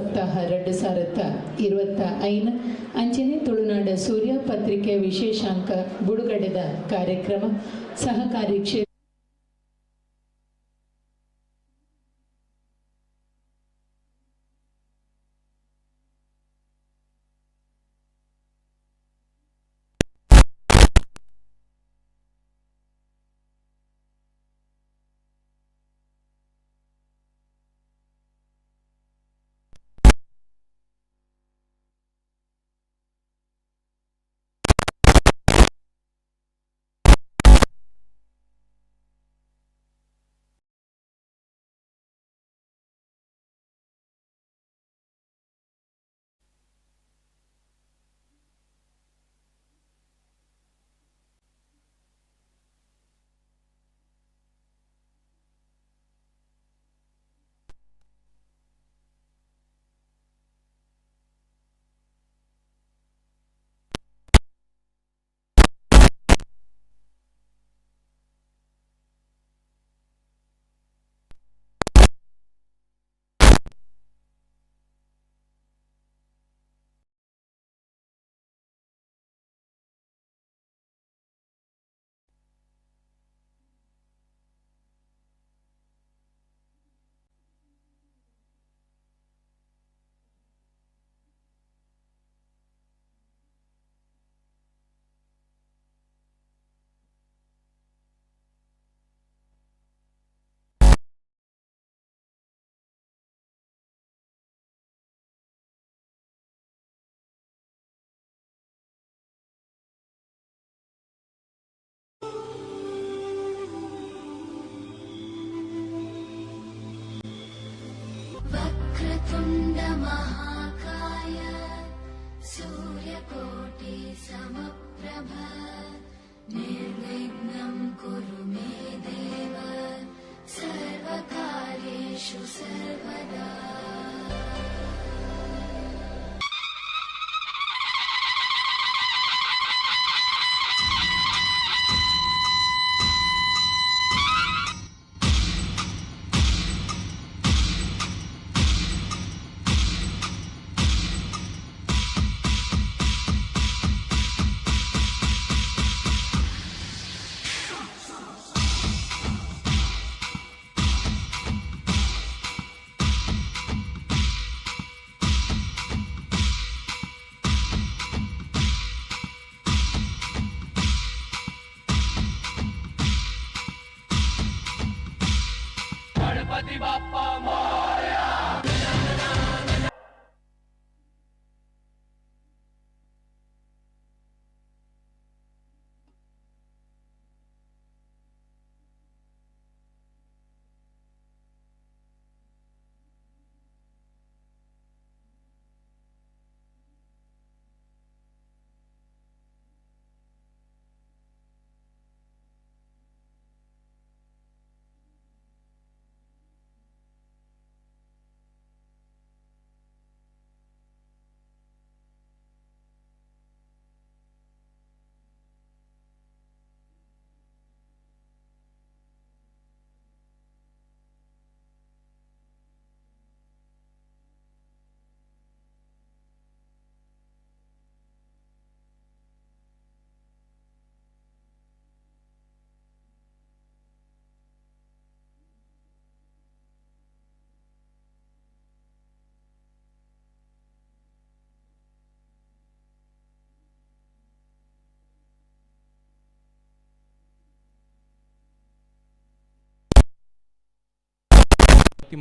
ಸಪ್ತಾಹ 2025 ಅಂಚನೆ ತುಳುನಾಡ ಸೂರ್ಯ ಪತ್ರಿಕೆ ವಿಶೇಷಾಂಕ ಬಿಡುಗಡೆದ ಕಾರ್ಯಕ್ರಮ ಸಹಕಾರಿ ಕ್ಷೇತ್ರ वक्रतुण्ड महाकाय सूर्यकोटि समप्रभ निर्विघ्नं कुरु मे देव सर्वकार्येषु सर्वदा। गणपति बाप्पा मोरया।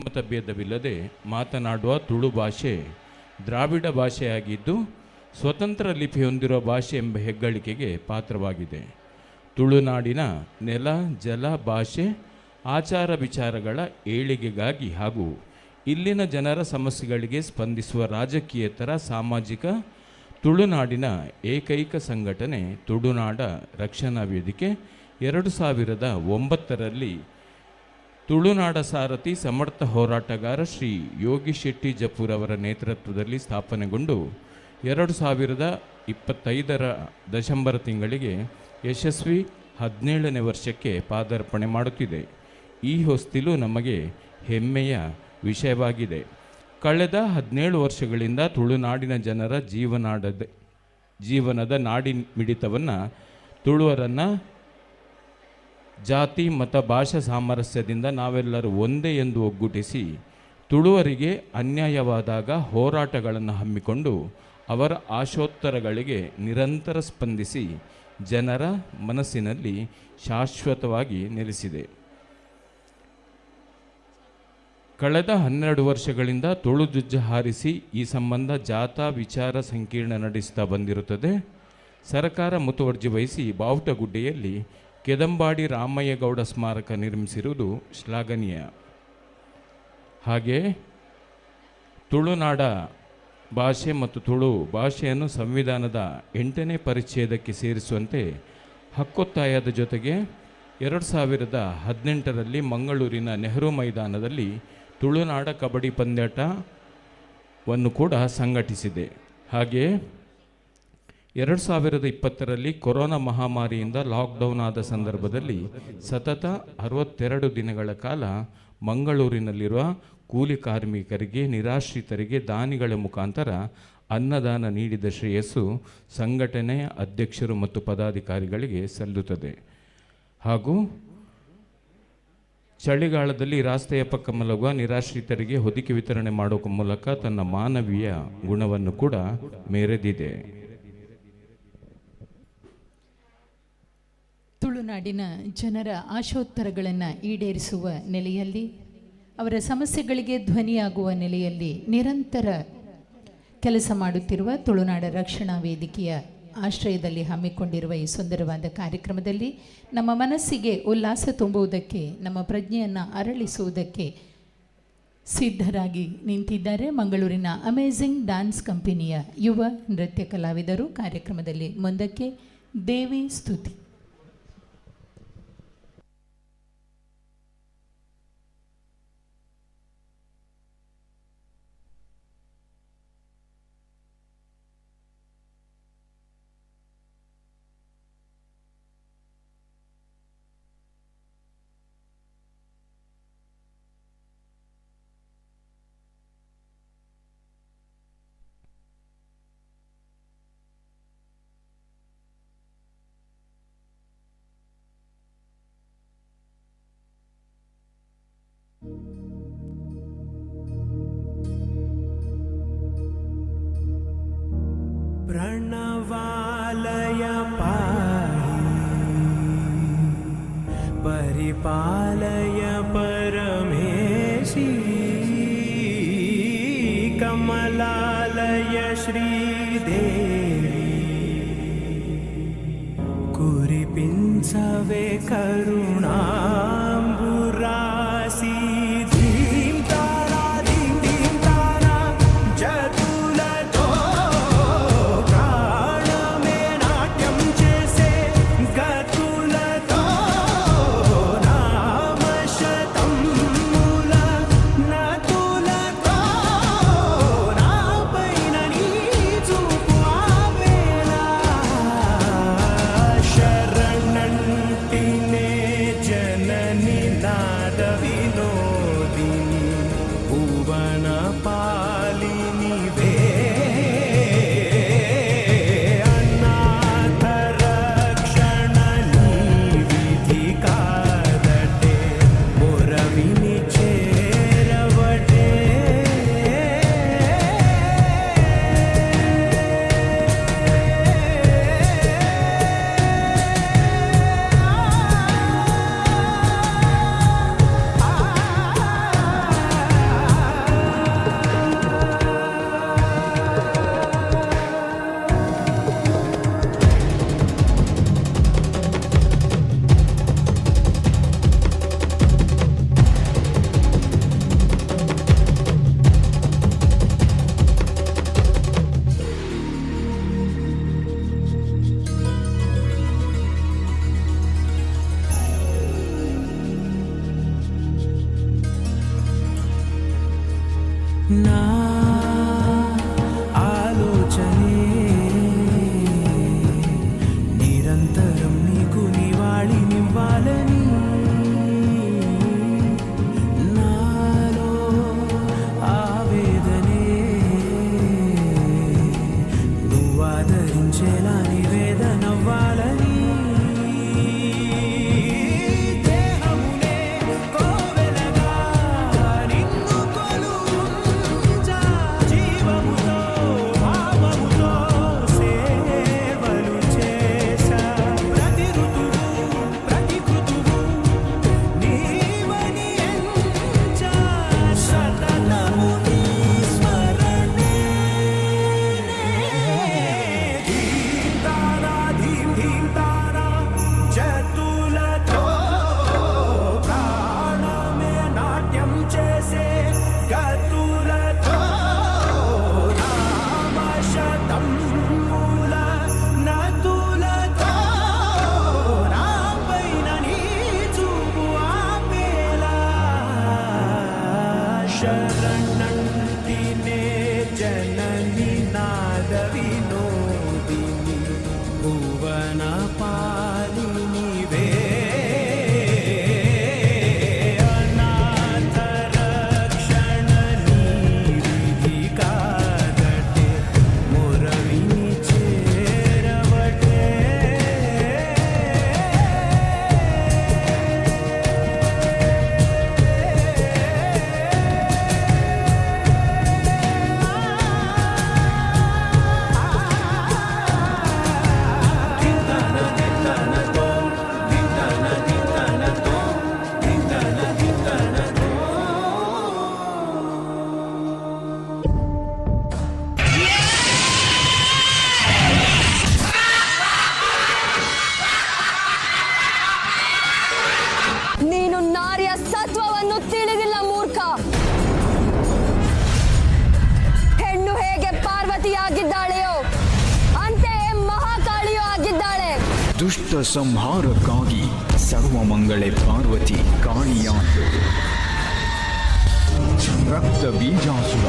ಮತ ಭೇದವಿಲ್ಲದೆ ಮಾತನಾಡುವ ತುಳು ಭಾಷೆ ದ್ರಾವಿಡ ಭಾಷೆಯಾಗಿದ್ದು ಸ್ವತಂತ್ರ ಲಿಪಿ ಹೊಂದಿರುವ ಭಾಷೆ ಎಂಬ ಹೆಗ್ಗಳಿಕೆಗೆ ಪಾತ್ರವಾಗಿದೆ. ತುಳುನಾಡಿನ ನೆಲ, ಜಲ, ಭಾಷೆ, ಆಚಾರ ವಿಚಾರಗಳ ಏಳಿಗೆಗಾಗಿ ಹಾಗೂ ಇಲ್ಲಿನ ಜನರ ಸಮಸ್ಯೆಗಳಿಗೆ ಸ್ಪಂದಿಸುವ ರಾಜಕೀಯೇತರ ಸಾಮಾಜಿಕ ತುಳುನಾಡಿನ ಏಕೈಕ ಸಂಘಟನೆ ತುಳುನಾಡ ರಕ್ಷಣಾ ವೇದಿಕೆ 2009ರಲ್ಲಿ ತುಳುನಾಡ ಸಾರಥಿ ಸಮರ್ಥ ಹೋರಾಟಗಾರ ಶ್ರೀ ಯೋಗಿ ಶೆಟ್ಟಿ ಜಪೂರ್ ಅವರ ನೇತೃತ್ವದಲ್ಲಿ ಸ್ಥಾಪನೆಗೊಂಡು 2025ರ ಡಿಸೆಂಬರ್ ತಿಂಗಳಿಗೆ ಯಶಸ್ವಿ 17ನೇ ವರ್ಷಕ್ಕೆ ಪಾದಾರ್ಪಣೆ ಮಾಡುತ್ತಿದೆ. ಈ ಹೊಸ್ತಿಲು ನಮಗೆ ಹೆಮ್ಮೆಯ ವಿಷಯವಾಗಿದೆ. ಕಳೆದ 17 ವರ್ಷಗಳಿಂದ ತುಳುನಾಡಿನ ಜನರ ಜೀವನದ ನಾಡಿ ಮಿಡಿತವನ್ನು ತುಳುವರನ್ನು ಜಾತಿ ಮತ ಭಾಷಾ ಸಾಮರಸ್ಯದಿಂದ ನಾವೆಲ್ಲರೂ ಒಂದೇ ಎಂದು ಒಗ್ಗೂಡಿಸಿ ತುಳುವರಿಗೆ ಅನ್ಯಾಯವಾದಾಗ ಹೋರಾಟಗಳನ್ನು ಹಮ್ಮಿಕೊಂಡು ಅವರ ಆಶೋತ್ತರಗಳಿಗೆ ನಿರಂತರ ಸ್ಪಂದಿಸಿ ಜನರ ಮನಸ್ಸಿನಲ್ಲಿ ಶಾಶ್ವತವಾಗಿ ನೆಲೆಸಿದೆ. ಕಳೆದ 12 ವರ್ಷಗಳಿಂದ ತುಳು ಧ್ವಜ ಹಾರಿಸಿ ಈ ಸಂಬಂಧ ಜಾಥಾ ವಿಚಾರ ಸಂಕಿರಣ ನಡೆಸುತ್ತಾ ಬಂದಿರುತ್ತದೆ. ಸರ್ಕಾರ ಮುತುವರ್ಜಿ ವಹಿಸಿ ಬಾವುಟಗುಡ್ಡೆಯಲ್ಲಿ ಕೆದಂಬಾಡಿ ರಾಮಯ್ಯಗೌಡ ಸ್ಮಾರಕ ನಿರ್ಮಿಸಿರುವುದು ಶ್ಲಾಘನೀಯ. ಹಾಗೆ ತುಳುನಾಡ ಭಾಷೆ ಮತ್ತು ತುಳು ಭಾಷೆಯನ್ನು ಸಂವಿಧಾನದ 8ನೇ ಪರಿಚ್ಛೇದಕ್ಕೆ ಸೇರಿಸುವಂತೆ ಹಕ್ಕೊತ್ತಾಯದ ಜೊತೆಗೆ 2018ರಲ್ಲಿ ಮಂಗಳೂರಿನ ನೆಹರು ಮೈದಾನದಲ್ಲಿ ತುಳುನಾಡ ಕಬಡ್ಡಿ ಪಂದ್ಯಾಟವನ್ನು ಕೂಡ ಸಂಘಟಿಸಿದೆ. ಹಾಗೆ 2020ರಲ್ಲಿ ಕೊರೋನಾ ಮಹಾಮಾರಿಯಿಂದ ಲಾಕ್ಡೌನ್ ಆದ ಸಂದರ್ಭದಲ್ಲಿ ಸತತ 62 ದಿನಗಳ ಕಾಲ ಮಂಗಳೂರಿನಲ್ಲಿರುವ ಕೂಲಿ ಕಾರ್ಮಿಕರಿಗೆ, ನಿರಾಶ್ರಿತರಿಗೆ ದಾನಿಗಳ ಮುಖಾಂತರ ಅನ್ನದಾನ ನೀಡಿದ ಶ್ರೇಯಸ್ಸು ಸಂಘಟನೆಯ ಅಧ್ಯಕ್ಷರು ಮತ್ತು ಪದಾಧಿಕಾರಿಗಳಿಗೆ ಸಲ್ಲುತ್ತದೆ. ಹಾಗೂ ಚಳಿಗಾಲದಲ್ಲಿ ರಾಸ್ತೆಯ ಪಕ್ಕ ಮಲಗುವ ನಿರಾಶ್ರಿತರಿಗೆ ಹೊದಿಕೆ ವಿತರಣೆ ಮಾಡುವ ಮೂಲಕ ತನ್ನ ಮಾನವೀಯ ಗುಣವನ್ನು ಕೂಡ ಮೆರೆದಿದೆ. ತುಳುನಾಡಿನ ಜನರ ಆಶೋತ್ತರಗಳನ್ನು ಈಡೇರಿಸುವ ನೆಲೆಯಲ್ಲಿ, ಅವರ ಸಮಸ್ಯೆಗಳಿಗೆ ಧ್ವನಿಯಾಗುವ ನೆಲೆಯಲ್ಲಿ ನಿರಂತರ ಕೆಲಸ ಮಾಡುತ್ತಿರುವ ತುಳುನಾಡ ರಕ್ಷಣಾ ವೇದಿಕೆಯ ಆಶ್ರಯದಲ್ಲಿ ಹಮ್ಮಿಕೊಂಡಿರುವ ಈ ಸುಂದರವಾದ ಕಾರ್ಯಕ್ರಮದಲ್ಲಿ ನಮ್ಮ ಮನಸ್ಸಿಗೆ ಉಲ್ಲಾಸ ತುಂಬುವುದಕ್ಕೆ, ನಮ್ಮ ಪ್ರಜ್ಞೆಯನ್ನು ಅರಳಿಸುವುದಕ್ಕೆ ಸಿದ್ಧರಾಗಿ ನಿಂತಿದ್ದಾರೆ ಮಂಗಳೂರಿನ ಅಮೇಝಿಂಗ್ ಡ್ಯಾನ್ಸ್ ಕಂಪನಿಯ ಯುವ ನೃತ್ಯ ಕಲಾವಿದರು. ಕಾರ್ಯಕ್ರಮದಲ್ಲಿ ಮುಂದಕ್ಕೆ ದೇವಿ ಸ್ತುತಿ. प्रणवालय पाहि परिपालय परमेशी कमलालय श्रीदेवी कुरिपिंचवे करुणांबुरासी जननी ತಿಳಿದಿಲ್ಲ ಮೂರ್ಖ. ಹೆಣ್ಣು ಹೇಗೆ ಪಾರ್ವತಿಯಾಗಿದ್ದಾಳೆಯೋ ಅಂತೆಯೇ ಮಹಾಕಾಳಿಯೂ ಆಗಿದ್ದಾಳೆ. ದುಷ್ಟ ಸಂಹಾರಕ್ಕಾಗಿ ಸರ್ವಮಂಗಳೆ ಪಾರ್ವತಿ ಕಾಳಿಯಾದ ರಕ್ತ ಬೀಜಾಸುರ.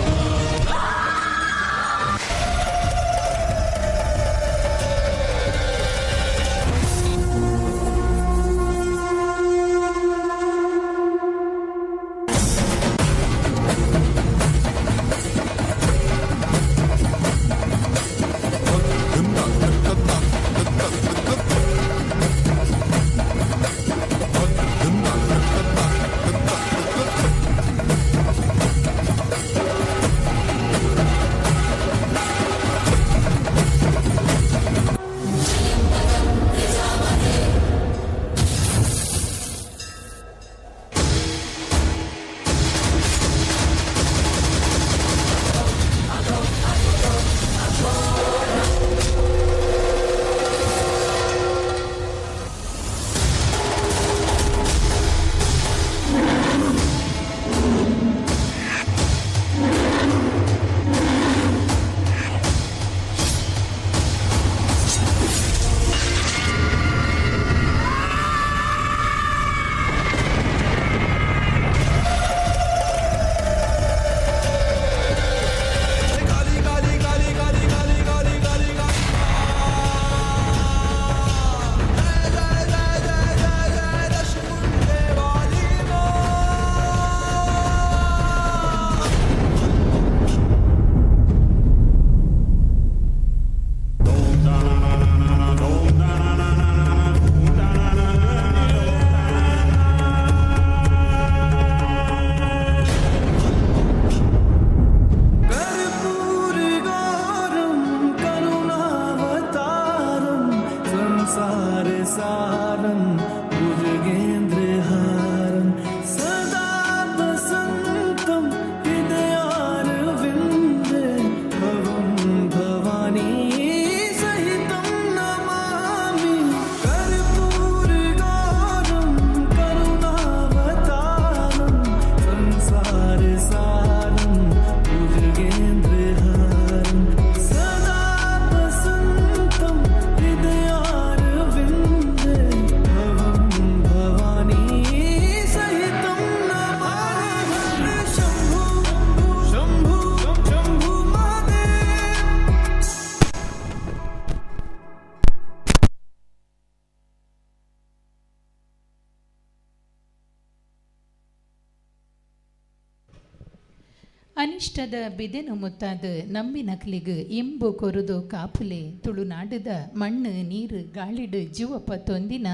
ಅನಿಷ್ಟದ ಬಿದೆನು ಮುತ್ತಾದ ನಂಬಿನ ಕಲಿಗು ಇಂಬು ಕೊರುದು ಕಾಪುಲೆ ತುಳುನಾಡುದ ಮಣ್ಣು ನೀರು ಗಾಳಿಡು ಜೀವಪ್ಪ ತೊಂದಿನ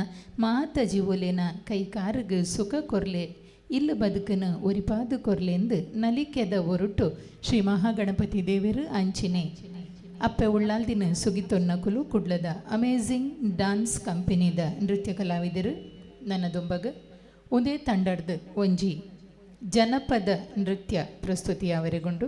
ಮಾತ ಜೀವೋಲೆನ ಕೈಕಾರುಗು ಸುಖ ಕೊರ್ಲೆ ಇಲ್ಲ ಬದುಕನು ಒರಿಪಾದು ಕೊರ್ಲೆಂದು ನಲಿಕೆದ ಒರುಟು ಶ್ರೀ ಮಹಾಗಣಪತಿ ದೇವರು ಅಂಚಿನೆ ಅಪ್ಪೆ ಉಳ್ಳಾಲ್ದಿನ ಸುಗಿತೊನ್ನಕುಲು ಕುಡ್ಲದ ಅಮೇಝಿಂಗ್ ಡಾನ್ಸ್ ಕಂಪನಿದ ನೃತ್ಯ ಕಲಾವಿದರು ನನ್ನ ದುಂಬಗ ಉದೇ ತಂಡಡ್ದು ಒಂಜಿ ಜನಪದ ನೃತ್ಯ ಪ್ರಸ್ತುತಿಯವರೆಗೊಂಡು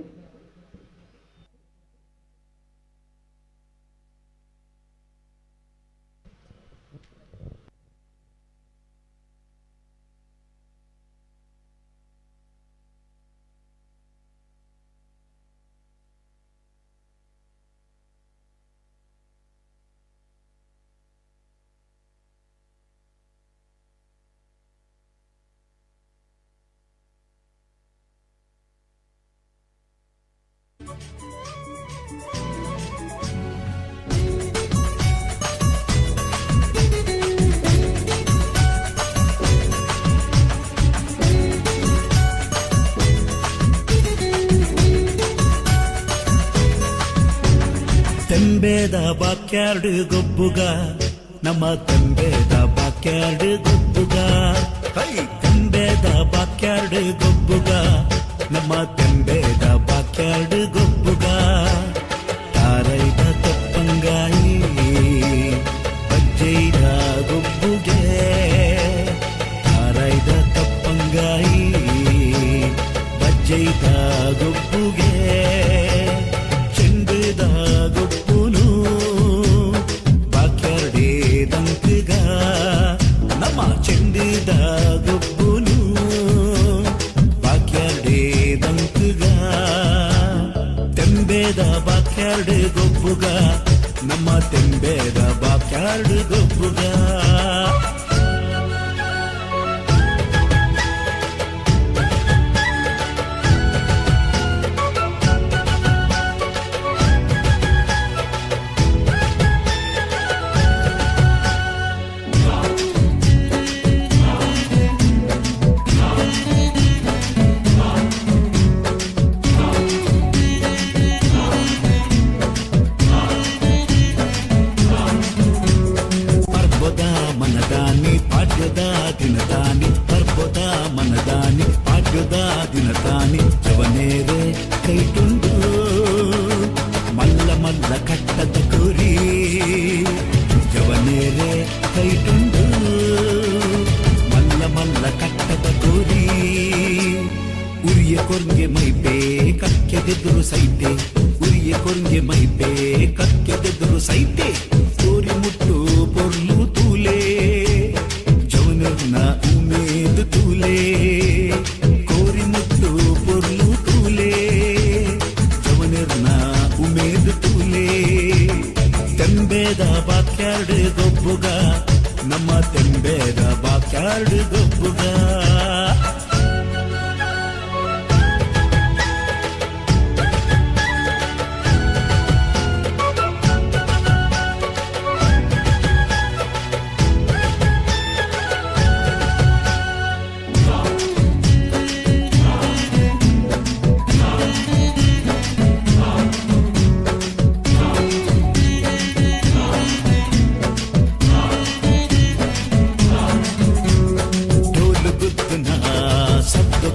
ತೆಂಬೇದ ಬಾಕ್ಯಾರ್ಡ್ ಗೊಬ್ಬುಗ ನಮ್ಮ ತೆಂಬೇದ ಬಾಕ್ಯಾರ್ಡ್ ಗೊಬ್ಬುಗ ತೆಂಬೇದ ಬಾಕ್ಯಾರ್ಡ್ ಗೊಬ್ಬುಗ ನಮ್ಮ ತೆಂಬೇದ ಬಾಕ್ಯಾರ್ಡ್ ಗೊಬ್ಬುಗ ತಾರೈದ ತಪ್ಪಂಗಾಯಿ ಬಜ್ಜೈದ ಗೊಬ್ಬುಗೆ ತಾರೈದ ತಪ್ಪಂಗಾಯಿ ಬಜ್ಜೈದ ಗೊಬ್ಬುಗೆ ಚೆಂಡುದ ಗೊಬ್ಬುನು ಬಾಕ್ಯಾರ್ಡೇ ದಂಕಗ ನಮ್ಮ ಚೆಂಡುದ ಗೊಬ್ಬುನು ಪಾಡ್ಯದ ದಿನ ತಾನೆ ಬರ್ಬೋದ ಮನದಾನೆ ಪಾಡ್ಯದ ದಿನ ತಾನೆ ಜವನೇರೆ ಕೈಟುಂಡು ಮಲ್ಲ ಮಲ್ಲ ಕಟ್ಟದ ಕುರಿ ಜವನೇರೆ ಕೈಟುಂಡು ಮಲ್ಲ ಮಲ್ಲ ಕಟ್ಟದ ಕುರಿ ಉರಿಯ ಕೊರ್ಗೆ ಮೈಪೆ ಕಕ್ಕೆದೆದುರು ಸೈತೆ ಉರಿಯ ಕೊರ್ಗೆ ಮೈಪೆ ಕಕ್ಕೆದೆದುರು ಸೈತೆ ಕೋರಿ ಮುಟ್ಟು ಪೊರ್ಲು ತೂಲೆ ಜವನರ್ನ ಉಮೇದು ತೂಲೆ ಕೋರಿ ಮುಟ್ಟು ಪೊರ್ಲು ತೂಲೆ ಜವನರ್ನ ಉಮೇದು ತೂಲೆ ತೆಂಬೇದ ಬಾಕ್ಯಾರ್ಡ್ ಗೊಬ್ಬುಗ ನಮ್ಮ ತೆಂಬೇದ ಬಾಕ್ಯಾರ್ಡ್ ಗೊಬ್ಬುಗ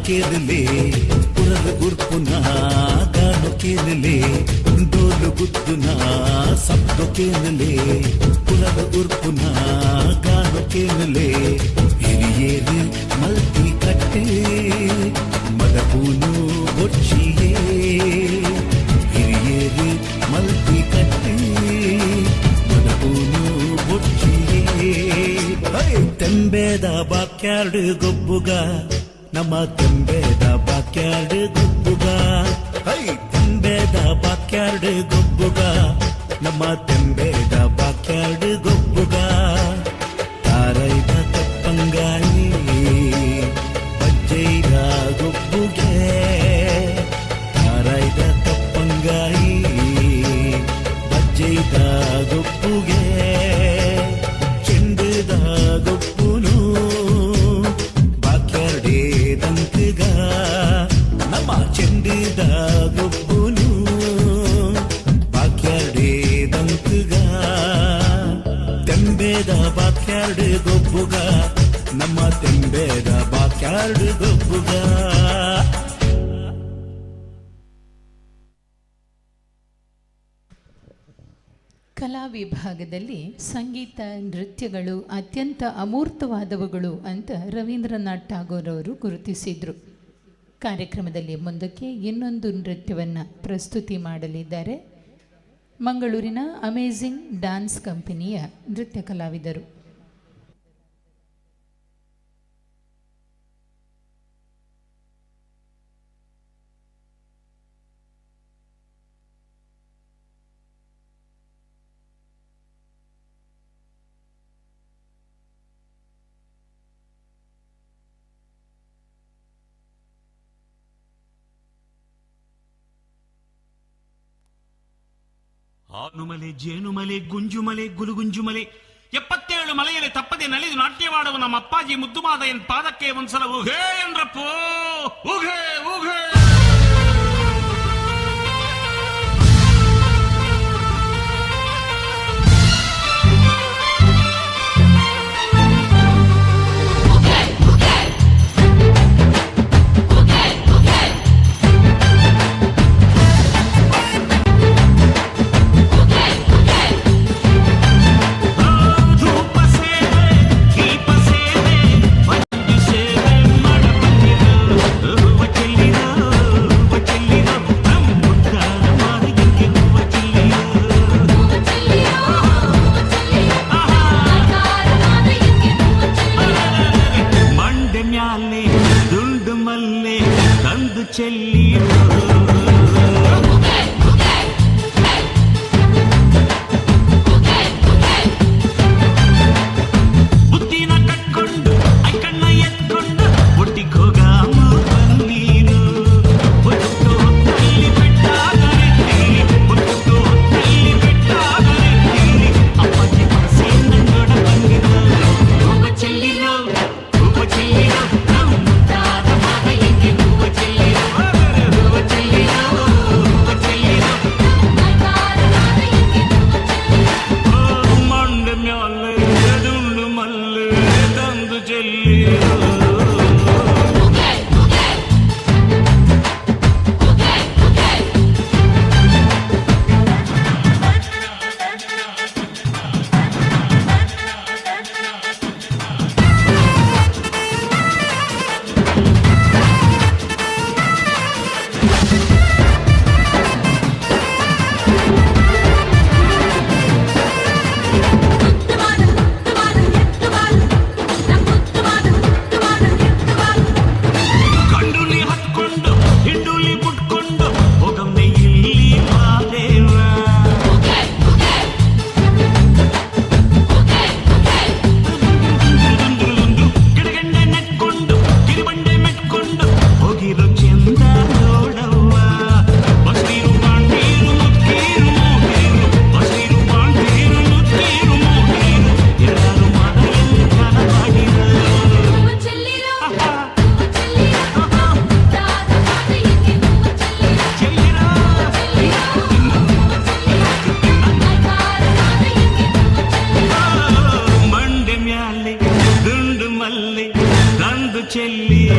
ಕೇಳಲೆ ಪುರದ ಗುರ್ಪುನ ಗಾನು ಕೇಳಲೆ ಡೋಲು ಗುದ್ದುನ ಶಬ್ದ ಕೇಳಲೆ ಪುರದ ಗುರ್ಪುನ ಗಾನು ಕೇಳಲೆ ಹಿರಿಯೇರು ಮಲ್ತಿ ಕಟ್ಟೆ ಮದಪೂನು ಬೊಚ್ಚಿಯೇ ಹಿರಿಯೇರು ಮಲ್ತಿ ಕಟ್ಟೆ ಮದಪೂನು ಬೊಚ್ಚಿಯೇ ತೆಂಬೇದ ಬಾಕ್ಯಾರ್ಡ್ ಗೊಬ್ಬುಗ ನಮ್ಮ ತೆಂಬೇದ ಬಾಕ್ಯಾರ್ಡ್ ಗೊಬ್ಬುಗ ತೆಂಬೇದ ಬಾಕ್ಯಾರ್ಡ್ ಗೊಬ್ಬುಗ ನಮ್ಮ ತೆಂಬೇದ ಬಾಕ್ಯಾರ್ಡ್ ಗೊಬ್ಬುಗ ತಾರೈದ ಕಪ್ಪಂಗಾಯಿ ಬಜ್ಜೈದ ಗೊಬ್ಬುಗೆ ತಾರೈದ ಕಪ್ಪಂಗಾಯಿ ಬಜ್ಜೈದ ಗೊಬ್ಬುಗೆ ಚೆಂಡದ ಗೊಬ್ಬುನು ನಮ್ಮ ಚೆಂಡಿದ ಗೊಬ್ಬುನು ಬಾಕ್ಯಾರ್ಡೆ ದಂಕುಗ ತೆಂಬೇದ ಬಾಕ್ಯಾರ್ಡ್ ಗೊಬ್ಬುಗ ನಮ್ಮ ತೆಂಬೇದ ಬಾಕ್ಯಾರ್ಡ್ ಗೊಬ್ಬುಗ ಕಲಾ ವಿಭಾಗದಲ್ಲಿ ಸಂಗೀತ ನೃತ್ಯಗಳು ಅತ್ಯಂತ ಅಮೂರ್ತವಾದವುಗಳು ಅಂತ ರವೀಂದ್ರನಾಥ್ ಠಾಗೋರ್ ಅವರು ಗುರುತಿಸಿದರು. ಕಾರ್ಯಕ್ರಮದಲ್ಲಿ ಮುಂದಕ್ಕೆ ಇನ್ನೊಂದು ನೃತ್ಯವನ್ನು ಪ್ರಸ್ತುತಿ ಮಾಡಲಿದ್ದಾರೆ ಮಂಗಳೂರಿನ ಅಮೇಜಿಂಗ್ ಡ್ಯಾನ್ಸ್ ಕಂಪನಿಯ ನೃತ್ಯ ಕಲಾವಿದರು. ಹಾನುಮಲೆ ಜೇನುಮಲೆ ಗುಂಜುಮಲೆ ಗುಲುಗುಂಜುಮಲೆ 77 ಮಲೆಯಲ್ಲಿ ತಪ್ಪದೆ ನಲಿದು ನಾಟ್ಯವಾಡುವ ನಮ್ಮ ಅಪ್ಪಾಜಿ ಮುದ್ದುಮಾದಯ್ಯನ ಪಾದಕ್ಕೆ ಒಂದ್ಸಲ ಉಘೇ ಎಂದ್ರಪ್ಪೋ ಉಘೇ ಉಘೇ. ದೀಪ ಸೇವೆ ಚೆಲ್ಲಿಯೋ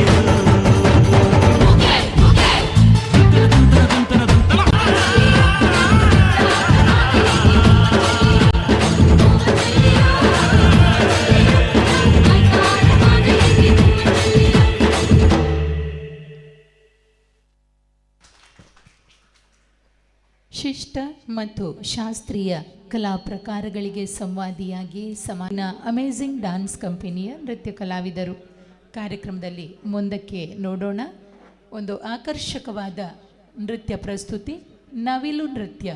ಶಿಷ್ಟ ಮತ್ತು ಶಾಸ್ತ್ರೀಯ ಕಲಾ ಪ್ರಕಾರಗಳಿಗೆ ಸಂವಾದಿಯಾಗಿ ಸಮಾನ ಅಮೇಝಿಂಗ್ ಡ್ಯಾನ್ಸ್ ಕಂಪನಿಯ ನೃತ್ಯ ಕಲಾವಿದರು ಕಾರ್ಯಕ್ರಮದಲ್ಲಿ ಮುಂದಕ್ಕೆ ನೋಡೋಣ. ಒಂದು ಆಕರ್ಷಕವಾದ ನೃತ್ಯ ಪ್ರಸ್ತುತಿ, ನವಿಲು ನೃತ್ಯ.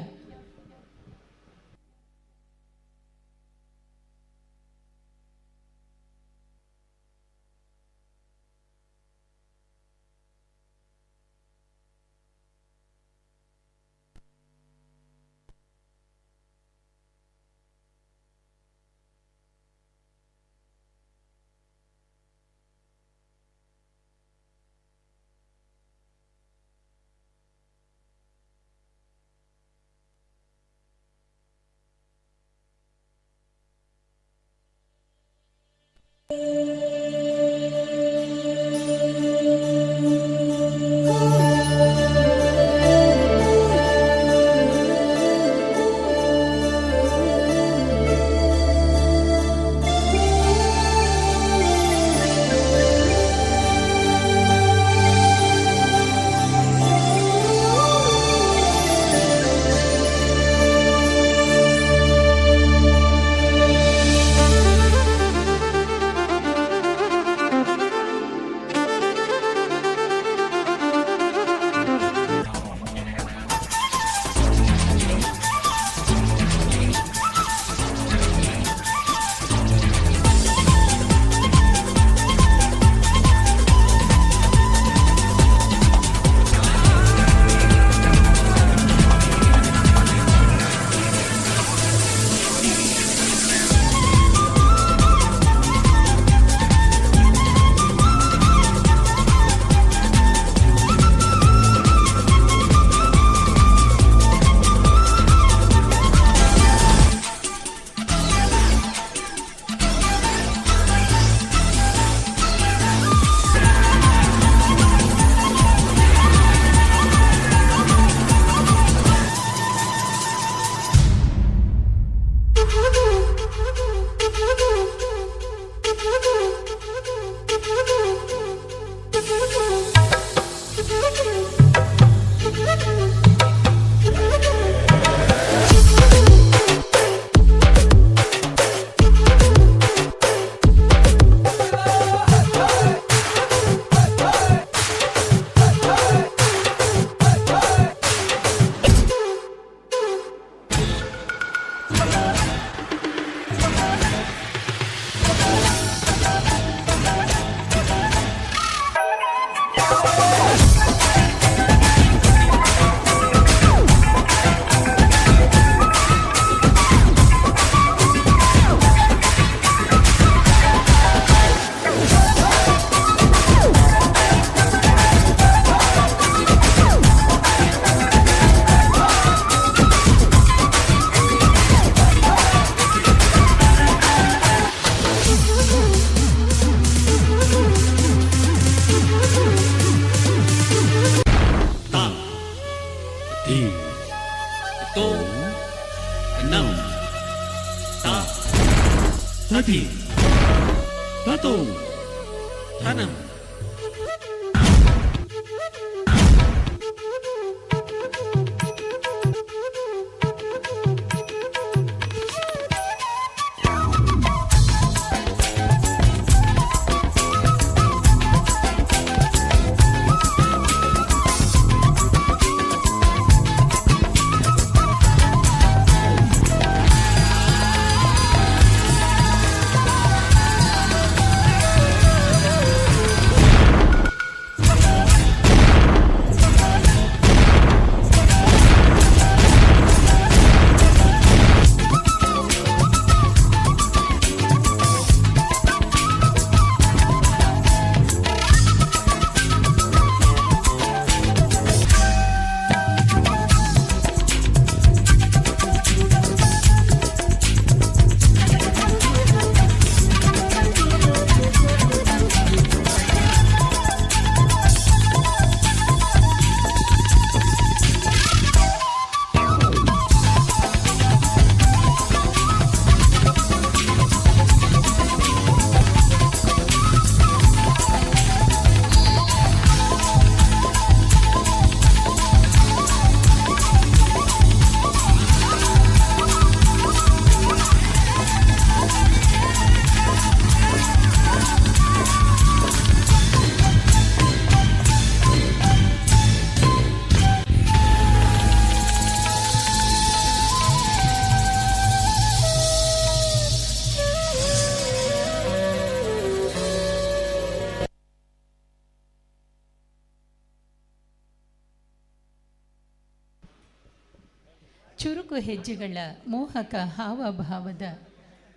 ಚುರುಕು ಹೆಜ್ಜೆಗಳ ಮೋಹಕ ಹಾವಭಾವದ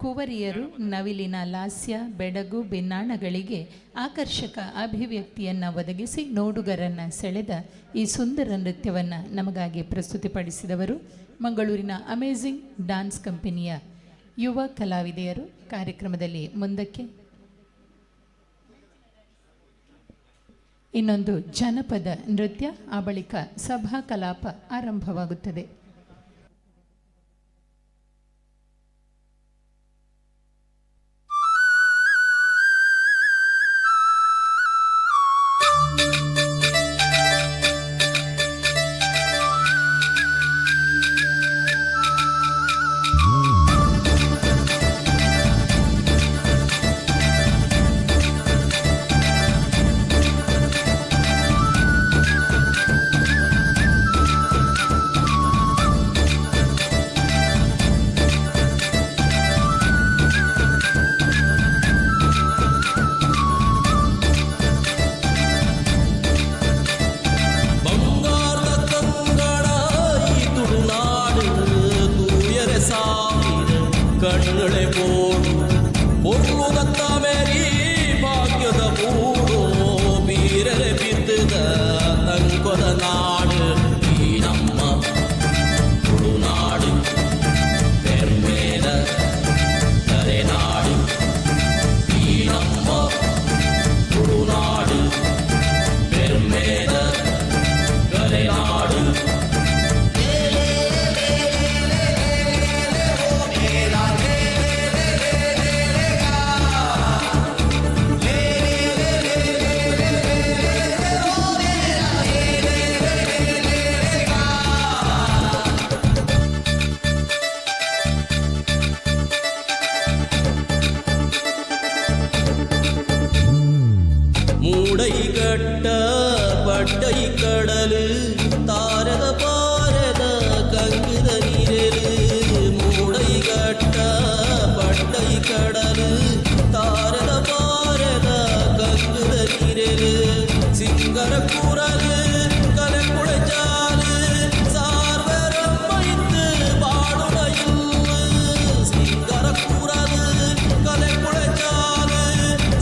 ಕುವರಿಯರು ನವಿಲಿನ ಲಾಸ್ಯ ಬೆಡಗು ಬೆನ್ನಾಣಗಳಿಗೆ ಆಕರ್ಷಕ ಅಭಿವ್ಯಕ್ತಿಯನ್ನು ಒದಗಿಸಿ ನೋಡುಗರನ್ನು ಸೆಳೆದ ಈ ಸುಂದರ ನೃತ್ಯವನ್ನು ನಮಗಾಗಿ ಪ್ರಸ್ತುತಿಪಡಿಸಿದವರು ಮಂಗಳೂರಿನ ಅಮೇಝಿಂಗ್ ಡ್ಯಾನ್ಸ್ ಕಂಪನಿಯ ಯುವ ಕಲಾವಿದೆಯರು. ಕಾರ್ಯಕ್ರಮದಲ್ಲಿ ಮುಂದಕ್ಕೆ ಇನ್ನೊಂದು ಜನಪದ ನೃತ್ಯ, ಆ ಬಳಿಕ ಸಭಾ ಕಲಾಪ ಆರಂಭವಾಗುತ್ತದೆ. ಕಣ್ಣಳೆ ಬೋಡು ಒಳ್ಳುದತ್ತ ಮೇರಿ ಭಾಗ್ಯದ ಮೂಡು ಬೀರರೆ ಬಿದ್ದದ ತಂಕೊದ ನಾಡು ಈ ನಮ್ಮ ತುಳುನಾಡು ಬೆರ್ಮೇದ ಕರೆನಾಡು ಈ ನಮ್ಮ ತುಳುನಾಡು ಬೆರ್ಮೇದ ಕರೆನಾಡು. மூடைகட்ட பட்டை கடலு தாரத பாரத கங்குத நீரலு மூடைகட்ட பட்டை கடலு தாரத பாரத கங்குத நீரலு சிங்கர குரலு கலை குடைச்சாலு சார்வரம் வைத்து பாடுடையில் சிங்கர குரலு கலை குடைச்சாலு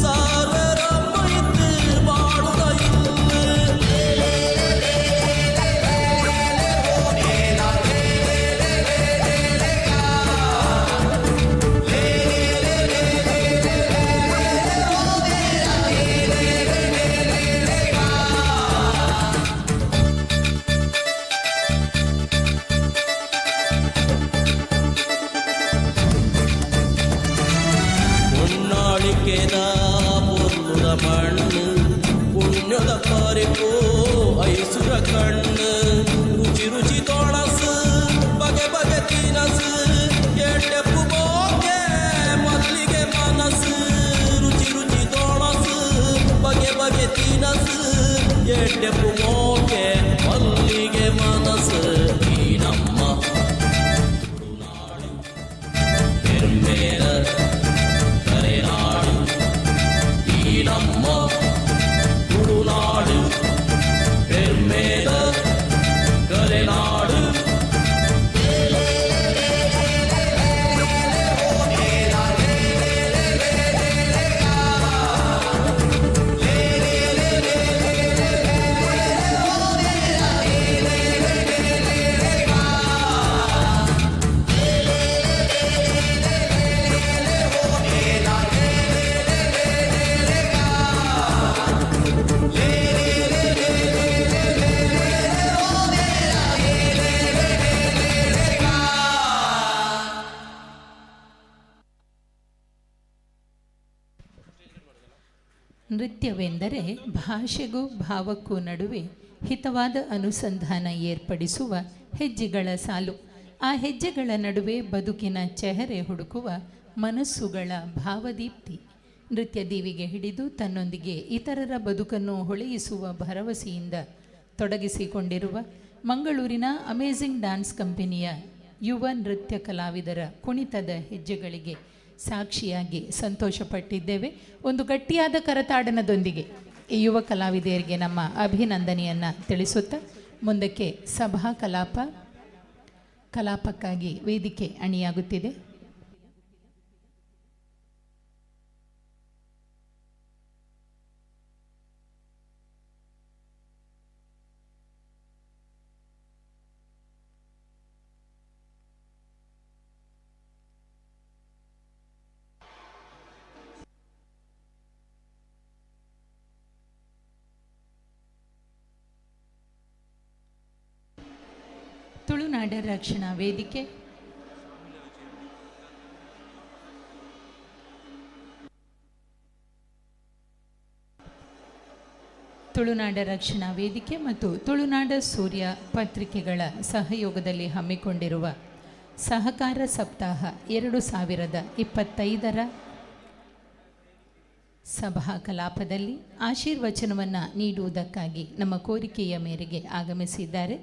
சார்வரம் வைத்து பாடுடையில். ಹೊನ್ನಾಳಿಕೆದ ಪೊರ್ಲುದ ಮಣ್ಣು ಪುಣ್ಯದ ಪರಿಪೋ ಐಸುರ ಕಣ್ಣು ರುಚಿ ರುಚಿ ತೊಳಸು ಬಗೆ ಬಗೆ ತಿನಸು ಎಟ್ಟೆಪ್ಪು ಬೋಗೆ ಮಲ್ಲಿಗೆ ಮನಸ್ಸು ರುಚಿ ರುಚಿ ತೊಳಸು ಬಗೆ ಬಗೆ ತಿನಸು ಎಟ್ಟೆಪ್ಪು ಬೋಗೆ ಮಲ್ಲಿಗೆ ಮನಸ್ಸು ಈ ನಮ್ಮ ತುಳುನಾಡು ಬೆರ್ಮೇದ ಕರೆನಾಡು ಈ ನಮ್ಮ ತುಳುನಾಡು ಬೆರ್ಮೇದ ಕರೆನಾಡು. ನೃತ್ಯವೆಂದರೆ ಭಾಷೆಗೂ ಭಾವಕ್ಕೂ ನಡುವೆ ಹಿತವಾದ ಅನುಸಂಧಾನ ಏರ್ಪಡಿಸುವ ಹೆಜ್ಜೆಗಳ ಸಾಲು. ಆ ಹೆಜ್ಜೆಗಳ ನಡುವೆ ಬದುಕಿನ ಚೆಹರೆ ಹುಡುಕುವ ಮನಸ್ಸುಗಳ ಭಾವದೀಪ್ತಿ. ನೃತ್ಯ ದೀವಿಗೆ ಹಿಡಿದು ತನ್ನೊಂದಿಗೆ ಇತರರ ಬದುಕನ್ನು ಹೊಳೆಯಿಸುವ ಭರವಸೆಯಿಂದ ತೊಡಗಿಸಿಕೊಂಡಿರುವ ಮಂಗಳೂರಿನ ಅಮೇಝಿಂಗ್ ಡ್ಯಾನ್ಸ್ ಕಂಪನಿಯ ಯುವ ನೃತ್ಯ ಕಲಾವಿದರ ಕುಣಿತದ ಹೆಜ್ಜೆಗಳಿಗೆ ಸಾಕ್ಷಿಯಾಗಿ ಸಂತೋಷಪಟ್ಟಿದ್ದೇವೆ. ಒಂದು ಗಟ್ಟಿಯಾದ ಕರತಾಡನದೊಂದಿಗೆ ಈ ಯುವ ಕಲಾವಿದರಿಗೆ ನಮ್ಮ ಅಭಿನಂದನೆಯನ್ನು ತಿಳಿಸುತ್ತಾ ಮುಂದಕ್ಕೆ ಸಭಾ ಕಲಾಪ ಕಲಾಪಕ್ಕಾಗಿ ವೇದಿಕೆ ಅಣಿಯಾಗುತ್ತಿದೆ. ತುಳುನಾಡ ರಕ್ಷಣಾ ವೇದಿಕೆ, ತುಳುನಾಡ ರಕ್ಷಣಾ ವೇದಿಕೆ ಮತ್ತು ತುಳುನಾಡ ಸೂರ್ಯ ಪತ್ರಿಕೆಗಳ ಸಹಯೋಗದಲ್ಲಿ ಹಮ್ಮಿಕೊಂಡಿರುವ ಸಹಕಾರ ಸಪ್ತಾಹ 2025 ಸಭಾ ಕಲಾಪದಲ್ಲಿ ಆಶೀರ್ವಚನವನ್ನು ನೀಡುವುದಕ್ಕಾಗಿ ನಮ್ಮ ಕೋರಿಕೆಯ ಮೇರೆಗೆ ಆಗಮಿಸಿದ್ದಾರೆ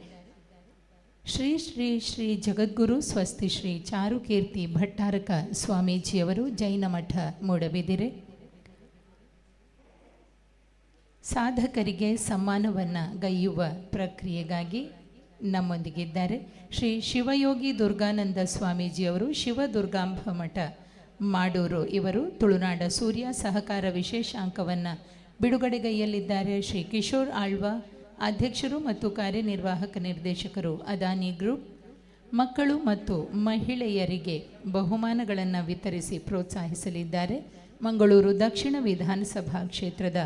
ಶ್ರೀ ಶ್ರೀ ಶ್ರೀ ಜಗದ್ಗುರು ಸ್ವಸ್ತಿ ಶ್ರೀ ಚಾರುಕೀರ್ತಿ ಭಟ್ಟಾರಕ ಸ್ವಾಮೀಜಿಯವರು, ಜೈನ ಮಠ ಮೂಡಬಿದಿರೆ. ಸಾಧಕರಿಗೆ ಸಮ್ಮಾನವನ್ನು ಗೈಯುವ ಪ್ರಕ್ರಿಯೆಗಾಗಿ ನಮ್ಮೊಂದಿಗಿದ್ದಾರೆ ಶ್ರೀ ಶಿವಯೋಗಿ ದುರ್ಗಾನಂದ ಸ್ವಾಮೀಜಿಯವರು, ಶಿವದುರ್ಗಾಂಬ ಮಠ ಮಾಡೂರು. ಇವರು ತುಳುನಾಡ ಸೂರ್ಯ ಸಹಕಾರ ವಿಶೇಷಾಂಕವನ್ನು ಬಿಡುಗಡೆಗೈಯಲ್ಲಿದ್ದಾರೆ. ಶ್ರೀ ಕಿಶೋರ್ ಆಳ್ವ, ಅಧ್ಯಕ್ಷರು ಮತ್ತು ಕಾರ್ಯನಿರ್ವಾಹಕ ನಿರ್ದೇಶಕರು, ಅದಾನಿ ಗ್ರೂಪ್. ಮಕ್ಕಳು ಮತ್ತು ಮಹಿಳೆಯರಿಗೆ ಬಹುಮಾನಗಳನ್ನು ವಿತರಿಸಿ ಪ್ರೋತ್ಸಾಹಿಸಲಿದ್ದಾರೆ ಮಂಗಳೂರು ದಕ್ಷಿಣ ವಿಧಾನಸಭಾ ಕ್ಷೇತ್ರದ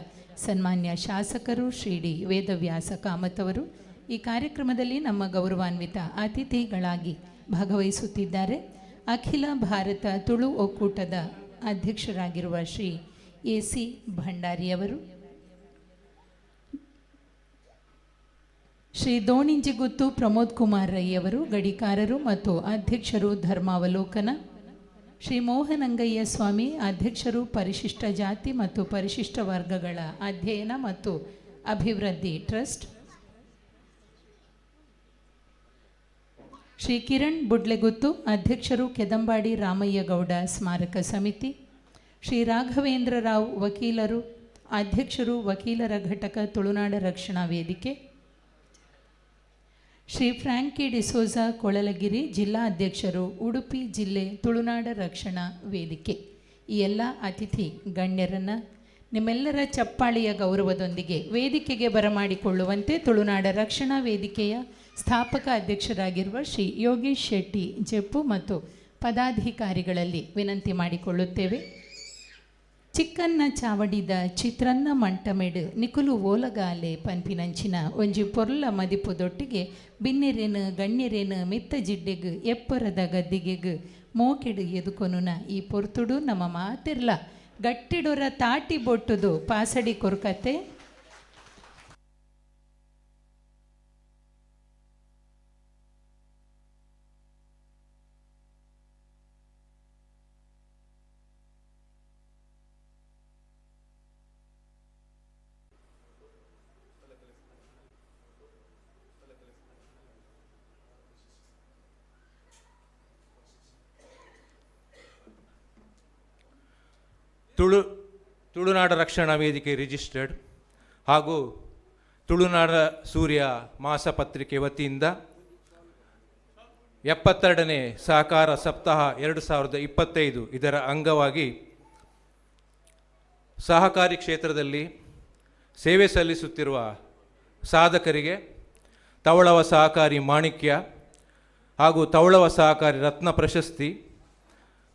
ಸನ್ಮಾನ್ಯ ಶಾಸಕರು ಶ್ರೀ ಡಿ ವೇದವ್ಯಾಸ ಕಾಮತ್ ಅವರು. ಈ ಕಾರ್ಯಕ್ರಮದಲ್ಲಿ ನಮ್ಮ ಗೌರವಾನ್ವಿತ ಅತಿಥಿಗಳಾಗಿ ಭಾಗವಹಿಸುತ್ತಿದ್ದಾರೆ ಅಖಿಲ ಭಾರತ ತುಳು ಒಕ್ಕೂಟದ ಅಧ್ಯಕ್ಷರಾಗಿರುವ ಶ್ರೀ AC ಭಂಡಾರಿಯವರು, ಶ್ರೀ ದೋಣಿಂಜಿಗುತ್ತು ಪ್ರಮೋದ್ ಕುಮಾರ್ ರೈ ಅವರು, ಗಡಿಕಾರರು ಮತ್ತು ಅಧ್ಯಕ್ಷರು ಧರ್ಮಾವಲೋಕನ. ಶ್ರೀ ಮೋಹನಂಗಯ್ಯ ಸ್ವಾಮಿ, ಅಧ್ಯಕ್ಷರು ಪರಿಶಿಷ್ಟ ಜಾತಿ ಮತ್ತು ಪರಿಶಿಷ್ಟ ವರ್ಗಗಳ ಅಧ್ಯಯನ ಮತ್ತು ಅಭಿವೃದ್ಧಿ ಟ್ರಸ್ಟ್. ಶ್ರೀ ಕಿರಣ್ ಬುಡ್ಲೆಗುತ್ತು, ಅಧ್ಯಕ್ಷರು ಕೆದಂಬಾಡಿ ರಾಮಯ್ಯಗೌಡ ಸ್ಮಾರಕ ಸಮಿತಿ. ಶ್ರೀ ರಾಘವೇಂದ್ರ ರಾವ್, ವಕೀಲರು, ಅಧ್ಯಕ್ಷರು ವಕೀಲರ ಘಟಕ ತುಳುನಾಡ ರಕ್ಷಣಾ ವೇದಿಕೆ. ಶ್ರೀ ಫ್ರಾಂಕಿ ಡಿಸೋಜ ಕೊಳಲಗಿರಿ, ಜಿಲ್ಲಾ ಅಧ್ಯಕ್ಷರು, ಉಡುಪಿ ಜಿಲ್ಲೆ ತುಳುನಾಡ ರಕ್ಷಣಾ ವೇದಿಕೆ. ಈ ಎಲ್ಲ ಅತಿಥಿ ಗಣ್ಯರನ್ನು ನಿಮ್ಮೆಲ್ಲರ ಚಪ್ಪಾಳೆಯ ಗೌರವದೊಂದಿಗೆ ವೇದಿಕೆಗೆ ಬರಮಾಡಿಕೊಳ್ಳುವಂತೆ ತುಳುನಾಡ ರಕ್ಷಣಾ ವೇದಿಕೆಯ ಸ್ಥಾಪಕ ಅಧ್ಯಕ್ಷರಾಗಿರುವ ಶ್ರೀ ಯೋಗೀಶ್ ಶೆಟ್ಟಿ ಜಪ್ಪು ಮತ್ತು ಪದಾಧಿಕಾರಿಗಳಲ್ಲಿ ವಿನಂತಿ ಮಾಡಿಕೊಳ್ಳುತ್ತೇವೆ. ಚಿಕ್ಕನ್ನ ಚಾವಡಿದ ಚಿತ್ರನ್ನ ಮಂಟಮೆಡು ನಿಕುಲು ಓಲಗಾಲೆ ಪನ್ಪಿನಂಚಿನ ಒಂಜಿ ಪೊರ್ಲ ಮದಿಪುದೊಟ್ಟಿಗೆ ಬಿನ್ನೆರೇನು ಗಣ್ಯರೇನು ಮಿತ್ತ ಜಿಡ್ಡೆಗು ಎಪ್ಪರದ ಗದ್ದಿಗೆಗು ಮೋಕೆಡು ಎದುಕೊನುನ ಈ ಪೊರ್ತುಡು ನಮ್ಮ ಮಾತಿರ್ಲ ಗಟ್ಟಿಡೊರ ತಾಟಿ ಬೊಟ್ಟುದು ಪಾಸಡಿ ಕೊರ್ಕತೆ. ತುಳುನಾಡ ರಕ್ಷಣಾ ವೇದಿಕೆ ರಿಜಿಸ್ಟರ್ಡ್ ಹಾಗೂ ತುಳುನಾಡ ಸೂರ್ಯ ಮಾಸಪತ್ರಿಕೆ ವತಿಯಿಂದ 72ನೇ ಸಹಕಾರ ಸಪ್ತಾಹ 2025 ಇದರ ಅಂಗವಾಗಿ ಸಹಕಾರಿ ಕ್ಷೇತ್ರದಲ್ಲಿ ಸೇವೆ ಸಲ್ಲಿಸುತ್ತಿರುವ ಸಾಧಕರಿಗೆ ತವಳವ ಸಹಕಾರಿ ಮಾಣಿಕ್ಯ ಹಾಗೂ ತವಳವ ಸಹಕಾರಿ ರತ್ನ ಪ್ರಶಸ್ತಿ,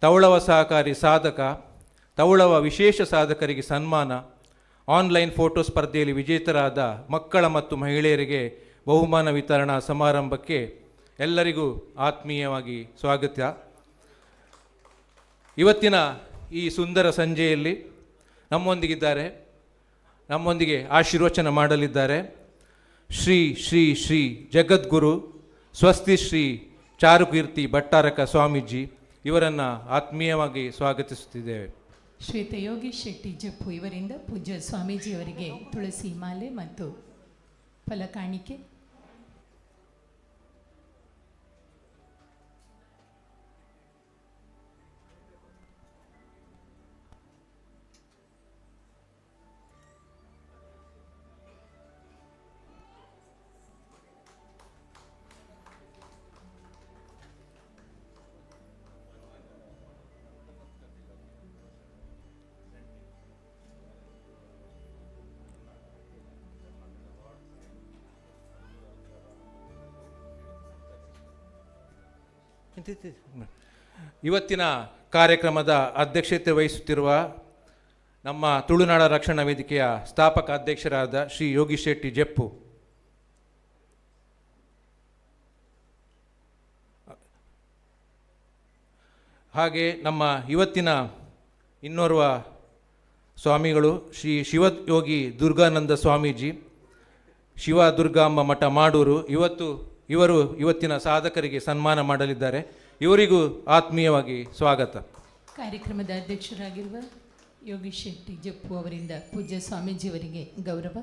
ತವಳವ ಸಹಕಾರಿ ಸಾಧಕ, ತವಳವ ವಿಶೇಷ ಸಾಧಕರಿಗೆ ಸನ್ಮಾನ, ಆನ್ಲೈನ್ ಫೋಟೋ ಸ್ಪರ್ಧೆಯಲ್ಲಿ ವಿಜೇತರಾದ ಮಕ್ಕಳ ಮತ್ತು ಮಹಿಳೆಯರಿಗೆ ಬಹುಮಾನ ವಿತರಣಾ ಸಮಾರಂಭಕ್ಕೆ ಎಲ್ಲರಿಗೂ ಆತ್ಮೀಯವಾಗಿ ಸ್ವಾಗತ. ಇವತ್ತಿನ ಈ ಸುಂದರ ಸಂಜೆಯಲ್ಲಿ ನಮ್ಮೊಂದಿಗೆ ಆಶೀರ್ವಚನ ಮಾಡಲಿದ್ದಾರೆ ಶ್ರೀ ಶ್ರೀ ಶ್ರೀ ಜಗದ್ಗುರು ಸ್ವಸ್ತಿ ಶ್ರೀ ಚಾರುಕೀರ್ತಿ ಭಟ್ಟಾರಕ ಸ್ವಾಮೀಜಿ ಇವರನ್ನು ಆತ್ಮೀಯವಾಗಿ ಸ್ವಾಗತಿಸುತ್ತಿದ್ದೇವೆ. ಶ್ರೀಯುತ ಯೋಗೀಶ್ ಶೆಟ್ಟಿ ಜಪ್ಪು ಇವರಿಂದ ಪೂಜ್ಯ ಸ್ವಾಮೀಜಿಯವರಿಗೆ ತುಳಸಿ ಮಾಲೆ ಮತ್ತು ಫಲಕಾಣಿಕೆ. ಇವತ್ತಿನ ಕಾರ್ಯಕ್ರಮದ ಅಧ್ಯಕ್ಷತೆ ವಹಿಸುತ್ತಿರುವ ನಮ್ಮ ತುಳುನಾಡ ರಕ್ಷಣಾ ವೇದಿಕೆಯ ಸ್ಥಾಪಕ ಅಧ್ಯಕ್ಷರಾದ ಶ್ರೀ ಯೋಗಿ ಶೆಟ್ಟಿ ಜಪ್ಪು, ಹಾಗೆ ನಮ್ಮ ಇವತ್ತಿನ ಇನ್ನೋರ್ವ ಸ್ವಾಮಿಗಳು ಶ್ರೀ ಶಿವಯೋಗಿ ದುರ್ಗಾನಂದ ಸ್ವಾಮೀಜಿ, ಶಿವ ದುರ್ಗಾಂಬ ಮಠ ಮಾಡೂರು. ಇವರು ಇವತ್ತಿನ ಸಾಧಕರಿಗೆ ಸನ್ಮಾನ ಮಾಡಲಿದ್ದಾರೆ. ಇವರಿಗೂ ಆತ್ಮೀಯವಾಗಿ ಸ್ವಾಗತ. ಕಾರ್ಯಕ್ರಮದ ಅಧ್ಯಕ್ಷರಾಗಿರುವ ಯೋಗಿ ಶೆಟ್ಟಿ ಜಪ್ಪು ಅವರಿಂದ ಪೂಜ್ಯ ಸ್ವಾಮೀಜಿಯವರಿಗೆ ಗೌರವ.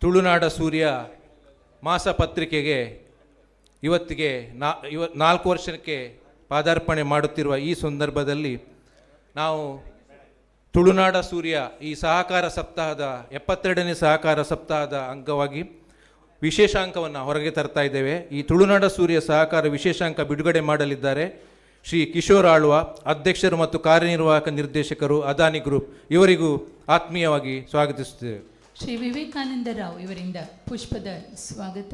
ತುಳುನಾಡ ಸೂರ್ಯ ಮಾಸಪತ್ರಿಕೆಗೆ ಇವತ್ತಿಗೆ 4 ವರ್ಷಕ್ಕೆ ಪಾದಾರ್ಪಣೆ ಮಾಡುತ್ತಿರುವ ಈ ಸಂದರ್ಭದಲ್ಲಿ ನಾವು ತುಳುನಾಡ ಸೂರ್ಯ ಈ ಸಹಕಾರ ಸಪ್ತಾಹದ 72ನೇ ಸಹಕಾರ ಸಪ್ತಾಹದ ಅಂಗವಾಗಿ ವಿಶೇಷಾಂಕವನ್ನು ಹೊರಗೆ ತರ್ತಾ ಇದ್ದೇವೆ. ಈ ತುಳುನಾಡ ಸೂರ್ಯ ಸಹಕಾರ ವಿಶೇಷಾಂಕ ಬಿಡುಗಡೆ ಮಾಡಲಿದ್ದಾರೆ ಶ್ರೀ ಕಿಶೋರ್ ಆಳ್ವ, ಅಧ್ಯಕ್ಷರು ಮತ್ತು ಕಾರ್ಯನಿರ್ವಾಹಕ ನಿರ್ದೇಶಕರು, ಅದಾನಿ ಗ್ರೂಪ್. ಇವರಿಗೂ ಆತ್ಮೀಯವಾಗಿ ಸ್ವಾಗತಿಸುತ್ತೇವೆ. ಶ್ರೀ ವಿವೇಕಾನಂದ ರಾವ್ ಇವರಿಂದ ಪುಷ್ಪದ ಸ್ವಾಗತ.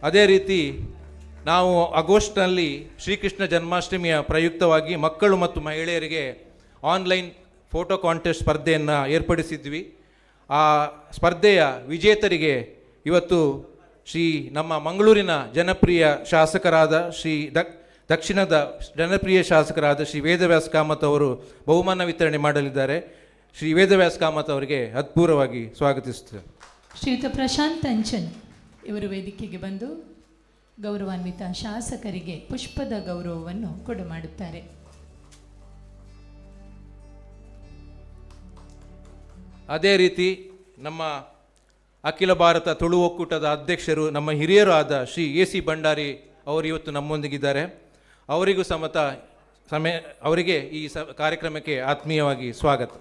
ಅದೇ ರೀತಿ ನಾವು ಆಗಸ್ಟ್ನಲ್ಲಿ ಶ್ರೀಕೃಷ್ಣ ಜನ್ಮಾಷ್ಟಮಿಯ ಪ್ರಯುಕ್ತವಾಗಿ ಮಕ್ಕಳು ಮತ್ತು ಮಹಿಳೆಯರಿಗೆ ಆನ್ಲೈನ್ ಫೋಟೋ ಕಾಂಟೆಸ್ಟ್ ಸ್ಪರ್ಧೆಯನ್ನು ಏರ್ಪಡಿಸಿದ್ವಿ. ಆ ಸ್ಪರ್ಧೆಯ ವಿಜೇತರಿಗೆ ಇವತ್ತು ನಮ್ಮ ಮಂಗಳೂರಿನ ಜನಪ್ರಿಯ ಶಾಸಕರಾದ ದಕ್ಷಿಣದ ಜನಪ್ರಿಯ ಶಾಸಕರಾದ ಶ್ರೀ ವೇದವ್ಯಾಸ ಕಾಮತ್ ಅವರು ಬಹುಮಾನ ವಿತರಣೆ ಮಾಡಲಿದ್ದಾರೆ. ಶ್ರೀ ವೇದವ್ಯಾಸ ಕಾಮತ್ ಅವರಿಗೆ ಹೃತ್ಪೂರ್ವವಾಗಿ ಸ್ವಾಗತಿಸುತ್ತೇವೆ. ಶ್ರೀಯುತ ಪ್ರಶಾಂತ್ ಅಂಚನ್ ಇವರು ವೇದಿಕೆಗೆ ಬಂದು ಗೌರವಾನ್ವಿತ ಶಾಸಕರಿಗೆ ಪುಷ್ಪದ ಗೌರವವನ್ನು ಕೊಡಮಾಡುತ್ತಾರೆ. ಅದೇ ರೀತಿ ನಮ್ಮ ಅಖಿಲ ಭಾರತ ತುಳು ಒಕ್ಕೂಟದ ಅಧ್ಯಕ್ಷರು, ನಮ್ಮ ಹಿರಿಯರು ಆದ ಶ್ರೀ AC ಭಂಡಾರಿ ಅವರು ಇವತ್ತು ನಮ್ಮೊಂದಿಗಿದ್ದಾರೆ. ಅವರಿಗೂ ಅವರಿಗೆ ಈ ಕಾರ್ಯಕ್ರಮಕ್ಕೆ ಆತ್ಮೀಯವಾಗಿ ಸ್ವಾಗತ.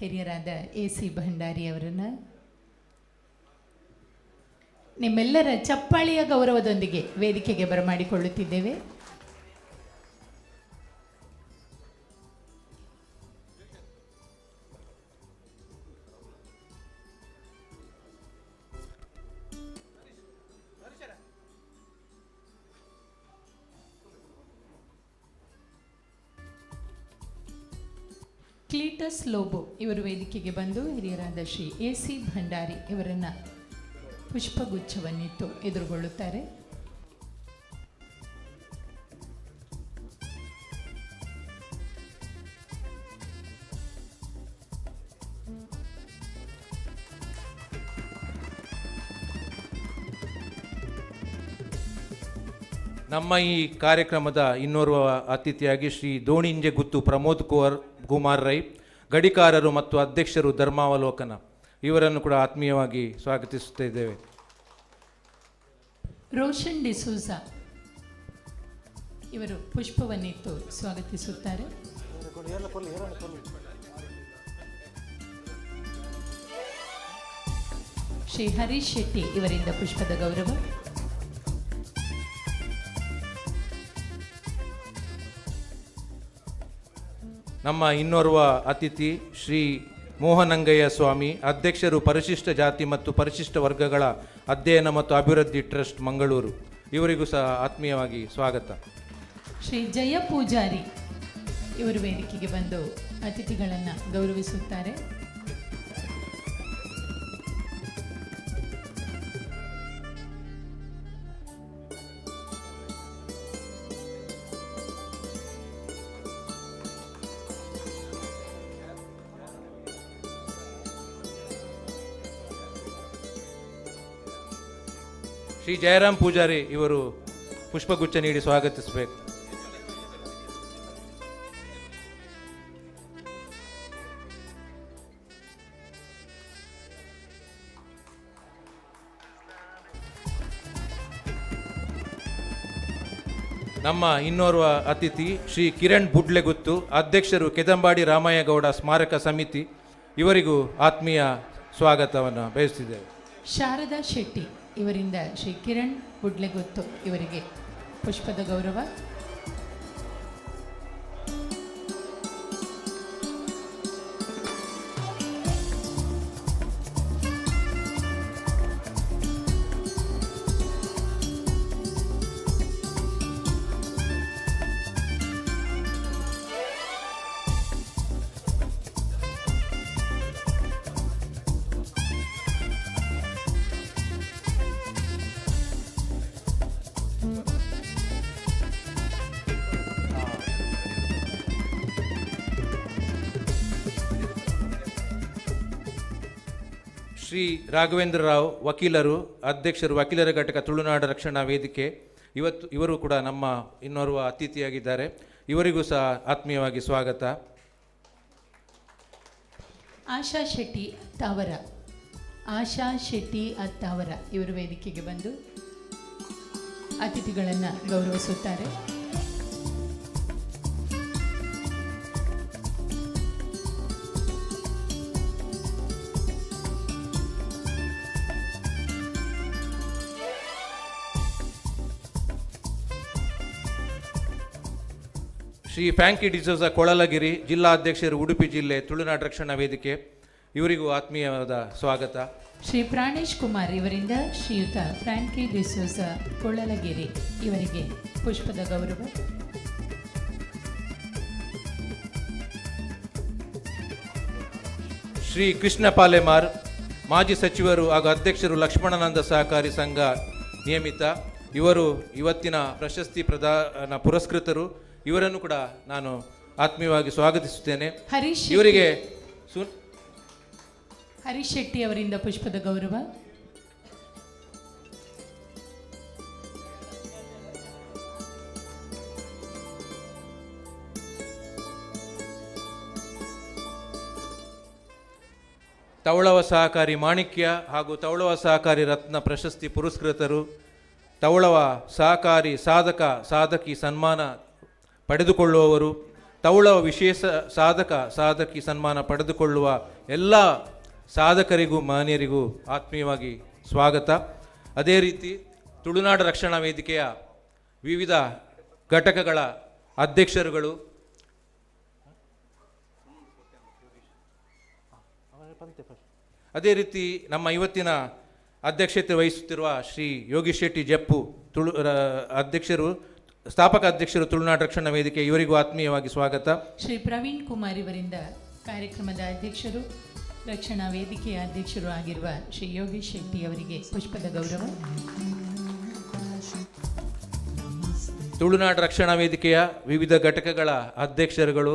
ಹಿರಿಯರಾದ AC ಭಂಡಾರಿ ಅವರನ್ನು ನಿಮ್ಮೆಲ್ಲರ ಚಪ್ಪಾಳಿಯ ಗೌರವದೊಂದಿಗೆ ವೇದಿಕೆಗೆ ಬರಮಾಡಿಕೊಳ್ಳುತ್ತಿದ್ದೇವೆ. ಕ್ಲೀಟಸ್ ಲೋಬೋ ಇವರು ವೇದಿಕೆಗೆ ಬಂದು ಹಿರಿಯರಾದ ಶ್ರೀ AC ಭಂಡಾರಿ ಇವರನ್ನು ಪುಷ್ಪಗುಚ್ಛವನ್ನಿತ್ತು ಎದುರುಗೊಳ್ಳುತ್ತಾರೆ. ನಮ್ಮ ಈ ಕಾರ್ಯಕ್ರಮದ ಇನ್ನೋರ್ವ ಅತಿಥಿಯಾಗಿ ಶ್ರೀ ದೋಣಿಂಜೆ ಗುತ್ತು ಪ್ರಮೋದ್ ಕುಮಾರ್ ರೈ, ಗಡಿಕಾರರು ಮತ್ತು ಅಧ್ಯಕ್ಷರು ಧರ್ಮಾವಲೋಕನ, ಇವರನ್ನು ಕೂಡ ಆತ್ಮೀಯವಾಗಿ ಸ್ವಾಗತಿಸುತ್ತಿದ್ದೇವೆ. ರೋಷನ್ ಡಿಸೂಸ ಇವರು ಪುಷ್ಪವನ್ನಿತ್ತು ಸ್ವಾಗತಿಸುತ್ತಾರೆ. ಶ್ರೀ ಹರೀಶ್ ಶೆಟ್ಟಿ ಇವರಿಂದ ಪುಷ್ಪದ ಗೌರವ. ನಮ್ಮ ಇನ್ನೋರ್ವ ಅತಿಥಿ ಶ್ರೀ ಮೋಹನಂಗಯ್ಯ ಸ್ವಾಮಿ, ಅಧ್ಯಕ್ಷರು ಪರಿಶಿಷ್ಟ ಜಾತಿ ಮತ್ತು ಪರಿಶಿಷ್ಟ ವರ್ಗಗಳ ಅಧ್ಯಯನ ಮತ್ತು ಅಭಿವೃದ್ಧಿ ಟ್ರಸ್ಟ್ ಮಂಗಳೂರು. ಇವರಿಗೂ ಸಹ ಆತ್ಮೀಯವಾಗಿ ಸ್ವಾಗತ. ಶ್ರೀ ಜಯ ಪೂಜಾರಿ ಇವರು ವೇದಿಕೆಗೆ ಬಂದು ಅತಿಥಿಗಳನ್ನು ಗೌರವಿಸುತ್ತಾರೆ. ಶ್ರೀ ಜಯರಾಮ್ ಪೂಜಾರಿ ಇವರು ಪುಷ್ಪಗುಚ್ಛ ನೀಡಿ ಸ್ವಾಗತಿಸಬೇಕು. ನಮ್ಮ ಇನ್ನೋರ್ವ ಅತಿಥಿ ಶ್ರೀ ಕಿರಣ್ ಬುಡ್ಲೆಗುತ್ತು, ಅಧ್ಯಕ್ಷರು ಕೆದಂಬಾಡಿ ರಾಮಯ್ಯಗೌಡ ಸ್ಮಾರಕ ಸಮಿತಿ. ಇವರಿಗೂ ಆತ್ಮೀಯ ಸ್ವಾಗತವನ್ನು ಬಯಸ್ತಿದ್ದೇವೆ. ಶಾರದಾ ಶೆಟ್ಟಿ ಇವರಿಂದ ಶ್ರೀ ಕಿರಣ್ ಬುಡ್ಲೆಗುತ್ತು ಇವರಿಗೆ ಪುಷ್ಪದ ಗೌರವ. ಶ್ರೀ ರಾಘವೇಂದ್ರ ರಾವ್ ವಕೀಲರು, ಅಧ್ಯಕ್ಷರು ವಕೀಲರ ಘಟಕ ತುಳುನಾಡು ರಕ್ಷಣಾ ವೇದಿಕೆ. ಇವರು ಕೂಡ ನಮ್ಮ ಇನ್ನೋರ್ವ ಅತಿಥಿಯಾಗಿದ್ದಾರೆ. ಇವರಿಗೂ ಸಹ ಆತ್ಮೀಯವಾಗಿ ಸ್ವಾಗತ. ಆಶಾ ಶೆಟ್ಟಿ ಅತ್ತಾವರ ಇವರು ವೇದಿಕೆಗೆ ಬಂದು ಅತಿಥಿಗಳನ್ನು ಗೌರವಿಸುತ್ತಾರೆ. ಶ್ರೀ ಫ್ಯಾಂಕಿ ಡಿಸೋಜ ಕೊಳಲಗಿರಿ, ಜಿಲ್ಲಾ ಅಧ್ಯಕ್ಷರು, ಉಡುಪಿ ಜಿಲ್ಲೆ ತುಳುನಾಡು ರಕ್ಷಣಾ ವೇದಿಕೆ. ಇವರಿಗೂ ಆತ್ಮೀಯವಾದ ಸ್ವಾಗತ. ಶ್ರೀ ಪ್ರಾಣೇಶ್ ಕುಮಾರ್ ಇವರಿಂದ ಶ್ರೀಯುತ ಫ್ರಾಂಕಿ ಡಿಸೋಜ ಕೊಳಲಗಿರಿ ಇವರಿಗೆ ಪುಷ್ಪದ ಗೌರವ. ಶ್ರೀ ಕೃಷ್ಣ ಪಾಲೆಮಾರ್, ಮಾಜಿ ಸಚಿವರು ಹಾಗೂ ಅಧ್ಯಕ್ಷರು, ಲಕ್ಷ್ಮಣಾನಂದ ಸಹಕಾರಿ ಸಂಘ ನಿಯಮಿತ. ಇವರು ಇವತ್ತಿನ ಪ್ರಶಸ್ತಿ ಪ್ರದಾನ ಪುರಸ್ಕೃತರು. ಇವರನ್ನು ಕೂಡ ನಾನು ಆತ್ಮೀಯವಾಗಿ ಸ್ವಾಗತಿಸುತ್ತೇನೆ. ಇವರಿಗೆ ಹರೀಶ್ ಶೆಟ್ಟಿ ಅವರಿಂದ ಪುಷ್ಪದ ಗೌರವ. ತವಳವ ಸಹಕಾರಿ ಮಾಣಿಕ್ಯ ಹಾಗೂ ತವಳವ ಸಹಕಾರಿ ರತ್ನ ಪ್ರಶಸ್ತಿ ಪುರಸ್ಕೃತರು, ತವಳವ ಸಹಕಾರಿ ಸಾಧಕಿ ಸನ್ಮಾನ ಪಡೆದುಕೊಳ್ಳುವವರು, ತವಳವ ವಿಶೇಷ ಸಾಧಕಿ ಸನ್ಮಾನ ಪಡೆದುಕೊಳ್ಳುವ ಎಲ್ಲ ಸಾಧಕರಿಗೂ ಮಾನ್ಯರಿಗೂ ಆತ್ಮೀಯವಾಗಿ ಸ್ವಾಗತ. ಅದೇ ರೀತಿ ತುಳುನಾಡು ರಕ್ಷಣಾ ವೇದಿಕೆಯ ವಿವಿಧ ಘಟಕಗಳ ಅಧ್ಯಕ್ಷರುಗಳು, ಅದೇ ರೀತಿ ನಮ್ಮ ಇವತ್ತಿನ ಅಧ್ಯಕ್ಷತೆ ವಹಿಸುತ್ತಿರುವ ಶ್ರೀ ಯೋಗೀಶ್ ಶೆಟ್ಟಿ ಜಪ್ಪು ಸ್ಥಾಪಕ ಅಧ್ಯಕ್ಷರು ತುಳುನಾಡು ರಕ್ಷಣಾ ವೇದಿಕೆ. ಇವರಿಗೂ ಆತ್ಮೀಯವಾಗಿ ಸ್ವಾಗತ. ಶ್ರೀ ಪ್ರವೀಣ್ ಕುಮಾರ್ ಇವರಿಂದ ಕಾರ್ಯಕ್ರಮದ ಅಧ್ಯಕ್ಷರು, ರಕ್ಷಣಾ ವೇದಿಕೆಯ ಅಧ್ಯಕ್ಷರು ಆಗಿರುವ ಶ್ರೀ ಯೋಗೀಶ್ ಶೆಟ್ಟಿ ಅವರಿಗೆ ಪುಷ್ಪದ ಗೌರವ. ತುಳುನಾಡು ರಕ್ಷಣಾ ವೇದಿಕೆಯ ವಿವಿಧ ಘಟಕಗಳ ಅಧ್ಯಕ್ಷರುಗಳು,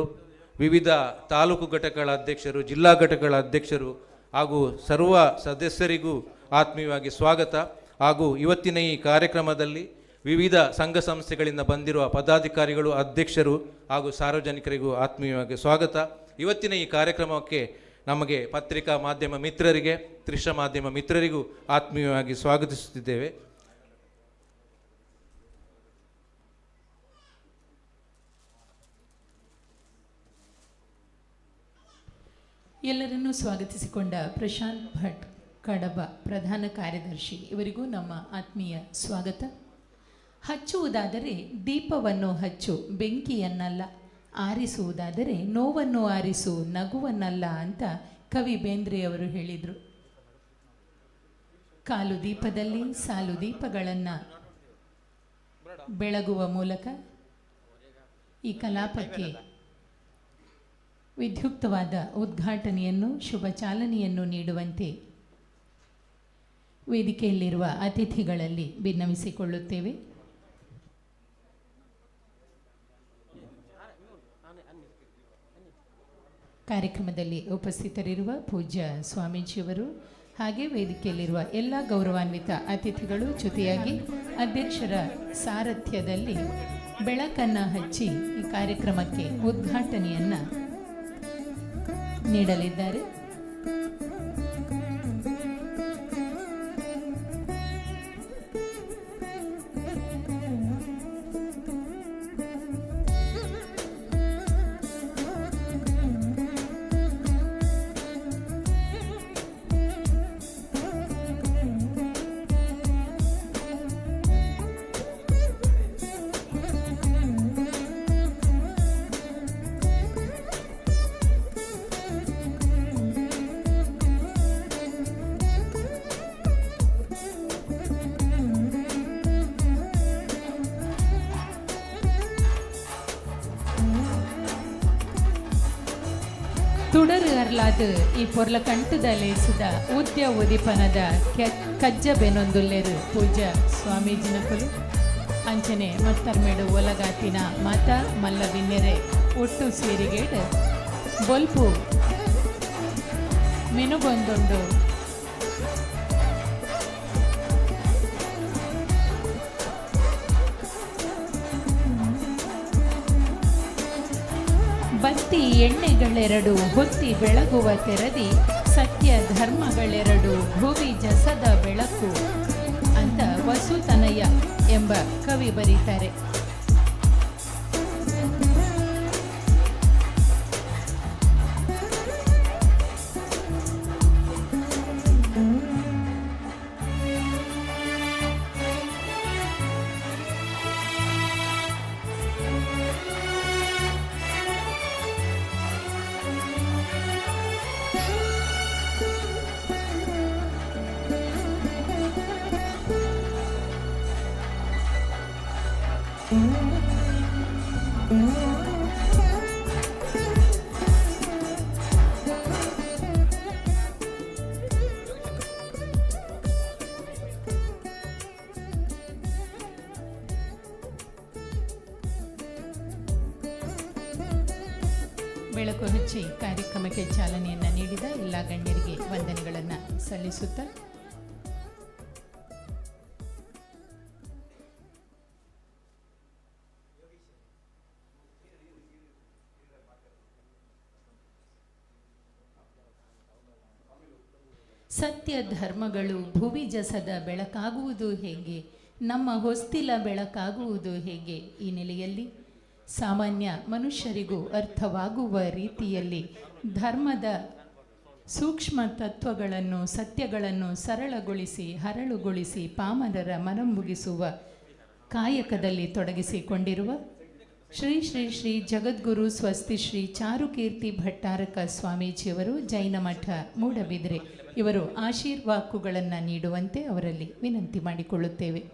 ವಿವಿಧ ತಾಲೂಕು ಘಟಕಗಳ ಅಧ್ಯಕ್ಷರು, ಜಿಲ್ಲಾ ಘಟಕಗಳ ಅಧ್ಯಕ್ಷರು ಹಾಗೂ ಸರ್ವ ಸದಸ್ಯರಿಗೂ ಆತ್ಮೀಯವಾಗಿ ಸ್ವಾಗತ. ಹಾಗೂ ಇವತ್ತಿನ ಈ ಕಾರ್ಯಕ್ರಮದಲ್ಲಿ ವಿವಿಧ ಸಂಘ ಸಂಸ್ಥೆಗಳಿಂದ ಬಂದಿರುವ ಪದಾಧಿಕಾರಿಗಳು, ಅಧ್ಯಕ್ಷರು ಹಾಗೂ ಸಾರ್ವಜನಿಕರಿಗೂ ಆತ್ಮೀಯವಾಗಿ ಸ್ವಾಗತ. ಇವತ್ತಿನ ಈ ಕಾರ್ಯಕ್ರಮಕ್ಕೆ ನಮಗೆ ಪತ್ರಿಕಾ ಮಾಧ್ಯಮ ಮಿತ್ರರಿಗೆ, ದೃಶ್ಯ ಮಾಧ್ಯಮ ಮಿತ್ರರಿಗೂ ಆತ್ಮೀಯವಾಗಿ ಸ್ವಾಗತಿಸುತ್ತಿದ್ದೇವೆ. ಎಲ್ಲರನ್ನೂ ಸ್ವಾಗತಿಸಿಕೊಂಡ ಪ್ರಶಾಂತ್ ಭಟ್ ಕಡಬ ಪ್ರಧಾನ ಕಾರ್ಯದರ್ಶಿ ಇವರಿಗೂ ನಮ್ಮ ಆತ್ಮೀಯ ಸ್ವಾಗತ. ಹಚ್ಚುವುದಾದರೆ ದೀಪವನ್ನು ಹಚ್ಚು, ಬೆಂಕಿಯನ್ನಲ್ಲ. ಆರಿಸುವುದಾದರೆ ನೋವನ್ನು ಆರಿಸು, ನಗುವನ್ನಲ್ಲ ಅಂತ ಕವಿ ಬೇಂದ್ರೆಯವರು ಹೇಳಿದರು. ಕಾಲು ದೀಪದಲ್ಲಿ ಸಾಲು ದೀಪಗಳನ್ನು ಬೆಳಗುವ ಮೂಲಕ ಈ ಕಲಾಪಕ್ಕೆ ವಿದ್ಯುಕ್ತವಾದ ಉದ್ಘಾಟನೆಯನ್ನು, ಶುಭ ಚಾಲನೆಯನ್ನು ನೀಡುವಂತೆ ವೇದಿಕೆಯಲ್ಲಿರುವ ಅತಿಥಿಗಳಲ್ಲಿ ಭಿನ್ನವಿಸಿಕೊಳ್ಳುತ್ತೇವೆ. ಕಾರ್ಯಕ್ರಮದಲ್ಲಿ ಉಪಸ್ಥಿತರಿರುವ ಪೂಜ್ಯ ಸ್ವಾಮೀಜಿಯವರು ಹಾಗೆ ವೇದಿಕೆಯಲ್ಲಿರುವ ಎಲ್ಲ ಗೌರವಾನ್ವಿತ ಅತಿಥಿಗಳು ಜೊತೆಯಾಗಿ ಅಧ್ಯಕ್ಷರ ಸಾರಥ್ಯದಲ್ಲಿ ಬೆಳಕನ್ನು ಹಚ್ಚಿ ಈ ಕಾರ್ಯಕ್ರಮಕ್ಕೆ ಉದ್ಘಾಟನೆಯನ್ನು ನೀಡಲಿದ್ದಾರೆ. തുടര് അർലാത് ഈ പൊർല കണ്ടുದಲೇಸಿದ ಉದ್ಯ ಉದಿಪನದ ಕಜ್ಜ ಬೆನೊಂದುಲ್ಲೆರು ಪೂಜಾ ಸ್ವಾಮೀಜಿನಕುಲು ಅಂಚನೆ ಮತ್ತರ್ಮೇಡು ಒಲಗಾತಿನ ಮಾತ ಮಲ್ಲ ಬಿನ್ನೆರೆ ಒಟ್ಟು ಸೇರಿಗೇಡು ಬೊಲ್ಪು ಮೆನುಗೊಂದುಂಡು ಬತ್ತಿ ಎಣ್ಣೆಗಳೆರಡು ಹೊತ್ತಿ ಬೆಳಗುವ ತೆರದಿ ಸತ್ಯ ಧರ್ಮಗಳೆರಡು ಭುವಿ ಜಸದ ಬೆಳಕು ಅಂತ ವಸುತನಯ ಎಂಬ ಕವಿ ಬರೀತಾರೆ. ಬೆಳಕು ಹಚ್ಚಿ ಕಾರ್ಯಕ್ರಮಕ್ಕೆ ಚಾಲನೆಯನ್ನು ನೀಡಿದ ಎಲ್ಲ ಗಣ್ಯರಿಗೆ ವಂದನೆಗಳನ್ನು ಸಲ್ಲಿಸುತ್ತಾ ಸತ್ಯ ಧರ್ಮಗಳು ಭುವಿ ಜಸದ ಬೆಳಕಾಗುವುದು ಹೇಗೆ, ನಮ್ಮ ಹೊಸ್ತಿಲ ಬೆಳಕಾಗುವುದು ಹೇಗೆ, ಈ ನೆಲೆಯಲ್ಲಿ ಸಾಮಾನ್ಯ ಮನುಷ್ಯರಿಗೂ ಅರ್ಥವಾಗುವ ರೀತಿಯಲ್ಲಿ ಧರ್ಮದ ಸೂಕ್ಷ್ಮ ತತ್ವಗಳನ್ನು ಸತ್ಯಗಳನ್ನು ಸರಳಗೊಳಿಸಿ ಹರಳುಗೊಳಿಸಿ ಪಾಮರರ ಮನಮುಗಿಸುವ ಕಾಯಕದಲ್ಲಿ ತೊಡಗಿಸಿಕೊಂಡಿರುವ ಶ್ರೀ ಶ್ರೀ ಶ್ರೀ ಜಗದ್ಗುರು ಸ್ವಸ್ತಿ ಶ್ರೀ ಚಾರುಕೀರ್ತಿ ಭಟ್ಟಾರಕ ಸ್ವಾಮೀಜಿಯವರು ಜೈನ ಮಠ ಮೂಡಬಿದ್ರೆ ಇವರು ಆಶೀರ್ವಾಕುಗಳನ್ನು ನೀಡುವಂತೆ ಅವರಲ್ಲಿ ವಿನಂತಿ ಮಾಡಿಕೊಳ್ಳುತ್ತೇವೆ.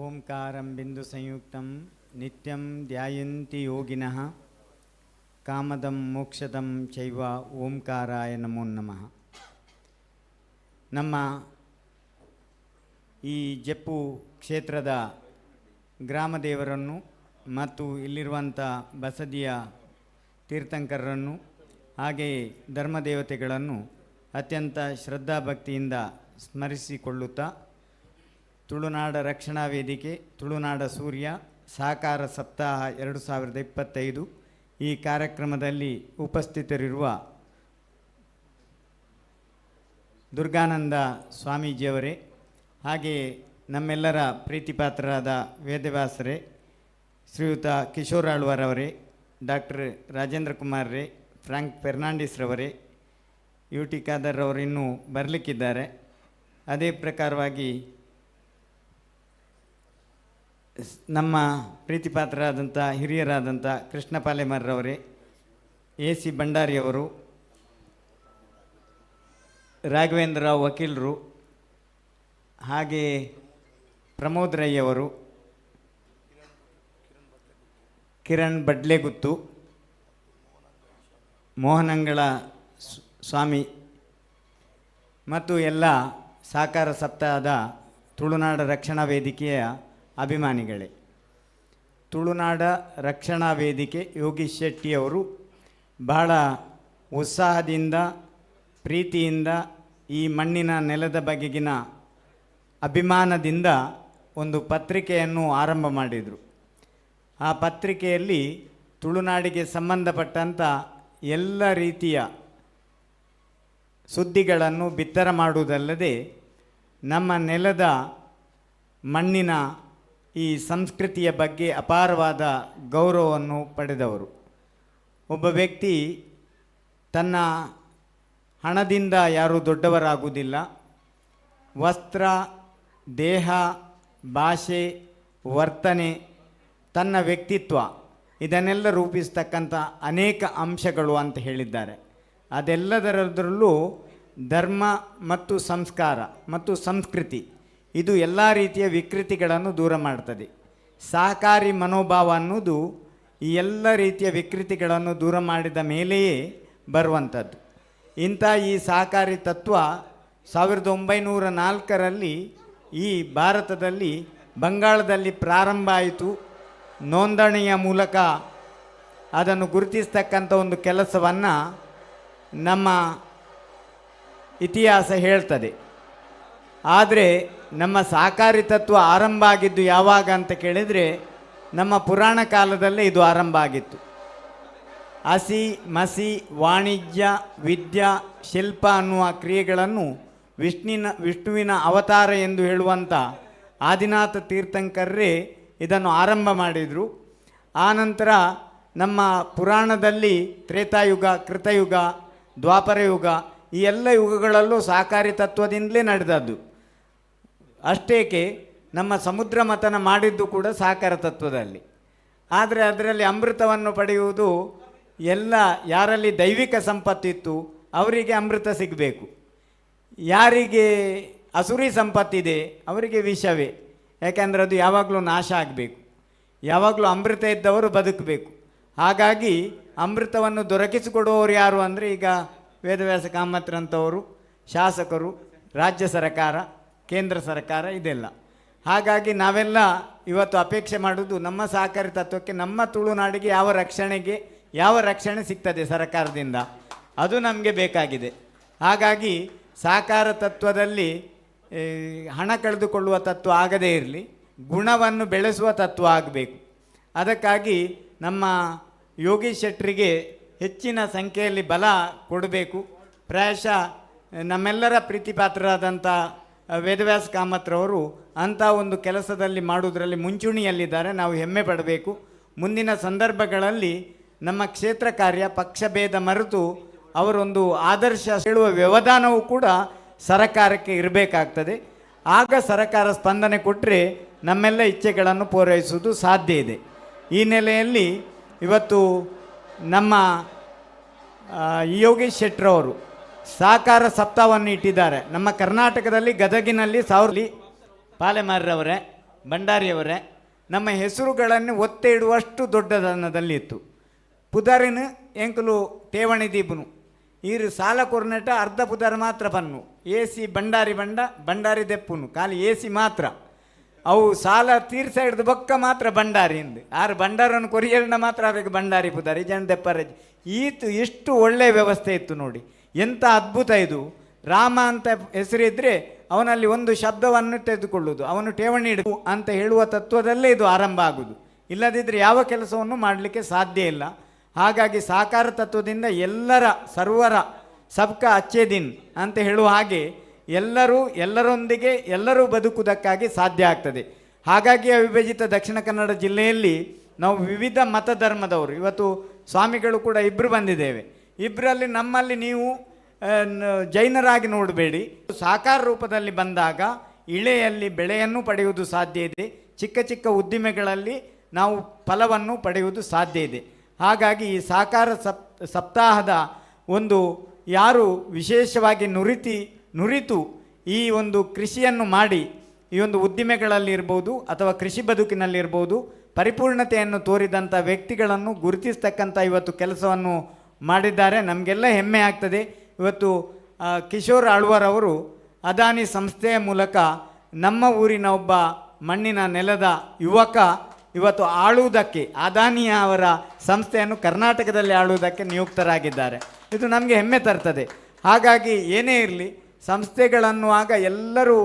ಓಂಕಾರಂ ಬಿಂದು ಸಂಯುಕ್ತಂ ನಿತ್ಯಂ ಧ್ಯಾಯಂತಿ ಯೋಗಿನಃ ಕಾಮದಂ ಮೋಕ್ಷದಂ ಚೈವ ಓಂಕಾರಾಯ ನಮೋ ನಮಃ. ನಮ್ಮ ಈ ಜಪ್ಪು ಕ್ಷೇತ್ರದ ಗ್ರಾಮದೇವರನ್ನು ಮತ್ತು ಇಲ್ಲಿರುವಂಥ ಬಸದಿಯ ತೀರ್ಥಂಕರರನ್ನು ಹಾಗೆಯೇ ಧರ್ಮದೇವತೆಗಳನ್ನು ಅತ್ಯಂತ ಶ್ರದ್ಧಾಭಕ್ತಿಯಿಂದ ಸ್ಮರಿಸಿಕೊಳ್ಳುತ್ತಾ ತುಳುನಾಡ ರಕ್ಷಣಾ ವೇದಿಕೆ ತುಳುನಾಡ ಸೂರ್ಯ ಸಹಕಾರ ಸಪ್ತಾಹ 2025 ಈ ಕಾರ್ಯಕ್ರಮದಲ್ಲಿ ಉಪಸ್ಥಿತರಿರುವ ದುರ್ಗಾನಂದ ಸ್ವಾಮೀಜಿಯವರೇ, ಹಾಗೆಯೇ ನಮ್ಮೆಲ್ಲರ ಪ್ರೀತಿಪಾತ್ರರಾದ ವೇದವ್ಯಾಸರೇ, ಶ್ರೀಯುತ ಕಿಶೋರಾಳ್ವರವರೇ, ಡಾಕ್ಟರ್ ರಾಜೇಂದ್ರ ಕುಮಾರ್ರೇ, ಫ್ರಾಂಕ್ ಫೆರ್ನಾಂಡಿಸ್ರವರೇ, ಯು ಟಿ ಖಾದರ್ ಅವರು ಇನ್ನೂ ಬರಲಿಕ್ಕಿದ್ದಾರೆ. ಅದೇ ಪ್ರಕಾರವಾಗಿ ನಮ್ಮ ಪ್ರೀತಿಪಾತ್ರರಾದಂಥ ಹಿರಿಯರಾದಂಥ ಕೃಷ್ಣ ಪಾಲೆಮರ್ರವರೇ, ಎ ಸಿ ಭಂಡಾರಿಯವರು, ರಾಘವೇಂದ್ರ ರಾವ್ ವಕೀಲರು, ಹಾಗೆಯೇ ಪ್ರಮೋದ್ ರೈಯವರು, ಕಿರಣ್ ಬಡ್ಲೆಗುತ್ತು, ಮೋಹನಂಗಳ ಸ್ವಾಮಿ ಮತ್ತು ಎಲ್ಲ ಸಹಕಾರ ಸಪ್ತಾಹದ ತುಳುನಾಡ ರಕ್ಷಣಾ ವೇದಿಕೆಯ ಅಭಿಮಾನಿಗಳೇ, ತುಳುನಾಡ ರಕ್ಷಣಾ ವೇದಿಕೆ ಯೋಗೀಶ್ ಶೆಟ್ಟಿಯವರು ಬಹಳ ಉತ್ಸಾಹದಿಂದ ಪ್ರೀತಿಯಿಂದ ಈ ಮಣ್ಣಿನ ನೆಲದ ಬಗೆಗಿನ ಅಭಿಮಾನದಿಂದ ಒಂದು ಪತ್ರಿಕೆಯನ್ನು ಆರಂಭ ಮಾಡಿದರು. ಆ ಪತ್ರಿಕೆಯಲ್ಲಿ ತುಳುನಾಡಿಗೆ ಸಂಬಂಧಪಟ್ಟಂಥ ಎಲ್ಲ ರೀತಿಯ ಸುದ್ದಿಗಳನ್ನು ಬಿತ್ತರ ಮಾಡುವುದಲ್ಲದೆ ನಮ್ಮ ನೆಲದ ಮಣ್ಣಿನ ಈ ಸಂಸ್ಕೃತಿಯ ಬಗ್ಗೆ ಅಪಾರವಾದ ಗೌರವವನ್ನು ಪಡೆದವರು. ಒಬ್ಬ ವ್ಯಕ್ತಿ ತನ್ನ ಹಣದಿಂದ ಯಾರೂ ದೊಡ್ಡವರಾಗುವುದಿಲ್ಲ, ವಸ್ತ್ರ, ದೇಹ, ಭಾಷೆ, ವರ್ತನೆ, ತನ್ನ ವ್ಯಕ್ತಿತ್ವ ಇದನ್ನೆಲ್ಲ ರೂಪಿಸ್ತಕ್ಕಂಥ ಅನೇಕ ಅಂಶಗಳು ಅಂತ ಹೇಳಿದ್ದಾರೆ. ಅದೆಲ್ಲದರಲ್ಲೂ ಧರ್ಮ ಮತ್ತು ಸಂಸ್ಕಾರ ಮತ್ತು ಸಂಸ್ಕೃತಿ ಇದು ಎಲ್ಲ ರೀತಿಯ ವಿಕೃತಿಗಳನ್ನು ದೂರ ಮಾಡ್ತದೆ. ಸಹಕಾರಿ ಮನೋಭಾವ ಅನ್ನೋದು ಈ ಎಲ್ಲ ರೀತಿಯ ವಿಕೃತಿಗಳನ್ನು ದೂರ ಮಾಡಿದ ಮೇಲೆಯೇ ಬರುವಂಥದ್ದು. ಇಂಥ ಈ ಸಹಕಾರಿ ತತ್ವ 1904ರಲ್ಲಿ ಈ ಭಾರತದಲ್ಲಿ ಬಂಗಾಳದಲ್ಲಿ ಪ್ರಾರಂಭ ಆಯಿತು. ನೋಂದಣಿಯ ಮೂಲಕ ಅದನ್ನು ಗುರುತಿಸ್ತಕ್ಕಂಥ ಒಂದು ಕೆಲಸವನ್ನು ನಮ್ಮ ಇತಿಹಾಸ ಹೇಳ್ತದೆ. ಆದರೆ ನಮ್ಮ ಸಹಕಾರಿ ತತ್ವ ಆರಂಭ ಆಗಿದ್ದು ಯಾವಾಗ ಅಂತ ಕೇಳಿದರೆ ನಮ್ಮ ಪುರಾಣ ಕಾಲದಲ್ಲೇ ಇದು ಆರಂಭ ಆಗಿತ್ತು. ಹಸಿ ಮಸಿ ವಾಣಿಜ್ಯ ವಿದ್ಯಾ ಶಿಲ್ಪ ಅನ್ನುವ ಕ್ರಿಯೆಗಳನ್ನು ವಿಷ್ಣುವಿನ ಅವತಾರ ಎಂದು ಹೇಳುವಂಥ ಆದಿನಾಥ ತೀರ್ಥಂಕರರೇ ಇದನ್ನು ಆರಂಭ ಮಾಡಿದರು. ಆನಂತರ ನಮ್ಮ ಪುರಾಣದಲ್ಲಿ ತ್ರೇತಾಯುಗ, ಕೃತಯುಗ, ದ್ವಾಪರ ಯುಗ ಈ ಎಲ್ಲ ಯುಗಗಳಲ್ಲೂ ಸಹಕಾರಿ ತತ್ವದಿಂದಲೇ ನಡೆದದ್ದು. ಅಷ್ಟೇಕೆ ನಮ್ಮ ಸಮುದ್ರ ಮಥನ ಮಾಡಿದ್ದು ಕೂಡ ಸಹಕಾರ ತತ್ವದಲ್ಲಿ. ಆದರೆ ಅದರಲ್ಲಿ ಅಮೃತವನ್ನು ಪಡೆಯುವುದು ಎಲ್ಲ ಯಾರಲ್ಲಿ ದೈವಿಕ ಸಂಪತ್ತಿತ್ತು ಅವರಿಗೆ ಅಮೃತ ಸಿಗಬೇಕು, ಯಾರಿಗೆ ಅಸುರಿ ಸಂಪತ್ತಿದೆ ಅವರಿಗೆ ವಿಷವೇ. ಯಾಕೆಂದರೆ ಅದು ಯಾವಾಗಲೂ ನಾಶ ಆಗಬೇಕು, ಯಾವಾಗಲೂ ಅಮೃತ ಇದ್ದವರು ಬದುಕಬೇಕು. ಹಾಗಾಗಿ ಅಮೃತವನ್ನು ದೊರಕಿಸಿಕೊಡುವವರು ಯಾರು ಅಂದರೆ ಈಗ ವೇದವ್ಯಾಸ ಕಾಮತ್ರಂಥವರು, ಶಾಸಕರು, ರಾಜ್ಯ ಸರ್ಕಾರ, ಕೇಂದ್ರ ಸರ್ಕಾರ ಇದೆಲ್ಲ. ಹಾಗಾಗಿ ನಾವೆಲ್ಲ ಇವತ್ತು ಅಪೇಕ್ಷೆ ಮಾಡೋದು ನಮ್ಮ ಸಹಕಾರಿ ತತ್ವಕ್ಕೆ, ನಮ್ಮ ತುಳುನಾಡಿಗೆ ಯಾವ ರಕ್ಷಣೆ ಸಿಗ್ತದೆ ಸರ್ಕಾರದಿಂದ, ಅದು ನಮಗೆ ಬೇಕಾಗಿದೆ. ಹಾಗಾಗಿ ಸಹಕಾರ ತತ್ವದಲ್ಲಿ ಹಣ ಕಳೆದುಕೊಳ್ಳುವ ತತ್ವ ಆಗದೇ ಇರಲಿ, ಗುಣವನ್ನು ಬೆಳೆಸುವ ತತ್ವ ಆಗಬೇಕು. ಅದಕ್ಕಾಗಿ ನಮ್ಮ ಯೋಗೀಶ್ ಶೆಟ್ಟರಿಗೆ ಹೆಚ್ಚಿನ ಸಂಖ್ಯೆಯಲ್ಲಿ ಬಲ ಕೊಡಬೇಕು. ಪ್ರಾಯಶಃ ನಮ್ಮೆಲ್ಲರ ಪ್ರೀತಿಪಾತ್ರರಾದಂಥ ವೇದವ್ಯಾಸ ಕಾಮತ್ರವರು ಅಂಥ ಒಂದು ಕೆಲಸದಲ್ಲಿ ಮಾಡುವುದರಲ್ಲಿ ಮುಂಚೂಣಿಯಲ್ಲಿದ್ದಾರೆ. ನಾವು ಹೆಮ್ಮೆ ಪಡಬೇಕು. ಮುಂದಿನ ಸಂದರ್ಭಗಳಲ್ಲಿ ನಮ್ಮ ಕ್ಷೇತ್ರ ಕಾರ್ಯ ಪಕ್ಷಭೇದ ಮರೆತು ಅವರೊಂದು ಆದರ್ಶ ಹೇಳುವ ವ್ಯವಧಾನವೂ ಕೂಡ ಸರಕಾರಕ್ಕೆ ಇರಬೇಕಾಗ್ತದೆ. ಆಗ ಸರಕಾರ ಸ್ಪಂದನೆ ಕೊಟ್ಟರೆ ನಮ್ಮೆಲ್ಲ ಇಚ್ಛೆಗಳನ್ನು ಪೂರೈಸುವುದು ಸಾಧ್ಯ ಇದೆ. ಈ ನೆಲೆಯಲ್ಲಿ ಇವತ್ತು ನಮ್ಮ ಯೋಗೀಶ್ ಶೆಟ್ಟರವರು ಸಹಕಾರ ಸಪ್ತಾಹವನ್ನು ಇಟ್ಟಿದ್ದಾರೆ. ನಮ್ಮ ಕರ್ನಾಟಕದಲ್ಲಿ ಗದಗಿನಲ್ಲಿ ಪಾಲೆಮಾರರವರೇ, ಭಂಡಾರಿಯವರೇ ನಮ್ಮ ಹೆಸರುಗಳನ್ನು ಒತ್ತೆ ಇಡುವಷ್ಟು ದೊಡ್ಡದನದಲ್ಲಿ ಇತ್ತು. ಪುದರಿನ ಎಂಕುಲು ಠೇವಣಿ ದೀಪನು ಈರು ಸಾಲ ಕೊರ್ನೆಟ ಅರ್ಧ ಪುದರ್ ಮಾತ್ರ ಪನ್ನು ಎಸಿ ಭಂಡಾರಿ ದೆಪ್ಪುನು ಖಾಲಿ ಎಸಿ ಮಾತ್ರ ಅವು ಸಾಲ ತೀರ್ಸ ಹಿಡ್ದು ಬೊಕ್ಕ ಮಾತ್ರ ಭಂಡಾರಿ ಎಂದು ಆರು ಭಂಡಾರನ್ನು ಕೊರಿಯಲ್ನ ಮಾತ್ರ ಅವರಿಗೆ ಭಂಡಾರಿ ಪುದಾರಿ ಜನ ದೆಪ್ಪರಜ್ ಈತು ಎಷ್ಟು ಒಳ್ಳೆಯ ವ್ಯವಸ್ಥೆ ಇತ್ತು ನೋಡಿ. ಎಂಥ ಅದ್ಭುತ ಇದು. ರಾಮ ಅಂತ ಹೆಸರಿದ್ರೆ ಅವನಲ್ಲಿ ಒಂದು ಶಬ್ದವನ್ನು ತೆಗೆದುಕೊಳ್ಳುವುದು, ಅವನು ಠೇವಣಿ ಇಡು ಅಂತ ಹೇಳುವ ತತ್ವದಲ್ಲೇ ಇದು ಆರಂಭ ಆಗುವುದು. ಇಲ್ಲದಿದ್ದರೆ ಯಾವ ಕೆಲಸವನ್ನು ಮಾಡಲಿಕ್ಕೆ ಸಾಧ್ಯ ಇಲ್ಲ. ಹಾಗಾಗಿ ಸಹಕಾರ ತತ್ವದಿಂದ ಸರ್ವರ ಸಬ್ಕಾ ಅಚ್ಚೇ ದಿನ್ ಅಂತ ಹೇಳುವ ಹಾಗೆ ಎಲ್ಲರೊಂದಿಗೆ ಎಲ್ಲರೂ ಬದುಕುವುದಕ್ಕಾಗಿ ಸಾಧ್ಯ ಆಗ್ತದೆ. ಹಾಗಾಗಿ ಅವಿಭಜಿತ ದಕ್ಷಿಣ ಕನ್ನಡ ಜಿಲ್ಲೆಯಲ್ಲಿ ನಾವು ವಿವಿಧ ಮತಧರ್ಮದವರು, ಇವತ್ತು ಸ್ವಾಮಿಗಳು ಕೂಡ ಇಬ್ಬರು ಬಂದಿದ್ದೇವೆ. ಇಬ್ಬರಲ್ಲಿ ನಮ್ಮಲ್ಲಿ ನೀವು ಜೈನರಾಗಿ ನೋಡಬೇಡಿ, ಸಾಕಾರ ರೂಪದಲ್ಲಿ ಬಂದಾಗ ಇಳೆಯಲ್ಲಿ ಬೆಳೆಯನ್ನು ಪಡೆಯುವುದು ಸಾಧ್ಯ ಇದೆ. ಚಿಕ್ಕ ಚಿಕ್ಕ ಉದ್ದಿಮೆಗಳಲ್ಲಿ ನಾವು ಫಲವನ್ನು ಪಡೆಯುವುದು ಸಾಧ್ಯ ಇದೆ. ಹಾಗಾಗಿ ಈ ಸಹಕಾರ ಸಪ್ತಾಹದ ಒಂದು ಯಾರು ವಿಶೇಷವಾಗಿ ನುರಿತು ಈ ಒಂದು ಕೃಷಿಯನ್ನು ಮಾಡಿ ಈ ಒಂದು ಉದ್ದಿಮೆಗಳಲ್ಲಿರ್ಬೋದು ಅಥವಾ ಕೃಷಿ ಬದುಕಿನಲ್ಲಿರ್ಬೋದು ಪರಿಪೂರ್ಣತೆಯನ್ನು ತೋರಿದಂಥ ವ್ಯಕ್ತಿಗಳನ್ನು ಗುರುತಿಸ್ತಕ್ಕಂಥ ಇವತ್ತು ಕೆಲಸವನ್ನು ಮಾಡಿದ್ದಾರೆ. ನಮಗೆಲ್ಲ ಹೆಮ್ಮೆ ಆಗ್ತದೆ. ಇವತ್ತು ಕಿಶೋರ್ ಆಳ್ವಾರ್ ಅವರು ಅದಾನಿ ಸಂಸ್ಥೆಯ ಮೂಲಕ ನಮ್ಮ ಊರಿನ ಒಬ್ಬ ಮಣ್ಣಿನ ನೆಲದ ಯುವಕ ಇವತ್ತು ಆಳುವುದಕ್ಕೆ, ಅದಾನಿಯ ಅವರ ಸಂಸ್ಥೆಯನ್ನು ಕರ್ನಾಟಕದಲ್ಲಿ ಆಳುವುದಕ್ಕೆ ನಿಯುಕ್ತರಾಗಿದ್ದಾರೆ. ಇದು ನಮಗೆ ಹೆಮ್ಮೆ ತರ್ತದೆ. ಹಾಗಾಗಿ ಏನೇ ಇರಲಿ, ಸಂಸ್ಥೆಗಳನ್ನುವಾಗ ಎಲ್ಲರೂ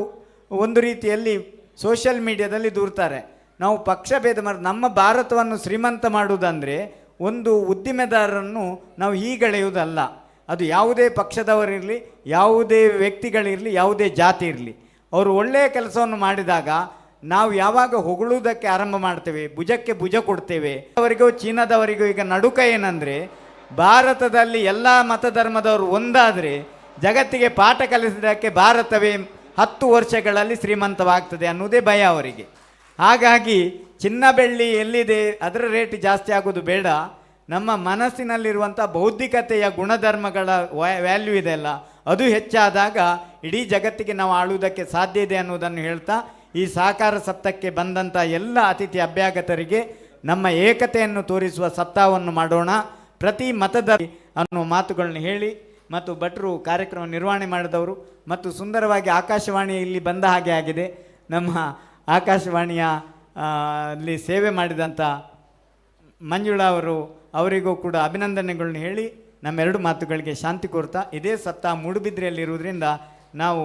ಒಂದು ರೀತಿಯಲ್ಲಿ ಸೋಷಿಯಲ್ ಮೀಡಿಯಾದಲ್ಲಿ ದೂರ್ತಾರೆ. ನಾವು ಪಕ್ಷಭೇದ ನಮ್ಮ ಭಾರತವನ್ನು ಶ್ರೀಮಂತ ಮಾಡುವುದಂದರೆ ಒಂದು ಉದ್ದಿಮೆದಾರರನ್ನು ನಾವು ಹೀಗಳೆಯುವುದಲ್ಲ. ಅದು ಯಾವುದೇ ಪಕ್ಷದವರಿರಲಿ, ಯಾವುದೇ ವ್ಯಕ್ತಿಗಳಿರಲಿ, ಯಾವುದೇ ಜಾತಿ ಇರಲಿ, ಅವರು ಒಳ್ಳೆಯ ಕೆಲಸವನ್ನು ಮಾಡಿದಾಗ ನಾವು ಯಾವಾಗ ಹೊಗಳುವುದಕ್ಕೆ ಆರಂಭ ಮಾಡ್ತೇವೆ, ಭುಜಕ್ಕೆ ಭುಜ ಕೊಡ್ತೇವೆ. ಅವರಿಗೂ ಚೀನಾದವರಿಗೂ ಈಗ ನಡುಕ ಏನಂದರೆ, ಭಾರತದಲ್ಲಿ ಎಲ್ಲ ಮತಧರ್ಮದವರು ಒಂದಾದರೆ ಜಗತ್ತಿಗೆ ಪಾಠ ಕಲಿಸಿದ್ದಕ್ಕೆ ಭಾರತವೇ 10 ವರ್ಷಗಳಲ್ಲಿ ಶ್ರೀಮಂತವಾಗ್ತದೆ ಅನ್ನೋದೇ ಭಯ ಅವರಿಗೆ. ಹಾಗಾಗಿ ಚಿನ್ನ ಬೆಳ್ಳಿ ಎಲ್ಲಿದೆ ಅದರ ರೇಟ್ ಜಾಸ್ತಿ ಆಗೋದು ಬೇಡ, ನಮ್ಮ ಮನಸ್ಸಿನಲ್ಲಿರುವಂಥ ಬೌದ್ಧಿಕತೆಯ ಗುಣಧರ್ಮಗಳ ವ್ಯಾಲ್ಯೂ ಇದೆಯಲ್ಲ ಅದು ಹೆಚ್ಚಾದಾಗ ಇಡೀ ಜಗತ್ತಿಗೆ ನಾವು ಆಳುವುದಕ್ಕೆ ಸಾಧ್ಯ ಇದೆ ಅನ್ನೋದನ್ನು ಹೇಳ್ತಾ ಈ ಸಹಕಾರ ಸಪ್ತಾಹಕ್ಕೆ ಬಂದಂಥ ಎಲ್ಲ ಅತಿಥಿ ಅಭ್ಯಾಗತರಿಗೆ ನಮ್ಮ ಏಕತೆಯನ್ನು ತೋರಿಸುವ ಸಪ್ತಾಹವನ್ನು ಮಾಡೋಣ, ಪ್ರತಿ ಮತದಾರ ಅನ್ನುವ ಮಾತುಗಳನ್ನ ಹೇಳಿ ಮತ್ತು ಭಟ್ರು ಕಾರ್ಯಕ್ರಮ ನಿರ್ವಹಣೆ ಮಾಡಿದವರು ಮತ್ತು ಸುಂದರವಾಗಿ ಆಕಾಶವಾಣಿ ಇಲ್ಲಿ ಬಂದ ಹಾಗೆ ಆಗಿದೆ. ನಮ್ಮ ಆಕಾಶವಾಣಿಯ ಅಲ್ಲಿ ಸೇವೆ ಮಾಡಿದಂಥ ಮಂಜುಳಾ ಅವರಿಗೂ ಕೂಡ ಅಭಿನಂದನೆಗಳನ್ನ ಹೇಳಿ ನಮ್ಮೆರಡು ಮಾತುಗಳಿಗೆ ಶಾಂತಿ ಕೋರ್ತಾ, ಇದೇ ಸಪ್ತಾಹ ಮೂಡುಬಿದ್ರೆಯಲ್ಲಿರುವುದರಿಂದ ನಾವು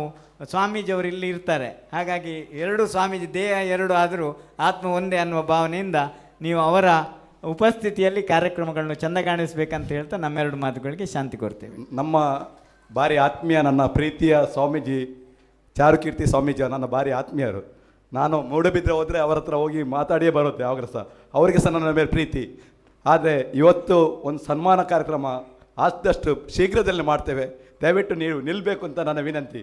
ಸ್ವಾಮೀಜಿಯವರು ಇಲ್ಲಿ ಇರ್ತಾರೆ, ಹಾಗಾಗಿ 2 ಸ್ವಾಮೀಜಿ ದೇಹ 2 ಆದರೂ ಆತ್ಮ ಒಂದೇ ಅನ್ನುವ ಭಾವನೆಯಿಂದ ನೀವು ಅವರ ಉಪಸ್ಥಿತಿಯಲ್ಲಿ ಕಾರ್ಯಕ್ರಮಗಳನ್ನು ಚೆಂದ ಕಾಣಿಸ್ಬೇಕಂತ ಹೇಳ್ತಾ ನಮ್ಮೆರಡು ಮಾತುಗಳಿಗೆ ಶಾಂತಿ ಕೋರ್ತೇವೆ. ನಮ್ಮ ಭಾರಿ ಆತ್ಮೀಯ ನನ್ನ ಪ್ರೀತಿಯ ಸ್ವಾಮೀಜಿ ಚಾರುಕೀರ್ತಿ ಸ್ವಾಮೀಜಿ ನನ್ನ ಭಾರಿ ಆತ್ಮೀಯರು. ನಾನು ಮೂಡುಬಿದ್ರೆ ಹೋದರೆ ಅವರ ಹತ್ರ ಹೋಗಿ ಮಾತಾಡಿಯೇ ಬರುತ್ತೆ ಯಾವಾಗ ಸಹ, ಅವರಿಗೆ ಸಹ ನನ್ನ ಮೇಲೆ ಪ್ರೀತಿ. ಆದರೆ ಇವತ್ತು ಒಂದು ಸನ್ಮಾನ ಕಾರ್ಯಕ್ರಮ ಆದಷ್ಟು ಶೀಘ್ರದಲ್ಲೇ ಮಾಡ್ತೇವೆ, ದಯವಿಟ್ಟು ನೀವು ನಿಲ್ಲಬೇಕು ಅಂತ ನನ್ನ ವಿನಂತಿ.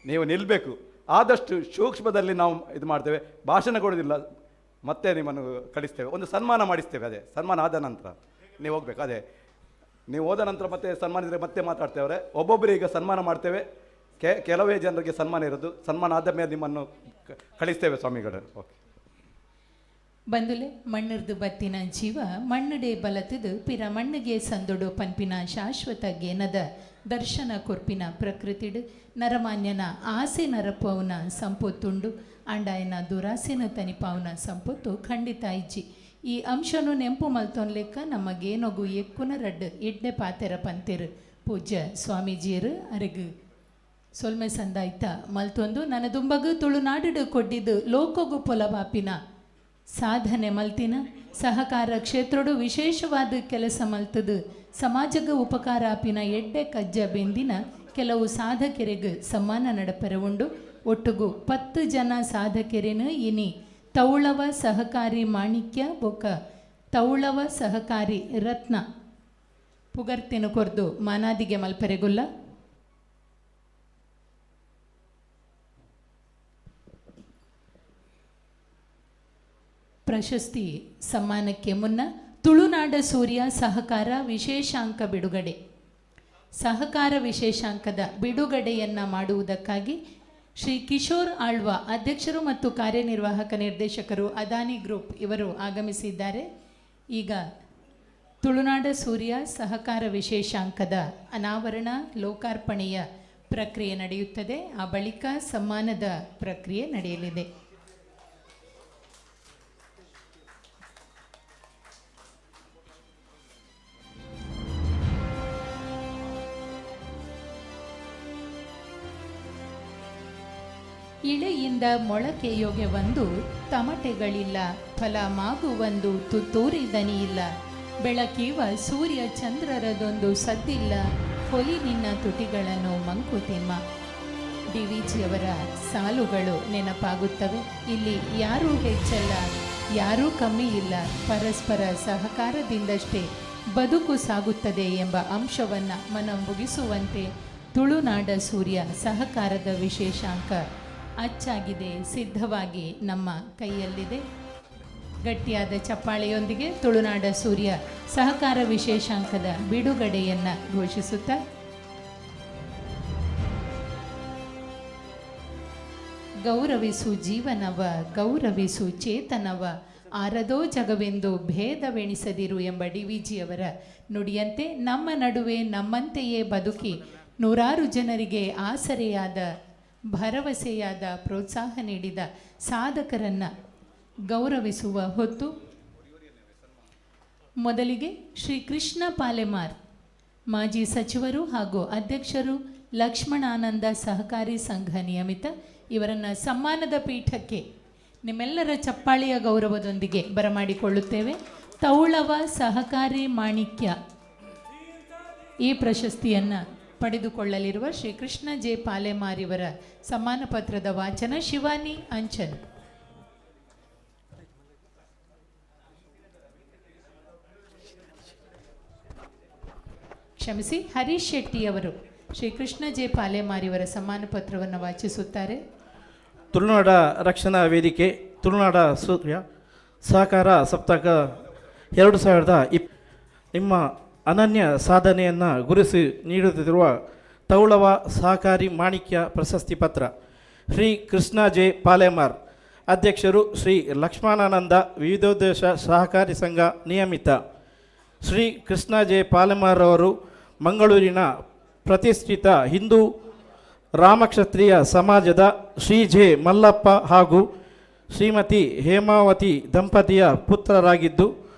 ನೀವು ನಿಲ್ಲಬೇಕು, ಆದಷ್ಟು ಸೂಕ್ಷ್ಮದಲ್ಲಿ ನಾವು ಇದು ಮಾಡ್ತೇವೆ, ಭಾಷಣ ಕೊಡೋದಿಲ್ಲ, ಮತ್ತೆ ನಿಮ್ಮನ್ನು ಕಳಿಸ್ತೇವೆ, ಒಂದು ಸನ್ಮಾನ ಮಾಡಿಸ್ತೇವೆ. ಅದೇ ಸನ್ಮಾನ ಆದ ನಂತರ ನೀವು ಹೋಗ್ಬೇಕು, ಅದೇ ನೀವು ಹೋದ ನಂತರ ಮತ್ತೆ ಸನ್ಮಾನ ಇದ್ದರೆ ಮತ್ತೆ ಮಾತಾಡ್ತೇವೆ. ಒಬ್ಬೊಬ್ಬರಿಗೆ ಈಗ ಸನ್ಮಾನ ಮಾಡ್ತೇವೆ, ಕೆಲವೇ ಜನರಿಗೆ ಸನ್ಮಾನ ಇರೋದು, ಸನ್ಮಾನ ಆದ ಮೇಲೆ ನಿಮ್ಮನ್ನು ಕಳಿಸ್ತೇವೆ ಸ್ವಾಮಿಗಳು. ಓಕೆ ಬಂದುಲೆ ಮಣ್ಣಿರ್ದು ಬತ್ತಿನ ಜೀವ ಮಣ್ಣಡೆ ಬಲತದು ಪಿರ ಮಣ್ಣಿಗೆ ಸಂದೊಡು ಪನ್ಪಿನ ಶಾಶ್ವತ ಜ್ಞಾನದ ದರ್ಶನ ಕೊರ್ಪಿನ ಪ್ರಕೃತಿಡು ನರಮಾನ್ಯನ ಆಸೆ ನರಪವನ ಸಂಪತ್ತುಂಡು ಅಂಡಾಯನ ದುರಾಸೆನ ತನಿಪಾವನ ಸಂಪತ್ತು ಖಂಡಿತ ಇಜ್ಜಿ. ಈ ಅಂಶನು ನೆಂಪು ಮಲ್ತೊನ್ ಲೆಕ್ಕ ನಮಗೇನೊಗು ಎಕ್ಕುನ ರಡ್ಡು ಎಡ್ಡೆ ಪಾತೆರ ಪಂತೆರು ಪೂಜ್ಯ ಸ್ವಾಮೀಜಿಯರು ಅರಗು ಸೊಲ್ಮೆ ಸಂದಾಯ್ತ ಮಲ್ತೊಂದು ನನ್ನ ದುಂಬಗು ತುಳುನಾಡಿಡು ಕೊಡ್ಡಿದ್ದು ಲೋಕಗು ಪೊಲಬಾಪಿನ ಸಾಧನೆ ಮಲ್ತಿನ ಸಹಕಾರ ಕ್ಷೇತ್ರಡು ವಿಶೇಷವಾದ ಕೆಲಸ ಮಲ್ತದು ಸಮಾಜಗ ಉಪಕಾರ ಆಪಿನ ಎಡ್ಡೆ ಕಜ್ಜ ಬೆಂದಿನ ಕೆಲವು ಸಾಧಕೆರೆಗೆ ಸಮ್ಮಾನ ನಡಪೆರವುಂಡು ಒಟ್ಟುಗು 10 ಜನ ಸಾಧಕೆರೆನು ಇನಿ ತೌಳವ ಸಹಕಾರಿ ಮಾಣಿಕ್ಯ ಬೊಕ್ಕ ತೌಳವ ಸಹಕಾರಿ ರತ್ನ ಪುಗರ್ತೆನು ಕೊರ್ದು ಮಾನಾದಿಗೆ ಮಲ್ಪೆರೆಗುಲ್ಲ. ಪ್ರಶಸ್ತಿ ಸಮ್ಮಾನಕ್ಕೆ ಮುನ್ನ ತುಳುನಾಡ ಸೂರ್ಯ ಸಹಕಾರ ವಿಶೇಷಾಂಕ ಬಿಡುಗಡೆ. ಸಹಕಾರ ವಿಶೇಷಾಂಕದ ಬಿಡುಗಡೆಯನ್ನು ಮಾಡುವುದಕ್ಕಾಗಿ ಶ್ರೀ ಕಿಶೋರ್ ಆಳ್ವ ಅಧ್ಯಕ್ಷರು ಮತ್ತು ಕಾರ್ಯನಿರ್ವಾಹಕ ನಿರ್ದೇಶಕರು ಅದಾನಿ ಗ್ರೂಪ್ ಇವರು ಆಗಮಿಸಿದ್ದಾರೆ. ಈಗ ತುಳುನಾಡ ಸೂರ್ಯ ಸಹಕಾರ ವಿಶೇಷಾಂಕದ ಅನಾವರಣ ಲೋಕಾರ್ಪಣೆಯ ಪ್ರಕ್ರಿಯೆ ನಡೆಯುತ್ತದೆ. ಆ ಬಳಿಕ ಸಮ್ಮಾನದ ಪ್ರಕ್ರಿಯೆ ನಡೆಯಲಿದೆ. ಇಳೆಯಿಂದ ಮೊಳಕೆಯೊಗೆ ಒಂದು ತಮಟೆಗಳಿಲ್ಲ, ಫಲ ಮಾಗುವಂದು ತುತ್ತೂರಿ ದನಿಯಿಲ್ಲ, ಬೆಳಕೀವ ಸೂರ್ಯ ಚಂದ್ರರದೊಂದು ಸದ್ದಿಲ್ಲ, ಹೊಲಿ ನಿನ್ನ ತುಟಿಗಳನ್ನು ಮಂಕುತಿಮ್ಮ. ಡಿವಿಜಿಯವರ ಸಾಲುಗಳು ನೆನಪಾಗುತ್ತವೆ. ಇಲ್ಲಿ ಯಾರೂ ಹೆಚ್ಚಲ್ಲ, ಯಾರೂ ಕಮ್ಮಿ ಇಲ್ಲ, ಪರಸ್ಪರ ಸಹಕಾರದಿಂದಷ್ಟೇ ಬದುಕು ಸಾಗುತ್ತದೆ ಎಂಬ ಅಂಶವನ್ನು ಮನಮುಗಿಸುವಂತೆ ತುಳುನಾಡ ಸೂರ್ಯ ಸಹಕಾರದ ವಿಶೇಷಾಂಕ ಅಚ್ಚಾಗಿದೆ, ಸಿದ್ಧವಾಗಿ ನಮ್ಮ ಕೈಯಲ್ಲಿದೆ. ಗಟ್ಟಿಯಾದ ಚಪ್ಪಾಳೆಯೊಂದಿಗೆ ತುಳುನಾಡ ಸೂರ್ಯ ಸಹಕಾರ ವಿಶೇಷಾಂಕದ ಬಿಡುಗಡೆಯನ್ನು ಘೋಷಿಸುತ್ತಾ ಗೌರವಿಸು ಜೀವನವ ಗೌರವಿಸು ಚೇತನವ ಆರದೋ ಜಗವೆಂದು ಭೇದವೆಣಿಸದಿರು ಎಂಬ ಡಿವಿಜಿಯವರ ನುಡಿಯಂತೆ ನಮ್ಮ ನಡುವೆ ನಮ್ಮಂತೆಯೇ ಬದುಕಿ ನೂರಾರು ಜನರಿಗೆ ಆಸರೆಯಾದ ಭರವಸೆಯಾದ ಪ್ರೋತ್ಸಾಹ ನೀಡಿದ ಸಾಧಕರನ್ನು ಗೌರವಿಸುವ ಹೊತ್ತು ಮೊದಲಿಗೆ ಶ್ರೀ ಕೃಷ್ಣ ಪಾಲೆಮಾರ್ ಮಾಜಿ ಸಚಿವರು ಹಾಗೂ ಅಧ್ಯಕ್ಷರು ಲಕ್ಷ್ಮಣಾನಂದ ಸಹಕಾರಿ ಸಂಘ ನಿಯಮಿತ ಇವರನ್ನು ಸಮ್ಮಾನದ ಪೀಠಕ್ಕೆ ನಿಮ್ಮೆಲ್ಲರ ಚಪ್ಪಾಳೆಯ ಗೌರವದೊಂದಿಗೆ ಬರಮಾಡಿಕೊಳ್ಳುತ್ತೇವೆ. ತೌಳವ ಸಹಕಾರಿ ಮಾಣಿಕ್ಯ ಈ ಪ್ರಶಸ್ತಿಯನ್ನು ಪಡೆದುಕೊಳ್ಳಲಿರುವ ಶ್ರೀ ಕೃಷ್ಣ ಜೆ ಪಾಲೆಮಾರ್ ಇವರ ಸಮ್ಮಾನ ಪತ್ರದ ವಾಚನ ಶಿವಾನಿ ಅಂಚನ್. ಕ್ಷಮಿಸಿ, ಹರೀಶ್ ಶೆಟ್ಟಿಯವರು ಶ್ರೀ ಕೃಷ್ಣ ಜೆ ಪಾಲೆಮಾರಿಯವರ ಸಮ್ಮಾನ ಪತ್ರವನ್ನು ವಾಚಿಸುತ್ತಾರೆ. ತುಳುನಾಡ ರಕ್ಷಣಾ ವೇದಿಕೆ ತುಳುನಾಡ ಸೂರ್ಯ ಸಹಕಾರ ಸಪ್ತಾಹ 2020 ನಿಮ್ಮ ಅನನ್ಯ ಸಾಧನೆಯನ್ನು ಗುರುಸಿ ನೀಡುತ್ತಿರುವ ತೌಳವ ಸಹಕಾರಿ ಮಾಣಿಕ್ಯ ಪ್ರಶಸ್ತಿ ಪತ್ರ. ಶ್ರೀ ಕೃಷ್ಣ ಜೆ ಪಾಲೆಮಾರ್, ಅಧ್ಯಕ್ಷರು ಶ್ರೀ ಲಕ್ಷ್ಮಣಾನಂದ ವಿವಿಧೋದ್ದೇಶ ಸಹಕಾರಿ ಸಂಘ ನಿಯಮಿತ. ಶ್ರೀ ಕೃಷ್ಣ ಜೆ ಪಾಲೆಮಾರ್ ಅವರು ಮಂಗಳೂರಿನ ಪ್ರತಿಷ್ಠಿತ ಹಿಂದೂ ರಾಮಕ್ಷತ್ರಿಯ ಸಮಾಜದ ಶ್ರೀ ಜೆ ಮಲ್ಲಪ್ಪ ಹಾಗೂ ಶ್ರೀಮತಿ ಹೇಮಾವತಿ ದಂಪತಿಯ ಪುತ್ರರಾಗಿದ್ದು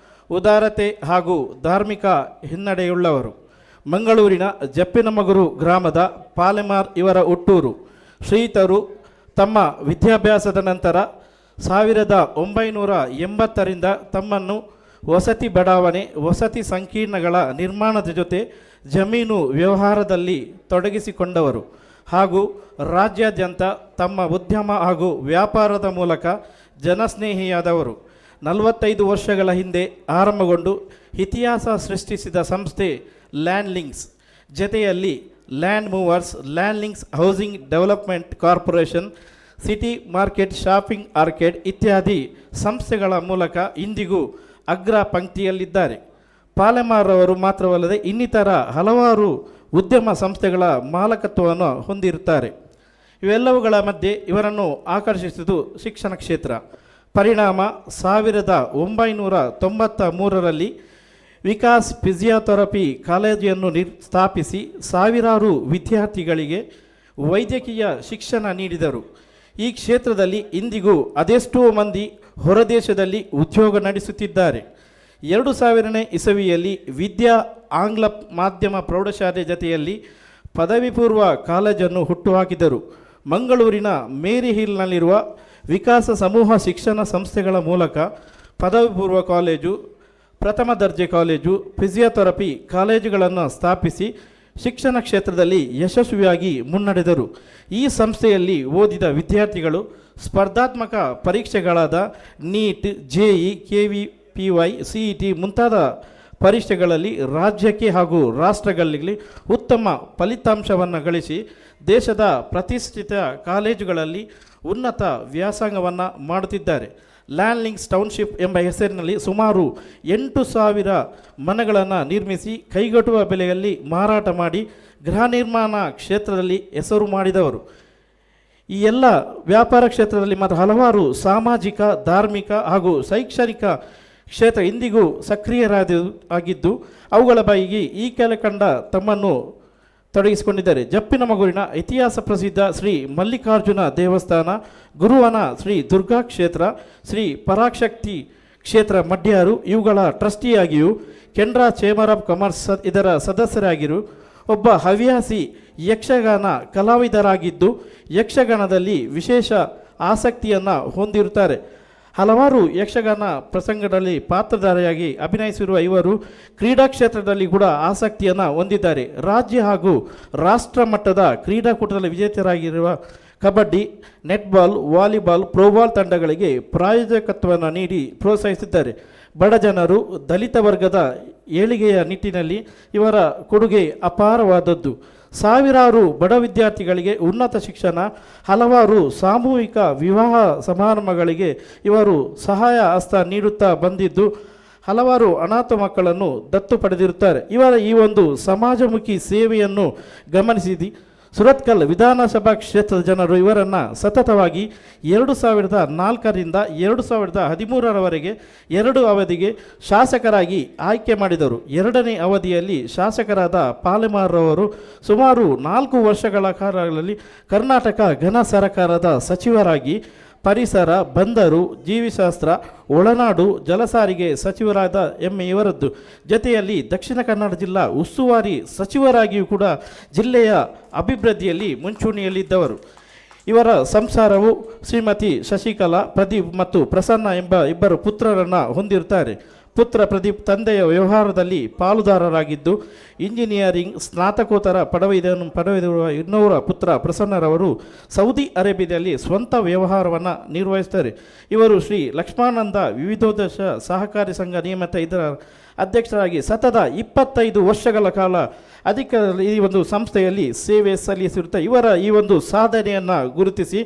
ಉದಾರತೆ ಹಾಗೂ ಧಾರ್ಮಿಕ ಹಿನ್ನಡೆಯುಳ್ಳವರು. ಮಂಗಳೂರಿನ ಜಪ್ಪಿನಮಗುರು ಗ್ರಾಮದ ಪಾಲೆಮಾರ್ ಇವರ ಹುಟ್ಟೂರು. ಶ್ರೀಯುತರು ತಮ್ಮ ವಿದ್ಯಾಭ್ಯಾಸದ ನಂತರ 1980ರಿಂದ ತಮ್ಮನ್ನು ವಸತಿ ಬಡಾವಣೆ ವಸತಿ ಸಂಕೀರ್ಣಗಳ ನಿರ್ಮಾಣದ ಜೊತೆ ಜಮೀನು ವ್ಯವಹಾರದಲ್ಲಿ ತೊಡಗಿಸಿಕೊಂಡವರು ಹಾಗೂ ರಾಜ್ಯಾದ್ಯಂತ ತಮ್ಮ ಉದ್ಯಮ ಹಾಗೂ ವ್ಯಾಪಾರದ ಮೂಲಕ ಜನಸ್ನೇಹಿಯಾದವರು. 45 ವರ್ಷಗಳ ಹಿಂದೆ ಆರಂಭಗೊಂಡು ಇತಿಹಾಸ ಸೃಷ್ಟಿಸಿದ ಸಂಸ್ಥೆ ಲ್ಯಾಂಡ್ ಲಿಂಕ್ಸ್, ಜತೆಯಲ್ಲಿ Land Movers, Land Links Housing Development Corporation, City Market Shopping Arcade ಇತ್ಯಾದಿ ಸಂಸ್ಥೆಗಳ ಮೂಲಕ ಇಂದಿಗೂ ಅಗ್ರ ಪಂಕ್ತಿಯಲ್ಲಿದ್ದಾರೆ. ಪಾಲೆಮಾರ್ ಅವರು ಮಾತ್ರವಲ್ಲದೆ ಇನ್ನಿತರ ಹಲವಾರು ಉದ್ಯಮ ಸಂಸ್ಥೆಗಳ ಮಾಲಕತ್ವವನ್ನು ಹೊಂದಿರುತ್ತಾರೆ. ಇವೆಲ್ಲವುಗಳ ಮಧ್ಯೆ ಇವರನ್ನು ಆಕರ್ಷಿಸಿದ್ದು ಶಿಕ್ಷಣ ಕ್ಷೇತ್ರ. ಪರಿಣಾಮ 1993ರಲ್ಲಿ ವಿಕಾಸ್ ಫಿಸಿಯೋಥೆರಪಿ ಕಾಲೇಜನ್ನು ಸ್ಥಾಪಿಸಿ ಸಾವಿರಾರು ವಿದ್ಯಾರ್ಥಿಗಳಿಗೆ ವೈದ್ಯಕೀಯ ಶಿಕ್ಷಣ ನೀಡಿದರು. ಈ ಕ್ಷೇತ್ರದಲ್ಲಿ ಇಂದಿಗೂ ಅದೆಷ್ಟೋ ಮಂದಿ ಹೊರದೇಶದಲ್ಲಿ ಉದ್ಯೋಗ ನಡೆಸುತ್ತಿದ್ದಾರೆ. 2000ನೇ ಇಸವಿಯಲ್ಲಿ ವಿದ್ಯಾ ಆಂಗ್ಲ ಮಾಧ್ಯಮ ಪ್ರೌಢಶಾಲೆ ಜತೆಯಲ್ಲಿ ಪದವಿ ಪೂರ್ವ ಕಾಲೇಜನ್ನು ಹುಟ್ಟುಹಾಕಿದರು. ಮಂಗಳೂರಿನ ಮೇರಿ ಹಿಲ್ನಲ್ಲಿರುವ ವಿಕಾಸ ಸಮೂಹ ಶಿಕ್ಷಣ ಸಂಸ್ಥೆಗಳ ಮೂಲಕ ಪದವಿ ಪೂರ್ವ ಕಾಲೇಜು, ಪ್ರಥಮ ದರ್ಜೆ ಕಾಲೇಜು, ಫಿಸಿಯೋಥೆರಪಿ ಕಾಲೇಜುಗಳನ್ನು ಸ್ಥಾಪಿಸಿ ಶಿಕ್ಷಣ ಕ್ಷೇತ್ರದಲ್ಲಿ ಯಶಸ್ವಿಯಾಗಿ ಮುನ್ನಡೆದರು. ಈ ಸಂಸ್ಥೆಯಲ್ಲಿ ಓದಿದ ವಿದ್ಯಾರ್ಥಿಗಳು ಸ್ಪರ್ಧಾತ್ಮಕ ಪರೀಕ್ಷೆಗಳಾದ ನೀಟ್, JEE, KVPY, CET ಮುಂತಾದ ಪರೀಕ್ಷೆಗಳಲ್ಲಿ ರಾಜ್ಯಕ್ಕೆ ಹಾಗೂ ರಾಷ್ಟ್ರಗಳಲ್ಲಿ ಉತ್ತಮ ಫಲಿತಾಂಶವನ್ನು ಗಳಿಸಿ ದೇಶದ ಪ್ರತಿಷ್ಠಿತ ಕಾಲೇಜುಗಳಲ್ಲಿ ಉನ್ನತ ವ್ಯಾಸಂಗವನ್ನು ಮಾಡುತ್ತಿದ್ದಾರೆ. ಲ್ಯಾಂಡ್ ಲಿಂಕ್ಸ್ ಟೌನ್ಶಿಪ್ ಎಂಬ ಹೆಸರಿನಲ್ಲಿ ಸುಮಾರು 8,000 ಮನೆಗಳನ್ನು ನಿರ್ಮಿಸಿ ಕೈಗೆಟುವ ಬೆಲೆಯಲ್ಲಿ ಮಾರಾಟ ಮಾಡಿ ಗೃಹ ನಿರ್ಮಾಣ ಕ್ಷೇತ್ರದಲ್ಲಿ ಹೆಸರು ಮಾಡಿದವರು. ಈ ಎಲ್ಲ ವ್ಯಾಪಾರ ಕ್ಷೇತ್ರದಲ್ಲಿ ಮತ್ತು ಹಲವಾರು ಸಾಮಾಜಿಕ, ಧಾರ್ಮಿಕ ಹಾಗೂ ಶೈಕ್ಷಣಿಕ ಕ್ಷೇತ್ರ ಇಂದಿಗೂ ಸಕ್ರಿಯರಾಗಿದ್ದು ಅವುಗಳ ಪೈಕಿ ಈ ಕೆಳಕಂಡ ತಮ್ಮನ್ನು ತೊಡಗಿಸಿಕೊಂಡಿದ್ದಾರೆ. ಜಪ್ಪಿನಮಗುರಿನ ಇತಿಹಾಸ ಪ್ರಸಿದ್ಧ ಶ್ರೀ ಮಲ್ಲಿಕಾರ್ಜುನ ದೇವಸ್ಥಾನ, ಗುರುವನ ಶ್ರೀ ದುರ್ಗಾ ಕ್ಷೇತ್ರ, ಶ್ರೀ ಪರಾಶಕ್ತಿ ಕ್ಷೇತ್ರ ಮಡ್ಯಾರು ಇವುಗಳ ಟ್ರಸ್ಟಿಯಾಗಿಯೂ, ಕೆನರಾ ಚೇಂಬರ್ ಆಫ್ ಕಾಮರ್ಸ್ ಇದರ ಸದಸ್ಯರಾಗಿರು, ಒಬ್ಬ ಹವ್ಯಾಸಿ ಯಕ್ಷಗಾನ ಕಲಾವಿದರಾಗಿದ್ದು ಯಕ್ಷಗಾನದಲ್ಲಿ ವಿಶೇಷ ಆಸಕ್ತಿಯನ್ನು ಹೊಂದಿರುತ್ತಾರೆ. ಹಲವಾರು ಯಕ್ಷಗಾನ ಪ್ರಸಂಗದಲ್ಲಿ ಪಾತ್ರಧಾರಿಯಾಗಿ ಅಭಿನಯಿಸಿರುವ ಇವರು ಕ್ರೀಡಾ ಕ್ಷೇತ್ರದಲ್ಲಿ ಕೂಡ ಆಸಕ್ತಿಯನ್ನು ಹೊಂದಿದ್ದಾರೆ. ರಾಜ್ಯ ಹಾಗೂ ರಾಷ್ಟ್ರ ಮಟ್ಟದ ಕ್ರೀಡಾಕೂಟದಲ್ಲಿ ವಿಜೇತರಾಗಿರುವ ಕಬಡ್ಡಿ, ನೆಟ್ಬಾಲ್, ವಾಲಿಬಾಲ್, ಥ್ರೋಬಾಲ್ ತಂಡಗಳಿಗೆ ಪ್ರಾಯೋಜಕತ್ವವನ್ನು ನೀಡಿ ಪ್ರೋತ್ಸಾಹಿಸಿದ್ದಾರೆ. ಬಡ ಜನರು, ದಲಿತ ವರ್ಗದ ಏಳಿಗೆಯ ನಿಟ್ಟಿನಲ್ಲಿ ಇವರ ಕೊಡುಗೆ ಅಪಾರವಾದದ್ದು. ಸಾವಿರಾರು ಬಡ ವಿದ್ಯಾರ್ಥಿಗಳಿಗೆ ಉನ್ನತ ಶಿಕ್ಷಣ, ಹಲವಾರು ಸಾಮೂಹಿಕ ವಿವಾಹ ಸಮಾರಂಭಗಳಿಗೆ ಇವರು ಸಹಾಯ ಹಸ್ತ ನೀಡುತ್ತಾ ಬಂದಿದ್ದು ಹಲವಾರು ಅನಾಥ ಮಕ್ಕಳನ್ನು ದತ್ತು ಪಡೆದಿರುತ್ತಾರೆ. ಇವರ ಈ ಒಂದು ಸಮಾಜಮುಖಿ ಸೇವೆಯನ್ನು ಗಮನಿಸಿದಿ ಸುರತ್ಕಲ್ ವಿಧಾನಸಭಾ ಕ್ಷೇತ್ರದ ಜನರು ಇವರನ್ನು ಸತತವಾಗಿ 2004ರಿಂದ 2013ರವರೆಗೆ 2 ಅವಧಿಗೆ ಶಾಸಕರಾಗಿ ಆಯ್ಕೆ ಮಾಡಿದರು. 2ನೇ ಅವಧಿಯಲ್ಲಿ ಶಾಸಕರಾದ ಪಾಲೆಮಾರ್ ಅವರು ಸುಮಾರು 4 ವರ್ಷಗಳ ಕಾಲದಲ್ಲಿ ಕರ್ನಾಟಕ ಘನ ಸರ್ಕಾರದ ಸಚಿವರಾಗಿ ಪರಿಸರ, ಬಂದರು, ಜೀವಿಶಾಸ್ತ್ರ, ಒಳನಾಡು, ಜಲಸಾರಿಗೆ ಸಚಿವರಾದ ಹೆಮ್ಮೆ ಇವರದ್ದು. ಜತೆಯಲ್ಲಿ ದಕ್ಷಿಣ ಕನ್ನಡ ಜಿಲ್ಲಾ ಉಸ್ತುವಾರಿ ಸಚಿವರಾಗಿಯೂ ಕೂಡ ಜಿಲ್ಲೆಯ ಅಭಿವೃದ್ಧಿಯಲ್ಲಿ ಮುಂಚೂಣಿಯಲ್ಲಿದ್ದವರು. ಇವರ ಸಂಸಾರವು ಶ್ರೀಮತಿ ಶಶಿಕಲಾ, ಪ್ರದೀಪ್ ಮತ್ತು ಪ್ರಸನ್ನ ಎಂಬ 2 ಪುತ್ರರನ್ನು ಹೊಂದಿರುತ್ತಾರೆ. ಪುತ್ರ ಪ್ರದೀಪ್ ತಂದೆಯ ವ್ಯವಹಾರದಲ್ಲಿ ಪಾಲುದಾರರಾಗಿದ್ದು ಇಂಜಿನಿಯರಿಂಗ್ ಸ್ನಾತಕೋತ್ತರ ಪದವಿರುವ ಇನ್ನೋರ ಪುತ್ರ ಪ್ರಸನ್ನರವರು ಸೌದಿ ಅರೇಬಿಯಾದಲ್ಲಿ ಸ್ವಂತ ವ್ಯವಹಾರವನ್ನು ನಿರ್ವಹಿಸುತ್ತಾರೆ. ಇವರು ಶ್ರೀ ಲಕ್ಷ್ಮಾನಂದ ವಿವಿಧೋದ್ದೇಶ ಸಹಕಾರಿ ಸಂಘ ನಿಯಮಿತ ಇದರ ಅಧ್ಯಕ್ಷರಾಗಿ ಸತತ 25 ವರ್ಷಗಳ ಕಾಲ ಈ ಒಂದು ಸಂಸ್ಥೆಯಲ್ಲಿ ಸೇವೆ ಸಲ್ಲಿಸಿರುತ್ತಾರೆ. ಇವರ ಈ ಒಂದು ಸಾಧನೆಯನ್ನು ಗುರುತಿಸಿ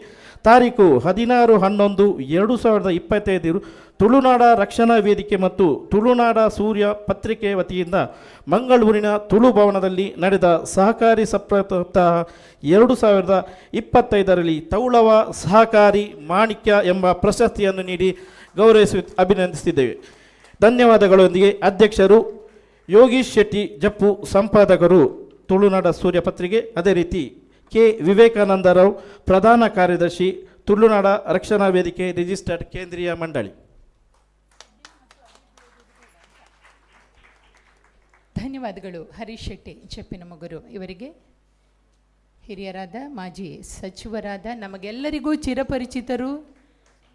ತಾರೀಕು 16/11/2025 ತುಳುನಾಡ ರಕ್ಷಣಾ ವೇದಿಕೆ ಮತ್ತು ತುಳುನಾಡ ಸೂರ್ಯ ಪತ್ರಿಕೆ ವತಿಯಿಂದ ಮಂಗಳೂರಿನ ತುಳು ಭವನದಲ್ಲಿ ನಡೆದ ಸಹಕಾರಿ ಸಪ್ತಾಹ 2025ರಲ್ಲಿ ತೌಳವ ಸಹಕಾರಿ ಮಾಣಿಕ್ಯ ಎಂಬ ಪ್ರಶಸ್ತಿಯನ್ನು ನೀಡಿ ಗೌರವಿಸಿ ಅಭಿನಂದಿಸಿದ್ದೇವೆ. ಧನ್ಯವಾದಗಳೊಂದಿಗೆ ಅಧ್ಯಕ್ಷರು ಯೋಗೀಶ್ ಶೆಟ್ಟಿ ಜಪ್ಪು, ಸಂಪಾದಕರು ತುಳುನಾಡ ಸೂರ್ಯ ಪತ್ರಿಕೆ, ಅದೇ ರೀತಿ ಕೆ ವಿವೇಕಾನಂದರಾವ್, ಪ್ರಧಾನ ಕಾರ್ಯದರ್ಶಿ ತುಳುನಾಡ ರಕ್ಷಣಾ ವೇದಿಕೆ ರಿಜಿಸ್ಟರ್ಡ್ ಕೇಂದ್ರೀಯ ಮಂಡಳಿ. ಧನ್ಯವಾದಗಳು ಹರೀಶ್ ಶೆಟ್ಟಿ ಚೆಪ್ಪಿನಮೊಗರು ಇವರಿಗೆ. ಹಿರಿಯರಾದ ಮಾಜಿ ಸಚಿವರಾದ ನಮಗೆಲ್ಲರಿಗೂ ಚಿರಪರಿಚಿತರು,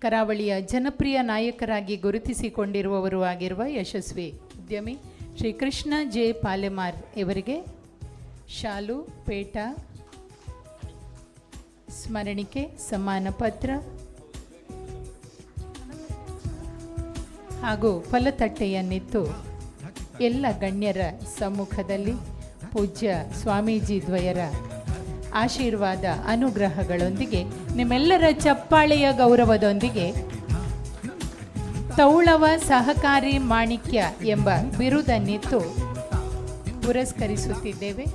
ಕರಾವಳಿಯ ಜನಪ್ರಿಯ ನಾಯಕರಾಗಿ ಗುರುತಿಸಿಕೊಂಡಿರುವವರು ಆಗಿರುವ ಯಶಸ್ವಿ ಉದ್ಯಮಿ ಶ್ರೀ ಕೃಷ್ಣ ಜೆ ಪಾಲೆಮಾರ್ ಇವರಿಗೆ ಶಾಲು, ಪೇಟ, ಸ್ಮರಣಿಕೆ, ಸಮ್ಮಾನ ಪತ್ರ ಹಾಗೂ ಫಲತಟ್ಟೆಯನ್ನಿತ್ತು ಎಲ್ಲ ಗಣ್ಯರ ಸಮ್ಮುಖದಲ್ಲಿ ಪೂಜ್ಯ ಸ್ವಾಮೀಜಿ ದ್ವಯರ ಆಶೀರ್ವಾದ ಅನುಗ್ರಹಗಳೊಂದಿಗೆ ನಿಮ್ಮೆಲ್ಲರ ಚಪ್ಪಾಳೆಯ ಗೌರವದೊಂದಿಗೆ ತೌಳವ ಸಹಕಾರಿ ಮಾಣಿಕ್ಯ ಎಂಬ ಬಿರುದನ್ನಿತ್ತು ಪುರಸ್ಕರಿಸುತ್ತಿದ್ದೇವೆ.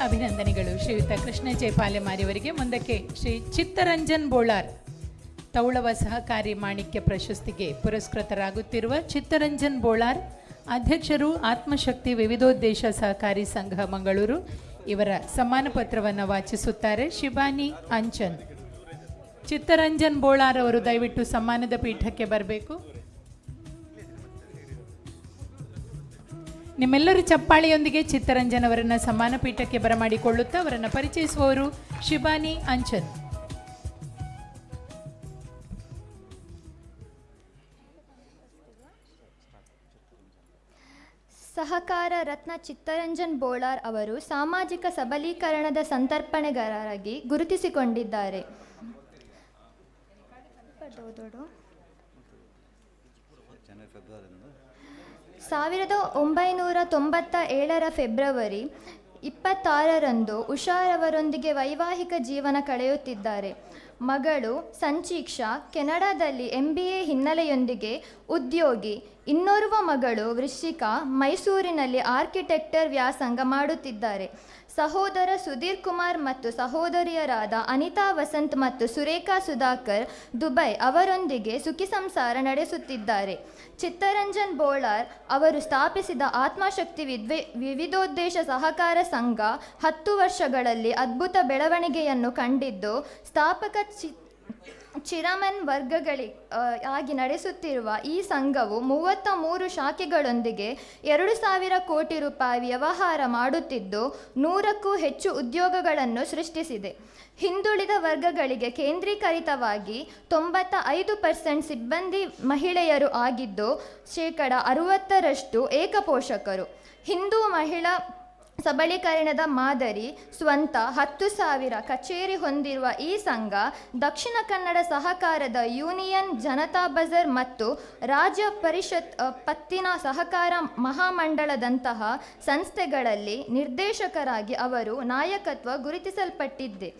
ಅಭಿನಂದನೆಗಳು ಶ್ರೀಯುತ ಕೃಷ್ಣ ಜೆ ಪಾಲೆಮಾರ್ ಅವರಿಗೆ. ಮುಂದಕ್ಕೆ ಶ್ರೀ ಚಿತ್ತರಂಜನ್ ಬೋಳಾರ್ ತೌಳವ ಸಹಕಾರಿ ಮಾಣಿಕ್ಯ ಪ್ರಶಸ್ತಿಗೆ ಪುರಸ್ಕೃತರಾಗುತ್ತಿರುವ ಚಿತ್ತರಂಜನ್ ಬೋಳಾರ್ ಅಧ್ಯಕ್ಷರು ಆತ್ಮಶಕ್ತಿ ವಿವಿಧೋದ್ದೇಶ ಸಹಕಾರಿ ಸಂಘ ಮಂಗಳೂರು ಇವರ ಸಮ್ಮಾನ ಪತ್ರವನ್ನು ವಾಚಿಸುತ್ತಾರೆ ಶಿಬಾನಿ ಅಂಚನ್. ಚಿತ್ತರಂಜನ್ ಬೋಳಾರ್ ಅವರು ದಯವಿಟ್ಟು ಸಮ್ಮಾನದ ಪೀಠಕ್ಕೆ ಬರಬೇಕು. ನಿಮ್ಮೆಲ್ಲರ ಚಪ್ಪಾಳೆಯೊಂದಿಗೆ ಚಿತ್ತರಂಜನ್ ಅವರನ್ನು ಸಮ್ಮಾನ ಪೀಠಕ್ಕೆ ಬರಮಾಡಿಕೊಳ್ಳುತ್ತಾ ಅವರನ್ನು ಪರಿಚಯಿಸುವವರು ಶಿಬಾನಿ ಅಂಚನ್. ಸಹಕಾರ ರತ್ನ ಚಿತ್ತರಂಜನ್ ಬೋಳಾರ್ ಅವರು ಸಾಮಾಜಿಕ ಸಬಲೀಕರಣದ ಸಂತರ್ಪಣೆಗಾರರಾಗಿ ಗುರುತಿಸಿಕೊಂಡಿದ್ದಾರೆ. 1997 ಫೆಬ್ರವರಿ 26ರಂದು ಉಷಾರವರೊಂದಿಗೆ ವೈವಾಹಿಕ ಜೀವನ ಕಳೆಯುತ್ತಿದ್ದಾರೆ. ಮಗಳು ಸಂಚೀಕ್ಷಾ ಕೆನಡಾದಲ್ಲಿ MBA ಹಿನ್ನೆಲೆಯೊಂದಿಗೆ ಉದ್ಯೋಗಿ. ಇನ್ನೋರ್ವ ಮಗಳು ವೃಶ್ಚಿಕಾ ಮೈಸೂರಿನಲ್ಲಿ ಆರ್ಕಿಟೆಕ್ಚರ್ ವ್ಯಾಸಂಗ ಮಾಡುತ್ತಿದ್ದಾರೆ. ಸಹೋದರ ಸುಧೀರ್ ಕುಮಾರ್ ಮತ್ತು ಸಹೋದರಿಯರಾದ ಅನಿತಾ ವಸಂತ್ ಮತ್ತು ಸುರೇಖಾ ಸುಧಾಕರ್ ದುಬೈ ಅವರೊಂದಿಗೆ ಸುಖಿ ಸಂಸಾರ ನಡೆಸುತ್ತಿದ್ದಾರೆ. ಚಿತ್ತರಂಜನ್ ಬೋಳಾರ್ ಅವರು ಸ್ಥಾಪಿಸಿದ ಆತ್ಮಶಕ್ತಿ ವಿವಿಧೋದ್ದೇಶ ಸಹಕಾರ ಸಂಘ 10 ವರ್ಷಗಳಲ್ಲಿ ಅದ್ಭುತ ಬೆಳವಣಿಗೆಯನ್ನು ಕಂಡಿದ್ದು, ಸ್ಥಾಪಕ ಚಿರಮನ್ ವರ್ಗಗಳಿಗಾಗಿ ನಡೆಸುತ್ತಿರುವ ಈ ಸಂಘವು 33 ಶಾಖೆಗಳೊಂದಿಗೆ 2,000 ಕೋಟಿ ರೂಪಾಯಿ ವ್ಯವಹಾರ ಮಾಡುತ್ತಿದ್ದು 100ಕ್ಕೂ ಹೆಚ್ಚು ಉದ್ಯೋಗಗಳನ್ನು ಸೃಷ್ಟಿಸಿದೆ. ಹಿಂದುಳಿದ ವರ್ಗಗಳಿಗೆ ಕೇಂದ್ರೀಕರಿತವಾಗಿ 95% ಸಿಬ್ಬಂದಿ ಮಹಿಳೆಯರು ಆಗಿದ್ದು 60% ಏಕಪೋಷಕರು. ಹಿಂದೂ ಮಹಿಳಾ ಸಬಲೀಕರಣದ ಮಾದರಿ ಸ್ವಂತ 10,000 ಕಚೇರಿ ಹೊಂದಿರುವ ಈ ಸಂಘ ದಕ್ಷಿಣ ಕನ್ನಡ ಸಹಕಾರದ ಯೂನಿಯನ್, ಜನತಾ ಬಜಾರ್ ಮತ್ತು ರಾಜ್ಯ ಪರಿಷತ್ ಪತ್ತಿನ ಸಹಕಾರ ಮಹಾಮಂಡಳದಂತಹ ಸಂಸ್ಥೆಗಳಲ್ಲಿ ನಿರ್ದೇಶಕರಾಗಿ ಅವರು ನಾಯಕತ್ವ ಗುರುತಿಸಲ್ಪಟ್ಟಿದೆ.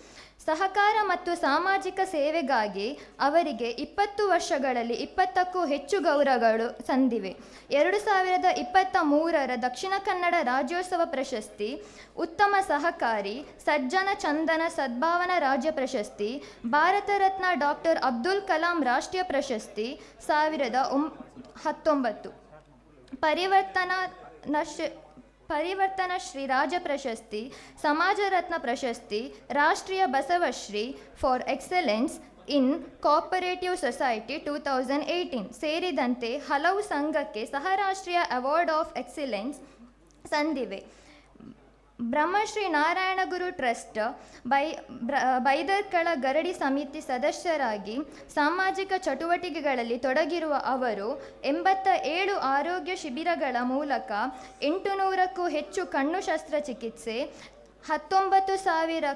ಸಹಕಾರ ಮತ್ತು ಸಾಮಾಜಿಕ ಸೇವೆಗಾಗಿ ಅವರಿಗೆ 20 ವರ್ಷಗಳಲ್ಲಿ 20ಕ್ಕೂ ಹೆಚ್ಚು ಗೌರವಗಳು ಸಂದಿವೆ. 2023ರ ದಕ್ಷಿಣ ಕನ್ನಡ ರಾಜ್ಯೋತ್ಸವ ಪ್ರಶಸ್ತಿ, ಉತ್ತಮ ಸಹಕಾರಿ, ಸಜ್ಜನ ಚಂದನ ಸದ್ಭಾವನಾ ರಾಜ್ಯ ಪ್ರಶಸ್ತಿ, ಭಾರತ ರತ್ನ ಡಾಕ್ಟರ್ ಅಬ್ದುಲ್ ಕಲಾಂ ರಾಷ್ಟ್ರೀಯ ಪ್ರಶಸ್ತಿ 2019, ಪರಿವರ್ತನಾ ಶ್ರೀ ರಾಜ ಪ್ರಶಸ್ತಿ, ಸಮಾಜ ರತ್ನ ಪ್ರಶಸ್ತಿ, ರಾಷ್ಟ್ರೀಯ Basavashri for excellence in cooperative society 2018 ಸೇರಿದಂತೆ ಹಲವು ಸಂಘಕ್ಕೆ ಸಹರಾಷ್ಟ್ರೀಯ ಅವಾರ್ಡ್ ಆಫ್ ಎಕ್ಸಲೆನ್ಸ್ ಸಂದಿವೆ. ಬ್ರಹ್ಮಶ್ರೀ ನಾರಾಯಣಗುರು ಟ್ರಸ್ಟ್ ಬೈದರ್ಕಳ ಗರಡಿ ಸಮಿತಿ ಸದಸ್ಯರಾಗಿ ಸಾಮಾಜಿಕ ಚಟುವಟಿಕೆಗಳಲ್ಲಿ ತೊಡಗಿರುವ ಅವರು 87 ಆರೋಗ್ಯ ಶಿಬಿರಗಳ ಮೂಲಕ 800ಕ್ಕೂ ಹೆಚ್ಚು ಕಣ್ಣು ಶಸ್ತ್ರಚಿಕಿತ್ಸೆ, 19,000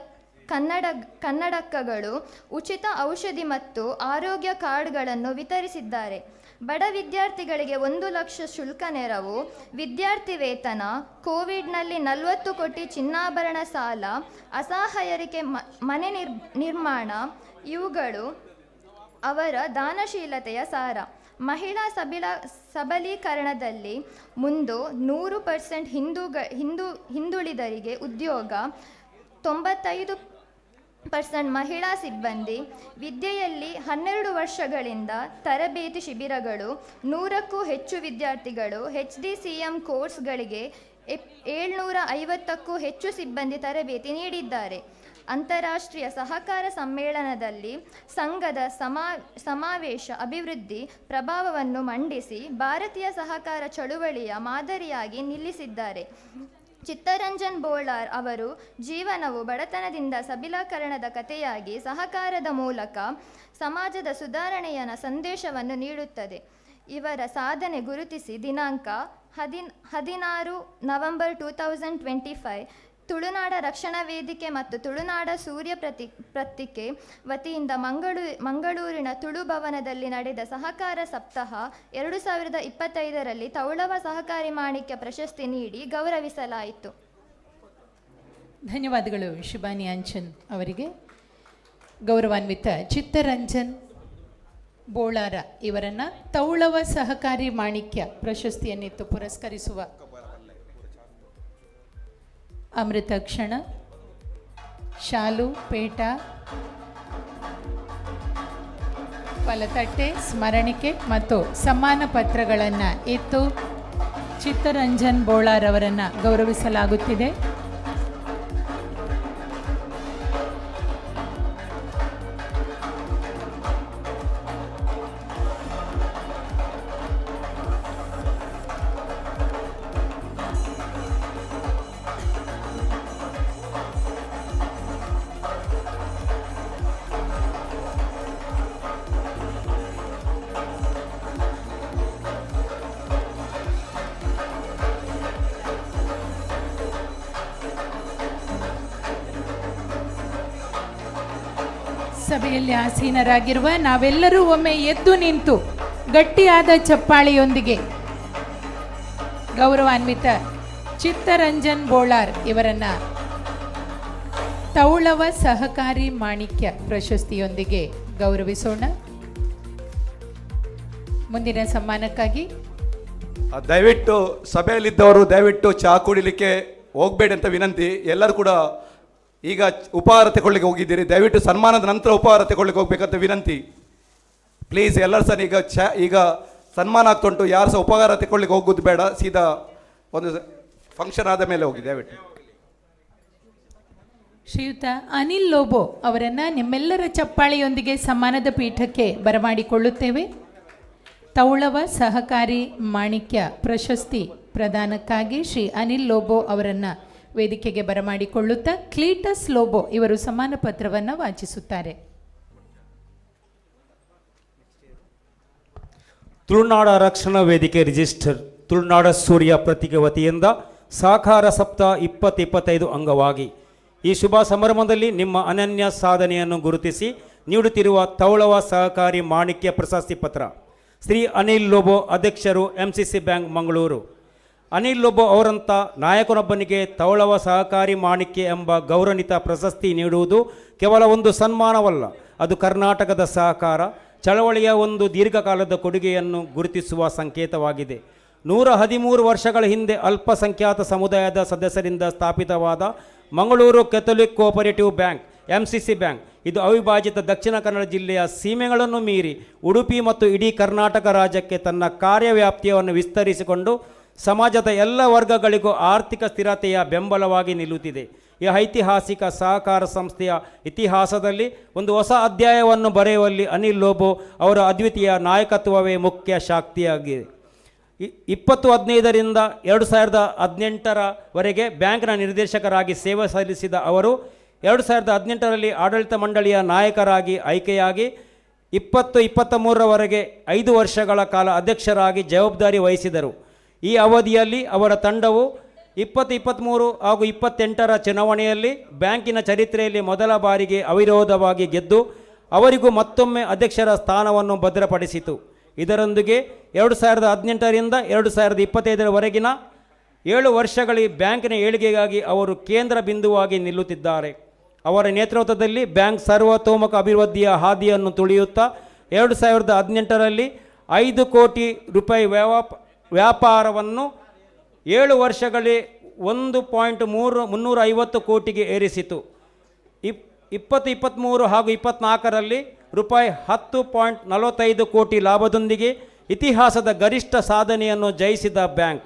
ಕನ್ನಡಕಗಳು, ಉಚಿತ ಔಷಧಿ ಮತ್ತು ಆರೋಗ್ಯ ಕಾರ್ಡ್ಗಳನ್ನು ವಿತರಿಸಿದ್ದಾರೆ. ಬಡ ವಿದ್ಯಾರ್ಥಿಗಳಿಗೆ 1 ಲಕ್ಷ ಶುಲ್ಕ ನೆರವು, ವಿದ್ಯಾರ್ಥಿ ವೇತನ, ಕೋವಿಡ್ನಲ್ಲಿ 40 ಕೋಟಿ ಚಿನ್ನಾಭರಣ ಸಾಲ, ಅಸಹಾಯರಿಗೆ ಮನೆ ನಿರ್ಮಾಣ ಇವುಗಳು ಅವರ ದಾನಶೀಲತೆಯ ಸಾರ. ಮಹಿಳಾ ಸಬಲೀಕರಣದಲ್ಲಿ ಮುಂದೆ 100% ಹಿಂದುಳಿದರಿಗೆ ಉದ್ಯೋಗ, 95% ಮಹಿಳಾ ಸಿಬ್ಬಂದಿ, ವಿದ್ಯೆಯಲ್ಲಿ 12 ವರ್ಷಗಳಿಂದ ತರಬೇತಿ ಶಿಬಿರಗಳು, 100ಕ್ಕೂ ಹೆಚ್ಚು ವಿದ್ಯಾರ್ಥಿಗಳು, HDCM ಕೋರ್ಸ್ಗಳಿಗೆ 750ಕ್ಕೂ ಹೆಚ್ಚು ಸಿಬ್ಬಂದಿ ತರಬೇತಿ ನೀಡಿದ್ದಾರೆ. ಅಂತಾರಾಷ್ಟ್ರೀಯ ಸಹಕಾರ ಸಮ್ಮೇಳನದಲ್ಲಿ ಸಂಘದ ಸಮಾವೇಶ ಅಭಿವೃದ್ಧಿ ಪ್ರಭಾವವನ್ನು ಮಂಡಿಸಿ ಭಾರತೀಯ ಸಹಕಾರ ಚಳುವಳಿಯ ಮಾದರಿಯಾಗಿ ನಿಲ್ಲಿಸಿದ್ದಾರೆ. ಚಿತ್ತರಂಜನ್ ಬೋಳಾರ್ ಅವರು ಜೀವನವು ಬಡತನದಿಂದ ಸಬಲೀಕರಣದ ಕಥೆಯಾಗಿ ಸಹಕಾರದ ಮೂಲಕ ಸಮಾಜದ ಸುಧಾರಣೆಯ ಸಂದೇಶವನ್ನು ನೀಡುತ್ತದೆ. ಇವರ ಸಾಧನೆ ಗುರುತಿಸಿ ದಿನಾಂಕ 16 ನವೆಂಬರ್ 2025 ತುಳುನಾಡ ರಕ್ಷಣಾ ವೇದಿಕೆ ಮತ್ತು ತುಳುನಾಡ ಸೂರ್ಯ ಪತ್ರಿಕೆ ವತಿಯಿಂದ ಮಂಗಳೂರಿನ ತುಳು ಭವನದಲ್ಲಿ ನಡೆದ ಸಹಕಾರ ಸಪ್ತಾಹ 2025ರಲ್ಲಿ ತೌಳವ ಸಹಕಾರಿ ಮಾಣಿಕ್ಯ ಪ್ರಶಸ್ತಿ ನೀಡಿ ಗೌರವಿಸಲಾಯಿತು. ಧನ್ಯವಾದಗಳು ಶಿಬಾನಿ ಅಂಚನ್ ಅವರಿಗೆ. ಗೌರವಾನ್ವಿತ ಚಿತ್ತರಂಜನ್ ಬೋಳಾರ ಇವರನ್ನು ತೌಳವ ಸಹಕಾರಿ ಮಾಣಿಕ್ಯ ಪ್ರಶಸ್ತಿಯನ್ನಿತ್ತು ಪುರಸ್ಕರಿಸುವ ಅಮೃತ ಕ್ಷಣ, ಶಾಲು, ಪೇಟ, ಫಲತಟ್ಟೆ, ಸ್ಮರಣಿಕೆ ಮತ್ತು ಸಮ್ಮಾನ ಪತ್ರಗಳನ್ನು ಇತ್ತು ಚಿತ್ತರಂಜನ್ ಬೋಳಾರ್ ಅವರನ್ನು ಗೌರವಿಸಲಾಗುತ್ತಿದೆ. ಸಭೆಯಲ್ಲಿ ಆಸೀನರಾಗಿರುವ ನಾವೆಲ್ಲರೂ ಒಮ್ಮೆ ಎದ್ದು ನಿಂತು ಗಟ್ಟಿಯಾದ ಚಪ್ಪಾಳೆಯೊಂದಿಗೆ ಗೌರವಾನ್ವಿತ ಚಿತ್ತರಂಜನ್ ಬೋಳಾರ್ ಇವರನ್ನ ತೌಳವ ಸಹಕಾರಿ ಮಾಣಿಕ್ಯ ಪ್ರಶಸ್ತಿಯೊಂದಿಗೆ ಗೌರವಿಸೋಣ. ಮುಂದಿನ ಸಮ್ಮಾನಕ್ಕಾಗಿ ದಯವಿಟ್ಟು ಸಭೆಯಲ್ಲಿದ್ದವರು ದಯವಿಟ್ಟು ಚಹಾ ಕುಡಿಲಿಕ್ಕೆ ಹೋಗಬೇಡಿ ಅಂತ ವಿನಂತಿ. ಎಲ್ಲರೂ ಕೂಡ ಈಗ ಉಪಹಾರ ತಗೊಳ್ಳಿಕ್ಕೆ ಹೋಗಿದ್ದೀರಿ, ದಯವಿಟ್ಟು ಸನ್ಮಾನದ ನಂತರ ಉಪಹಾರ ತಗೊಳ್ಳಿಕ್ಕೆ ಹೋಗ್ಬೇಕಂತ ವಿನಂತಿ. ಪ್ಲೀಸ್ ಎಲ್ಲರೂ ಸಹ ಈಗ ಸನ್ಮಾನ ಆಗ್ತುಂಟು, ಯಾರು ಸಹ ಉಪಹಾರ ತಗೊಳ್ಳಿಕ್ಕೆ ಹೋಗೋದು ಬೇಡ, ಸೀದಾ ಒಂದು ಫಂಕ್ಷನ್ ಆದ ಮೇಲೆ ಹೋಗಿ ದಯವಿಟ್ಟು. ಶ್ರೀಯುತ ಅನಿಲ್ ಲೋಬೋ ಅವರನ್ನು ನಿಮ್ಮೆಲ್ಲರ ಚಪ್ಪಾಳೆಯೊಂದಿಗೆ ಸಮ್ಮಾನದ ಪೀಠಕ್ಕೆ ಬರಮಾಡಿಕೊಳ್ಳುತ್ತೇವೆ. ತೌಳವ ಸಹಕಾರಿ ಮಾಣಿಕ್ಯ ಪ್ರಶಸ್ತಿ ಪ್ರದಾನಕ್ಕಾಗಿ ಶ್ರೀ ಅನಿಲ್ ಲೋಬೋ ಅವರನ್ನು ವೇದಿಕೆಗೆ ಬರಮಾಡಿಕೊಳ್ಳುತ್ತಾ ಕ್ಲೀಟಸ್ ಲೋಬೋ ಇವರು ಸಮ್ಮಾನ ಪತ್ರವನ್ನು ವಾಚಿಸುತ್ತಾರೆ. ತುಳುನಾಡ ರಕ್ಷಣಾ ವೇದಿಕೆ ರಿಜಿಸ್ಟರ್ ತುಳುನಾಡ ಸೂರ್ಯ ಪತ್ರಿಕೆ ವತಿಯಿಂದ ಸಹಕಾರ ಸಪ್ತಾಹ 2025 ಅಂಗವಾಗಿ ಈ ಶುಭ ಸಮಾರಂಭದಲ್ಲಿ ನಿಮ್ಮ ಅನನ್ಯ ಸಾಧನೆಯನ್ನು ಗುರುತಿಸಿ ನೀಡುತ್ತಿರುವ ತೌಳವ ಸಹಕಾರಿ ಮಾಣಿಕ್ಯ ಪ್ರಶಸ್ತಿ ಪತ್ರ ಶ್ರೀ ಅನಿಲ್ ಲೋಬೋ, ಅಧ್ಯಕ್ಷರು MCC ಬ್ಯಾಂಕ್ ಮಂಗಳೂರು. ಅನಿಲ್ ಲೋಬೋ ಅವರಂಥ ನಾಯಕನೊಬ್ಬನಿಗೆ ತೌಳವ ಸಹಕಾರಿ ಮಾಣಿಕ್ಯ ಎಂಬ ಗೌರವಾನ್ವಿತ ಪ್ರಶಸ್ತಿ ನೀಡುವುದು ಕೇವಲ ಒಂದು ಸನ್ಮಾನವಲ್ಲ, ಅದು ಕರ್ನಾಟಕದ ಸಹಕಾರ ಚಳವಳಿಯ ಒಂದು ದೀರ್ಘಕಾಲದ ಕೊಡುಗೆಯನ್ನು ಗುರುತಿಸುವ ಸಂಕೇತವಾಗಿದೆ. 113 ವರ್ಷಗಳ ಹಿಂದೆ ಅಲ್ಪಸಂಖ್ಯಾತ ಸಮುದಾಯದ ಸದಸ್ಯರಿಂದ ಸ್ಥಾಪಿತವಾದ Mangaluru Catholic cooperative bank MCC bank ಇದು ಅವಿಭಾಜಿತ ದಕ್ಷಿಣ ಕನ್ನಡ ಜಿಲ್ಲೆಯ ಸೀಮೆಗಳನ್ನು ಮೀರಿ ಉಡುಪಿ ಮತ್ತು ಇಡೀ ಕರ್ನಾಟಕ ರಾಜ್ಯಕ್ಕೆ ತನ್ನ ಕಾರ್ಯವ್ಯಾಪ್ತಿಯನ್ನು ವಿಸ್ತರಿಸಿಕೊಂಡು ಸಮಾಜದ ಎಲ್ಲ ವರ್ಗಗಳಿಗೂ ಆರ್ಥಿಕ ಸ್ಥಿರತೆಯ ಬೆಂಬಲವಾಗಿ ನಿಲ್ಲುತ್ತಿದೆ. ಈ ಐತಿಹಾಸಿಕ ಸಹಕಾರ ಸಂಸ್ಥೆಯ ಇತಿಹಾಸದಲ್ಲಿ ಒಂದು ಹೊಸ ಅಧ್ಯಾಯವನ್ನು ಬರೆಯುವಲ್ಲಿ ಅನಿಲ್ ಲೋಬೋ ಅವರ ಅದ್ವಿತೀಯ ನಾಯಕತ್ವವೇ ಮುಖ್ಯ ಶಕ್ತಿಯಾಗಿದೆ. 2015ರಿಂದ 2018ರವರೆಗೆ ಬ್ಯಾಂಕ್ನ ನಿರ್ದೇಶಕರಾಗಿ ಸೇವೆ ಸಲ್ಲಿಸಿದ ಅವರು 2018ರಲ್ಲಿ ಆಡಳಿತ ಮಂಡಳಿಯ ನಾಯಕರಾಗಿ ಆಯ್ಕೆಯಾಗಿ 2023ರವರೆಗೆ 5 ವರ್ಷಗಳ ಕಾಲ ಅಧ್ಯಕ್ಷರಾಗಿ ಜವಾಬ್ದಾರಿ ವಹಿಸಿದರು. ಈ ಅವಧಿಯಲ್ಲಿ ಅವರ ತಂಡವು 2023 ಹಾಗೂ 28ರ ಚುನಾವಣೆಯಲ್ಲಿ ಬ್ಯಾಂಕಿನ ಚರಿತ್ರೆಯಲ್ಲಿ ಮೊದಲ ಬಾರಿಗೆ ಅವಿರೋಧವಾಗಿ ಗೆದ್ದು ಅವರಿಗೂ ಮತ್ತೊಮ್ಮೆ ಅಧ್ಯಕ್ಷರ ಸ್ಥಾನವನ್ನು ಭದ್ರಪಡಿಸಿತು. ಇದರೊಂದಿಗೆ 2018ರಿಂದ 2025ರವರೆಗಿನ 7 ವರ್ಷಗಳಲ್ಲಿ ಬ್ಯಾಂಕಿನ ಏಳಿಗೆಗಾಗಿ ಅವರು ಕೇಂದ್ರ ಬಿಂದುವಾಗಿ ನಿಲ್ಲುತ್ತಿದ್ದಾರೆ. ಅವರ ನೇತೃತ್ವದಲ್ಲಿ ಬ್ಯಾಂಕ್ ಸರ್ವತೋಮುಖ ಅಭಿವೃದ್ಧಿಯ ಹಾದಿಯನ್ನು ತುಳಿಯುತ್ತಾ 2018ರಲ್ಲಿ 5 ಕೋಟಿ ರೂಪಾಯಿ ವ್ಯಾಪಾರವನ್ನು 7 ವರ್ಷಗಳಲ್ಲಿ 1.350 ಕೋಟಿಗೆ ಏರಿಸಿತು. 2023 ಹಾಗೂ 24ರಲ್ಲಿ ರೂಪಾಯಿ 10.45 ಕೋಟಿ ಲಾಭದೊಂದಿಗೆ ಇತಿಹಾಸದ ಗರಿಷ್ಠ ಸಾಧನೆಯನ್ನು ಜಯಿಸಿದ ಬ್ಯಾಂಕ್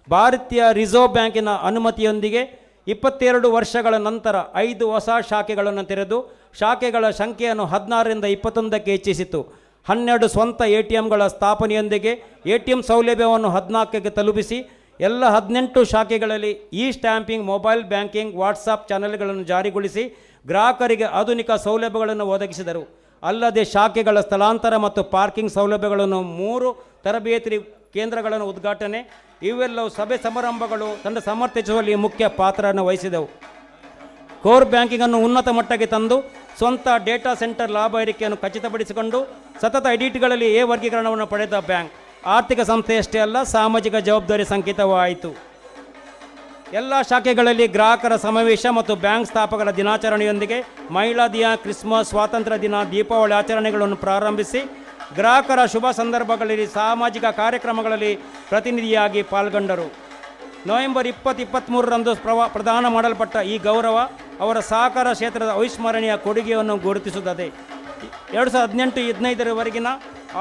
ಭಾರತೀಯ ರಿಸರ್ವ್ ಬ್ಯಾಂಕಿನ ಅನುಮತಿಯೊಂದಿಗೆ 22 ವರ್ಷಗಳ ನಂತರ 5 ಹೊಸ ಶಾಖೆಗಳನ್ನು ತೆರೆದು ಶಾಖೆಗಳ ಸಂಖ್ಯೆಯನ್ನು 16ರಿಂದ 21ಕ್ಕೆ ಹೆಚ್ಚಿಸಿತು. 12 ಸ್ವಂತ ATMಗಳ ಸ್ಥಾಪನೆಯೊಂದಿಗೆ ATM ಸೌಲಭ್ಯವನ್ನು 14ಕ್ಕೆ ತಲುಪಿಸಿ ಎಲ್ಲ 18 ಶಾಖೆಗಳಲ್ಲಿ ಸ್ಟ್ಯಾಂಪಿಂಗ್, ಮೊಬೈಲ್ ಬ್ಯಾಂಕಿಂಗ್, ವಾಟ್ಸಾಪ್ ಚಾನೆಲ್ಗಳನ್ನು ಜಾರಿಗೊಳಿಸಿ ಗ್ರಾಹಕರಿಗೆ ಆಧುನಿಕ ಸೌಲಭ್ಯಗಳನ್ನು ಒದಗಿಸಿದರು. ಅಲ್ಲದೆ ಶಾಖೆಗಳ ಸ್ಥಳಾಂತರ ಮತ್ತು ಪಾರ್ಕಿಂಗ್ ಸೌಲಭ್ಯಗಳನ್ನು 3 ತರಬೇತಿ ಕೇಂದ್ರಗಳನ್ನು ಉದ್ಘಾಟನೆ ಇವೆಲ್ಲವೂ ಸಭೆ ಸಮಾರಂಭಗಳು ತಂಡ ಸಮರ್ಥಿಸುವಲ್ಲಿ ಮುಖ್ಯ ಪಾತ್ರವನ್ನು ವಹಿಸಿದವು. ಕೋರ್ ಬ್ಯಾಂಕಿಂಗನ್ನು ಉನ್ನತ ಮಟ್ಟಕ್ಕೆ ತಂದು ಸ್ವಂತ ಡೇಟಾ ಸೆಂಟರ್ ಲಾಭ ಏರಿಕೆಯನ್ನು ಖಚಿತಪಡಿಸಿಕೊಂಡು ಸತತ ಎಡಿಟ್ಗಳಲ್ಲಿ ವರ್ಗೀಕರಣವನ್ನು ಪಡೆದ ಬ್ಯಾಂಕ್ ಆರ್ಥಿಕ ಸಂಸ್ಥೆಯಷ್ಟೇ ಅಲ್ಲ, ಸಾಮಾಜಿಕ ಜವಾಬ್ದಾರಿ ಸಂಕೇತವಾಯಿತು. ಎಲ್ಲ ಶಾಖೆಗಳಲ್ಲಿ ಗ್ರಾಹಕರ ಸಮಾವೇಶ ಮತ್ತು ಬ್ಯಾಂಕ್ ಸ್ಥಾಪಕರ ದಿನಾಚರಣೆಯೊಂದಿಗೆ ಮಹಿಳಾ ದಿನ, ಕ್ರಿಸ್ಮಸ್, ಸ್ವಾತಂತ್ರ್ಯ ದಿನ, ದೀಪಾವಳಿ ಆಚರಣೆಗಳನ್ನು ಪ್ರಾರಂಭಿಸಿ ಗ್ರಾಹಕರ ಶುಭ ಸಂದರ್ಭಗಳಲ್ಲಿ ಸಾಮಾಜಿಕ ಕಾರ್ಯಕ್ರಮಗಳಲ್ಲಿ ಪ್ರತಿನಿಧಿಯಾಗಿ ಪಾಲ್ಗೊಂಡರು. ನವೆಂಬರ್ 2023ರಂದು ಪ್ರದಾನ ಮಾಡಲ್ಪಟ್ಟ ಈ ಗೌರವ ಅವರ ಸಹಕಾರ ಕ್ಷೇತ್ರದ ಅವಿಸ್ಮರಣೀಯ ಕೊಡುಗೆಯನ್ನು ಗುರುತಿಸುತ್ತದೆ. 2018-15ರವರೆಗಿನ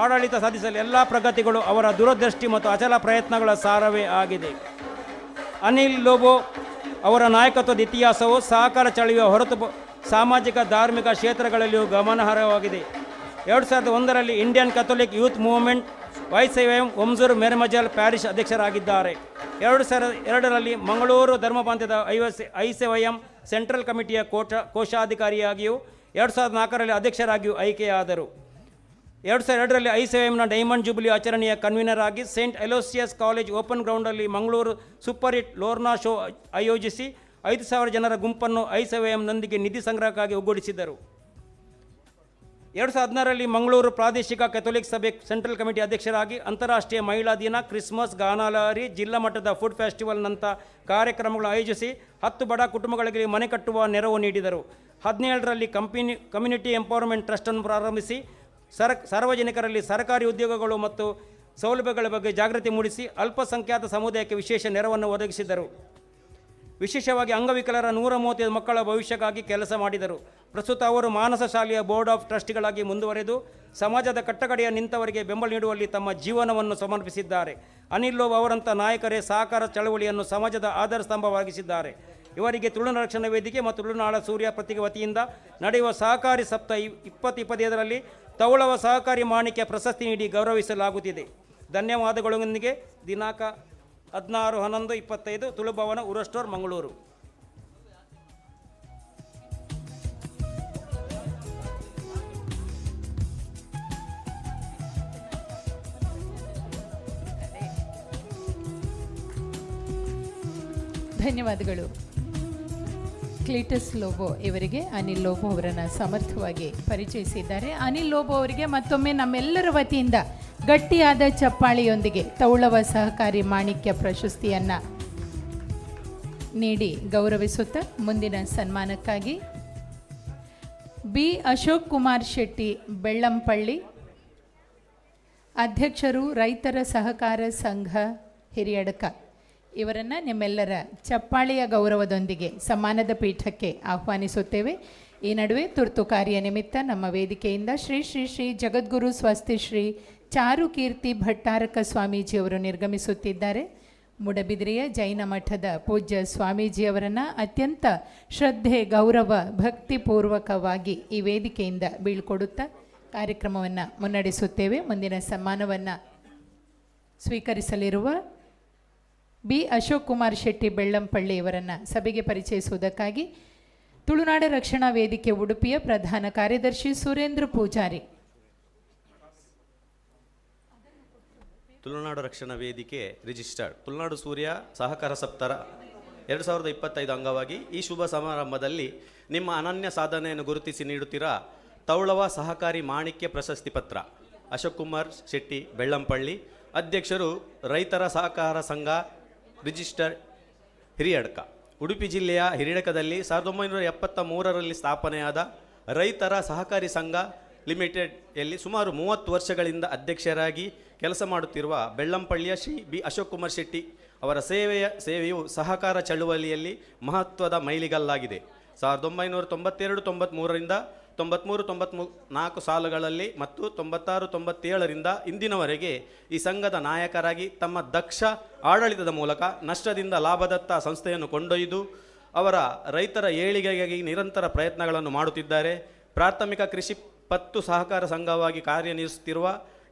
ಆಡಳಿತ ಸಾಧಿಸಲು ಎಲ್ಲ ಪ್ರಗತಿಗಳು ಅವರ ದೂರದೃಷ್ಟಿ ಮತ್ತು ಅಚಲ ಪ್ರಯತ್ನಗಳ ಸಾರವೇ ಆಗಿದೆ. ಅನಿಲ್ ಲೋಬೋ ಅವರ ನಾಯಕತ್ವದ ಇತಿಹಾಸವು ಸಹಕಾರ ಚಳವಳಿಯ ಹೊರತು ಸಾಮಾಜಿಕ ಧಾರ್ಮಿಕ ಕ್ಷೇತ್ರಗಳಲ್ಲಿಯೂ ಗಮನಾರ್ಹವಾಗಿದೆ. 2001ರಲ್ಲಿ Indian Catholic Youth Movement YCYM Omzoor Meramajal parish ಅಧ್ಯಕ್ಷರಾಗಿದ್ದಾರೆ. 2002ರಲ್ಲಿ ಮಂಗಳೂರು ಧರ್ಮಪಂಥದ ICYM ಸೆಂಟ್ರಲ್ ಕಮಿಟಿಯ ಕೋಶಾಧಿಕಾರಿಯಾಗಿಯೂ 2004ರಲ್ಲಿ ಅಧ್ಯಕ್ಷರಾಗಿಯೂ ಆಯ್ಕೆಯಾದರು. 2002ರಲ್ಲಿ ICYMನ ಡೈಮಂಡ್ ಜೂಬಿಲಿ ಆಚರಣೆಯ ಕನ್ವೀನರ್ ಆಗಿ ಸೇಂಟ್ ಅಲೋಸಿಯಸ್ ಕಾಲೇಜ್ ಓಪನ್ ಗ್ರೌಂಡಲ್ಲಿ Mangaluru super hit Lorna show ಆಯೋಜಿಸಿ 5,000 ಜನರ ಗುಂಪನ್ನು ICYMನೊಂದಿಗೆ ನಿಧಿ ಸಂಗ್ರಹಕ್ಕಾಗಿ ಒಗ್ಗೂಡಿಸಿದರು. 2016ರಲ್ಲಿ ಮಂಗಳೂರು ಪ್ರಾದೇಶಿಕ ಕೆಥೋಲಿಕ್ ಸಭೆ ಸೆಂಟ್ರಲ್ ಕಮಿಟಿ ಅಧ್ಯಕ್ಷರಾಗಿ ಅಂತಾರಾಷ್ಟ್ರೀಯ ಮಹಿಳಾ ದಿನ, ಕ್ರಿಸ್ಮಸ್, ಗಾನಾಲಹರಿ, ಜಿಲ್ಲಾ ಮಟ್ಟದ ಫುಡ್ ಫೆಸ್ಟಿವಲ್ನಂಥ ಕಾರ್ಯಕ್ರಮಗಳನ್ನು ಆಯೋಜಿಸಿ 10 ಬಡ ಕುಟುಂಬಗಳಿಗೆ ಮನೆ ಕಟ್ಟುವ ನೆರವು ನೀಡಿದರು. 17ರಲ್ಲಿ ಕಮ್ಯುನಿಟಿ ಎಂಪವರ್ಮೆಂಟ್ ಟ್ರಸ್ಟನ್ನು ಪ್ರಾರಂಭಿಸಿ ಸಾರ್ವಜನಿಕರಲ್ಲಿ ಸರ್ಕಾರಿ ಉದ್ಯೋಗಗಳು ಮತ್ತು ಸೌಲಭ್ಯಗಳ ಬಗ್ಗೆ ಜಾಗೃತಿ ಮೂಡಿಸಿ ಅಲ್ಪಸಂಖ್ಯಾತ ಸಮುದಾಯಕ್ಕೆ ವಿಶೇಷ ನೆರವನ್ನು ಒದಗಿಸಿದರು. ವಿಶೇಷವಾಗಿ ಅಂಗವಿಕಲರ 135 ಮಕ್ಕಳ ಭವಿಷ್ಯಕ್ಕಾಗಿ ಕೆಲಸ ಮಾಡಿದರು. ಪ್ರಸ್ತುತ ಅವರು ಮಾನಸ ಶಾಲೆಯ ಬೋರ್ಡ್ ಆಫ್ ಟ್ರಸ್ಟಿಗಳಾಗಿ ಮುಂದುವರೆದು ಸಮಾಜದ ಕಟ್ಟಕಡೆಯ ನಿಂತವರಿಗೆ ಬೆಂಬಲ ನೀಡುವಲ್ಲಿ ತಮ್ಮ ಜೀವನವನ್ನು ಸಮರ್ಪಿಸಿದ್ದಾರೆ. ಅನಿಲ್ ಲೋಬೋ ಅವರಂಥ ನಾಯಕರೇ ಸಹಕಾರ ಚಳವಳಿಯನ್ನು ಸಮಾಜದ ಆಧಾರ ಸ್ತಂಭವಾಗಿಸಿದ್ದಾರೆ. ಇವರಿಗೆ ತುಳುನಾಡ ರಕ್ಷಣಾ ವೇದಿಕೆ ಮತ್ತು ತುಳುನಾಡ ಸೂರ್ಯ ಪತ್ರಿಕೆ ವತಿಯಿಂದ ನಡೆಯುವ ಸಹಕಾರಿ ಸಪ್ತಾಹ 2025ರಲ್ಲಿ ತೌಳವ ಸಹಕಾರಿ ಮಾಣಿಕ್ಯ ಪ್ರಶಸ್ತಿ ನೀಡಿ ಗೌರವಿಸಲಾಗುತ್ತಿದೆ. ಧನ್ಯವಾದಗಳೊಂದಿಗೆ ದಿನಾಂಕ 16/11/25 ತುಳುಭವನ ಉರಸ್ಟೋರ್ ಮಂಗಳೂರು. ಧನ್ಯವಾದಗಳು. ಕ್ಲೀಟಸ್ ಲೋಬೋ ಇವರಿಗೆ ಅನಿಲ್ ಲೋಬೋ ಅವರನ್ನು ಸಮರ್ಥವಾಗಿ ಪರಿಚಯಿಸಿದ್ದಾರೆ. ಅನಿಲ್ ಲೋಬೋ ಅವರಿಗೆ ಮತ್ತೊಮ್ಮೆ ನಮ್ಮೆಲ್ಲರ ವತಿಯಿಂದ ಗಟ್ಟಿಯಾದ ಚಪ್ಪಾಳೆಯೊಂದಿಗೆ ತೌಳವ ಸಹಕಾರಿ ಮಾಣಿಕ್ಯ ಪ್ರಶಸ್ತಿಯನ್ನು ನೀಡಿ ಗೌರವಿಸುತ್ತಾ ಮುಂದಿನ ಸನ್ಮಾನಕ್ಕಾಗಿ ಬಿ ಅಶೋಕ್ ಕುಮಾರ್ ಶೆಟ್ಟಿ ಬೆಳ್ಳಂಪಳ್ಳಿ, ಅಧ್ಯಕ್ಷರು ರೈತರ ಸಹಕಾರ ಸಂಘ ಹಿರಿಯಡ್ಕ, ಇವರನ್ನು ನಿಮ್ಮೆಲ್ಲರ ಚಪ್ಪಾಳೆಯ ಗೌರವದೊಂದಿಗೆ ಸಮ್ಮಾನದ ಪೀಠಕ್ಕೆ ಆಹ್ವಾನಿಸುತ್ತೇವೆ. ಈ ನಡುವೆ ತುರ್ತು ಕಾರ್ಯ ನಿಮಿತ್ತ ನಮ್ಮ ವೇದಿಕೆಯಿಂದ ಶ್ರೀ ಶ್ರೀ ಶ್ರೀ ಜಗದ್ಗುರು ಸ್ವಸ್ತಿ ಶ್ರೀ ಚಾರುಕೀರ್ತಿ ಭಟ್ಟಾರಕ ಸ್ವಾಮೀಜಿಯವರು ನಿರ್ಗಮಿಸುತ್ತಿದ್ದಾರೆ. ಮೂಡಬಿದಿರೆಯ ಜೈನ ಮಠದ ಪೂಜ್ಯ ಸ್ವಾಮೀಜಿಯವರನ್ನು ಅತ್ಯಂತ ಶ್ರದ್ಧೆ, ಗೌರವ, ಭಕ್ತಿಪೂರ್ವಕವಾಗಿ ಈ ವೇದಿಕೆಯಿಂದ ಬೀಳ್ಕೊಡುತ್ತಾ ಕಾರ್ಯಕ್ರಮವನ್ನು ಮುನ್ನಡೆಸುತ್ತೇವೆ. ಮುಂದಿನ ಸನ್ಮಾನವನ್ನು ಸ್ವೀಕರಿಸಲಿರುವ ಬಿ ಅಶೋಕ್ ಕುಮಾರ್ ಶೆಟ್ಟಿ ಬೆಳ್ಳಂಪಳ್ಳಿ ಇವರನ್ನು ಸಭೆಗೆ ಪರಿಚಯಿಸುವುದಕ್ಕಾಗಿ ತುಳುನಾಡ ರಕ್ಷಣಾ ವೇದಿಕೆ ಉಡುಪಿಯ ಪ್ರಧಾನ ಕಾರ್ಯದರ್ಶಿ ಸುರೇಂದ್ರ ಪೂಜಾರಿ. ತುಳುನಾಡು ರಕ್ಷಣಾ ವೇದಿಕೆ ರಿಜಿಸ್ಟರ್ಡ್ ತುಳುನಾಡು ಸೂರ್ಯ ಸಹಕಾರ ಸಪ್ತಾಹ 2025 ಅಂಗವಾಗಿ ಈ ಶುಭ ಸಮಾರಂಭದಲ್ಲಿ ನಿಮ್ಮ ಅನನ್ಯ ಸಾಧನೆಯನ್ನು ಗುರುತಿಸಿ ನೀಡುತ್ತಿರುವ ತೌಳವ ಸಹಕಾರಿ ಮಾಣಿಕ್ಯ ಪ್ರಶಸ್ತಿ ಪತ್ರ ಅಶೋಕ್ ಕುಮಾರ್ ಶೆಟ್ಟಿ ಬೆಳ್ಳಂಪಳ್ಳಿ, ಅಧ್ಯಕ್ಷರು ರೈತರ ಸಹಕಾರ ಸಂಘ ರಿಜಿಸ್ಟರ್ ಹಿರಿಯಡ್ಕ, ಉಡುಪಿ ಜಿಲ್ಲೆಯ ಹಿರಿಯಡ್ಕದಲ್ಲಿ 1973ರಲ್ಲಿ ಸ್ಥಾಪನೆಯಾದ ರೈತರ ಸಹಕಾರಿ ಸಂಘ ಲಿಮಿಟೆಡ್ಯಲ್ಲಿ ಸುಮಾರು 30 ವರ್ಷಗಳಿಂದ ಅಧ್ಯಕ್ಷರಾಗಿ ಕೆಲಸ ಮಾಡುತ್ತಿರುವ ಬೆಳ್ಳಂಪಳ್ಳಿಯ ಶ್ರೀ ಬಿ ಅಶೋಕ್ ಕುಮಾರ್ ಶೆಟ್ಟಿ ಅವರ ಸೇವೆಯು ಸಹಕಾರ ಚಳುವಳಿಯಲ್ಲಿ ಮಹತ್ವದ ಮೈಲಿಗಲ್ಲಾಗಿದೆ. 1992-93ರಿಂದ 93-94 ಸಾಲುಗಳಲ್ಲಿ ಮತ್ತು 96-97ರಿಂದ ಇಂದಿನವರೆಗೆ ಈ ಸಂಘದ ನಾಯಕರಾಗಿ ತಮ್ಮ ದಕ್ಷ ಆಡಳಿತದ ಮೂಲಕ ನಷ್ಟದಿಂದ ಲಾಭದತ್ತ ಸಂಸ್ಥೆಯನ್ನು ಕೊಂಡೊಯ್ದು ಅವರ ರೈತರ ಏಳಿಗೆಗಾಗಿ ನಿರಂತರ ಪ್ರಯತ್ನಗಳನ್ನು ಮಾಡುತ್ತಿದ್ದಾರೆ. ಪ್ರಾಥಮಿಕ ಕೃಷಿ ಪತ್ತು ಸಹಕಾರ ಸಂಘವಾಗಿ ಕಾರ್ಯನಿರ್ವಹಿಸುತ್ತಿರುವ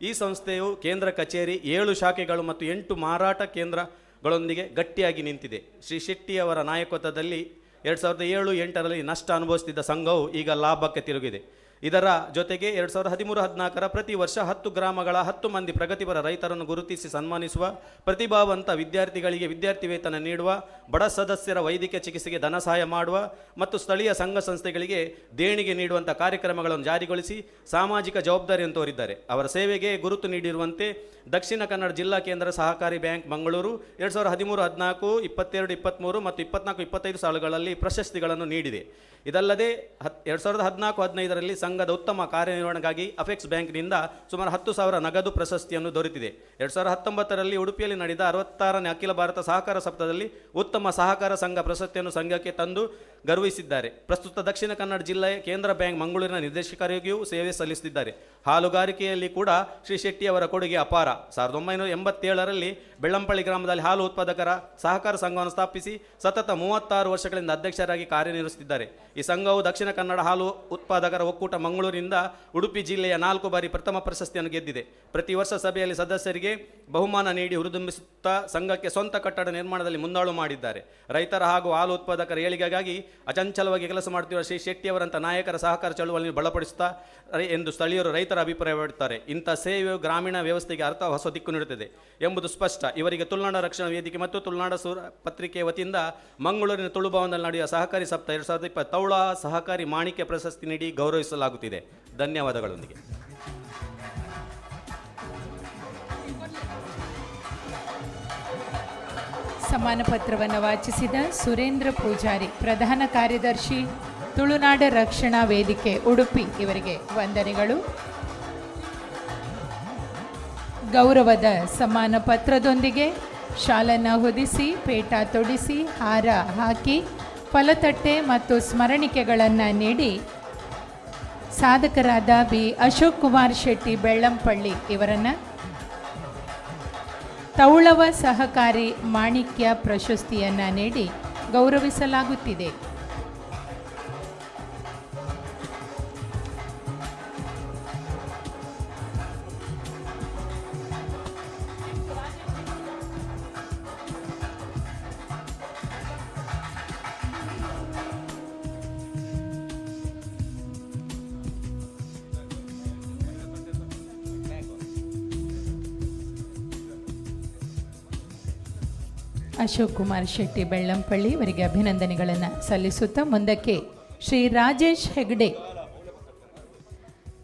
ಈ ಸಂಸ್ಥೆಯು ಕೇಂದ್ರ ಕಚೇರಿ, 7 ಶಾಖೆಗಳು ಮತ್ತು 8 ಮಾರಾಟ ಕೇಂದ್ರಗಳೊಂದಿಗೆ ಗಟ್ಟಿಯಾಗಿ ನಿಂತಿದೆ. ಶ್ರೀ ಶೆಟ್ಟಿಯವರ ನಾಯಕತ್ವದಲ್ಲಿ 2007-08ರಲ್ಲಿ ನಷ್ಟ ಅನುಭವಿಸುತ್ತಿದ್ದ ಸಂಘವು ಈಗ ಲಾಭಕ್ಕೆ ತಿರುಗಿದೆ. ಇದರ ಜೊತೆಗೆ 2013-14ರ ಪ್ರತಿ ವರ್ಷ 10 ಗ್ರಾಮಗಳ 10 ಮಂದಿ ಪ್ರಗತಿಪರ ರೈತರನ್ನು ಗುರುತಿಸಿ ಸನ್ಮಾನಿಸುವ, ಪ್ರತಿಭಾವಂತ ವಿದ್ಯಾರ್ಥಿಗಳಿಗೆ ವಿದ್ಯಾರ್ಥಿ ವೇತನ ನೀಡುವ, ಬಡ ಸದಸ್ಯರ ವೈದ್ಯಕೀಯ ಚಿಕಿತ್ಸೆಗೆ ಧನ ಸಹಾಯ ಮಾಡುವ ಮತ್ತು ಸ್ಥಳೀಯ ಸಂಘ ಸಂಸ್ಥೆಗಳಿಗೆ ದೇಣಿಗೆ ನೀಡುವಂಥ ಕಾರ್ಯಕ್ರಮಗಳನ್ನು ಜಾರಿಗೊಳಿಸಿ ಸಾಮಾಜಿಕ ಜವಾಬ್ದಾರಿಯನ್ನು ತೋರಿದ್ದಾರೆ. ಅವರ ಸೇವೆಗೆ ಗುರುತು ನೀಡಿರುವಂತೆ ದಕ್ಷಿಣ ಕನ್ನಡ ಜಿಲ್ಲಾ ಕೇಂದ್ರ ಸಹಕಾರಿ ಬ್ಯಾಂಕ್ ಮಂಗಳೂರು 2013-14, 22-23 ಮತ್ತು 24-25 ಸಾಲುಗಳಲ್ಲಿ ಪ್ರಶಸ್ತಿಗಳನ್ನು ನೀಡಿದೆ. ಇದಲ್ಲದೆ 2014-15ರಲ್ಲಿ ಸಂಘದ ಉತ್ತಮ ಕಾರ್ಯನಿರ್ವಹಣೆಗಾಗಿ ಅಫೆಕ್ಸ್ ಬ್ಯಾಂಕ್ನಿಂದ ಸುಮಾರು 10,000 ನಗದು ಪ್ರಶಸ್ತಿಯನ್ನು ದೊರೆತಿದೆ. 2019ರಲ್ಲಿ ಉಡುಪಿಯಲ್ಲಿ ನಡೆದ 66ನೇ ಅಖಿಲ ಭಾರತ ಸಹಕಾರ ಸಪ್ತಾಹದಲ್ಲಿ ಉತ್ತಮ ಸಹಕಾರ ಸಂಘ ಪ್ರಶಸ್ತಿಯನ್ನು ಸಂಘಕ್ಕೆ ತಂದು ಗೌರವಿಸಿದ್ದಾರೆ. ಪ್ರಸ್ತುತ ದಕ್ಷಿಣ ಕನ್ನಡ ಜಿಲ್ಲೆಯ ಕೇಂದ್ರ ಬ್ಯಾಂಕ್ ಮಂಗಳೂರಿನ ನಿರ್ದೇಶಕರಾಗಿಯೂ ಸೇವೆ ಸಲ್ಲಿಸುತ್ತಿದ್ದಾರೆ. ಹಾಲುಗಾರಿಕೆಯಲ್ಲಿ ಕೂಡ ಶ್ರೀ ಶೆಟ್ಟಿಯವರ ಕೊಡುಗೆ ಅಪಾರ. 1987ರಲ್ಲಿ ಬೆಳ್ಳಂಪಳ್ಳಿ ಗ್ರಾಮದಲ್ಲಿ ಹಾಲು ಉತ್ಪಾದಕರ ಸಹಕಾರ ಸಂಘವನ್ನು ಸ್ಥಾಪಿಸಿ ಸತತ 36 ವರ್ಷಗಳಿಂದ ಅಧ್ಯಕ್ಷರಾಗಿ ಕಾರ್ಯನಿರ್ವಹಿಸುತ್ತಿದ್ದಾರೆ. ಈ ಸಂಘವು ದಕ್ಷಿಣ ಕನ್ನಡ ಹಾಲು ಉತ್ಪಾದಕರ ಒಕ್ಕೂಟ ಮಂಗಳೂರಿನಿಂದ ಉಡುಪಿ ಜಿಲ್ಲೆಯ 4 ಬಾರಿ ಪ್ರಥಮ ಪ್ರಶಸ್ತಿಯನ್ನು ಗೆದ್ದಿದೆ. ಪ್ರತಿ ವರ್ಷ ಸಭೆಯಲ್ಲಿ ಸದಸ್ಯರಿಗೆ ಬಹುಮಾನ ನೀಡಿ ಹುರಿದುಂಬಿಸುತ್ತಾ ಸಂಘಕ್ಕೆ ಸ್ವಂತ ಕಟ್ಟಡ ನಿರ್ಮಾಣದಲ್ಲಿ ಮುಂದಾಳು ಮಾಡಿದ್ದಾರೆ. ರೈತರ ಹಾಗೂ ಹಾಲು ಉತ್ಪಾದಕರ ಏಳಿಗೆಗಾಗಿ ಅಚಂಚಲವಾಗಿ ಕೆಲಸ ಮಾಡುತ್ತಿರುವ ಶ್ರೀ ಶೆಟ್ಟಿಯವರಂಥ ನಾಯಕರ ಸಹಕಾರ ಚಳುವಳಿಯನ್ನು ಬಲಪಡಿಸುತ್ತಾರೆ ಎಂದು ಸ್ಥಳೀಯರು ರೈತರ ಅಭಿಪ್ರಾಯಪಡುತ್ತಾರೆ. ಇಂಥ ಸೇವೆಯು ಗ್ರಾಮೀಣ ವ್ಯವಸ್ಥೆಗೆ ಅರ್ಥ ಹೊಸ ದಿಕ್ಕು ನೀಡುತ್ತದೆ ಎಂಬುದು ಸ್ಪಷ್ಟ. ಇವರಿಗೆ ತುಳುನಾಡ ರಕ್ಷಣಾ ವೇದಿಕೆ ಮತ್ತು ತುಳುನಾಡ ಪತ್ರಿಕೆಯ ವತಿಯಿಂದ ಮಂಗಳೂರಿನ ತುಳುಭವನದಲ್ಲಿ ನಡೆಯುವ ಸಹಕಾರಿ ಸಪ್ತಾಹ 2020 ತೌಳ ಸಹಕಾರಿ ಮಾಣಿಕ್ಯ ಪ್ರಶಸ್ತಿ ನೀಡಿ ಗೌರವಿಸಲಾಗುತ್ತಿದೆ. ಧನ್ಯವಾದಗಳೊಂದಿಗೆ ಸಮ್ಮಾನ ಪತ್ರವನ್ನು ವಾಚಿಸಿದ ಸುರೇಂದ್ರ ಪೂಜಾರಿ, ಪ್ರಧಾನ ಕಾರ್ಯದರ್ಶಿ ತುಳುನಾಡ ರಕ್ಷಣಾ ವೇದಿಕೆ ಉಡುಪಿ, ಇವರಿಗೆ ವಂದನೆಗಳು. ಗೌರವದ ಸಮ್ಮಾನ ಪತ್ರದೊಂದಿಗೆ ಶಾಲನ್ನು ಹೊದಿಸಿ, ಪೇಟ ತೊಡಿಸಿ, ಹಾರ ಹಾಕಿ, ಫಲತಟ್ಟೆ ಮತ್ತು ಸ್ಮರಣಿಕೆಗಳನ್ನು ನೀಡಿ ಸಾಧಕರಾದ ಬಿ ಅಶೋಕ್ ಕುಮಾರ್ ಶೆಟ್ಟಿ ಬೆಳ್ಳಂಪಳ್ಳಿ ಇವರನ್ನು ತೌಳವ ಸಹಕಾರಿ ಮಾಣಿಕ್ಯ ಪ್ರಶಸ್ತಿಯನ್ನು ನೀಡಿ ಗೌರವಿಸಲಾಗುತ್ತಿದೆ. ಅಶೋಕ್ ಕುಮಾರ್ ಶೆಟ್ಟಿ ಬೆಳ್ಳಂಪಳ್ಳಿ ಇವರಿಗೆ ಅಭಿನಂದನೆಗಳನ್ನು ಸಲ್ಲಿಸುತ್ತಾ ಮುಂದಕ್ಕೆ ಶ್ರೀ ರಾಜೇಶ್ ಹೆಗ್ಡೆ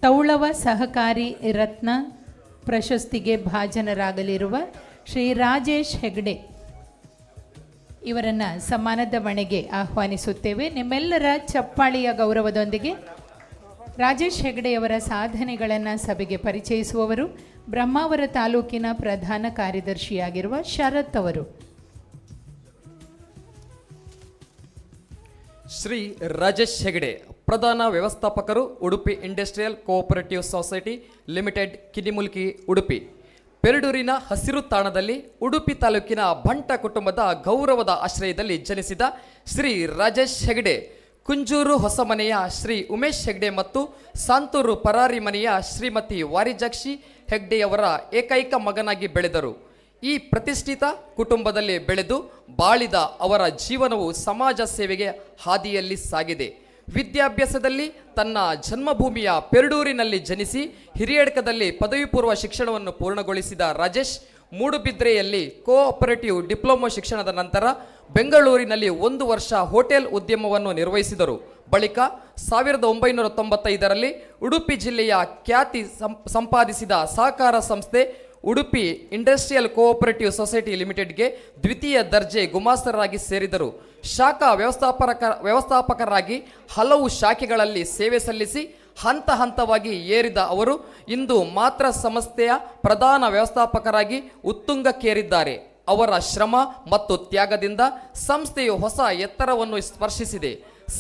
ತೌಳವ ಸಹಕಾರಿ ರತ್ನ ಪ್ರಶಸ್ತಿಗೆ ಭಾಜನರಾಗಲಿರುವ ಶ್ರೀ ರಾಜೇಶ್ ಹೆಗ್ಡೆ ಇವರನ್ನು ಸಮ್ಮಾನದ ಮಣೆಗೆ ಆಹ್ವಾನಿಸುತ್ತೇವೆ. ನಿಮ್ಮೆಲ್ಲರ ಚಪ್ಪಾಳಿಯ ಗೌರವದೊಂದಿಗೆ ರಾಜೇಶ್ ಹೆಗ್ಡೆಯವರ ಸಾಧನೆಗಳನ್ನು ಸಭೆಗೆ ಪರಿಚಯಿಸುವವರು ಬ್ರಹ್ಮಾವರ ತಾಲೂಕಿನ ಪ್ರಧಾನ ಕಾರ್ಯದರ್ಶಿಯಾಗಿರುವ ಶರತ್ ಅವರು. ಶ್ರೀ ರಾಜೇಶ್ ಹೆಗ್ಡೆ, ಪ್ರಧಾನ ವ್ಯವಸ್ಥಾಪಕರು, Udupi Industrial Cooperative Society Limited, Kinnimulki, Udupi. ಪೆರಡೂರಿನ ಹಸಿರು ತಾಣದಲ್ಲಿ ಉಡುಪಿ ತಾಲೂಕಿನ ಬಂಟ ಕುಟುಂಬದ ಗೌರವದ ಆಶ್ರಯದಲ್ಲಿ ಜನಿಸಿದ ಶ್ರೀ ರಾಜೇಶ್ ಹೆಗ್ಡೆ ಕುಂಜೂರು ಹೊಸಮನೆಯ ಶ್ರೀ ಉಮೇಶ್ ಹೆಗ್ಡೆ ಮತ್ತು ಸಾಂತೂರು ಪರಾರಿ ಮನೆಯ ಶ್ರೀಮತಿ ವಾರಿಜಾಕ್ಷಿ ಹೆಗ್ಡೆಯವರ ಏಕೈಕ ಮಗನಾಗಿ ಬೆಳೆದರು. ಈ ಪ್ರತಿಷ್ಠಿತ ಕುಟುಂಬದಲ್ಲಿ ಬೆಳೆದು ಬಾಳಿದ ಅವರ ಜೀವನವು ಸಮಾಜ ಸೇವೆಗೆ ಹಾದಿಯಲ್ಲಿ ಸಾಗಿದೆ. ವಿದ್ಯಾಭ್ಯಾಸದಲ್ಲಿ ತನ್ನ ಜನ್ಮಭೂಮಿಯ ಪೆರಡೂರಿನಲ್ಲಿ ಜನಿಸಿ ಹಿರಿಯಡ್ಕದಲ್ಲಿ ಪದವಿ ಪೂರ್ವ ಶಿಕ್ಷಣವನ್ನು ಪೂರ್ಣಗೊಳಿಸಿದ ರಾಜೇಶ್ ಮೂಡುಬಿದ್ರೆಯಲ್ಲಿ ಕೋಆಪರೇಟಿವ್ ಡಿಪ್ಲೊಮಾ ಶಿಕ್ಷಣದ ನಂತರ ಬೆಂಗಳೂರಿನಲ್ಲಿ 1 ವರ್ಷ ಹೋಟೆಲ್ ಉದ್ಯಮವನ್ನು ನಿರ್ವಹಿಸಿದರು. ಬಳಿಕ 1995ರಲ್ಲಿ ಉಡುಪಿ ಜಿಲ್ಲೆಯ ಖ್ಯಾತಿ ಸಂಪಾದಿಸಿದ ಸಹಕಾರ ಸಂಸ್ಥೆ ಉಡುಪಿ ಇಂಡಸ್ಟ್ರಿಯಲ್ ಕೋಆಪರೇಟಿವ್ ಸೊಸೈಟಿ ಲಿಮಿಟೆಡ್ಗೆ ದ್ವಿತೀಯ ದರ್ಜೆ ಗುಮಾಸ್ತರಾಗಿ ಸೇರಿದರು. ಶಾಖಾ ವ್ಯವಸ್ಥಾಪಕರಾಗಿ ಹಲವು ಶಾಖೆಗಳಲ್ಲಿ ಸೇವೆ ಸಲ್ಲಿಸಿ ಹಂತ ಹಂತವಾಗಿ ಏರಿದ ಅವರು ಇಂದು ಮಾತ್ರ ಸಂಸ್ಥೆಯ ಪ್ರಧಾನ ವ್ಯವಸ್ಥಾಪಕರಾಗಿ ಉತ್ತುಂಗಕ್ಕೇರಿದ್ದಾರೆ. ಅವರ ಶ್ರಮ ಮತ್ತು ತ್ಯಾಗದಿಂದ ಸಂಸ್ಥೆಯು ಹೊಸ ಎತ್ತರವನ್ನು ಸ್ಪರ್ಶಿಸಿದೆ.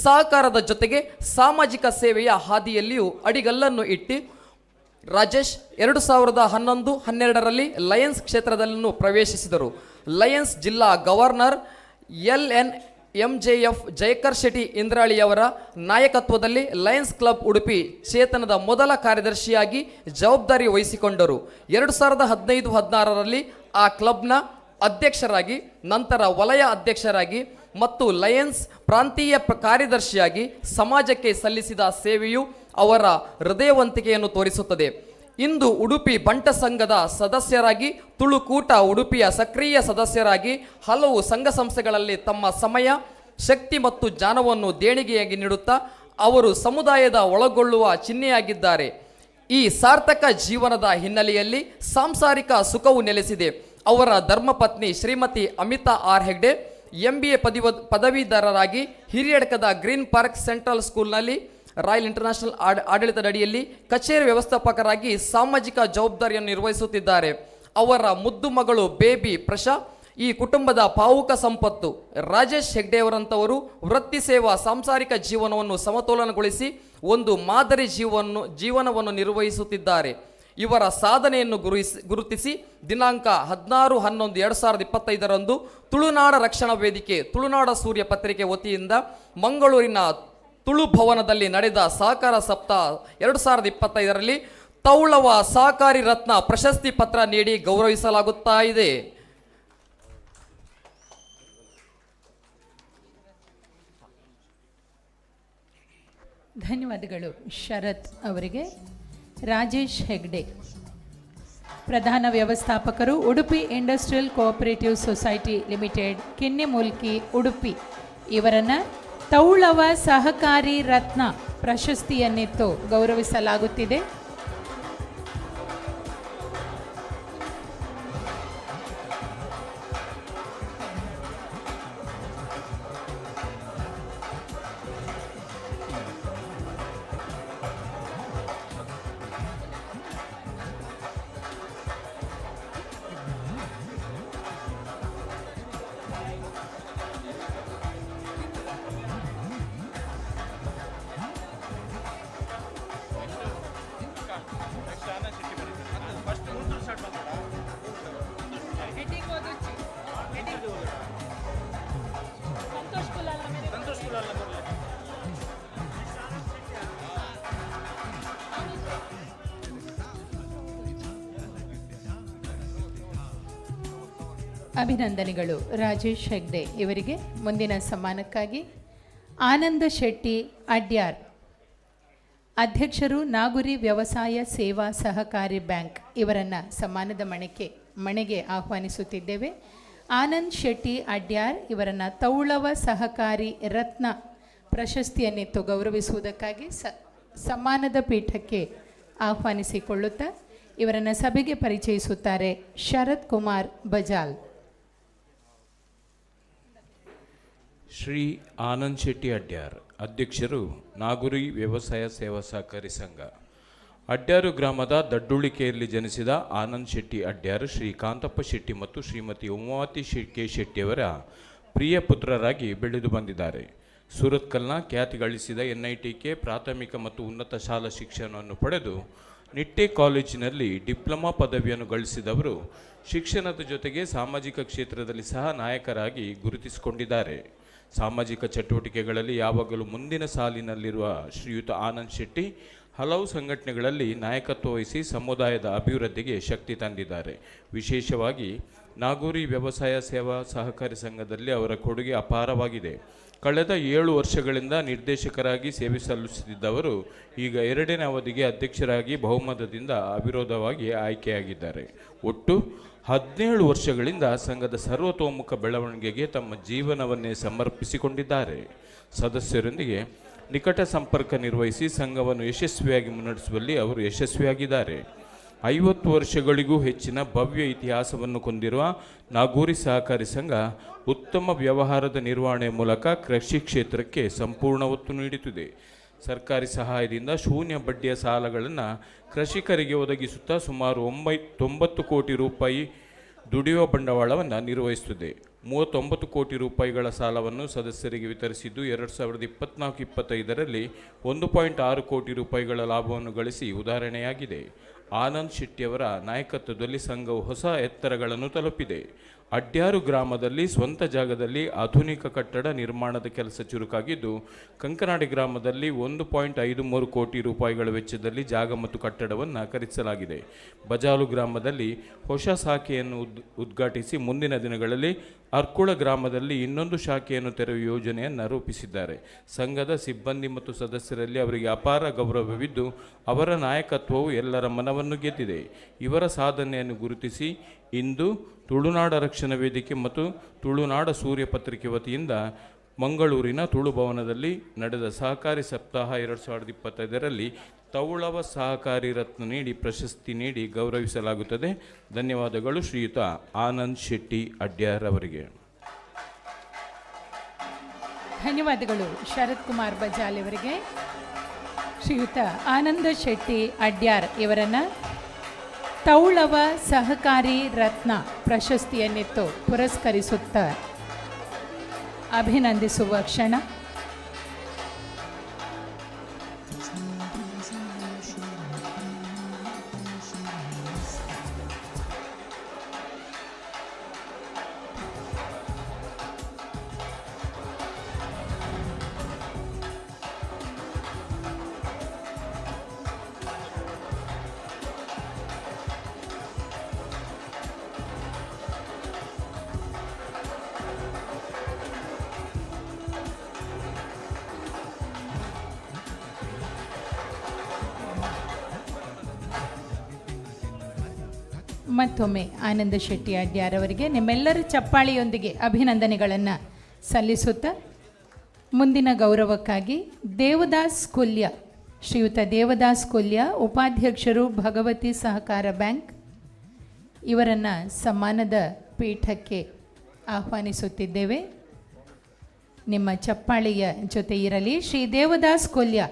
ಸಹಕಾರದ ಜೊತೆಗೆ ಸಾಮಾಜಿಕ ಸೇವೆಯ ಹಾದಿಯಲ್ಲಿಯೂ ಅಡಿಗಲ್ಲನ್ನು ಇಟ್ಟು ರಾಜೇಶ್ 2011-12ರಲ್ಲಿ ಲಯನ್ಸ್ ಕ್ಷೇತ್ರದಲ್ಲೂ ಪ್ರವೇಶಿಸಿದರು. ಲಯನ್ಸ್ ಜಿಲ್ಲಾ ಗವರ್ನರ್ LNMJF ಜಯಕರ್ ಶೆಟ್ಟಿ ಇಂದ್ರಾಳಿಯವರ ನಾಯಕತ್ವದಲ್ಲಿ ಲಯನ್ಸ್ ಕ್ಲಬ್ ಉಡುಪಿ ಚೇತನದ ಮೊದಲ ಕಾರ್ಯದರ್ಶಿಯಾಗಿ ಜವಾಬ್ದಾರಿ ವಹಿಸಿಕೊಂಡರು. 2015-16ರಲ್ಲಿ ಆ ಕ್ಲಬ್ನ ಅಧ್ಯಕ್ಷರಾಗಿ, ನಂತರ ವಲಯ ಅಧ್ಯಕ್ಷರಾಗಿ ಮತ್ತು ಲಯನ್ಸ್ ಪ್ರಾಂತೀಯ ಕಾರ್ಯದರ್ಶಿಯಾಗಿ ಸಮಾಜಕ್ಕೆ ಸಲ್ಲಿಸಿದ ಸೇವೆಯು ಅವರ ಹೃದಯವಂತಿಕೆಯನ್ನು ತೋರಿಸುತ್ತದೆ. ಇಂದು ಉಡುಪಿ ಬಂಟ ಸಂಘದ ಸದಸ್ಯರಾಗಿ, ತುಳುಕೂಟ ಉಡುಪಿಯ ಸಕ್ರಿಯ ಸದಸ್ಯರಾಗಿ ಹಲವು ಸಂಘ ಸಂಸ್ಥೆಗಳಲ್ಲಿ ತಮ್ಮ ಸಮಯ, ಶಕ್ತಿ ಮತ್ತು ಜ್ಞಾನವನ್ನು ದೇಣಿಗೆಯಾಗಿ ನೀಡುತ್ತಾ ಅವರು ಸಮುದಾಯದ ಒಳಗೊಳ್ಳುವ ಚಿಹ್ನೆಯಾಗಿದ್ದಾರೆ. ಈ ಸಾರ್ಥಕ ಜೀವನದ ಹಿನ್ನೆಲೆಯಲ್ಲಿ ಸಾಂಸಾರಿಕ ಸುಖವು ನೆಲೆಸಿದೆ. ಅವರ ಧರ್ಮಪತ್ನಿ ಶ್ರೀಮತಿ ಅಮಿತಾ ಆರ್ ಹೆಗ್ಡೆ MBA ಪದವೀಧರರಾಗಿ ಹಿರಿಯಡ್ಕದ ಗ್ರೀನ್ ಪಾರ್ಕ್ ಸೆಂಟ್ರಲ್ ಸ್ಕೂಲ್ನಲ್ಲಿ ರಾಯಲ್ ಇಂಟರ್ನ್ಯಾಷನಲ್ ಆಡಳಿತದ ಅಡಿಯಲ್ಲಿ ಕಚೇರಿ ವ್ಯವಸ್ಥಾಪಕರಾಗಿ ಸಾಮಾಜಿಕ ಜವಾಬ್ದಾರಿಯನ್ನು ನಿರ್ವಹಿಸುತ್ತಿದ್ದಾರೆ. ಅವರ ಮುದ್ದು ಮಗಳು ಬೇಬಿ ಪ್ರಶಾ ಈ ಕುಟುಂಬದ ಭಾವುಕ ಸಂಪತ್ತು. ರಾಜೇಶ್ ಹೆಗ್ಡೆಯವರಂಥವರು ವೃತ್ತಿ ಸೇವಾ ಸಾಂಸಾರಿಕ ಜೀವನವನ್ನು ಸಮತೋಲನಗೊಳಿಸಿ ಒಂದು ಮಾದರಿ ಜೀವನವನ್ನು ನಿರ್ವಹಿಸುತ್ತಿದ್ದಾರೆ. ಇವರ ಸಾಧನೆಯನ್ನು ಗುರುತಿಸಿ ದಿನಾಂಕ 16/11/2025ರಂದು ತುಳುನಾಡ ರಕ್ಷಣಾ ವೇದಿಕೆ, ತುಳುನಾಡ ಸೂರ್ಯ ಪತ್ರಿಕೆ ವತಿಯಿಂದ ಮಂಗಳೂರಿನ ತುಳು ಭವನದಲ್ಲಿ ನಡೆದ ಸಹಕಾರ ಸಪ್ತಾಹ 2025ರಲ್ಲಿ ತೌಳವ ಸಹಕಾರಿ ರತ್ನ ಪ್ರಶಸ್ತಿ ಪತ್ರ ನೀಡಿ ಗೌರವಿಸಲಾಗುತ್ತಾ ಇದೆ. ಧನ್ಯವಾದಗಳು ಶರತ್ ಅವರಿಗೆ. ರಾಜೇಶ್ ಹೆಗ್ಡೆ, ಪ್ರಧಾನ ವ್ಯವಸ್ಥಾಪಕರು, Udupi Industrial Cooperative Society Limited, Kinnimulki, Udupi. ಇವರನ್ನು ತೌಳವ ಸಹಕಾರಿ ರತ್ನ ಪ್ರಶಸ್ತಿಯನ್ನಿತ್ತು ಗೌರವಿಸಲಾಗುತ್ತಿದೆ. ಅಭಿನಂದನೆಗಳು ರಾಜೇಶ್ ಹೆಗ್ಡೆ ಇವರಿಗೆ. ಮುಂದಿನ ಸಮ್ಮಾನಕ್ಕಾಗಿ ಆನಂದ ಶೆಟ್ಟಿ ಅಡ್ಯಾರ್, ಅಧ್ಯಕ್ಷರು, ನಾಗುರಿ ವ್ಯವಸಾಯ ಸೇವಾ ಸಹಕಾರಿ ಬ್ಯಾಂಕ್, ಇವರನ್ನು ಸಮ್ಮಾನದ ಮಣೆಗೆ ಆಹ್ವಾನಿಸುತ್ತಿದ್ದೇವೆ. ಆನಂದ್ ಶೆಟ್ಟಿ ಅಡ್ಯಾರ್ ಇವರನ್ನು ತೌಳವ ಸಹಕಾರಿ ರತ್ನ ಪ್ರಶಸ್ತಿಯನ್ನಿತ್ತು ಗೌರವಿಸುವುದಕ್ಕಾಗಿ ಸಮ್ಮಾನದ ಪೀಠಕ್ಕೆ ಆಹ್ವಾನಿಸಿಕೊಳ್ಳುತ್ತಾ ಇವರನ್ನು ಸಭೆಗೆ ಪರಿಚಯಿಸುತ್ತಾರೆ ಶರತ್ ಕುಮಾರ್ ಬಜಾಲ್. ಶ್ರೀ ಆನಂದ್ ಶೆಟ್ಟಿ ಅಡ್ಯಾರ್, ಅಧ್ಯಕ್ಷರು ನಾಗುರಿ ವ್ಯವಸಾಯ ಸೇವಾ ಸಹಕಾರಿ ಸಂಘ. ಅಡ್ಯಾರು ಗ್ರಾಮದ ದಡ್ಡುಳಿಕೆಯಲ್ಲಿ ಜನಿಸಿದ ಆನಂದ್ ಶೆಟ್ಟಿ ಅಡ್ಯಾರ್ ಶ್ರೀ ಕಾಂತಪ್ಪ ಶೆಟ್ಟಿ ಮತ್ತು ಶ್ರೀಮತಿ ಉಮಾವತಿ ಕೆ ಶೆಟ್ಟಿಯವರ ಪ್ರಿಯ ಪುತ್ರರಾಗಿ ಬೆಳೆದು ಬಂದಿದ್ದಾರೆ. ಸೂರತ್ಕಲ್ನ ಖ್ಯಾತಿ ಗಳಿಸಿದ NITK ಪ್ರಾಥಮಿಕ ಮತ್ತು ಉನ್ನತ ಶಾಲಾ ಶಿಕ್ಷಣವನ್ನು ಪಡೆದು ನಿಟ್ಟೆ ಕಾಲೇಜಿನಲ್ಲಿ ಡಿಪ್ಲೊಮಾ ಪದವಿಯನ್ನು ಗಳಿಸಿದವರು ಶಿಕ್ಷಣದ ಜೊತೆಗೆ ಸಾಮಾಜಿಕ ಕ್ಷೇತ್ರದಲ್ಲಿ ಸಹ ನಾಯಕರಾಗಿ ಗುರುತಿಸಿಕೊಂಡಿದ್ದಾರೆ. ಸಾಮಾಜಿಕ ಚಟುವಟಿಕೆಗಳಲ್ಲಿ ಯಾವಾಗಲೂ ಮುಂದಿನ ಸಾಲಿನಲ್ಲಿರುವ ಶ್ರೀಯುತ ಆನಂದ್ ಶೆಟ್ಟಿ ಹಲವು ಸಂಘಟನೆಗಳಲ್ಲಿ ನಾಯಕತ್ವ ವಹಿಸಿ ಸಮುದಾಯದ ಅಭಿವೃದ್ಧಿಗೆ ಶಕ್ತಿ ತಂದಿದ್ದಾರೆ. ವಿಶೇಷವಾಗಿ ನಾಗೂರಿ ವ್ಯವಸಾಯ ಸೇವಾ ಸಹಕಾರಿ ಸಂಘದಲ್ಲಿ ಅವರ ಕೊಡುಗೆ ಅಪಾರವಾಗಿದೆ. ಕಳೆದ 7 ವರ್ಷಗಳಿಂದ ನಿರ್ದೇಶಕರಾಗಿ ಸೇವೆ ಸಲ್ಲಿಸುತ್ತಿದ್ದವರು ಈಗ 2ನೇ ಅವಧಿಗೆ ಅಧ್ಯಕ್ಷರಾಗಿ ಬಹುಮತದಿಂದ ಅವಿರೋಧವಾಗಿ ಆಯ್ಕೆಯಾಗಿದ್ದಾರೆ. ಒಟ್ಟು 17 ವರ್ಷಗಳಿಂದ ಸಂಘದ ಸರ್ವತೋಮುಖ ಬೆಳವಣಿಗೆಗೆ ತಮ್ಮ ಜೀವನವನ್ನೇ ಸಮರ್ಪಿಸಿಕೊಂಡಿದ್ದಾರೆ. ಸದಸ್ಯರೊಂದಿಗೆ ನಿಕಟ ಸಂಪರ್ಕ ನಿರ್ವಹಿಸಿ ಸಂಘವನ್ನು ಯಶಸ್ವಿಯಾಗಿ ಮುನ್ನಡೆಸುವಲ್ಲಿ ಅವರು ಯಶಸ್ವಿಯಾಗಿದ್ದಾರೆ. 50 ವರ್ಷಗಳಿಗೂ ಹೆಚ್ಚಿನ ಭವ್ಯ ಇತಿಹಾಸವನ್ನು ಹೊಂದಿರುವ ನಾಗೂರಿ ಸಹಕಾರಿ ಸಂಘ ಉತ್ತಮ ವ್ಯವಹಾರದ ನಿರ್ವಹಣೆ ಮೂಲಕ ಕೃಷಿ ಕ್ಷೇತ್ರಕ್ಕೆ ಸಂಪೂರ್ಣ ಒತ್ತು ನೀಡುತ್ತಿದೆ. ಸರ್ಕಾರಿ ಸಹಾಯದಿಂದ ಶೂನ್ಯ ಬಡ್ಡಿಯ ಸಾಲಗಳನ್ನು ಕೃಷಿಕರಿಗೆ ಒದಗಿಸುತ್ತಾ ಸುಮಾರು 90 ಕೋಟಿ ರೂಪಾಯಿ ದುಡಿಯುವ ಬಂಡವಾಳವನ್ನು ನಿರ್ವಹಿಸುತ್ತದೆ. 39 ಕೋಟಿ ರೂಪಾಯಿಗಳ ಸಾಲವನ್ನು ಸದಸ್ಯರಿಗೆ ವಿತರಿಸಿದ್ದು 2024-25ರಲ್ಲಿ 1.6 ಕೋಟಿ ರೂಪಾಯಿಗಳ ಲಾಭವನ್ನು ಗಳಿಸಿ ಉದಾಹರಣೆಯಾಗಿದೆ. ಆನಂದ್ ಶೆಟ್ಟಿಯವರ ನಾಯಕತ್ವದಲ್ಲಿ ಸಂಘವು ಹೊಸ ಎತ್ತರಗಳನ್ನು ತಲುಪಿದೆ. ಅಡ್ಯಾರು ಗ್ರಾಮದಲ್ಲಿ ಸ್ವಂತ ಜಾಗದಲ್ಲಿ ಆಧುನಿಕ ಕಟ್ಟಡ ನಿರ್ಮಾಣದ ಕೆಲಸ ಚುರುಕಾಗಿದ್ದು, ಕಂಕನಾಡಿ ಗ್ರಾಮದಲ್ಲಿ 1.53 ಕೋಟಿ ರೂಪಾಯಿಗಳ ವೆಚ್ಚದಲ್ಲಿ ಜಾಗ ಮತ್ತು ಕಟ್ಟಡವನ್ನು ಖರೀದಿಸಲಾಗಿದೆ. ಬಜಾಲು ಗ್ರಾಮದಲ್ಲಿ ಹೊಸ ಶಾಖೆಯನ್ನು ಉದ್ಘಾಟಿಸಿ ಮುಂದಿನ ದಿನಗಳಲ್ಲಿ ಅರ್ಕುಳ ಗ್ರಾಮದಲ್ಲಿ ಇನ್ನೊಂದು ಶಾಖೆಯನ್ನು ತೆರೆಯುವ ಯೋಜನೆಯನ್ನು ರೂಪಿಸಿದ್ದಾರೆ. ಸಂಘದ ಸಿಬ್ಬಂದಿ ಮತ್ತು ಸದಸ್ಯರಲ್ಲಿ ಅವರಿಗೆ ಅಪಾರ ಗೌರವವಿದ್ದು ಅವರ ನಾಯಕತ್ವವು ಎಲ್ಲರ ಮನವನ್ನು ಗೆದ್ದಿದೆ. ಇವರ ಸಾಧನೆಯನ್ನು ಗುರುತಿಸಿ ಇಂದು ತುಳುನಾಡ ರಕ್ಷಣಾ ವೇದಿಕೆ ಮತ್ತು ತುಳುನಾಡ ಸೂರ್ಯ ಪತ್ರಿಕೆ ವತಿಯಿಂದ ಮಂಗಳೂರಿನ ತುಳು ಭವನದಲ್ಲಿ ನಡೆದ ಸಹಕಾರಿ ಸಪ್ತಾಹ 2025ರಲ್ಲಿ ತೌಳವ ಸಹಕಾರಿ ರತ್ನ ನೀಡಿ ಪ್ರಶಸ್ತಿ ನೀಡಿ ಗೌರವಿಸಲಾಗುತ್ತದೆ. ಧನ್ಯವಾದಗಳು ಶ್ರೀಯುತ ಆನಂದ್ ಶೆಟ್ಟಿ ಅಡ್ಯಾರ್ ಅವರಿಗೆ. ಧನ್ಯವಾದಗಳು ಶರತ್ ಕುಮಾರ್ ಬಜಾಲ್ ಅವರಿಗೆ. ಶ್ರೀಯುತ ಆನಂದ ಶೆಟ್ಟಿ ಅಡ್ಯಾರ್ ಇವರನ್ನು ತೌಳವ ಸಹಕಾರಿ ರತ್ನ ಪ್ರಶಸ್ತಿಯನ್ನಿತ್ತು ಪುರಸ್ಕರಿಸುತ್ತಾ ಅಭಿನಂದಿಸುವ ಕ್ಷಣ. ಮತ್ತೊಮ್ಮೆ ಆನಂದ ಶೆಟ್ಟಿ ಅಡ್ಯಾರ್ ಅವರಿಗೆ ನಿಮ್ಮೆಲ್ಲರ ಚಪ್ಪಾಳಿಯೊಂದಿಗೆ ಅಭಿನಂದನೆಗಳನ್ನು ಸಲ್ಲಿಸುತ್ತಾ ಮುಂದಿನ ಗೌರವಕ್ಕಾಗಿ ದೇವದಾಸ್ ಕೊಲ್ಯ, ಶ್ರೀಯುತ ದೇವದಾಸ್ ಕೊಲ್ಯ, ಉಪಾಧ್ಯಕ್ಷರು ಭಗವತಿ ಸಹಕಾರ ಬ್ಯಾಂಕ್, ಇವರನ್ನು ಸಮ್ಮಾನದ ಪೀಠಕ್ಕೆ ಆಹ್ವಾನಿಸುತ್ತಿದ್ದೇವೆ. ನಿಮ್ಮ ಚಪ್ಪಾಳಿಯ ಜೊತೆ ಇರಲಿ. ಶ್ರೀ ದೇವದಾಸ್ ಕೊಲ್ಯ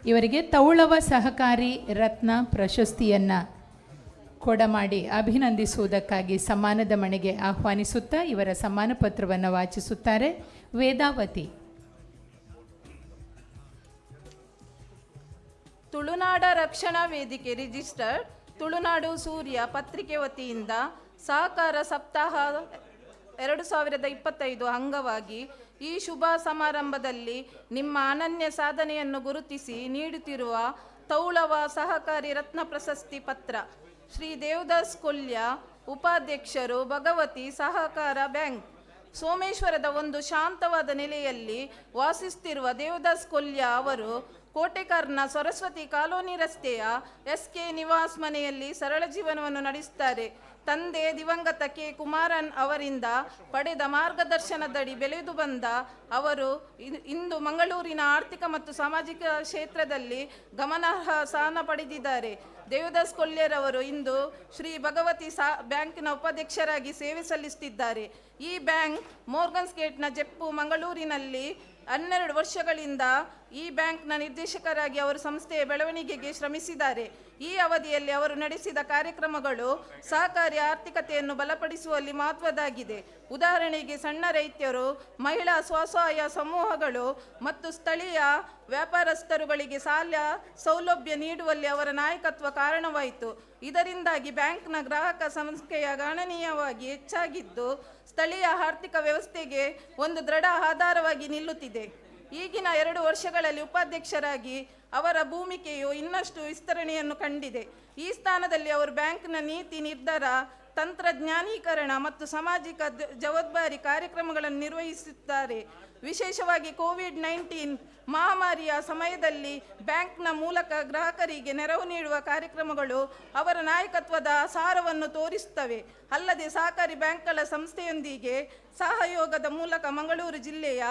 ಇವರಿಗೆ ತೌಳವ ಸಹಕಾರಿ ರತ್ನ ಪ್ರಶಸ್ತಿಯನ್ನು ಕೊಡಮಾಡಿ ಅಭಿನಂದಿಸುವುದಕ್ಕಾಗಿ ಸಮ್ಮಾನದ ಮಣೆಗೆ ಆಹ್ವಾನಿಸುತ್ತಾ ಇವರ ಸಮ್ಮಾನ ಪತ್ರವನ್ನು ವಾಚಿಸುತ್ತಾರೆ ವೇದಾವತಿ. ತುಳುನಾಡ ರಕ್ಷಣಾ ವೇದಿಕೆ ರಿಜಿಸ್ಟರ್ಡ್ ತುಳುನಾಡು ಸೂರ್ಯ ಪತ್ರಿಕೆ ವತಿಯಿಂದ ಸಹಕಾರ ಸಪ್ತಾಹ 2025 ಅಂಗವಾಗಿ ಈ ಶುಭ ಸಮಾರಂಭದಲ್ಲಿ ನಿಮ್ಮ ಅನನ್ಯ ಸಾಧನೆಯನ್ನು ಗುರುತಿಸಿ ನೀಡುತ್ತಿರುವ ತೌಳವ ಸಹಕಾರಿ ರತ್ನ ಪ್ರಶಸ್ತಿ ಪತ್ರ ಶ್ರೀ ದೇವದಾಸ್ ಕೊಲ್ಯ, ಉಪಾಧ್ಯಕ್ಷರು ಭಗವತಿ ಸಹಕಾರ ಬ್ಯಾಂಕ್. ಸೋಮೇಶ್ವರದ ಒಂದು ಶಾಂತವಾದ ನೆಲೆಯಲ್ಲಿ ವಾಸಿಸುತ್ತಿರುವ ದೇವದಾಸ್ ಕೊಲ್ಯ ಅವರು ಕೋಟೆಕಾರ್ನ ಸರಸ್ವತಿ ಕಾಲೋನಿ ರಸ್ತೆಯ SK ನಿವಾಸ್ ಮನೆಯಲ್ಲಿ ಸರಳ ಜೀವನವನ್ನು ನಡೆಸುತ್ತಾರೆ. ತಂದೆ ದಿವಂಗತ ಕೆ ಕುಮಾರನ್ ಅವರಿಂದ ಪಡೆದ ಮಾರ್ಗದರ್ಶನದಡಿ ಬೆಳೆದು ಬಂದ ಅವರು ಇಂದು ಮಂಗಳೂರಿನ ಆರ್ಥಿಕ ಮತ್ತು ಸಾಮಾಜಿಕ ಕ್ಷೇತ್ರದಲ್ಲಿ ಗಮನಾರ್ಹ ಸ್ಥಾನ ಪಡೆದಿದ್ದಾರೆ. ದೇವದಾಸ್ ಕೊಲ್ಯರವರು ಇಂದು ಶ್ರೀ ಭಗವತಿ ಬ್ಯಾಂಕಿನ ಉಪಾಧ್ಯಕ್ಷರಾಗಿ ಸೇವೆ ಸಲ್ಲಿಸುತ್ತಿದ್ದಾರೆ. ಈ ಬ್ಯಾಂಕ್ ಮೋರ್ಗನ್ ಸ್ಟೇಟ್ನ ಜೆಪ್ಪು ಮಂಗಳೂರಿನಲ್ಲಿ 12 ವರ್ಷಗಳಿಂದ ಈ ಬ್ಯಾಂಕ್ನ ನಿರ್ದೇಶಕರಾಗಿ ಅವರು ಸಂಸ್ಥೆಯ ಬೆಳವಣಿಗೆಗೆ ಶ್ರಮಿಸಿದ್ದಾರೆ. ಈ ಅವಧಿಯಲ್ಲಿ ಅವರು ನಡೆಸಿದ ಕಾರ್ಯಕ್ರಮಗಳು ಸಹಕಾರಿ ಆರ್ಥಿಕತೆಯನ್ನು ಬಲಪಡಿಸುವಲ್ಲಿ ಮಹತ್ವದ್ದಾಗಿದೆ. ಉದಾಹರಣೆಗೆ ಸಣ್ಣ ರೈತರು, ಮಹಿಳಾ ಸ್ವಸಹಾಯ ಸಮೂಹಗಳು ಮತ್ತು ಸ್ಥಳೀಯ ವ್ಯಾಪಾರಸ್ಥರುಗಳಿಗೆ ಸಾಲ ಸೌಲಭ್ಯ ನೀಡುವಲ್ಲಿ ಅವರ ನಾಯಕತ್ವ ಕಾರಣವಾಯಿತು. ಇದರಿಂದಾಗಿ ಬ್ಯಾಂಕ್ನ ಗ್ರಾಹಕ ಸಂಖ್ಯೆಯ ಗಣನೀಯವಾಗಿ ಹೆಚ್ಚಾಗಿದ್ದು ಸ್ಥಳೀಯ ಆರ್ಥಿಕ ವ್ಯವಸ್ಥೆಗೆ ಒಂದು ದೃಢ ಆಧಾರವಾಗಿ ನಿಲ್ಲುತ್ತಿದೆ. ಈಗಿನ 2 ವರ್ಷಗಳಲ್ಲಿ ಉಪಾಧ್ಯಕ್ಷರಾಗಿ ಅವರ ಭೂಮಿಕೆಯು ಇನ್ನಷ್ಟು ವಿಸ್ತರಣೆಯನ್ನು ಕಂಡಿದೆ. ಈ ಸ್ಥಾನದಲ್ಲಿ ಅವರು ಬ್ಯಾಂಕ್ನ ನೀತಿ ನಿರ್ಧಾರ, ತಂತ್ರಜ್ಞಾನೀಕರಣ ಮತ್ತು ಸಾಮಾಜಿಕ ಜವಾಬ್ದಾರಿ ಕಾರ್ಯಕ್ರಮಗಳನ್ನು ನಿರ್ವಹಿಸುತ್ತಾರೆ. ವಿಶೇಷವಾಗಿ ಕೋವಿಡ್-19 ಮಹಾಮಾರಿಯ ಸಮಯದಲ್ಲಿ ಬ್ಯಾಂಕ್ನ ಮೂಲಕ ಗ್ರಾಹಕರಿಗೆ ನೆರವು ನೀಡುವ ಕಾರ್ಯಕ್ರಮಗಳು ಅವರ ನಾಯಕತ್ವದ ಸಾರವನ್ನು ತೋರಿಸುತ್ತವೆ. ಅಲ್ಲದೆ ಸಹಕಾರಿ ಬ್ಯಾಂಕ್ಗಳ ಸಂಸ್ಥೆಯೊಂದಿಗೆ ಸಹಯೋಗದ ಮೂಲಕ ಮಂಗಳೂರು ಜಿಲ್ಲೆಯ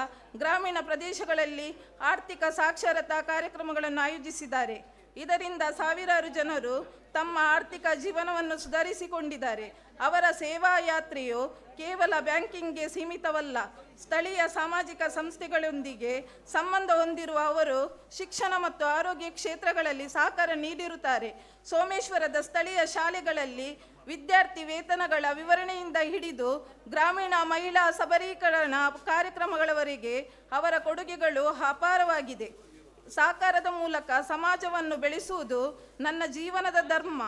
ಗ್ರಾಮೀಣ ಪ್ರದೇಶಗಳಲ್ಲಿ ಆರ್ಥಿಕ ಸಾಕ್ಷರತಾ ಕಾರ್ಯಕ್ರಮಗಳನ್ನು ಆಯೋಜಿಸಿದ್ದಾರೆ. ಇದರಿಂದ ಸಾವಿರಾರು ಜನರು ತಮ್ಮ ಆರ್ಥಿಕ ಜೀವನವನ್ನು ಸುಧಾರಿಸಿಕೊಂಡಿದ್ದಾರೆ. ಅವರ ಸೇವಾ ಯಾತ್ರೆಯು ಕೇವಲ ಬ್ಯಾಂಕಿಂಗ್ಗೆ ಸೀಮಿತವಲ್ಲ. ಸ್ಥಳೀಯ ಸಾಮಾಜಿಕ ಸಂಸ್ಥೆಗಳೊಂದಿಗೆ ಸಂಬಂಧ ಹೊಂದಿರುವ ಅವರು ಶಿಕ್ಷಣ ಮತ್ತು ಆರೋಗ್ಯ ಕ್ಷೇತ್ರಗಳಲ್ಲಿ ಸಹಕಾರ ನೀಡಿರುತ್ತಾರೆ. ಸೋಮೇಶ್ವರದ ಸ್ಥಳೀಯ ಶಾಲೆಗಳಲ್ಲಿ ವಿದ್ಯಾರ್ಥಿ ವೇತನಗಳ ವಿವರಣೆಯಿಂದ ಹಿಡಿದು ಗ್ರಾಮೀಣ ಮಹಿಳಾ ಸಬಲೀಕರಣ ಕಾರ್ಯಕ್ರಮಗಳವರೆಗೆ ಅವರ ಕೊಡುಗೆಗಳು ಅಪಾರವಾಗಿದೆ. ಸಹಕಾರದ ಮೂಲಕ ಸಮಾಜವನ್ನು ಬೆಳೆಸುವುದು ನನ್ನ ಜೀವನದ ಧರ್ಮ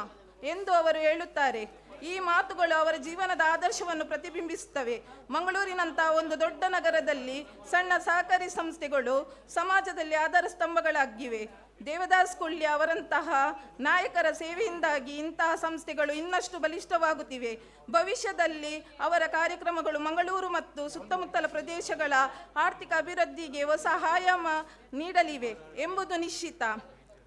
ಎಂದು ಅವರು ಹೇಳುತ್ತಾರೆ. ಈ ಮಾತುಗಳು ಅವರ ಜೀವನದ ಆದರ್ಶವನ್ನು ಪ್ರತಿಬಿಂಬಿಸುತ್ತವೆ. ಮಂಗಳೂರಿನಂತಹ ಒಂದು ದೊಡ್ಡ ನಗರದಲ್ಲಿ ಸಣ್ಣ ಸಹಕಾರಿ ಸಂಸ್ಥೆಗಳು ಸಮಾಜದಲ್ಲಿ ಆಧಾರ ಸ್ತಂಭಗಳಾಗಿವೆ. ದೇವದಾಸ್ ಕೊಲ್ಯ ಅವರಂತಹ ನಾಯಕರ ಸೇವೆಯಿಂದಾಗಿ ಇಂತಹ ಸಂಸ್ಥೆಗಳು ಇನ್ನಷ್ಟು ಬಲಿಷ್ಠವಾಗುತ್ತಿವೆ. ಭವಿಷ್ಯದಲ್ಲಿ ಅವರ ಕಾರ್ಯಕ್ರಮಗಳು ಮಂಗಳೂರು ಮತ್ತು ಸುತ್ತಮುತ್ತಲ ಪ್ರದೇಶಗಳ ಆರ್ಥಿಕ ಅಭಿವೃದ್ಧಿಗೆ ಹೊಸ ಆಯಾಮ ನೀಡಲಿವೆ ಎಂಬುದು ನಿಶ್ಚಿತ.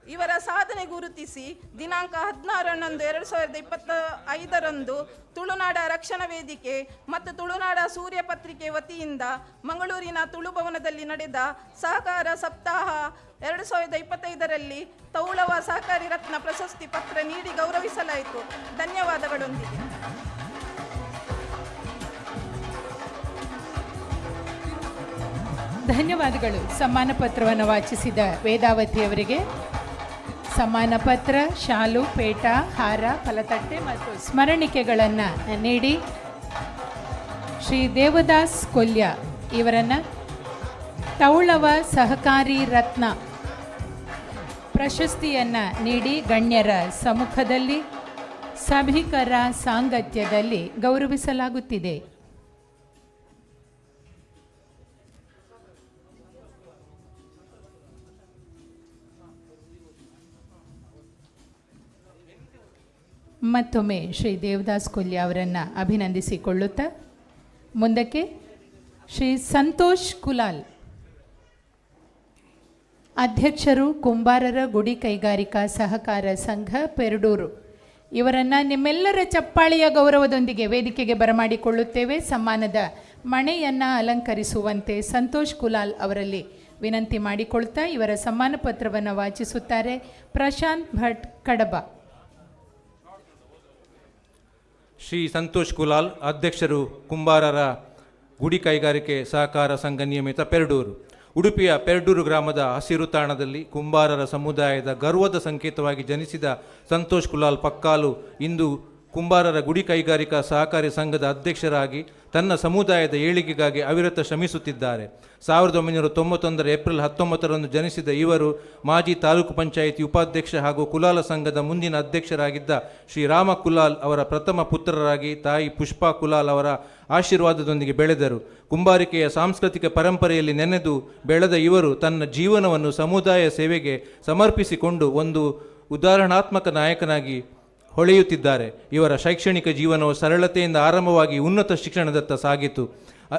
ಇವರ ಸಾಧನೆ ಗುರುತಿಸಿ ದಿನಾಂಕ 16/11/2025 ತುಳುನಾಡ ರಕ್ಷಣಾ ವೇದಿಕೆ ಮತ್ತು ತುಳುನಾಡ ಸೂರ್ಯ ಪತ್ರಿಕೆ ವತಿಯಿಂದ ಮಂಗಳೂರಿನ ತುಳು ಭವನದಲ್ಲಿ ನಡೆದ ಸಹಕಾರ ಸಪ್ತಾಹ 2025ರಲ್ಲಿ ತೌಳವ ಸಹಕಾರಿ ರತ್ನ ಪ್ರಶಸ್ತಿ ಪತ್ರ ನೀಡಿ ಗೌರವಿಸಲಾಯಿತು. ಧನ್ಯವಾದಗಳೊಂದಿಗೆ ಧನ್ಯವಾದಗಳು. ಸಮ್ಮಾನ ಪತ್ರವನ್ನು ವಾಚಿಸಿದ ವೇದಾವತಿಯವರಿಗೆ ಸಮ್ಮಾನ ಪತ್ರ, ಶಾಲು, ಪೇಟ, ಹಾರ, ಫಲತಟ್ಟೆ ಮತ್ತು ಸ್ಮರಣಿಕೆಗಳನ್ನು ನೀಡಿ ಶ್ರೀ ದೇವದಾಸ್ ಕೊಲ್ಯ ಇವರನ್ನು ತೌಳವ ಸಹಕಾರಿ ರತ್ನ ಪ್ರಶಸ್ತಿಯನ್ನು ನೀಡಿ ಗಣ್ಯರ ಸಮ್ಮುಖದಲ್ಲಿ ಸಭಿಕರ ಸಾಂಗತ್ಯದಲ್ಲಿ ಗೌರವಿಸಲಾಗುತ್ತಿದೆ. ಮತ್ತೊಮ್ಮೆ ಶ್ರೀ ದೇವದಾಸ್ ಕೊಲ್ಯ ಅವರನ್ನು ಅಭಿನಂದಿಸಿಕೊಳ್ಳುತ್ತಾ ಮುಂದಕ್ಕೆ ಶ್ರೀ ಸಂತೋಷ್ ಕುಲಾಲ್, ಅಧ್ಯಕ್ಷರು ಕುಂಬಾರರ ಗುಡಿ ಕೈಗಾರಿಕಾ ಸಹಕಾರ ಸಂಘ ಪೆರಡೂರು, ಇವರನ್ನು ನಿಮ್ಮೆಲ್ಲರ ಚಪ್ಪಾಳೆಯ ಗೌರವದೊಂದಿಗೆ ವೇದಿಕೆಗೆ ಬರಮಾಡಿಕೊಳ್ಳುತ್ತೇವೆ. ಸಮ್ಮಾನದ ಮಣೆಯನ್ನು ಅಲಂಕರಿಸುವಂತೆ ಸಂತೋಷ್ ಕುಲಾಲ್ ಅವರಲ್ಲಿ ವಿನಂತಿ ಮಾಡಿಕೊಳ್ತಾ ಇವರ ಸಮ್ಮಾನ ಪತ್ರವನ್ನು ವಾಚಿಸುತ್ತಾರೆ ಪ್ರಶಾಂತ್ ಭಟ್ ಕಡಬ. ಶ್ರೀ ಸಂತೋಷ್ ಕುಲಾಲ್, ಅಧ್ಯಕ್ಷರು ಕುಂಬಾರರ ಗುಡಿ ಕೈಗಾರಿಕೆ ಸಹಕಾರ ಸಂಘ ನಿಯಮಿತ ಪೆರಡೂರು. ಉಡುಪಿಯ ಪೆರಡೂರು ಗ್ರಾಮದ ಹಸಿರು ತಾಣದಲ್ಲಿ ಕುಂಬಾರರ ಸಮುದಾಯದ ಗರ್ವದ ಸಂಕೇತವಾಗಿ ಜನಿಸಿದ ಸಂತೋಷ್ ಕುಲಾಲ್ ಪಕ್ಕಾಲು ಇಂದು ಕುಂಬಾರರ ಗುಡಿ ಕೈಗಾರಿಕಾ ಸಹಕಾರಿ ಸಂಘದ ಅಧ್ಯಕ್ಷರಾಗಿ ತನ್ನ ಸಮುದಾಯದ ಏಳಿಗೆಗಾಗಿ ಅವಿರತ ಶ್ರಮಿಸುತ್ತಿದ್ದಾರೆ. 1991 ಏಪ್ರಿಲ್ 19ರಂದು ಜನಿಸಿದ ಇವರು ಮಾಜಿ ತಾಲೂಕು ಪಂಚಾಯಿತಿ ಉಪಾಧ್ಯಕ್ಷ ಹಾಗೂ ಕುಲಾಲ ಸಂಘದ ಮುಂದಿನ ಅಧ್ಯಕ್ಷರಾಗಿದ್ದ ಶ್ರೀ ರಾಮ ಕುಲಾಲ್ ಅವರ ಪ್ರಥಮ ಪುತ್ರರಾಗಿ ತಾಯಿ ಪುಷ್ಪಾ ಕುಲಾಲ್ ಅವರ ಆಶೀರ್ವಾದದೊಂದಿಗೆ ಬೆಳೆದರು. ಕುಂಬಾರಿಕೆಯ ಸಾಂಸ್ಕೃತಿಕ ಪರಂಪರೆಯಲ್ಲಿ ನೆನೆದು ಬೆಳೆದ ಇವರು ತನ್ನ ಜೀವನವನ್ನು ಸಮುದಾಯ ಸೇವೆಗೆ ಸಮರ್ಪಿಸಿಕೊಂಡು ಒಂದು ಉದಾಹರಣಾತ್ಮಕ ನಾಯಕನಾಗಿ ಹೊಳೆಯುತ್ತಿದ್ದಾರೆ. ಇವರ ಶೈಕ್ಷಣಿಕ ಜೀವನವು ಸರಳತೆಯಿಂದ ಆರಂಭವಾಗಿ ಉನ್ನತ ಶಿಕ್ಷಣದತ್ತ ಸಾಗಿತು.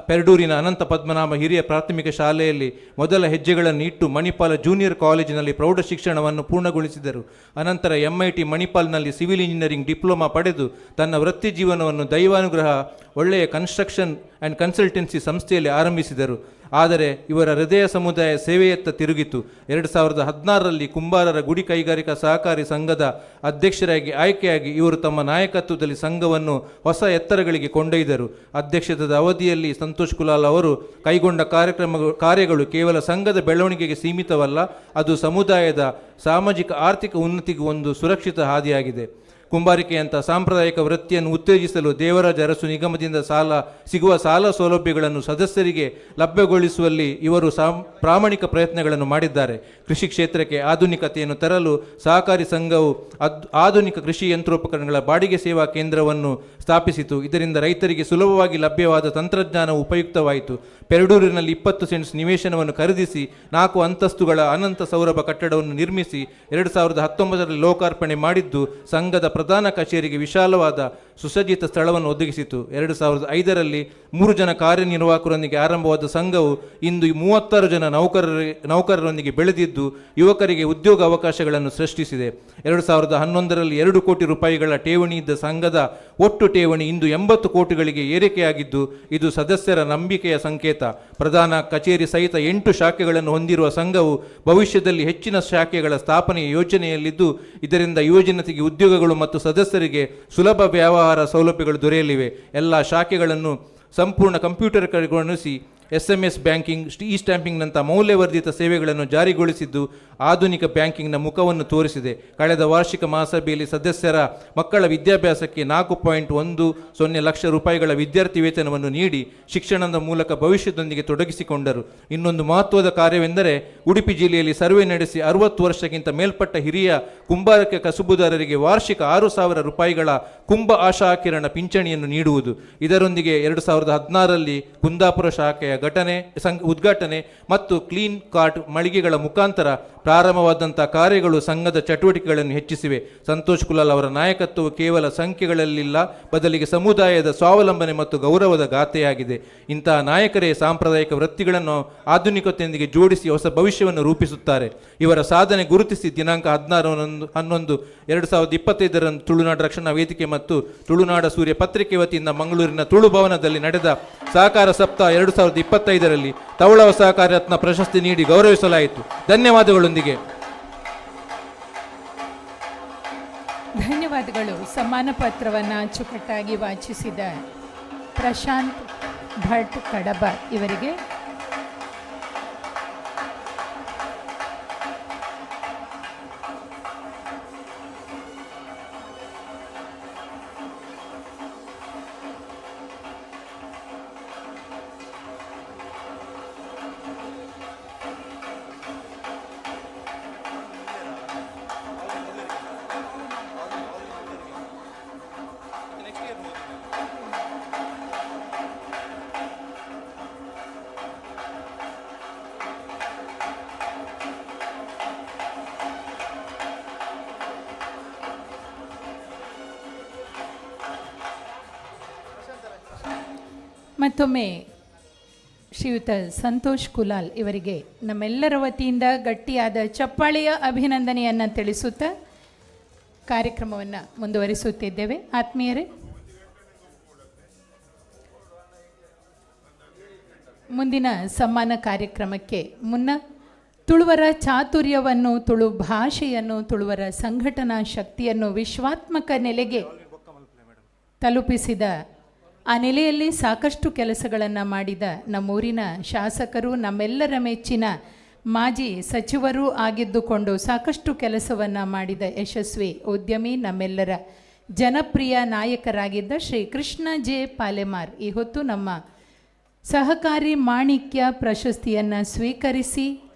ಪೆರಡೂರಿನ ಅನಂತ ಪದ್ಮನಾಭ ಹಿರಿಯ ಪ್ರಾಥಮಿಕ ಶಾಲೆಯಲ್ಲಿ ಮೊದಲ ಹೆಜ್ಜೆಗಳನ್ನು ಇಟ್ಟು ಮಣಿಪಾಲ ಜೂನಿಯರ್ ಕಾಲೇಜಿನಲ್ಲಿ ಪ್ರೌಢ ಶಿಕ್ಷಣವನ್ನು ಪೂರ್ಣಗೊಳಿಸಿದರು. ಅನಂತರ MIT ಮಣಿಪಾಲ್ನಲ್ಲಿ ಸಿವಿಲ್ ಇಂಜಿನಿಯರಿಂಗ್ ಡಿಪ್ಲೊಮಾ ಪಡೆದು ತನ್ನ ವೃತ್ತಿ ಜೀವನವನ್ನು ದೈವಾನುಗ್ರಹ ಒಳ್ಳೆಯ ಕನ್ಸ್ಟ್ರಕ್ಷನ್ ಆ್ಯಂಡ್ ಕನ್ಸಲ್ಟೆನ್ಸಿ ಸಂಸ್ಥೆಯಲ್ಲಿ ಆರಂಭಿಸಿದರು. ಆದರೆ ಇವರ ಹೃದಯ ಸಮುದಾಯ ಸೇವೆಯತ್ತ ತಿರುಗಿತು. 2016ರಲ್ಲಿ ಕುಂಬಾರರ ಗುಡಿ ಕೈಗಾರಿಕಾ ಸಹಕಾರಿ ಸಂಘದ ಅಧ್ಯಕ್ಷರಾಗಿ ಆಯ್ಕೆಯಾಗಿ ಇವರು ತಮ್ಮ ನಾಯಕತ್ವದಲ್ಲಿ ಸಂಘವನ್ನು ಹೊಸ ಎತ್ತರಗಳಿಗೆ ಕೊಂಡೊಯ್ದರು. ಅಧ್ಯಕ್ಷದ ಅವಧಿಯಲ್ಲಿ ಸಂತೋಷ್ ಕುಲಾಲ್ ಅವರು ಕೈಗೊಂಡ ಕಾರ್ಯಗಳು ಕೇವಲ ಸಂಘದ ಬೆಳವಣಿಗೆಗೆ ಸೀಮಿತವಲ್ಲ, ಅದು ಸಮುದಾಯದ ಸಾಮಾಜಿಕ ಆರ್ಥಿಕ ಉನ್ನತಿಗೆ ಒಂದು ಸುರಕ್ಷಿತ ಹಾದಿಯಾಗಿದೆ. ಕುಂಬಾರಿಕೆಯಂಥ ಸಾಂಪ್ರದಾಯಿಕ ವೃತ್ತಿಯನ್ನು ಉತ್ತೇಜಿಸಲು ದೇವರಾಜ ಅರಸು ನಿಗಮದಿಂದ ಸಿಗುವ ಸಾಲ ಸೌಲಭ್ಯಗಳನ್ನು ಸದಸ್ಯರಿಗೆ ಲಭ್ಯಗೊಳಿಸುವಲ್ಲಿ ಇವರು ಪ್ರಾಮಾಣಿಕ ಪ್ರಯತ್ನಗಳನ್ನು ಮಾಡಿದ್ದಾರೆ. ಕೃಷಿ ಕ್ಷೇತ್ರಕ್ಕೆ ಆಧುನಿಕತೆಯನ್ನು ತರಲು ಸಹಕಾರಿ ಸಂಘವು ಆಧುನಿಕ ಕೃಷಿ ಯಂತ್ರೋಪಕರಣಗಳ ಬಾಡಿಗೆ ಸೇವಾ ಕೇಂದ್ರವನ್ನು ಸ್ಥಾಪಿಸಿತು. ಇದರಿಂದ ರೈತರಿಗೆ ಸುಲಭವಾಗಿ ಲಭ್ಯವಾದ ತಂತ್ರಜ್ಞಾನವು ಉಪಯುಕ್ತವಾಯಿತು. ಪೆರಡೂರಿನಲ್ಲಿ 20 ಸೆಂಟ್ಸ್ ನಿವೇಶನವನ್ನು ಖರೀದಿಸಿ 4 ಅಂತಸ್ತುಗಳ ಅನಂತ ಸೌರಭ ಕಟ್ಟಡವನ್ನು ನಿರ್ಮಿಸಿ 2019ರಲ್ಲಿ ಲೋಕಾರ್ಪಣೆ ಮಾಡಿದ್ದು ಸಂಘದ ಪ್ರಧಾನ ಕಚೇರಿಗೆ ವಿಶಾಲವಾದ ಸುಸಜ್ಜಿತ ಸ್ಥಳವನ್ನು ಒದಗಿಸಿತು. 2005ರಲ್ಲಿ 3 ಜನ ಕಾರ್ಯನಿರ್ವಾಹಕರೊಂದಿಗೆ ಆರಂಭವಾದ ಸಂಘವು ಇಂದು 36 ಜನ ನೌಕರರೊಂದಿಗೆ ಬೆಳೆದಿದ್ದು ಯುವಕರಿಗೆ ಉದ್ಯೋಗ ಅವಕಾಶಗಳನ್ನು ಸೃಷ್ಟಿಸಿದೆ. 2011ರಲ್ಲಿ 2 ಕೋಟಿ ರೂಪಾಯಿಗಳ ಠೇವಣಿ ಇದ್ದ ಸಂಘದ ಒಟ್ಟು ಠೇವಣಿ ಇಂದು 80 ಕೋಟಿಗಳಿಗೆ ಏರಿಕೆಯಾಗಿದ್ದು ಇದು ಸದಸ್ಯರ ನಂಬಿಕೆಯ ಸಂಕೇತ. ಪ್ರಧಾನ ಕಚೇರಿ ಸಹಿತ 8 ಶಾಖೆಗಳನ್ನು ಹೊಂದಿರುವ ಸಂಘವು ಭವಿಷ್ಯದಲ್ಲಿ ಹೆಚ್ಚಿನ ಶಾಖೆಗಳ ಸ್ಥಾಪನೆಯ ಯೋಜನೆಯಲ್ಲಿದ್ದು ಇದರಿಂದ ಯುವಜನತೆಗೆ ಉದ್ಯೋಗಗಳು ಮತ್ತು ಸದಸ್ಯರಿಗೆ ಸುಲಭ ವ್ಯವಹಾರ ಸೌಲಭ್ಯಗಳು ದೊರೆಯಲಿವೆ. ಎಲ್ಲ ಶಾಖೆಗಳನ್ನು ಸಂಪೂರ್ಣ ಕಂಪ್ಯೂಟರ್ಗೊಳಿಸಿ SMS ಬ್ಯಾಂಕಿಂಗ್, ಇ ಸ್ಟ್ಯಾಂಪಿಂಗ್ನಂಥ ಮೌಲ್ಯವರ್ಧಿತ ಸೇವೆಗಳನ್ನು ಜಾರಿಗೊಳಿಸಿದ್ದು ಆಧುನಿಕ ಬ್ಯಾಂಕಿಂಗ್ನ ಮುಖವನ್ನು ತೋರಿಸಿದೆ. ಕಳೆದ ವಾರ್ಷಿಕ ಮಹಾಸಭೆಯಲ್ಲಿ ಸದಸ್ಯರ ಮಕ್ಕಳ ವಿದ್ಯಾಭ್ಯಾಸಕ್ಕೆ 4.10 ಲಕ್ಷ ರೂಪಾಯಿಗಳ ವಿದ್ಯಾರ್ಥಿ ವೇತನವನ್ನು ನೀಡಿ ಶಿಕ್ಷಣದ ಮೂಲಕ ಭವಿಷ್ಯದೊಂದಿಗೆ ತೊಡಗಿಸಿಕೊಂಡರು. ಇನ್ನೊಂದು ಮಹತ್ವದ ಕಾರ್ಯವೆಂದರೆ ಉಡುಪಿ ಜಿಲ್ಲೆಯಲ್ಲಿ ಸರ್ವೆ ನಡೆಸಿ 60 ವರ್ಷಕ್ಕಿಂತ ಮೇಲ್ಪಟ್ಟ ಹಿರಿಯ ಕುಂಬಾರಿಕೆ ಕಸುಬುದಾರರಿಗೆ ವಾರ್ಷಿಕ 6,000 ರೂಪಾಯಿಗಳ ಕುಂಭ ಆಶಾಕಿರಣ ಪಿಂಚಣಿಯನ್ನು ನೀಡುವುದು. ಇದರೊಂದಿಗೆ 2016ರಲ್ಲಿ ಕುಂದಾಪುರ ಶಾಖೆಯ ಉದ್ಘಾಟನೆ ಮತ್ತು ಕ್ಲೀನ್ ಕಾರ್ಟ್ ಮಳಿಗೆಗಳ ಮುಖಾಂತರ ಪ್ರಾರಂಭವಾದಂಥ ಕಾರ್ಯಗಳು ಸಂಘದ ಚಟುವಟಿಕೆಗಳನ್ನು ಹೆಚ್ಚಿಸಿವೆ. ಸಂತೋಷ್ ಕುಲಾಲ್ ಅವರ ನಾಯಕತ್ವವು ಕೇವಲ ಸಂಖ್ಯೆಗಳಲ್ಲಿಲ್ಲ, ಬದಲಿಗೆ ಸಮುದಾಯದ ಸ್ವಾವಲಂಬನೆ ಮತ್ತು ಗೌರವದ ಗಾಥೆಯಾಗಿದೆ. ಇಂತಹ ನಾಯಕರೇ ಸಾಂಪ್ರದಾಯಿಕ ವೃತ್ತಿಗಳನ್ನು ಆಧುನಿಕತೆಯೊಂದಿಗೆ ಜೋಡಿಸಿ ಹೊಸ ಭವಿಷ್ಯವನ್ನು ರೂಪಿಸುತ್ತಾರೆ. ಇವರ ಸಾಧನೆ ಗುರುತಿಸಿ ದಿನಾಂಕ 16/11/2025 ತುಳುನಾಡು ರಕ್ಷಣಾ ವೇದಿಕೆ ಮತ್ತು ತುಳುನಾಡ ಸೂರ್ಯ ಪತ್ರಿಕೆ ವತಿಯಿಂದ ಮಂಗಳೂರಿನ ತುಳು ಭವನದಲ್ಲಿ ನಡೆದ ಸಹಕಾರ ಸಪ್ತಾಹ 2025ರಲ್ಲಿ ತವಳವ ಸಹಕಾರ ರತ್ನ ಪ್ರಶಸ್ತಿ ನೀಡಿ ಗೌರವಿಸಲಾಯಿತು. ಧನ್ಯವಾದಗಳೊಂದಿಗೆ ಧನ್ಯವಾದಗಳು. ಸಮ್ಮಾನ ಪತ್ರವನ್ನು ಅಚ್ಚುಕಟ್ಟಾಗಿ ವಾಚಿಸಿದ ಪ್ರಶಾಂತ್ ಭಟ್ ಕಡಬ ಇವರಿಗೆ ಮತ್ತೊಮ್ಮೆ ಶ್ರೀಯುತ ಸಂತೋಷ್ ಕುಲಾಲ್ ಇವರಿಗೆ ನಮ್ಮೆಲ್ಲರ ವತಿಯಿಂದ ಗಟ್ಟಿಯಾದ ಚಪ್ಪಾಳೆಯ ಅಭಿನಂದನೆಯನ್ನು ತಿಳಿಸುತ್ತಾ ಕಾರ್ಯಕ್ರಮವನ್ನು ಮುಂದುವರಿಸುತ್ತಿದ್ದೇವೆ. ಆತ್ಮೀಯರೇ, ಮುಂದಿನ ಸಮ್ಮಾನ ಕಾರ್ಯಕ್ರಮಕ್ಕೆ ಮುನ್ನ ತುಳುವರ ಚಾತುರ್ಯವನ್ನು, ತುಳು ಭಾಷೆಯನ್ನು, ತುಳುವರ ಸಂಘಟನಾ ಶಕ್ತಿಯನ್ನು ವಿಶ್ವಾತ್ಮಕ ನೆಲೆಗೆ ತಲುಪಿಸಿದ, ಆ ನೆಲೆಯಲ್ಲಿ ಸಾಕಷ್ಟು ಕೆಲಸಗಳನ್ನು ಮಾಡಿದ ನಮ್ಮೂರಿನ ಶಾಸಕರು, ನಮ್ಮೆಲ್ಲರ ಮೆಚ್ಚಿನ ಮಾಜಿ ಸಚಿವರೂ ಆಗಿದ್ದುಕೊಂಡು ಸಾಕಷ್ಟು ಕೆಲಸವನ್ನು ಮಾಡಿದ ಯಶಸ್ವಿ ಉದ್ಯಮಿ, ನಮ್ಮೆಲ್ಲರ ಜನಪ್ರಿಯ ನಾಯಕರಾಗಿದ್ದ ಶ್ರೀ ಕೃಷ್ಣ ಜೆ ಪಾಲೆಮಾರ್ ಈ ಹೊತ್ತು ನಮ್ಮ ಸಹಕಾರಿ ಮಾಣಿಕ್ಯ ಪ್ರಶಸ್ತಿಯನ್ನು ಸ್ವೀಕರಿಸಿ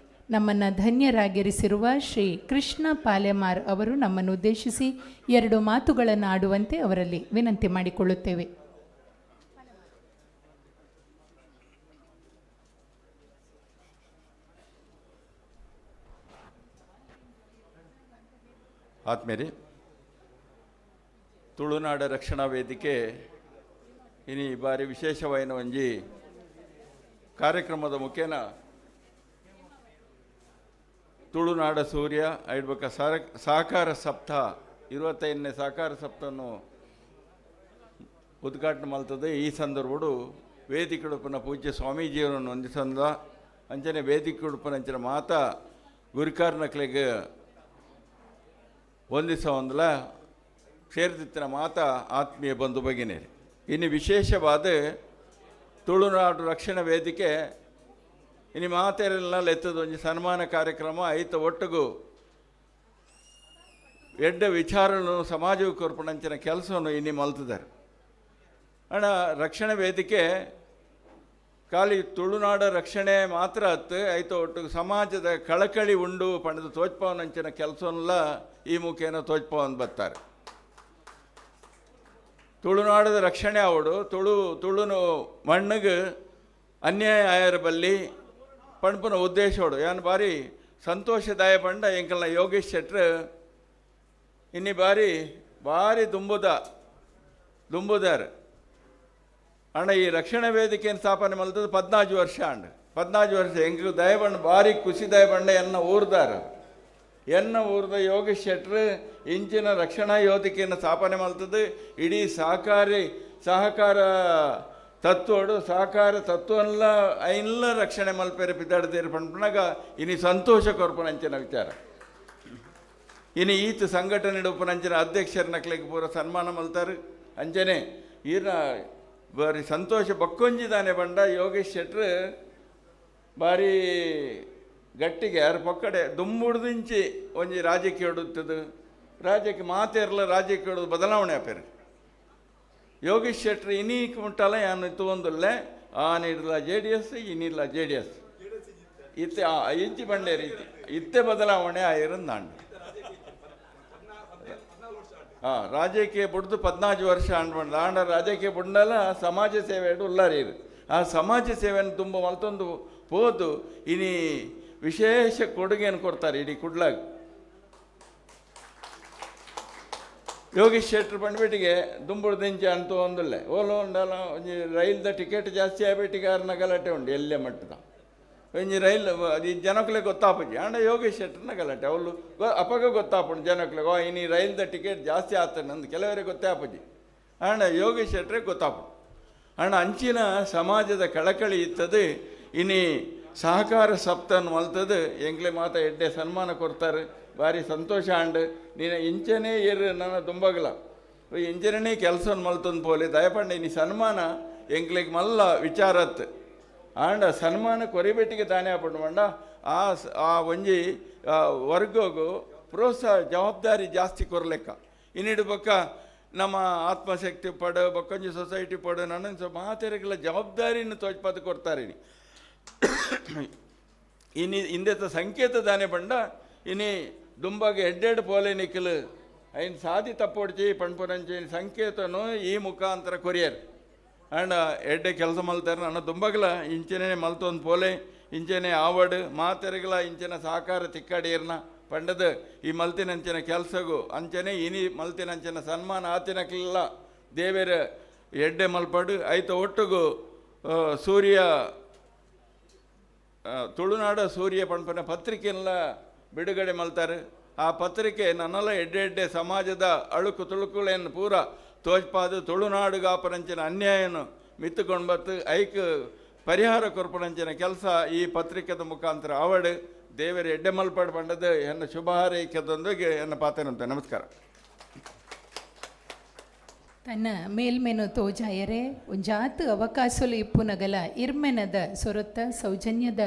ನಮ್ಮನ್ನು ಧನ್ಯರಾಗಿರಿಸಿರುವ ಶ್ರೀ ಕೃಷ್ಣ ಪಾಲೆಮಾರ್ ಅವರು ನಮ್ಮನ್ನು ಉದ್ದೇಶಿಸಿ 2 ಮಾತುಗಳನ್ನು ಆಡುವಂತೆ ಅವರಲ್ಲಿ ವಿನಂತಿ ಮಾಡಿಕೊಳ್ಳುತ್ತೇವೆ. ಆತ್ಮೇರಿ, ತುಳುನಾಡ ರಕ್ಷಣಾ ವೇದಿಕೆ ಇನಿ ಬಾರಿ ವಿಶೇಷವಾಯಿನ ಒಂಜಿ ಕಾರ್ಯಕ್ರಮದ ಮುಖೇನ ತುಳುನಾಡ ಸೂರ್ಯ ಐಡ್ಬೇಕ ಸಹಕಾರ ಸಪ್ತಾಹ 25ನೇ ಸಹಕಾರ ಸಪ್ತಾಹವನ್ನು ಉದ್ಘಾಟನೆ ಮಾಡ್ತದೆ. ಈ ಸಂದರ್ಭಡು ವೇದಿಕೆ ಉಡುಪಿನ ಪೂಜ್ಯ ಸ್ವಾಮೀಜಿಯವರನ್ನು ಹೊಂದಿಸಂದ ಅಂಚನೆ ವೇದಿಕೆ ಉಡುಪಿನ ಅಂಚಿನ ಮಾತಾ ಗುರಿಕಾರ್ನಕ್ಲೆಗೆ ಹೊಂದಿಸೋಂದಲ ಸೇರಿದಿತ್ತಿನ ಮಾತಾ ಆತ್ಮೀಯ ಬಂಧು ಭಗಿನೇರಿ. ಇನ್ನು ವಿಶೇಷವಾದ ತುಳುನಾಡು ರಕ್ಷಣಾ ವೇದಿಕೆ ಇನ್ನು ಮಾತೆರೆಲ್ಲ ಎತ್ತದ ಒಂದು ಸನ್ಮಾನ ಕಾರ್ಯಕ್ರಮ ಐತ ಒಟ್ಟಿಗೂ ಎಡ್ಡ ವಿಚಾರನು ಸಮಾಜವು ಕೊರ್ಪಣಂಚಿನ ಕೆಲಸವನ್ನು ಇನ್ನು ಮಲ್ತಿದ್ದಾರೆ. ಅಣ್ಣ ರಕ್ಷಣಾ ವೇದಿಕೆ ಖಾಲಿ ತುಳುನಾಡ ರಕ್ಷಣೆ ಮಾತ್ರ ಹತ್ತು ಐತ ಒಟ್ಟಿಗೆ ಸಮಾಜದ ಕಳಕಳಿ ಉಂಡು ಪಣದ ತೋಚ್ಪವನಂಚಿನ ಕೆಲಸವನ್ನೆಲ್ಲ ಈ ಮುಖೇನ ತೋಚ್ಪವನ್ ಬರ್ತಾರೆ. ತುಳುನಾಡದ ರಕ್ಷಣೆ ಅವಡು ತುಳುನು ಮಣ್ಣಿಗೆ ಅನ್ಯಾಯ ಆಯರ ಬಲ್ಲಿ ಪಣಪನ ಉದ್ದೇಶೋಡು ಏನು ಭಾರಿ ಸಂತೋಷದಾಯ ಪಂಡ ಎಂಕಲ್ನ ಯೋಗೇಶ್ ಶೆಟ್ರ್ ಇನ್ನಿ ಭಾರಿ ದುಂಬುದಾರೆ ಅಣ್ಣ. ಈ ರಕ್ಷಣಾ ವೇದಿಕೆಯನ್ನು ಸ್ಥಾಪನೆ ಮಲ್ತದ್ದು 14 ವರ್ಷ ಅಂಡ್ 14 ವರ್ಷ ಎಂಗೆ ದಯಬಣ್ಣ ಭಾರಿ ಖುಷಿ ದಯಬಂಡ ಎನ್ನ ಊರ್ದ ಯೋಗೇಶ್ ಶೆಟ್ರ್ ಇಂಚಿನ ರಕ್ಷಣಾ ವೇದಿಕೆಯನ್ನು ಸ್ಥಾಪನೆ ಮಲ್ತದ್ದು ಇಡೀ ಸಹಕಾರ ತತ್ವಡು ಸಹಕಾರ ತತ್ವಲ್ಲ ಐನ್ಲ ರಕ್ಷಣೆ ಮಲ್ಪೇರೆ ಬಿದ್ದಾಡ್ತೀರಿ ಪಂಪನಾಗ ಇನ್ನು ಸಂತೋಷ ಕೊರ್ಪನಂಚಿನ ವಿಚಾರ. ಇನ್ನು ಈತ ಸಂಘಟನೆ ಉಪನಂಚಿನ ಅಧ್ಯಕ್ಷರ ನಕ್ಲಿಗೆ ಪೂರ ಸನ್ಮಾನ ಮಲ್ತಾರೆ. ಅಂಚನೆ ಈನ ಬಾರಿ ಸಂತೋಷ ಬಕ್ಕೊಂಜಿದಾನೆ ಬಂಡ ಯೋಗೇಶ್ ಶೆಟ್ರ್ ಭಾರಿ ಗಟ್ಟಿಗೆ ಯಾರು ಪಕ್ಕಡೆ ದುಂಬುಡ್ದಿಂಚಿ ಒಂಜಿ ರಾಜ್ಯಕ್ಕೆ ಹೊಡುತ್ತದು ರಾಜ್ಯಕ್ಕೆ ಮಾತೇರ್ಲ ರಾಜ್ಯಕ್ಕೆ ಹೊಡೋದು ಬದಲಾವಣೆ ಆಪೇರು. ಯೋಗೇಶ್ ಶೆಟ್ರ್ ಇನ್ನೀಕ್ ಮುಟ್ಟಲ್ಲ ಯಾನು ತೊಗೊಂದಲ್ಲೇ ಆನಿರ್ಲ JDS ಇನ್ನಿಲ್ಲ JDS ಇತ್ತೆ ಇಂಚಿ ಬಂಡೆ ರೀತಿ ಇತ್ತೆ ಬದಲಾವಣೆ ಆಯಿರಂದು ನಾಂಡು ರಾಜ್ಯಕ್ಕೆ ಬಿಡ್ದು 14 ವರ್ಷ ಅಂಡ್ಬಂಡ ಆಂಡ ರಾಜ್ಯಕ್ಕೆ ಬಿಡಲ್ಲ ಸಮಾಜ ಸೇವೆ ಉಲ್ಲಾರೀರು. ಆ ಸಮಾಜ ಸೇವೆಯನ್ನು ತುಂಬ ಮಲ್ತೊಂದು ಹೋದು ಇನಿ ವಿಶೇಷ ಕೊಡುಗೆಯನ್ನು ಕೊಡ್ತಾರೆ ಇಡೀ ಕುಡ್ಲಾಗ. ಯೋಗೇಶ್ ಶೆಟ್ರ್ ಬಂದ್ಬಿಟ್ಟಿಗೆ ದುಂಬುಡ್ದಿಂಚೆ ಅಂತೂ ಒಂದಲ್ಲೇ ಓಲೋ ಉಂಡಲ್ಲ ಒಂಜಿ ರೈಲ್ದ ಟಿಕೆಟ್ ಜಾಸ್ತಿ ಆಗ್ಬಿಟ್ಟಿಗಾರನ ಗಲಾಟೆ ಉಂಡು ಎಲ್ಲೇ ಮಟ್ಟದ ಒಂಜಿ ರೈಲ್ ಈ ಜನಕ್ಲೆ ಗೊತ್ತಾಪುಜಿ ಆಂಡ ಯೋಗೇಶ್ ಶೆಟ್ರನ್ನ ಗಲಾಟೆ ಅವಳು ಅಪಗ ಗೊತ್ತಾಪುಂಡು ಜನಕ್ಲೆ ಇನ್ನು ರೈಲ್ದ ಟಿಕೆಟ್ ಜಾಸ್ತಿ ಆಗ್ತಾನೆ ಅಂದು ಕೆಲವರಿಗೆ ಗೊತ್ತೇ ಆಪುಜಿ ಆಂಡ ಯೋಗೇಶ್ ಶೆಟ್ರಿಗೆ ಗೊತ್ತಾಪುಂಡು. ಆಂಡ ಅಂಚಿನ ಸಮಾಜದ ಕಳಕಳಿ ಇತ್ತದು ಇನ್ನು ಸಹಕಾರ ಸಪ್ತಾಹನ ಮಲ್ತದು ಎಂಗ್ಲೆ ಮಾತ ಎಡ್ಡೆ ಸನ್ಮಾನ ಕೊಡ್ತಾರೆ ಭಾರಿ ಸಂತೋಷ ಆಂಡ್ ನೀನು ಇಂಚನೇ ನನ್ನ ದುಂಬಗಲ ಇಂಚನೇ ಕೆಲಸವನ್ನು ಮಲ್ತಂದು ಪೋಲೆ ದಯಪಂಡ ಇನ್ನು ಸನ್ಮಾನ ಎಂಗ್ಲಿಗೆ ಮಲ್ಲ ವಿಚಾರತ್ ಆಂಡ ಸನ್ಮಾನ ಕೊರಿಬೆಟ್ಟಿಗೆ ತಾನೇ ಆಪಂಡು ಮಂಡ ಆ ಒಂಜಿ ವರ್ಗಗೂ ಪ್ರೋತ್ಸಾಹ ಜವಾಬ್ದಾರಿ ಜಾಸ್ತಿ ಕೊರ್ಲೆಕ್ಕ ಇನ್ನಿಡು ಬೊಕ್ಕ ನಮ್ಮ ಆತ್ಮಶಕ್ತಿ ಪಡು ಬೊಕ್ಕೊಂಜಿ ಸೊಸೈಟಿ ಪಡು ನನ್ನ ಮಾತೆರೆಗಳ ಜವಾಬ್ದಾರಿಯನ್ನು ತೋಚ್ಪದ ಕೊಡ್ತಾರೆ. ಇನ್ನು ಹಿಂದೆತ ಸಂಕೇತ ದಾನೆ ಬಂಡ ಇನ್ನು ದುಂಬಾಗೆ ಎಡ್ಡೆಡ್ ಪೋಲೆ ನಿಕ್ಕಲು ಐನ್ ಸಾದಿ ತಪ್ಪೊಡ್ಚಿ ಪಣ್ಪುರಂಚಿ ಸಂಕೇತನು ಈ ಮುಖಾಂತರ ಕೊರಿಯರ್ ಆಂಡ ಎಡ್ಡೆ ಕೆಲಸ ಮಲ್ತಾರೆ. ನನ್ನ ದುಂಬಗಲ ಇಂಚನೆ ಮಲ್ತೊಂದು ಪೋಲೆ ಇಂಚನೆ ಆವಡು ಮಾತೆರೆಗಳ ಇಂಚಿನ ಸಹಕಾರ ತಿಕ್ಕಾಡಿಯರ್ನ ಪಂಡದ ಈ ಮಲ್ತಿನಂಚಿನ ಕೆಲಸಗೂ ಅಂಚನೆ ಇನಿ ಮಲ್ತಿನಂಚಿನ ಸನ್ಮಾನ ಆತಿನಕ್ಲೆಲ್ಲ ದೇವೇರ ಎಡ್ಡೆ ಮಲ್ಪಡು ಐತ ಒಟ್ಟಿಗೂ ಸೂರ್ಯ ತುಳುನಾಡ ಸೂರ್ಯ ಪಂಪನ ಪತ್ರಿಕೆಯೆಲ್ಲ ಬಿಡುಗಡೆ ಮಲ್ತಾರೆ. ಆ ಪತ್ರಿಕೆ ನನ್ನೆಲ್ಲ ಎಡ್ಡೆ ಸಮಾಜದ ಅಳುಕು ತುಳುಕುಳನ್ನು ಪೂರ ತೋಜ್ಪಾದು ತುಳುನಾಡುಗಾಪರಂಚಿನ ಅನ್ಯಾಯನು ಮಿತ್ತುಕೊಂಡು ಬತ್ತು ಐಕ್ ಪರಿಹಾರ ಕೊರ್ಪಣಂಚಿನ ಕೆಲಸ ಈ ಪತ್ರಿಕೆದ ಮುಖಾಂತರ ಅವಡು ದೇವರ ಎಡ್ಡೆ ಮಲ್ಪಾಡು ಬಂಡದು ಎನ್ನ ಶುಭ ಹಾರೈಕೆದೊಂದಿಗೆ ಎನ್ನ ಪಾತೇನಂತೆ. ನಮಸ್ಕಾರ. ತನ್ನ ಮೇಲ್ಮೆನು ತೋಜಾಯರೆ ಒಂಜಾತು ಅವಕಾಶಲು ಇಪ್ಪುನಗಲ ಇರ್ಮೆನದ ಸೊರೊತ್ತ ಸೌಜನ್ಯದ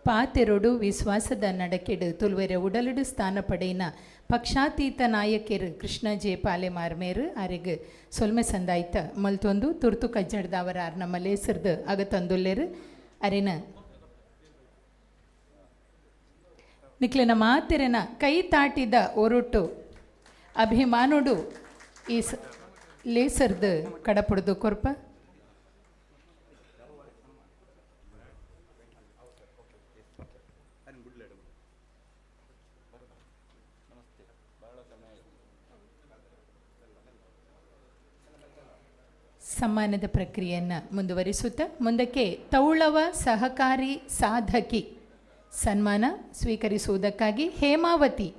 ಪಾತೆರೊಡು ವಿಶ್ವಾಸದ ನಡಕೆಡು ತುಲ್ವೆರೆ ಉಡಲಡು ಸ್ಥಾನ ಪಡೆಯಿನ ಪಕ್ಷಾತೀತ ನಾಯಕರು ಕೃಷ್ಣ ಜೆ ಪಾಲೆಮಾರ್ಮೇರು ಅರೆಗ್ ಸೊಲ್ಮೆ ಸಂದಾಯ್ತ ಮಲ್ತೊಂದು ತುರ್ತು ಕಜ್ಜಡ್ದವರ ನಮ್ಮ ಲೇಸರ್ದು ಅಗತಂದುಲ್ಲೆರು ಅರೆನ ನಿಕ್ಲೆನ ಮಾತೆರೆನ ಕೈ ತಾಟಿದ ಒರಟು ಅಭಿಮಾನುಡು ಈ ಲೇಸರ್ದು ಕಡಪುಡ್ದು ಕೊರ್ಪ ಸಮ್ಮಾನದ ಪ್ರಕ್ರಿಯೆಯನ್ನು ಮುಂದುವರಿಸುತ್ತಾ ಮುಂದಕ್ಕೆ ತೌಳವ ಸಹಕಾರಿ ಸಾಧಕಿ ಸನ್ಮಾನ ಸ್ವೀಕರಿಸುವುದಕ್ಕಾಗಿ ಹೇಮಾವತಿ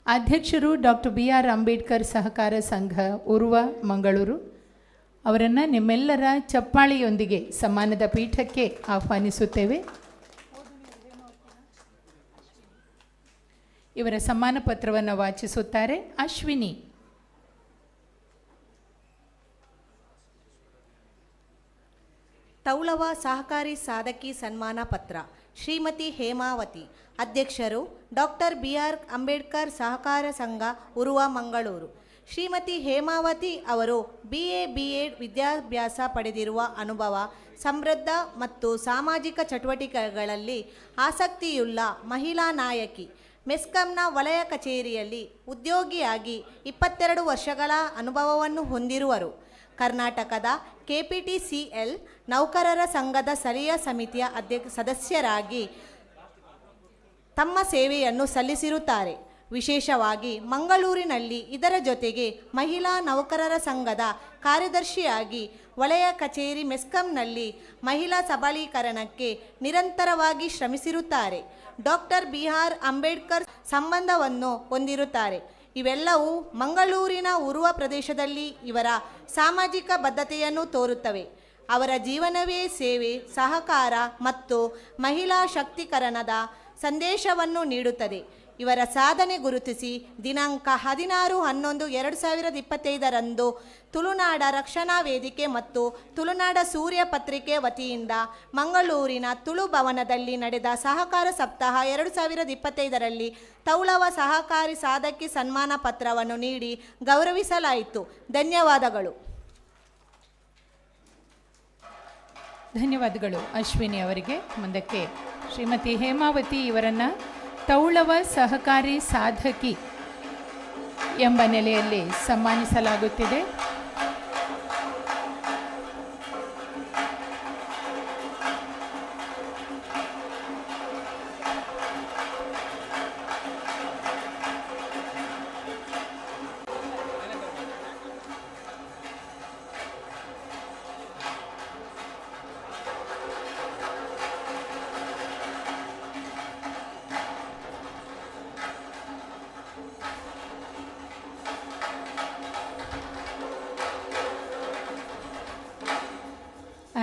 ಅಧ್ಯಕ್ಷರು ಡಾಕ್ಟರ್ BR ಅಂಬೇಡ್ಕರ್ ಸಹಕಾರ ಸಂಘ ಉರ್ವ ಮಂಗಳೂರು ಅವರನ್ನು ನಿಮ್ಮೆಲ್ಲರ ಚಪ್ಪಾಳಿಯೊಂದಿಗೆ ಸಮ್ಮಾನದ ಪೀಠಕ್ಕೆ ಆಹ್ವಾನಿಸುತ್ತೇವೆ. ಇವರ ಸಮ್ಮಾನ ಪತ್ರವನ್ನು ವಾಚಿಸುತ್ತಾರೆ ಅಶ್ವಿನಿ. ತೌಳವ ಸಹಕಾರಿ ಸಾಧಕಿ ಸನ್ಮಾನ ಪತ್ರ ಶ್ರೀಮತಿ ಹೇಮಾವತಿ ಅಧ್ಯಕ್ಷರು ಡಾಕ್ಟರ್ BR ಅಂಬೇಡ್ಕರ್ ಸಹಕಾರ ಸಂಘ ಉರ್ವ ಮಂಗಳೂರು. ಶ್ರೀಮತಿ ಹೇಮಾವತಿ ಅವರು BA B.Ed ವಿದ್ಯಾಭ್ಯಾಸ ಪಡೆದಿರುವ ಅನುಭವ, ಸಮೃದ್ಧ ಮತ್ತು ಸಾಮಾಜಿಕ ಚಟುವಟಿಕೆಗಳಲ್ಲಿ ಆಸಕ್ತಿಯುಳ್ಳ ಮಹಿಳಾ ನಾಯಕಿ. ಮೆಸ್ಕಾಂನ ವಲಯ ಕಚೇರಿಯಲ್ಲಿ ಉದ್ಯೋಗಿಯಾಗಿ 22 ವರ್ಷಗಳ ಅನುಭವವನ್ನು ಹೊಂದಿರುವರು. ಕರ್ನಾಟಕದ KPTCL ನೌಕರರ ಸಂಘದ ಸ್ಥಳೀಯ ಸಮಿತಿಯ ಸದಸ್ಯರಾಗಿ ತಮ್ಮ ಸೇವೆಯನ್ನು ಸಲ್ಲಿಸಿರುತ್ತಾರೆ. ವಿಶೇಷವಾಗಿ ಮಂಗಳೂರಿನಲ್ಲಿ ಇದರ ಜೊತೆಗೆ ಮಹಿಳಾ ನೌಕರರ ಸಂಘದ ಕಾರ್ಯದರ್ಶಿಯಾಗಿ ವಲಯ ಕಚೇರಿ ಮೆಸ್ಕಾಂನಲ್ಲಿ ಮಹಿಳಾ ಸಬಲೀಕರಣಕ್ಕೆ ನಿರಂತರವಾಗಿ ಶ್ರಮಿಸಿರುತ್ತಾರೆ. ಡಾಕ್ಟರ್ BR ಅಂಬೇಡ್ಕರ್ ಸಂಬಂಧವನ್ನು ಹೊಂದಿರುತ್ತಾರೆ. ಇವೆಲ್ಲವೂ ಮಂಗಳೂರಿನ ಉರ್ವ ಪ್ರದೇಶದಲ್ಲಿ ಇವರ ಸಾಮಾಜಿಕ ಬದ್ಧತೆಯನ್ನು ತೋರುತ್ತವೆ. ಅವರ ಜೀವನವೇ ಸೇವೆ, ಸಹಕಾರ ಮತ್ತು ಮಹಿಳಾ ಶಕ್ತೀಕರಣದ ಸಂದೇಶವನ್ನು ನೀಡುತ್ತದೆ. ಇವರ ಸಾಧನೆ ಗುರುತಿಸಿ ದಿನಾಂಕ 16/11/2025 ತುಳುನಾಡ ರಕ್ಷಣಾ ವೇದಿಕೆ ಮತ್ತು ತುಳುನಾಡ ಸೂರ್ಯ ಪತ್ರಿಕೆ ವತಿಯಿಂದ ಮಂಗಳೂರಿನ ತುಳು ಭವನದಲ್ಲಿ ನಡೆದ ಸಹಕಾರ ಸಪ್ತಾಹ 2025ರಲ್ಲಿ ತೌಳವ ಸಹಕಾರಿ ಸಾಧಕಿ ಸನ್ಮಾನ ಪತ್ರವನ್ನು ನೀಡಿ ಗೌರವಿಸಲಾಯಿತು. ಧನ್ಯವಾದಗಳು. ಧನ್ಯವಾದಗಳು ಅಶ್ವಿನಿ ಅವರಿಗೆ. ಮುಂದಕ್ಕೆ ಶ್ರೀಮತಿ ಹೇಮಾವತಿ ಇವರನ್ನು ತೌಳವ ಸಹಕಾರಿ ಸಾಧಕಿ ಎಂಬ ನೆಲೆಯಲ್ಲಿ ಸನ್ಮಾನಿಸಲಾಗುತ್ತಿದೆ.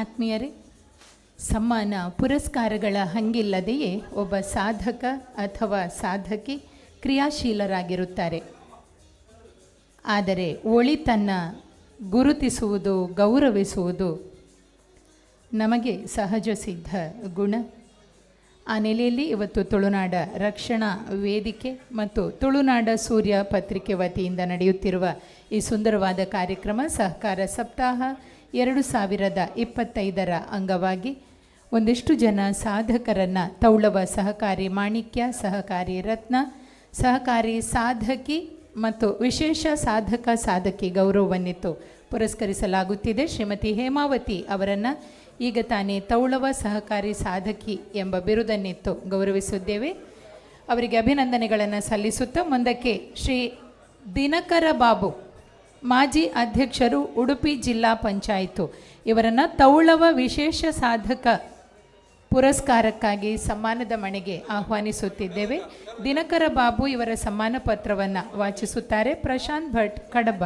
ಆತ್ಮೀಯರೇ, ಸಮ್ಮಾನ ಪುರಸ್ಕಾರಗಳ ಹಂಗಿಲ್ಲದೆಯೇ ಒಬ್ಬ ಸಾಧಕ ಅಥವಾ ಸಾಧಕಿ ಕ್ರಿಯಾಶೀಲರಾಗಿರುತ್ತಾರೆ. ಆದರೆ ಒಳಿತನ್ನು ಗುರುತಿಸುವುದು, ಗೌರವಿಸುವುದು ನಮಗೆ ಸಹಜ ಸಿದ್ಧ ಗುಣ. ಆ ನೆಲೆಯಲ್ಲಿ ಇವತ್ತು ತುಳುನಾಡ ರಕ್ಷಣಾ ವೇದಿಕೆ ಮತ್ತು ತುಳುನಾಡ ಸೂರ್ಯ ಪತ್ರಿಕೆ ವತಿಯಿಂದ ನಡೆಯುತ್ತಿರುವ ಈ ಸುಂದರವಾದ ಕಾರ್ಯಕ್ರಮ ಸಹಕಾರ ಸಪ್ತಾಹ 2025 ಅಂಗವಾಗಿ ಒಂದಿಷ್ಟು ಜನ ಸಾಧಕರನ್ನು ತೌಳವ ಸಹಕಾರಿ ಮಾಣಿಕ್ಯ, ಸಹಕಾರಿ ರತ್ನ, ಸಹಕಾರಿ ಸಾಧಕಿ ಮತ್ತು ವಿಶೇಷ ಸಾಧಕ ಸಾಧಕಿ ಗೌರವವನ್ನಿತ್ತು ಪುರಸ್ಕರಿಸಲಾಗುತ್ತಿದೆ. ಶ್ರೀಮತಿ ಹೇಮಾವತಿ ಅವರನ್ನು ಈಗ ತಾನೇ ತೌಳವ ಸಹಕಾರಿ ಸಾಧಕಿ ಎಂಬ ಬಿರುದನ್ನಿತ್ತು ಗೌರವಿಸಿದ್ದೇವೆ. ಅವರಿಗೆ ಅಭಿನಂದನೆಗಳನ್ನು ಸಲ್ಲಿಸುತ್ತಾ ಮುಂದಕ್ಕೆ ಶ್ರೀ ದಿನಕರ ಬಾಬು ಮಾಜಿ ಅಧ್ಯಕ್ಷರು ಉಡುಪಿ ಜಿಲ್ಲಾ ಪಂಚಾಯಿತು ಇವರನ್ನು ತೌಳವ ವಿಶೇಷ ಸಾಧಕ ಪುರಸ್ಕಾರಕ್ಕಾಗಿ ಸಮ್ಮಾನದ ಮಣೆಗೆ ಆಹ್ವಾನಿಸುತ್ತಿದ್ದೇವೆ. ದಿನಕರ ಬಾಬು ಇವರ ಸಮ್ಮಾನ ಪತ್ರವನ್ನು ವಾಚಿಸುತ್ತಾರೆ ಪ್ರಶಾಂತ್ ಭಟ್ ಕಡಬ.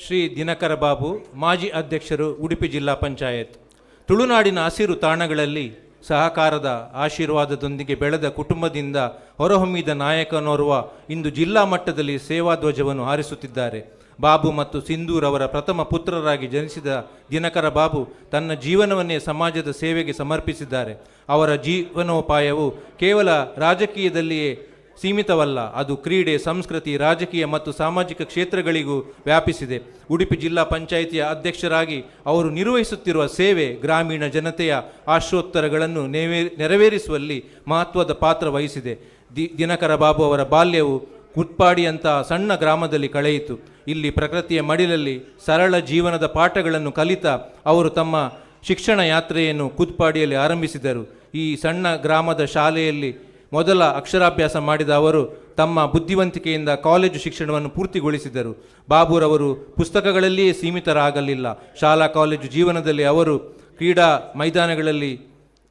ಶ್ರೀ ದಿನಕರ ಬಾಬು ಮಾಜಿ ಅಧ್ಯಕ್ಷರು ಉಡುಪಿ ಜಿಲ್ಲಾ ಪಂಚಾಯತ್. ತುಳುನಾಡಿನ ಹಸಿರು ತಾಣಗಳಲ್ಲಿ ಸಹಕಾರದ ಆಶೀರ್ವಾದದೊಂದಿಗೆ ಬೆಳೆದ ಕುಟುಂಬದಿಂದ ಹೊರಹೊಮ್ಮಿದ ನಾಯಕನೋರ್ವ ಇಂದು ಜಿಲ್ಲಾ ಮಟ್ಟದಲ್ಲಿ ಸೇವಾ ಧ್ವಜವನ್ನು ಹಾರಿಸುತ್ತಿದ್ದಾರೆ. ಬಾಬು ಮತ್ತು ಸಿಂಧೂರ್ ಅವರ ಪ್ರಥಮ ಪುತ್ರರಾಗಿ ಜನಿಸಿದ ದಿನಕರ ಬಾಬು ತನ್ನ ಜೀವನವನ್ನೇ ಸಮಾಜದ ಸೇವೆಗೆ ಸಮರ್ಪಿಸಿದ್ದಾರೆ. ಅವರ ಜೀವನೋಪಾಯವು ಕೇವಲ ರಾಜಕೀಯದಲ್ಲಿಯೇ ಸೀಮಿತವಲ್ಲ, ಅದು ಕ್ರೀಡೆ, ಸಂಸ್ಕೃತಿ, ರಾಜಕೀಯ ಮತ್ತು ಸಾಮಾಜಿಕ ಕ್ಷೇತ್ರಗಳಿಗೂ ವ್ಯಾಪಿಸಿದೆ. ಉಡುಪಿ ಜಿಲ್ಲಾ ಪಂಚಾಯಿತಿಯ ಅಧ್ಯಕ್ಷರಾಗಿ ಅವರು ನಿರ್ವಹಿಸುತ್ತಿರುವ ಸೇವೆ ಗ್ರಾಮೀಣ ಜನತೆಯ ಆಶೋತ್ತರಗಳನ್ನು ನೆರವೇರಿಸುವಲ್ಲಿ ಮಹತ್ವದ ಪಾತ್ರ ವಹಿಸಿದೆ. ದಿನಕರ ಬಾಬು ಅವರ ಬಾಲ್ಯವು ಕುಟ್ಪಾಡಿಯಂತಹ ಸಣ್ಣ ಗ್ರಾಮದಲ್ಲಿ ಕಳೆಯಿತು. ಇಲ್ಲಿ ಪ್ರಕೃತಿಯ ಮಡಿಲಲ್ಲಿ ಸರಳ ಜೀವನದ ಪಾಠಗಳನ್ನು ಕಲಿತ ಅವರು ತಮ್ಮ ಶಿಕ್ಷಣ ಯಾತ್ರೆಯನ್ನು ಕುತ್ಪಾಡಿಯಲ್ಲಿ ಆರಂಭಿಸಿದರು. ಈ ಸಣ್ಣ ಗ್ರಾಮದ ಶಾಲೆಯಲ್ಲಿ ಮೊದಲ ಅಕ್ಷರಾಭ್ಯಾಸ ಮಾಡಿದ ಅವರು ತಮ್ಮ ಬುದ್ಧಿವಂತಿಕೆಯಿಂದ ಕಾಲೇಜು ಶಿಕ್ಷಣವನ್ನು ಪೂರ್ತಿಗೊಳಿಸಿದರು. ಬಾಬುರವರು ಪುಸ್ತಕಗಳಲ್ಲಿಯೇ ಸೀಮಿತರಾಗಲಿಲ್ಲ. ಶಾಲಾ ಕಾಲೇಜು ಜೀವನದಲ್ಲಿ ಅವರು ಕ್ರೀಡಾ ಮೈದಾನಗಳಲ್ಲಿ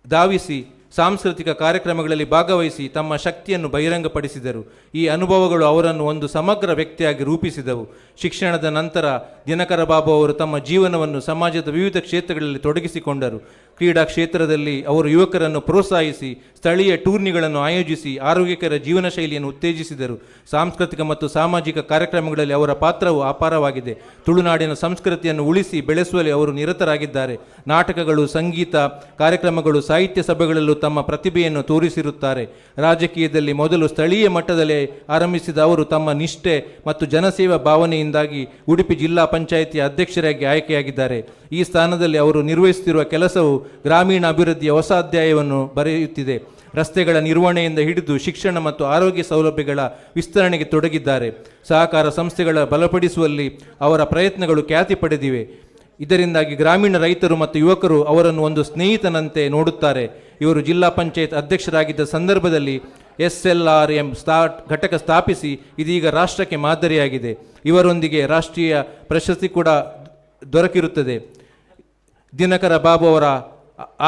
ಧಾವಿಸಿ ಸಾಂಸ್ಕೃತಿಕ ಕಾರ್ಯಕ್ರಮಗಳಲ್ಲಿ ಭಾಗವಹಿಸಿ ತಮ್ಮ ಶಕ್ತಿಯನ್ನು ಬಹಿರಂಗಪಡಿಸಿದರು. ಈ ಅನುಭವಗಳು ಅವರನ್ನು ಒಂದು ಸಮಗ್ರ ವ್ಯಕ್ತಿಯಾಗಿ ರೂಪಿಸಿದವು. ಶಿಕ್ಷಣದ ನಂತರ ದಿನಕರ ಬಾಬು ಅವರು ತಮ್ಮ ಜೀವನವನ್ನು ಸಮಾಜದ ವಿವಿಧ ಕ್ಷೇತ್ರಗಳಲ್ಲಿ ತೊಡಗಿಸಿಕೊಂಡರು. ಕ್ರೀಡಾ ಕ್ಷೇತ್ರದಲ್ಲಿ ಅವರು ಯುವಕರನ್ನು ಪ್ರೋತ್ಸಾಹಿಸಿ ಸ್ಥಳೀಯ ಟೂರ್ನಿಗಳನ್ನು ಆಯೋಜಿಸಿ ಆರೋಗ್ಯಕರ ಜೀವನ ಶೈಲಿಯನ್ನು ಉತ್ತೇಜಿಸಿದರು. ಸಾಂಸ್ಕೃತಿಕ ಮತ್ತು ಸಾಮಾಜಿಕ ಕಾರ್ಯಕ್ರಮಗಳಲ್ಲಿ ಅವರ ಪಾತ್ರವು ಅಪಾರವಾಗಿದೆ. ತುಳುನಾಡಿನ ಸಂಸ್ಕೃತಿಯನ್ನು ಉಳಿಸಿ ಬೆಳೆಸುವಲ್ಲಿ ಅವರು ನಿರತರಾಗಿದ್ದಾರೆ. ನಾಟಕಗಳು, ಸಂಗೀತ ಕಾರ್ಯಕ್ರಮಗಳು, ಸಾಹಿತ್ಯ ಸಭೆಗಳಲ್ಲೂ ತಮ್ಮ ಪ್ರತಿಭೆಯನ್ನು ತೋರಿಸಿರುತ್ತಾರೆ. ರಾಜಕೀಯದಲ್ಲಿ ಮೊದಲು ಸ್ಥಳೀಯ ಮಟ್ಟದಲ್ಲಿ ಆರಂಭಿಸಿದ ಅವರು ತಮ್ಮ ನಿಷ್ಠೆ ಮತ್ತು ಜನಸೇವಾ ಭಾವನೆಯಿಂದಾಗಿ ಉಡುಪಿ ಜಿಲ್ಲಾ ಪಂಚಾಯಿತಿಯ ಅಧ್ಯಕ್ಷರಾಗಿ ಆಯ್ಕೆಯಾಗಿದ್ದಾರೆ. ಈ ಸ್ಥಾನದಲ್ಲಿ ಅವರು ನಿರ್ವಹಿಸುತ್ತಿರುವ ಕೆಲಸವು ಗ್ರಾಮೀಣ ಅಭಿವೃದ್ಧಿಯ ಹೊಸ ಅಧ್ಯಾಯವನ್ನು ಬರೆಯುತ್ತಿದೆ. ರಸ್ತೆಗಳ ನಿರ್ವಹಣೆಯಿಂದ ಹಿಡಿದು ಶಿಕ್ಷಣ ಮತ್ತು ಆರೋಗ್ಯ ಸೌಲಭ್ಯಗಳ ವಿಸ್ತರಣೆಗೆ ತೊಡಗಿದ್ದಾರೆ. ಸಹಕಾರ ಸಂಸ್ಥೆಗಳ ಬಲಪಡಿಸುವಲ್ಲಿ ಅವರ ಪ್ರಯತ್ನಗಳು ಖ್ಯಾತಿ ಪಡೆದಿವೆ. ಇದರಿಂದಾಗಿ ಗ್ರಾಮೀಣ ರೈತರು ಮತ್ತು ಯುವಕರು ಅವರನ್ನು ಒಂದು ಸ್ನೇಹಿತನಂತೆ ನೋಡುತ್ತಾರೆ. ಇವರು ಜಿಲ್ಲಾ ಪಂಚಾಯತ್ ಅಧ್ಯಕ್ಷರಾಗಿದ್ದ ಸಂದರ್ಭದಲ್ಲಿ SLRM ಘಟಕ ಸ್ಥಾಪಿಸಿ ಇದೀಗ ರಾಷ್ಟ್ರಕ್ಕೆ ಮಾದರಿಯಾಗಿದೆ. ಇವರೊಂದಿಗೆ ರಾಷ್ಟ್ರೀಯ ಪ್ರಶಸ್ತಿ ಕೂಡ ದೊರಕಿರುತ್ತದೆ. ದಿನಕರ ಬಾಬು ಅವರ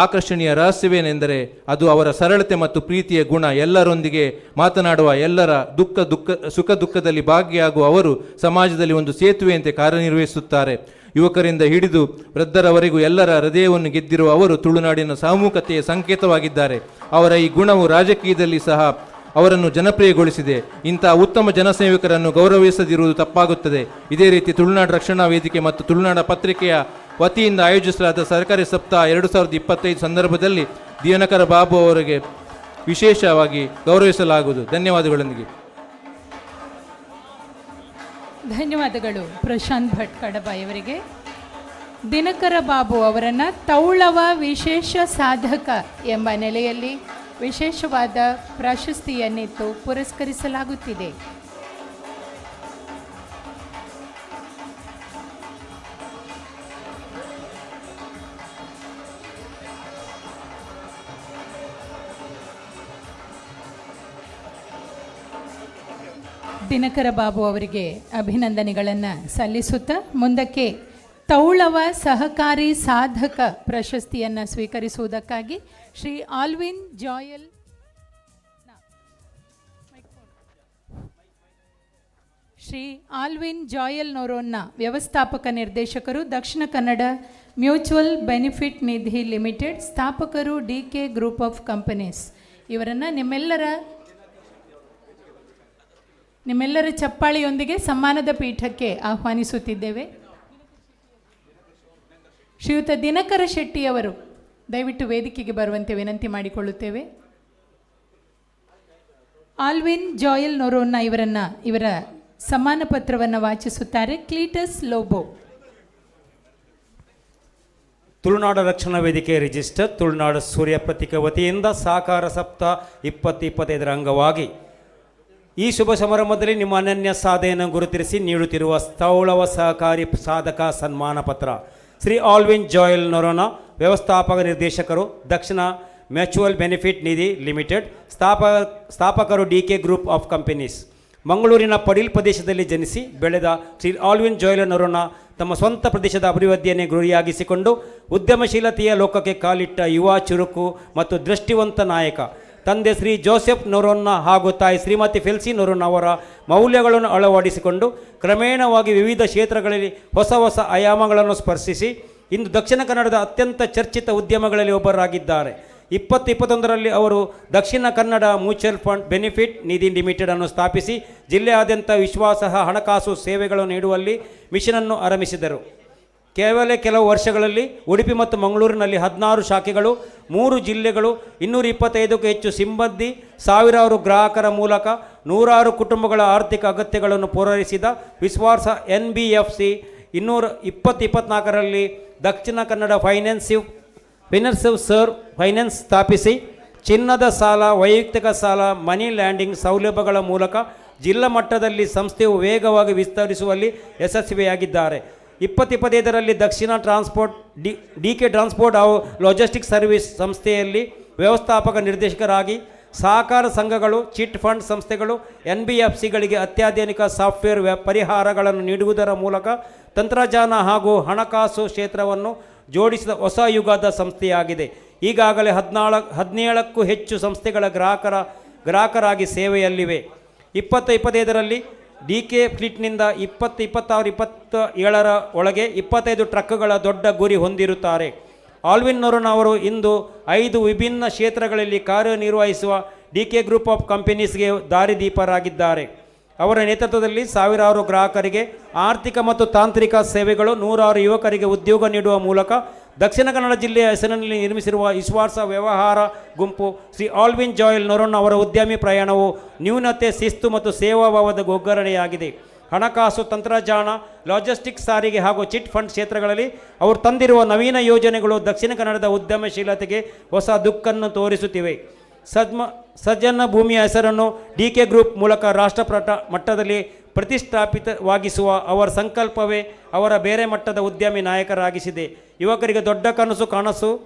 ಆಕರ್ಷಣೀಯ ರಹಸ್ಯವೇನೆಂದರೆ ಅದು ಅವರ ಸರಳತೆ ಮತ್ತು ಪ್ರೀತಿಯ ಗುಣ. ಎಲ್ಲರೊಂದಿಗೆ ಮಾತನಾಡುವ, ಎಲ್ಲರ ಸುಖ ದುಃಖದಲ್ಲಿ ಭಾಗಿಯಾಗುವ ಅವರು ಸಮಾಜದಲ್ಲಿ ಒಂದು ಸೇತುವೆಯಂತೆ ಕಾರ್ಯನಿರ್ವಹಿಸುತ್ತಾರೆ. ಯುವಕರಿಂದ ಹಿಡಿದು ವೃದ್ಧರವರೆಗೂ ಎಲ್ಲರ ಹೃದಯವನ್ನು ಗೆದ್ದಿರುವ ಅವರು ತುಳುನಾಡಿನ ಸಾಮೂಹಿಕತೆಯ ಸಂಕೇತವಾಗಿದ್ದಾರೆ. ಅವರ ಈ ಗುಣವು ರಾಜಕೀಯದಲ್ಲಿ ಸಹ ಅವರನ್ನು ಜನಪ್ರಿಯಗೊಳಿಸಿದೆ. ಇಂತಹ ಉತ್ತಮ ಜನಸೇವಕರನ್ನು ಗೌರವಿಸದಿರುವುದು ತಪ್ಪಾಗುತ್ತದೆ. ಇದೇ ರೀತಿ ತುಳುನಾಡು ರಕ್ಷಣಾ ವೇದಿಕೆ ಮತ್ತು ತುಳುನಾಡ ಪತ್ರಿಕೆಯ ವತಿಯಿಂದ ಆಯೋಜಿಸಲಾದ ಸರ್ಕಾರಿ ಸಪ್ತಾಹ 2025 ಸಂದರ್ಭದಲ್ಲಿ ದಿನಕರ ಬಾಬು ಅವರಿಗೆ ವಿಶೇಷವಾಗಿ ಗೌರವಿಸಲಾಗುವುದು. ಧನ್ಯವಾದಗಳೊಂದಿಗೆ. ಧನ್ಯವಾದಗಳು ಪ್ರಶಾಂತ್ ಭಟ್ ಕಡಬಾಯವರಿಗೆ. ದಿನಕರ ಬಾಬು ಅವರನ್ನು ತೌಳವ ವಿಶೇಷ ಸಾಧಕ ಎಂಬ ನೆಲೆಯಲ್ಲಿ ವಿಶೇಷವಾದ ಪ್ರಶಸ್ತಿಯನ್ನಿತ್ತು ಪುರಸ್ಕರಿಸಲಾಗುತ್ತಿದೆ. ದಿನಕರ ಬಾಬು ಅವರಿಗೆ ಅಭಿನಂದನೆಗಳನ್ನು ಸಲ್ಲಿಸುತ್ತಾ ಮುಂದಕ್ಕೆ ತೌಳವ ಸಹಕಾರಿ ಸಾಧಕ ಪ್ರಶಸ್ತಿಯನ್ನು ಸ್ವೀಕರಿಸುವುದಕ್ಕಾಗಿ ಶ್ರೀ ಆಲ್ವಿನ್ ಜಾಯಲ್ ನೊರೋನ್ನ ವ್ಯವಸ್ಥಾಪಕ ನಿರ್ದೇಶಕರು, ದಕ್ಷಿಣ ಕನ್ನಡ ಮ್ಯೂಚುವಲ್ ಬೆನಿಫಿಟ್ ನಿಧಿ ಲಿಮಿಟೆಡ್ ಸ್ಥಾಪಕರು, DK ಗ್ರೂಪ್ ಆಫ್ ಕಂಪನೀಸ್ ಇವರನ್ನು ನಿಮ್ಮೆಲ್ಲರ ಚಪ್ಪಾಳಿಯೊಂದಿಗೆ ಸಮ್ಮಾನದ ಪೀಠಕ್ಕೆ ಆಹ್ವಾನಿಸುತ್ತಿದ್ದೇವೆ. ಶ್ರೀಯುತ ದಿನಕರ ಶೆಟ್ಟಿಯವರು ದಯವಿಟ್ಟು ವೇದಿಕೆಗೆ ಬರುವಂತೆ ವಿನಂತಿ ಮಾಡಿಕೊಳ್ಳುತ್ತೇವೆ. ಆಲ್ವಿನ್ ಜಾಯಲ್ ನೊರೋನ್ನ ಇವರ ಸಮ್ಮಾನ ಪತ್ರವನ್ನು ವಾಚಿಸುತ್ತಾರೆ ಕ್ಲೀಟಸ್ ಲೋಬೋ. ತುಳುನಾಡ ರಕ್ಷಣಾ ವೇದಿಕೆ ರಿಜಿಸ್ಟರ್ ತುಳುನಾಡ ಸೂರ್ಯ ಪತ್ರಿಕೆ ವತಿಯಿಂದ ಸಹಕಾರ ಸಪ್ತಾಹ 2025 ಅಂಗವಾಗಿ ಈ ಶುಭ ಸಮಾರಂಭದಲ್ಲಿ ನಿಮ್ಮ ಅನನ್ಯ ಸಾಧನೆಯನ್ನು ಗುರುತಿಸಿ ನೀಡುತ್ತಿರುವ ತೌಳವ ಸಹಕಾರಿ ಸಾಧಕ ಸನ್ಮಾನ ಪತ್ರ ಶ್ರೀ ಆಲ್ವಿನ್ ಜಾಯಲ್ ನೊರೋನ ವ್ಯವಸ್ಥಾಪಕ ನಿರ್ದೇಶಕರು, ದಕ್ಷಿಣ ಮ್ಯೂಚುವಲ್ ಬೆನಿಫಿಟ್ ನಿಧಿ ಲಿಮಿಟೆಡ್ ಸ್ಥಾಪಕರು, DK ಗ್ರೂಪ್ ಆಫ್ ಕಂಪನೀಸ್. ಮಂಗಳೂರಿನ ಪಡೀಲ್ ಪ್ರದೇಶದಲ್ಲಿ ಜನಿಸಿ ಬೆಳೆದ ಶ್ರೀ ಆಲ್ವಿನ್ ಜಾಯಲ್ ನೊರೋನ ತಮ್ಮ ಸ್ವಂತ ಪ್ರದೇಶದ ಅಭಿವೃದ್ಧಿಯನ್ನೇ ಗುರಿಯಾಗಿಸಿಕೊಂಡು ಉದ್ಯಮಶೀಲತೆಯ ಲೋಕಕ್ಕೆ ಕಾಲಿಟ್ಟ ಯುವ, ಚುರುಕು ಮತ್ತು ದೃಷ್ಟಿವಂತ ನಾಯಕ. ತಂದೆ ಶ್ರೀ ಜೋಸೆಫ್ ನೊರೋನ್ನ ಹಾಗೂ ತಾಯಿ ಶ್ರೀಮತಿ ಫೆಲ್ಸಿ ನೊರೋನ್ ಅವರ ಮೌಲ್ಯಗಳನ್ನು ಅಳವಡಿಸಿಕೊಂಡು ಕ್ರಮೇಣವಾಗಿ ವಿವಿಧ ಕ್ಷೇತ್ರಗಳಲ್ಲಿ ಹೊಸ ಹೊಸ ಆಯಾಮಗಳನ್ನು ಸ್ಪರ್ಶಿಸಿ ಇಂದು ದಕ್ಷಿಣ ಕನ್ನಡದ ಅತ್ಯಂತ ಚರ್ಚಿತ ಉದ್ಯಮಗಳಲ್ಲಿ ಒಬ್ಬರಾಗಿದ್ದಾರೆ. 2021ರಲ್ಲಿ ಅವರು Dakshina Kannada mutual fund benefit ನಿಧಿ ಲಿಮಿಟೆಡನ್ನು ಸ್ಥಾಪಿಸಿ ಜಿಲ್ಲೆಯಾದ್ಯಂತ ವಿಶ್ವಾಸಾರ್ಹ ಹಣಕಾಸು ಸೇವೆಗಳನ್ನು ನೀಡುವಲ್ಲಿ ಮಿಷನನ್ನು ಆರಂಭಿಸಿದರು. ಕೇವಲ ಕೆಲವು ವರ್ಷಗಳಲ್ಲಿ ಉಡುಪಿ ಮತ್ತು ಮಂಗಳೂರಿನಲ್ಲಿ 16 ಶಾಖೆಗಳು, 3 ಜಿಲ್ಲೆಗಳು, 225ಕ್ಕೂ ಹೆಚ್ಚು ಸಿಬ್ಬಂದಿ, ಸಾವಿರಾರು ಗ್ರಾಹಕರ ಮೂಲಕ 100 ಕುಟುಂಬಗಳ ಆರ್ಥಿಕ ಅಗತ್ಯಗಳನ್ನು ಪೂರೈಸಿದ ವಿಶ್ವಾಸ NBFC 2024ರಲ್ಲಿ ದಕ್ಷಿಣ ಕನ್ನಡ ಫೈನಾನ್ಸ್ ಸ್ಥಾಪಿಸಿ ಚಿನ್ನದ ಸಾಲ, ವೈಯಕ್ತಿಕ ಸಾಲ, ಮನಿ ಲ್ಯಾಂಡಿಂಗ್ ಸೌಲಭ್ಯಗಳ ಮೂಲಕ ಜಿಲ್ಲಾ ಮಟ್ಟದಲ್ಲಿ ಸಂಸ್ಥೆಯು ವೇಗವಾಗಿ ವಿಸ್ತರಿಸುವಲ್ಲಿ ಯಶಸ್ವಿಯಾಗಿದ್ದಾರೆ. 2025ರಲ್ಲಿ ದಕ್ಷಿಣ ಟ್ರಾನ್ಸ್ಪೋರ್ಟ್ DK ಟ್ರಾನ್ಸ್ಪೋರ್ಟ್ ಹಾಗೂ ಲಾಜಿಸ್ಟಿಕ್ಸ್ ಸರ್ವಿಸ್ ಸಂಸ್ಥೆಯಲ್ಲಿ ವ್ಯವಸ್ಥಾಪಕ ನಿರ್ದೇಶಕರಾಗಿ ಸಹಕಾರ ಸಂಘಗಳು, ಚಿಟ್ ಫಂಡ್ ಸಂಸ್ಥೆಗಳು, NBFCಗಳಿಗೆ ಅತ್ಯಾಧುನಿಕ ಸಾಫ್ಟ್ವೇರ್ ಪರಿಹಾರಗಳನ್ನು ನೀಡುವುದರ ಮೂಲಕ ತಂತ್ರಜ್ಞಾನ ಹಾಗೂ ಹಣಕಾಸು ಕ್ಷೇತ್ರವನ್ನು ಜೋಡಿಸಿದ ಹೊಸ ಯುಗದ ಸಂಸ್ಥೆಯಾಗಿದೆ. ಈಗಾಗಲೇ 17ಕ್ಕೂ ಹೆಚ್ಚು ಸಂಸ್ಥೆಗಳ ಗ್ರಾಹಕರಾಗಿ ಸೇವೆಯಲ್ಲಿವೆ. 2025ರಲ್ಲಿ DK ಫ್ಲೀಟ್ನಿಂದ 2026-27ರ ಒಳಗೆ 25 ಟ್ರಕ್ಗಳ ದೊಡ್ಡ ಗುರಿ ಹೊಂದಿರುತ್ತಾರೆ. ಆಲ್ವಿನ್ ನೊರೊನ್ ಅವರು ಇಂದು 5 ವಿಭಿನ್ನ ಕ್ಷೇತ್ರಗಳಲ್ಲಿ ಕಾರ್ಯನಿರ್ವಹಿಸುವ DK ಗ್ರೂಪ್ ಆಫ್ ಕಂಪನೀಸ್ಗೆ ದಾರಿದೀಪರಾಗಿದ್ದಾರೆ. ಅವರ ನೇತೃತ್ವದಲ್ಲಿ ಸಾವಿರಾರು ಗ್ರಾಹಕರಿಗೆ ಆರ್ಥಿಕ ಮತ್ತು ತಾಂತ್ರಿಕ ಸೇವೆಗಳು, 106 ಯುವಕರಿಗೆ ಉದ್ಯೋಗ ನೀಡುವ ಮೂಲಕ ದಕ್ಷಿಣ ಕನ್ನಡ ಜಿಲ್ಲೆಯ ಹೆಸರಿನಲ್ಲಿ ನಿರ್ಮಿಸಿರುವ ವಿಶ್ವಾಸ ವ್ಯವಹಾರ ಗುಂಪು ಶ್ರೀ ಆಲ್ವಿನ್ ಜಾಯಲ್ ನೊರೊನ್ ಅವರ ಉದ್ಯಮಿ ಪ್ರಯಾಣವು ನ್ಯೂನತೆ, ಶಿಸ್ತು ಮತ್ತು ಸೇವಾಭಾವದ ಒಗ್ಗರಣೆಯಾಗಿದೆ. ಹಣಕಾಸು, ತಂತ್ರಜ್ಞಾನ, ಲಾಜಿಸ್ಟಿಕ್ಸ್, ಸಾರಿಗೆ ಹಾಗೂ ಚಿಟ್ ಫಂಡ್ ಕ್ಷೇತ್ರಗಳಲ್ಲಿ ಅವರು ತಂದಿರುವ ನವೀನ ಯೋಜನೆಗಳು ದಕ್ಷಿಣ ಕನ್ನಡದ ಉದ್ಯಮಶೀಲತೆಗೆ ಹೊಸ ದಿಕ್ಕನ್ನು ತೋರಿಸುತ್ತಿವೆ. ಸಜ್ಜನ ಭೂಮಿಯ ಹೆಸರನ್ನು DK ಗ್ರೂಪ್ ಮೂಲಕ ರಾಷ್ಟ್ರ ಮಟ್ಟದಲ್ಲಿ ಪ್ರತಿಷ್ಠಾಪಿತವಾಗಿಸುವ ಅವರ ಸಂಕಲ್ಪವೇ ಅವರ ಬೇರೆ ಮಟ್ಟದ ಉದ್ಯಮಿ ನಾಯಕರಾಗಿಸಿದೆ. ಯುವಕರಿಗೆ ದೊಡ್ಡ ಕನಸು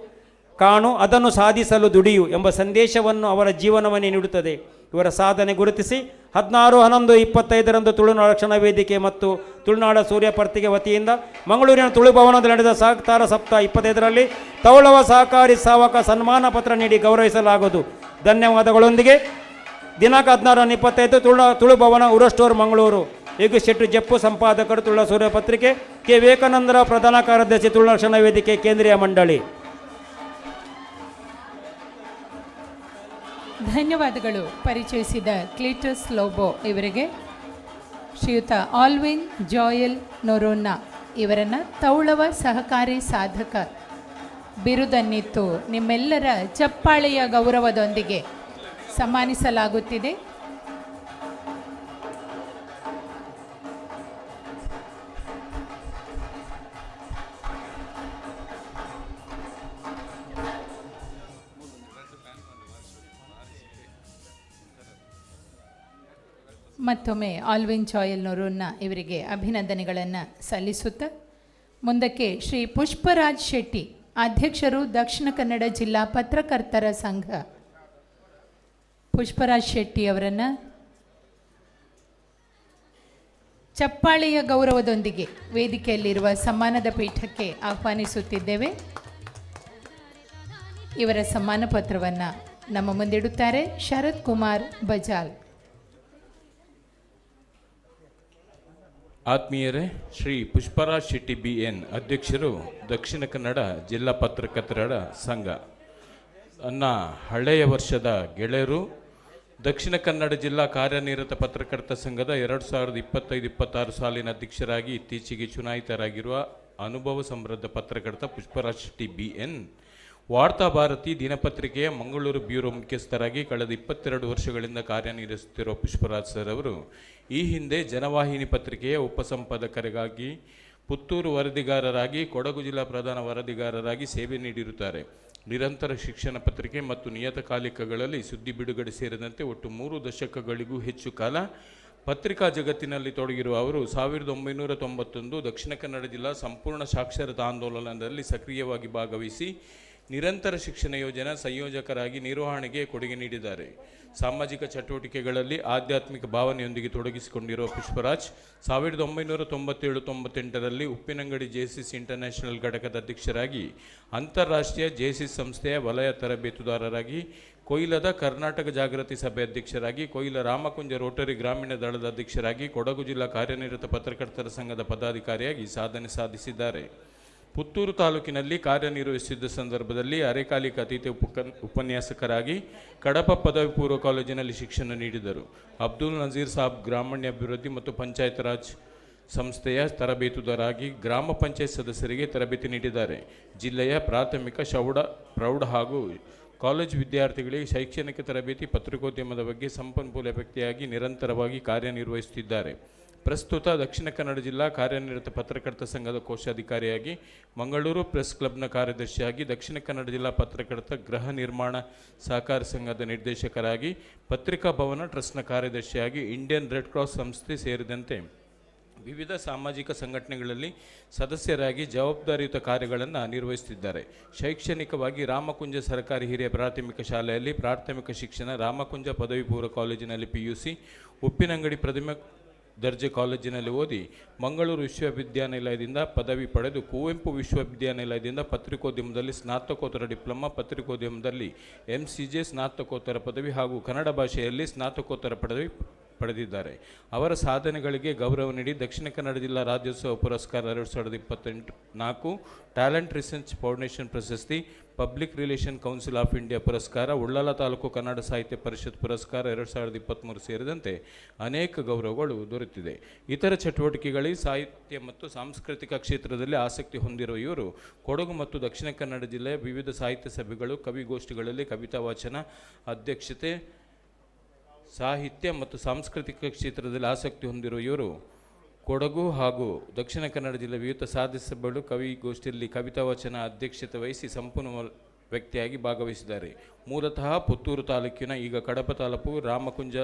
ಕಾಣು, ಅದನ್ನು ಸಾಧಿಸಲು ದುಡಿಯು ಎಂಬ ಸಂದೇಶವನ್ನು ಅವರ ಜೀವನವನ್ನೇ ನೀಡುತ್ತದೆ. ಇವರ ಸಾಧನೆ ಗುರುತಿಸಿ 16/11/25ರಂದು ತುಳುನಾಡ ರಕ್ಷಣಾ ವೇದಿಕೆ ಮತ್ತು ತುಳುನಾಡ ಸೂರ್ಯ ಪತ್ರಿಕೆ ವತಿಯಿಂದ ಮಂಗಳೂರಿನ ತುಳು ಭವನದಲ್ಲಿ ನಡೆದ ಸಹಕಾರ ಸಪ್ತಾಹ 25ರಲ್ಲಿ ತೌಳವ ಸಹಕಾರಿ ಸಾವಕ ಸನ್ಮಾನ ಪತ್ರ ನೀಡಿ ಗೌರವಿಸಲಾಗುವುದು. ಧನ್ಯವಾದಗಳೊಂದಿಗೆ ದಿನಾಂಕ 16/25 ತುಳು ಭವನ ಉರಸ್ಟೋರ್ ಮಂಗಳೂರು. ಯೋಗೇಶ್ ಶೆಟ್ಟಿ ಜಪ್ಪು, ಸಂಪಾದಕರು ತುಳು ಸೂರ್ಯ ಪತ್ರಿಕೆ, ಕೆ ವಿವೇಕಾನಂದರ ಪ್ರಧಾನ ಕಾರ್ಯದರ್ಶಿ ತುಳು ರಕ್ಷಣಾ ವೇದಿಕೆ ಕೇಂದ್ರೀಯ ಮಂಡಳಿ. ಧನ್ಯವಾದಗಳು. ಪರಿಚಯಿಸಿದ ಕ್ಲೀಟಸ್ ಲೋಬೋ ಇವರಿಗೆ ಶ್ರೀಯುತ ಆಲ್ವಿನ್ ಜಾಯಲ್ ನೊರೊನ್ ಇವರನ್ನು ತೌಳವ ಸಹಕಾರಿ ಸಾಧಕ ಬಿರುದನ್ನಿತ್ತು ನಿಮ್ಮೆಲ್ಲರ ಚಪ್ಪಾಳೆಯ ಗೌರವದೊಂದಿಗೆ ಸನ್ಮಾನಿಸಲಾಗುತ್ತಿದೆ. ಮತ್ತೊಮ್ಮೆ ಆಲ್ವಿನ್ ಜಾಯಲ್ ನೊರೊನ್ ಇವರಿಗೆ ಅಭಿನಂದನೆಗಳನ್ನು ಸಲ್ಲಿಸುತ್ತಾ ಮುಂದಕ್ಕೆ ಶ್ರೀ ಪುಷ್ಪರಾಜ್ ಶೆಟ್ಟಿ, ಅಧ್ಯಕ್ಷರು ದಕ್ಷಿಣ ಕನ್ನಡ ಜಿಲ್ಲಾ ಪತ್ರಕರ್ತರ ಸಂಘ. ಪುಷ್ಪರಾಜ್ ಶೆಟ್ಟಿ ಅವರನ್ನು ಚಪ್ಪಾಳೆಯ ಗೌರವದೊಂದಿಗೆ ವೇದಿಕೆಯಲ್ಲಿರುವ ಸನ್ಮಾನದ ಪೀಠಕ್ಕೆ ಆಹ್ವಾನಿಸುತ್ತಿದ್ದೇವೆ. ಇವರ ಸನ್ಮಾನ ಪತ್ರವನ್ನು ನಮ್ಮ ಮುಂದಿಡುತ್ತಾರೆ ಶರತ್ ಕುಮಾರ್ ಬಜಾಲ್. ಆತ್ಮೀಯರೇ, ಶ್ರೀ ಪುಷ್ಪರಾಜ್ ಶೆಟ್ಟಿ BN, ಅಧ್ಯಕ್ಷರು ದಕ್ಷಿಣ ಕನ್ನಡ ಜಿಲ್ಲಾ ಪತ್ರಕರ್ತರ ಸಂಘ. ನನ್ನ ಹಳೆಯ ವರ್ಷದ ಗೆಳೆಯರು. ದಕ್ಷಿಣ ಕನ್ನಡ ಜಿಲ್ಲಾ ಕಾರ್ಯನಿರತ ಪತ್ರಕರ್ತ ಸಂಘದ 2025-26 ಸಾಲಿನ ಅಧ್ಯಕ್ಷರಾಗಿ ಇತ್ತೀಚೆಗೆ ಚುನಾಯಿತರಾಗಿರುವ ಅನುಭವ ಸಮೃದ್ಧ ಪತ್ರಕರ್ತ ಪುಷ್ಪರಾಜ್ ಶೆಟ್ಟಿ BN. ವಾರ್ತಾ ಭಾರತಿ ದಿನಪತ್ರಿಕೆಯ ಮಂಗಳೂರು ಬ್ಯೂರೋ ಮುಖ್ಯಸ್ಥರಾಗಿ ಕಳೆದ 22 ವರ್ಷಗಳಿಂದ ಕಾರ್ಯನಿರ್ವಹಿಸುತ್ತಿರುವ ಪುಷ್ಪರಾಜ್ ಸರ್ ಅವರು ಈ ಹಿಂದೆ ಜನವಾಹಿನಿ ಪತ್ರಿಕೆಯ ಉಪಸಂಪಾದಕರಾಗಿ, ಪುತ್ತೂರು ವರದಿಗಾರರಾಗಿ, ಕೊಡಗು ಜಿಲ್ಲಾ ಪ್ರಧಾನ ವರದಿಗಾರರಾಗಿ ಸೇವೆ ನೀಡಿರುತ್ತಾರೆ. ನಿರಂತರ ಶಿಕ್ಷಣ ಪತ್ರಿಕೆ ಮತ್ತು ನಿಯತಕಾಲಿಕಗಳಲ್ಲಿ ಸುದ್ದಿ ಬಿಡುಗಡೆ ಸೇರಿದಂತೆ ಒಟ್ಟು 3 ದಶಕಗಳಿಗೂ ಹೆಚ್ಚು ಕಾಲ ಪತ್ರಿಕಾ ಜಗತ್ತಿನಲ್ಲಿ ತೊಡಗಿರುವ ಅವರು 1991 ದಕ್ಷಿಣ ಕನ್ನಡ ಜಿಲ್ಲಾ ಸಂಪೂರ್ಣ ಸಾಕ್ಷರತಾ ಆಂದೋಲನದಲ್ಲಿ ಸಕ್ರಿಯವಾಗಿ ಭಾಗವಹಿಸಿ ನಿರಂತರ ಶಿಕ್ಷಣ ಯೋಜನಾ ಸಂಯೋಜಕರಾಗಿ ನಿರ್ವಹಣೆಗೆ ಕೊಡುಗೆ ನೀಡಿದ್ದಾರೆ. ಸಾಮಾಜಿಕ ಚಟುವಟಿಕೆಗಳಲ್ಲಿ ಆಧ್ಯಾತ್ಮಿಕ ಭಾವನೆಯೊಂದಿಗೆ ತೊಡಗಿಸಿಕೊಂಡಿರುವ ಪುಷ್ಪರಾಜ್ 1997-98ರಲ್ಲಿ ಉಪ್ಪಿನಂಗಡಿ JCC ಇಂಟರ್ನ್ಯಾಷನಲ್ ಘಟಕದ ಅಧ್ಯಕ್ಷರಾಗಿ, ಅಂತಾರಾಷ್ಟ್ರೀಯ JCC ಸಂಸ್ಥೆಯ ವಲಯ ತರಬೇತುದಾರರಾಗಿ, ಕೊಯ್ಲದ ಕರ್ನಾಟಕ ಜಾಗೃತಿ ಸಭೆ ಅಧ್ಯಕ್ಷರಾಗಿ, ಕೊಯ್ಲ ರಾಮಕುಂಜ ರೋಟರಿ ಗ್ರಾಮೀಣ ದಳದ ಅಧ್ಯಕ್ಷರಾಗಿ, ಕೊಡಗು ಜಿಲ್ಲಾ ಕಾರ್ಯನಿರತ ಪತ್ರಕರ್ತರ ಸಂಘದ ಪದಾಧಿಕಾರಿಯಾಗಿ ಸಾಧನೆ ಸಾಧಿಸಿದ್ದಾರೆ. ಪುತ್ತೂರು ತಾಲೂಕಿನಲ್ಲಿ ಕಾರ್ಯನಿರ್ವಹಿಸಿದ್ದ ಸಂದರ್ಭದಲ್ಲಿ ಅರೆಕಾಲಿಕ ಅತಿಥಿ ಉಪನ್ಯಾಸಕರಾಗಿ ಕಡಪ ಪದವಿ ಪೂರ್ವ ಕಾಲೇಜಿನಲ್ಲಿ ಶಿಕ್ಷಣ ನೀಡಿದರು. ಅಬ್ದುಲ್ ನಜೀರ್ ಸಾಬ್ ಗ್ರಾಮೀಣಾಭಿವೃದ್ಧಿ ಮತ್ತು ಪಂಚಾಯತ್ ರಾಜ್ ಸಂಸ್ಥೆಯ ತರಬೇತುದಾರರಾಗಿ ಗ್ರಾಮ ಪಂಚಾಯತ್ ಸದಸ್ಯರಿಗೆ ತರಬೇತಿ ನೀಡಿದ್ದಾರೆ. ಜಿಲ್ಲೆಯ ಪ್ರಾಥಮಿಕ, ಪ್ರೌಢ ಹಾಗೂ ಕಾಲೇಜು ವಿದ್ಯಾರ್ಥಿಗಳಿಗೆ ಶೈಕ್ಷಣಿಕ ತರಬೇತಿ, ಪತ್ರಿಕೋದ್ಯಮದ ಬಗ್ಗೆ ಸಂಪನ್ಮೂಲ ವ್ಯಕ್ತಿಯಾಗಿ ನಿರಂತರವಾಗಿ ಕಾರ್ಯನಿರ್ವಹಿಸುತ್ತಿದ್ದಾರೆ. ಪ್ರಸ್ತುತ ದಕ್ಷಿಣ ಕನ್ನಡ ಜಿಲ್ಲಾ ಕಾರ್ಯನಿರತ ಪತ್ರಕರ್ತ ಸಂಘದ ಕೋಶಾಧಿಕಾರಿಯಾಗಿ, ಮಂಗಳೂರು ಪ್ರೆಸ್ ಕ್ಲಬ್ನ ಕಾರ್ಯದರ್ಶಿಯಾಗಿ, ದಕ್ಷಿಣ ಕನ್ನಡ ಜಿಲ್ಲಾ ಪತ್ರಕರ್ತ ಗೃಹ ನಿರ್ಮಾಣ ಸಹಕಾರ ಸಂಘದ ನಿರ್ದೇಶಕರಾಗಿ, ಪತ್ರಿಕಾ ಭವನ ಟ್ರಸ್ಟ್ನ ಕಾರ್ಯದರ್ಶಿಯಾಗಿ, ಇಂಡಿಯನ್ ರೆಡ್ ಕ್ರಾಸ್ ಸಂಸ್ಥೆ ಸೇರಿದಂತೆ ವಿವಿಧ ಸಾಮಾಜಿಕ ಸಂಘಟನೆಗಳಲ್ಲಿ ಸದಸ್ಯರಾಗಿ ಜವಾಬ್ದಾರಿಯುತ ಕಾರ್ಯಗಳನ್ನು ನಿರ್ವಹಿಸುತ್ತಿದ್ದಾರೆ. ಶೈಕ್ಷಣಿಕವಾಗಿ ರಾಮಕುಂಜ ಸರ್ಕಾರಿ ಹಿರಿಯ ಪ್ರಾಥಮಿಕ ಶಾಲೆಯಲ್ಲಿ ಪ್ರಾಥಮಿಕ ಶಿಕ್ಷಣ, ರಾಮಕುಂಜ ಪದವಿ ಪೂರ್ವ ಕಾಲೇಜಿನಲ್ಲಿ PUC, ಉಪ್ಪಿನಂಗಡಿ ಪ್ರಥಮ ದರ್ಜೆ ಕಾಲೇಜಿನಲ್ಲಿ ಓದಿ ಮಂಗಳೂರು ವಿಶ್ವವಿದ್ಯಾನಿಲಯದಿಂದ ಪದವಿ ಪಡೆದು ಕುವೆಂಪು ವಿಶ್ವವಿದ್ಯಾನಿಲಯದಿಂದ ಪತ್ರಿಕೋದ್ಯಮದಲ್ಲಿ ಸ್ನಾತಕೋತ್ತರ ಡಿಪ್ಲೊಮಾ, ಪತ್ರಿಕೋದ್ಯಮದಲ್ಲಿ MCJ ಸ್ನಾತಕೋತ್ತರ ಪದವಿ ಹಾಗೂ ಕನ್ನಡ ಭಾಷೆಯಲ್ಲಿ ಸ್ನಾತಕೋತ್ತರ ಪದವಿ ಪಡೆದಿದ್ದಾರೆ. ಅವರ ಸಾಧನೆಗಳಿಗೆ ಗೌರವ ನೀಡಿ ದಕ್ಷಿಣ ಕನ್ನಡ ಜಿಲ್ಲಾ ರಾಜ್ಯೋತ್ಸವ ಪುರಸ್ಕಾರ 2024, ಟ್ಯಾಲೆಂಟ್ ರಿಸರ್ಚ್ ಫೌಂಡೇಶನ್ ಪ್ರಶಸ್ತಿ, public relation council of India ಪುರಸ್ಕಾರ, ಉಳ್ಳಾಲ ತಾಲೂಕು ಕನ್ನಡ ಸಾಹಿತ್ಯ ಪರಿಷತ್ ಪುರಸ್ಕಾರ 2023 ಸೇರಿದಂತೆ ಅನೇಕ ಗೌರವಗಳು ದೊರೆತಿದೆ. ಇತರ ಚಟುವಟಿಕೆಗಳಿಗೆ ಸಾಹಿತ್ಯ ಮತ್ತು ಸಾಂಸ್ಕೃತಿಕ ಕ್ಷೇತ್ರದಲ್ಲಿ ಆಸಕ್ತಿ ಹೊಂದಿರುವ ಇವರು ಕೊಡಗು ಮತ್ತು ದಕ್ಷಿಣ ಕನ್ನಡ ಜಿಲ್ಲೆಯ ವಿವಿಧ ಸಾಹಿತ್ಯ ಸಭೆಗಳು, ಕವಿಗೋಷ್ಠಿಗಳಲ್ಲಿ ಕವಿತಾ ವಾಚನ ಅಧ್ಯಕ್ಷತೆ, ಸಾಹಿತ್ಯ ಮತ್ತು ಸಾಂಸ್ಕೃತಿಕ ಕ್ಷೇತ್ರದಲ್ಲಿ ಆಸಕ್ತಿ ಹೊಂದಿರುವ ಇವರು ಕೊಡಗು ಹಾಗೂ ದಕ್ಷಿಣ ಕನ್ನಡ ಜಿಲ್ಲೆ ವಿವಿಧ ಸಾಹಿತ್ಯ ಸಭೆಗಳು, ಕವಿಗೋಷ್ಠಿಯಲ್ಲಿ ಕವಿತಾ ವಾಚನ ಅಧ್ಯಕ್ಷತೆ ವಹಿಸಿ ಸಂಪೂರ್ಣ ವ್ಯಕ್ತಿಯಾಗಿ ಭಾಗವಹಿಸಿದ್ದಾರೆ. ಮೂಲತಃ ಪುತ್ತೂರು ತಾಲೂಕಿನ, ಈಗ ಕಡಪ ತಾಲೂಕು ರಾಮಕುಂಜ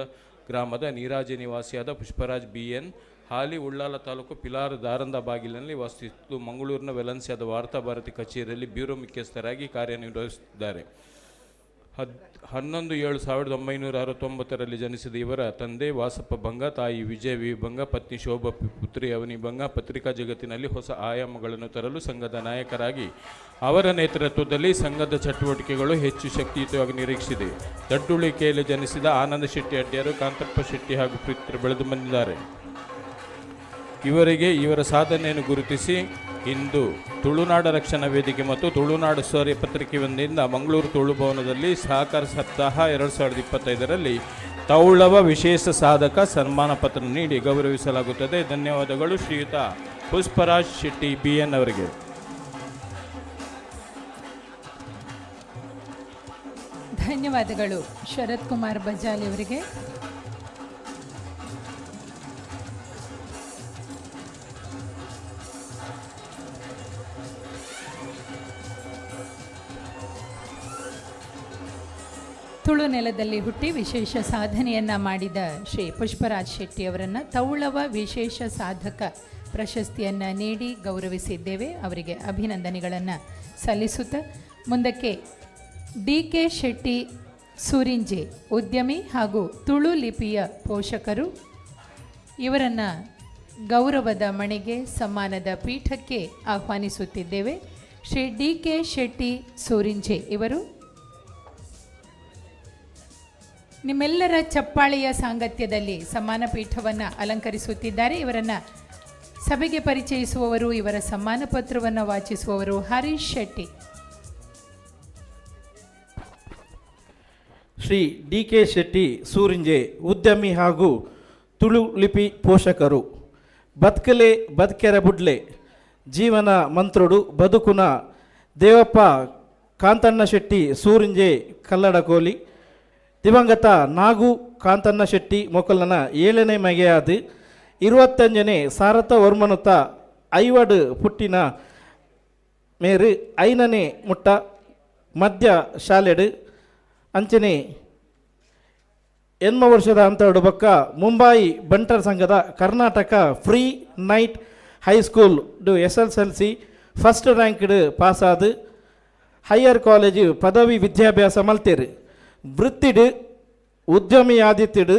ಗ್ರಾಮದ ನೀರಾಜಿ ನಿವಾಸಿಯಾದ ಪುಷ್ಪರಾಜ್ BN ಹಾಲಿ ಉಳ್ಳಾಲ ತಾಲೂಕು ಪಿಲಾರ್ ದಾರಂದ ಬಾಗಿಲಿನಲ್ಲಿ ವಾಸಿಸುತ್ತಿದ್ದು ಮಂಗಳೂರಿನ ವೆಲನ್ಸಿಯಾದ ವಾರ್ತಾಭಾರತಿ ಕಚೇರಿಯಲ್ಲಿ ಬ್ಯೂರೋ ಮುಖ್ಯಸ್ಥರಾಗಿ ಕಾರ್ಯನಿರ್ವಹಿಸುತ್ತಿದ್ದಾರೆ. 11/7/1969 ಜನಿಸಿದ ಇವರ ತಂದೆ ವಾಸಪ್ಪ ಭಂಗ, ತಾಯಿ ವಿಜಯ ವಿ ಭಂಗ, ಪತ್ನಿ ಶೋಭಾ, ಪುತ್ರಿ ಅವನಿ ಭಂಗ ಪತ್ರಿಕಾ ಜಗತ್ತಿನಲ್ಲಿ ಹೊಸ ಆಯಾಮಗಳನ್ನು ತರಲು ಸಂಘದ ನಾಯಕರಾಗಿ ಅವರ ನೇತೃತ್ವದಲ್ಲಿ ಸಂಘದ ಚಟುವಟಿಕೆಗಳು ಹೆಚ್ಚು ಶಕ್ತಿಯುತವಾಗಿ ನಿರೀಕ್ಷಿಸಿದೆ. ದಡ್ಡುಳಿಕೆಯಲ್ಲಿ ಜನಿಸಿದ ಆನಂದ ಶೆಟ್ಟಿ ಅಡ್ಯಾರು, ಕಾಂತಪ್ಪ ಶೆಟ್ಟಿ ಹಾಗೂ ಪುತ್ರ ಬೆಳೆದು ಬಂದಿದ್ದಾರೆ. ಇವರಿಗೆ ಇವರ ಸಾಧನೆಯನ್ನು ಗುರುತಿಸಿ ಇಂದು ತುಳುನಾಡ ರಕ್ಷಣಾ ವೇದಿಕೆ ಮತ್ತು ತುಳುನಾಡು ಸೌರ್ಯ ಪತ್ರಿಕೆ ವತಿಯಿಂದ ಮಂಗಳೂರು ತುಳು ಭವನದಲ್ಲಿ ಸಹಕಾರ ಸಪ್ತಾಹ 2025ರಲ್ಲಿ ತೌಳವ ವಿಶೇಷ ಸಾಧಕ ಸನ್ಮಾನ ಪತ್ರ ನೀಡಿ ಗೌರವಿಸಲಾಗುತ್ತದೆ. ಧನ್ಯವಾದಗಳು ಶ್ರೀಯುತ ಪುಷ್ಪರಾಜ್ ಶೆಟ್ಟಿ BN ಅವರಿಗೆ. ಧನ್ಯವಾದಗಳು ಶರತ್ ಕುಮಾರ್ ಬಜಾಲಿ ಅವರಿಗೆ. ತುಳು ನೆಲದಲ್ಲಿ ಹುಟ್ಟಿ ವಿಶೇಷ ಸಾಧನೆಯನ್ನು ಮಾಡಿದ ಶ್ರೀ ಪುಷ್ಪರಾಜ್ ಶೆಟ್ಟಿ ಅವರನ್ನು ತೌಳವ ವಿಶೇಷ ಸಾಧಕ ಪ್ರಶಸ್ತಿಯನ್ನು ನೀಡಿ ಗೌರವಿಸಿದ್ದೇವೆ. ಅವರಿಗೆ ಅಭಿನಂದನೆಗಳನ್ನು ಸಲ್ಲಿಸುತ್ತಾ ಮುಂದಕ್ಕೆ DK ಶೆಟ್ಟಿ ಸೂರಿಂಜೆ, ಉದ್ಯಮಿ ಹಾಗೂ ತುಳು ಲಿಪಿಯ ಪೋಷಕರು, ಇವರನ್ನು ಗೌರವದ ಮಣೆಗೆ ಸಮ್ಮಾನದ ಪೀಠಕ್ಕೆ ಆಹ್ವಾನಿಸುತ್ತಿದ್ದೇವೆ. ಶ್ರೀ DK ಶೆಟ್ಟಿ ಸೂರಿಂಜೆ ಇವರು ನಿಮ್ಮೆಲ್ಲರ ಚಪ್ಪಾಳೆಯ ಸಾಂಗತ್ಯದಲ್ಲಿ ಸಮ್ಮಾನ ಪೀಠವನ್ನು ಅಲಂಕರಿಸುತ್ತಿದ್ದಾರೆ. ಇವರನ್ನು ಸಭೆಗೆ ಪರಿಚಯಿಸುವವರು, ಇವರ ಸಮ್ಮಾನ ಪತ್ರವನ್ನು ವಾಚಿಸುವವರು ಹರೀಶ್ ಶೆಟ್ಟಿ. ಶ್ರೀ DK ಶೆಟ್ಟಿ ಸೂರಿಂಜೆ, ಉದ್ಯಮಿ ಹಾಗೂ ತುಳು ಲಿಪಿ ಪೋಷಕರು. ಬದುಕಲೆ ಬದುಕೆರ ಬುಡ್ಲೆ, ಜೀವನ ಮಂತ್ರುಡು ಬದುಕುನ ದೇವಪ್ಪ ಕಾಂತಣ್ಣ ಶೆಟ್ಟಿ ಸೂರಿಂಜೆ ಕಲ್ಲಡಕೋಲಿ, ದಿವಂಗತ ನಾಗು ಕಾಂತಣ್ಣ ಶೆಟ್ಟಿ ಮೊಕಲನ 7ನೇ ಮಗೆಯಾದ 25ನೇ ಸಾರಥ ವರ್ಮನುತ ಐವಡು ಪುಟ್ಟಿನ ಮೇರು 5ನೇ ಮುಟ್ಟ ಮಧ್ಯ ಶಾಲೆಡು ಅಂಚನೆ 8 ವರ್ಷದ ಅಂತರಡು ಬಕ್ಕ ಮುಂಬಾಯಿ ಬಂಟರ್ ಸಂಘದ Karnataka free night high school SSLC first ranked ಪಾಸಾದ ಹೈಯರ್ ಕಾಲೇಜು ಪದವಿ ವಿದ್ಯಾಭ್ಯಾಸ ಮಲ್ತೇರು. ವೃತ್ತಿಡು ಉದ್ಯಮಿಯಾದಿತ್ತಿಡು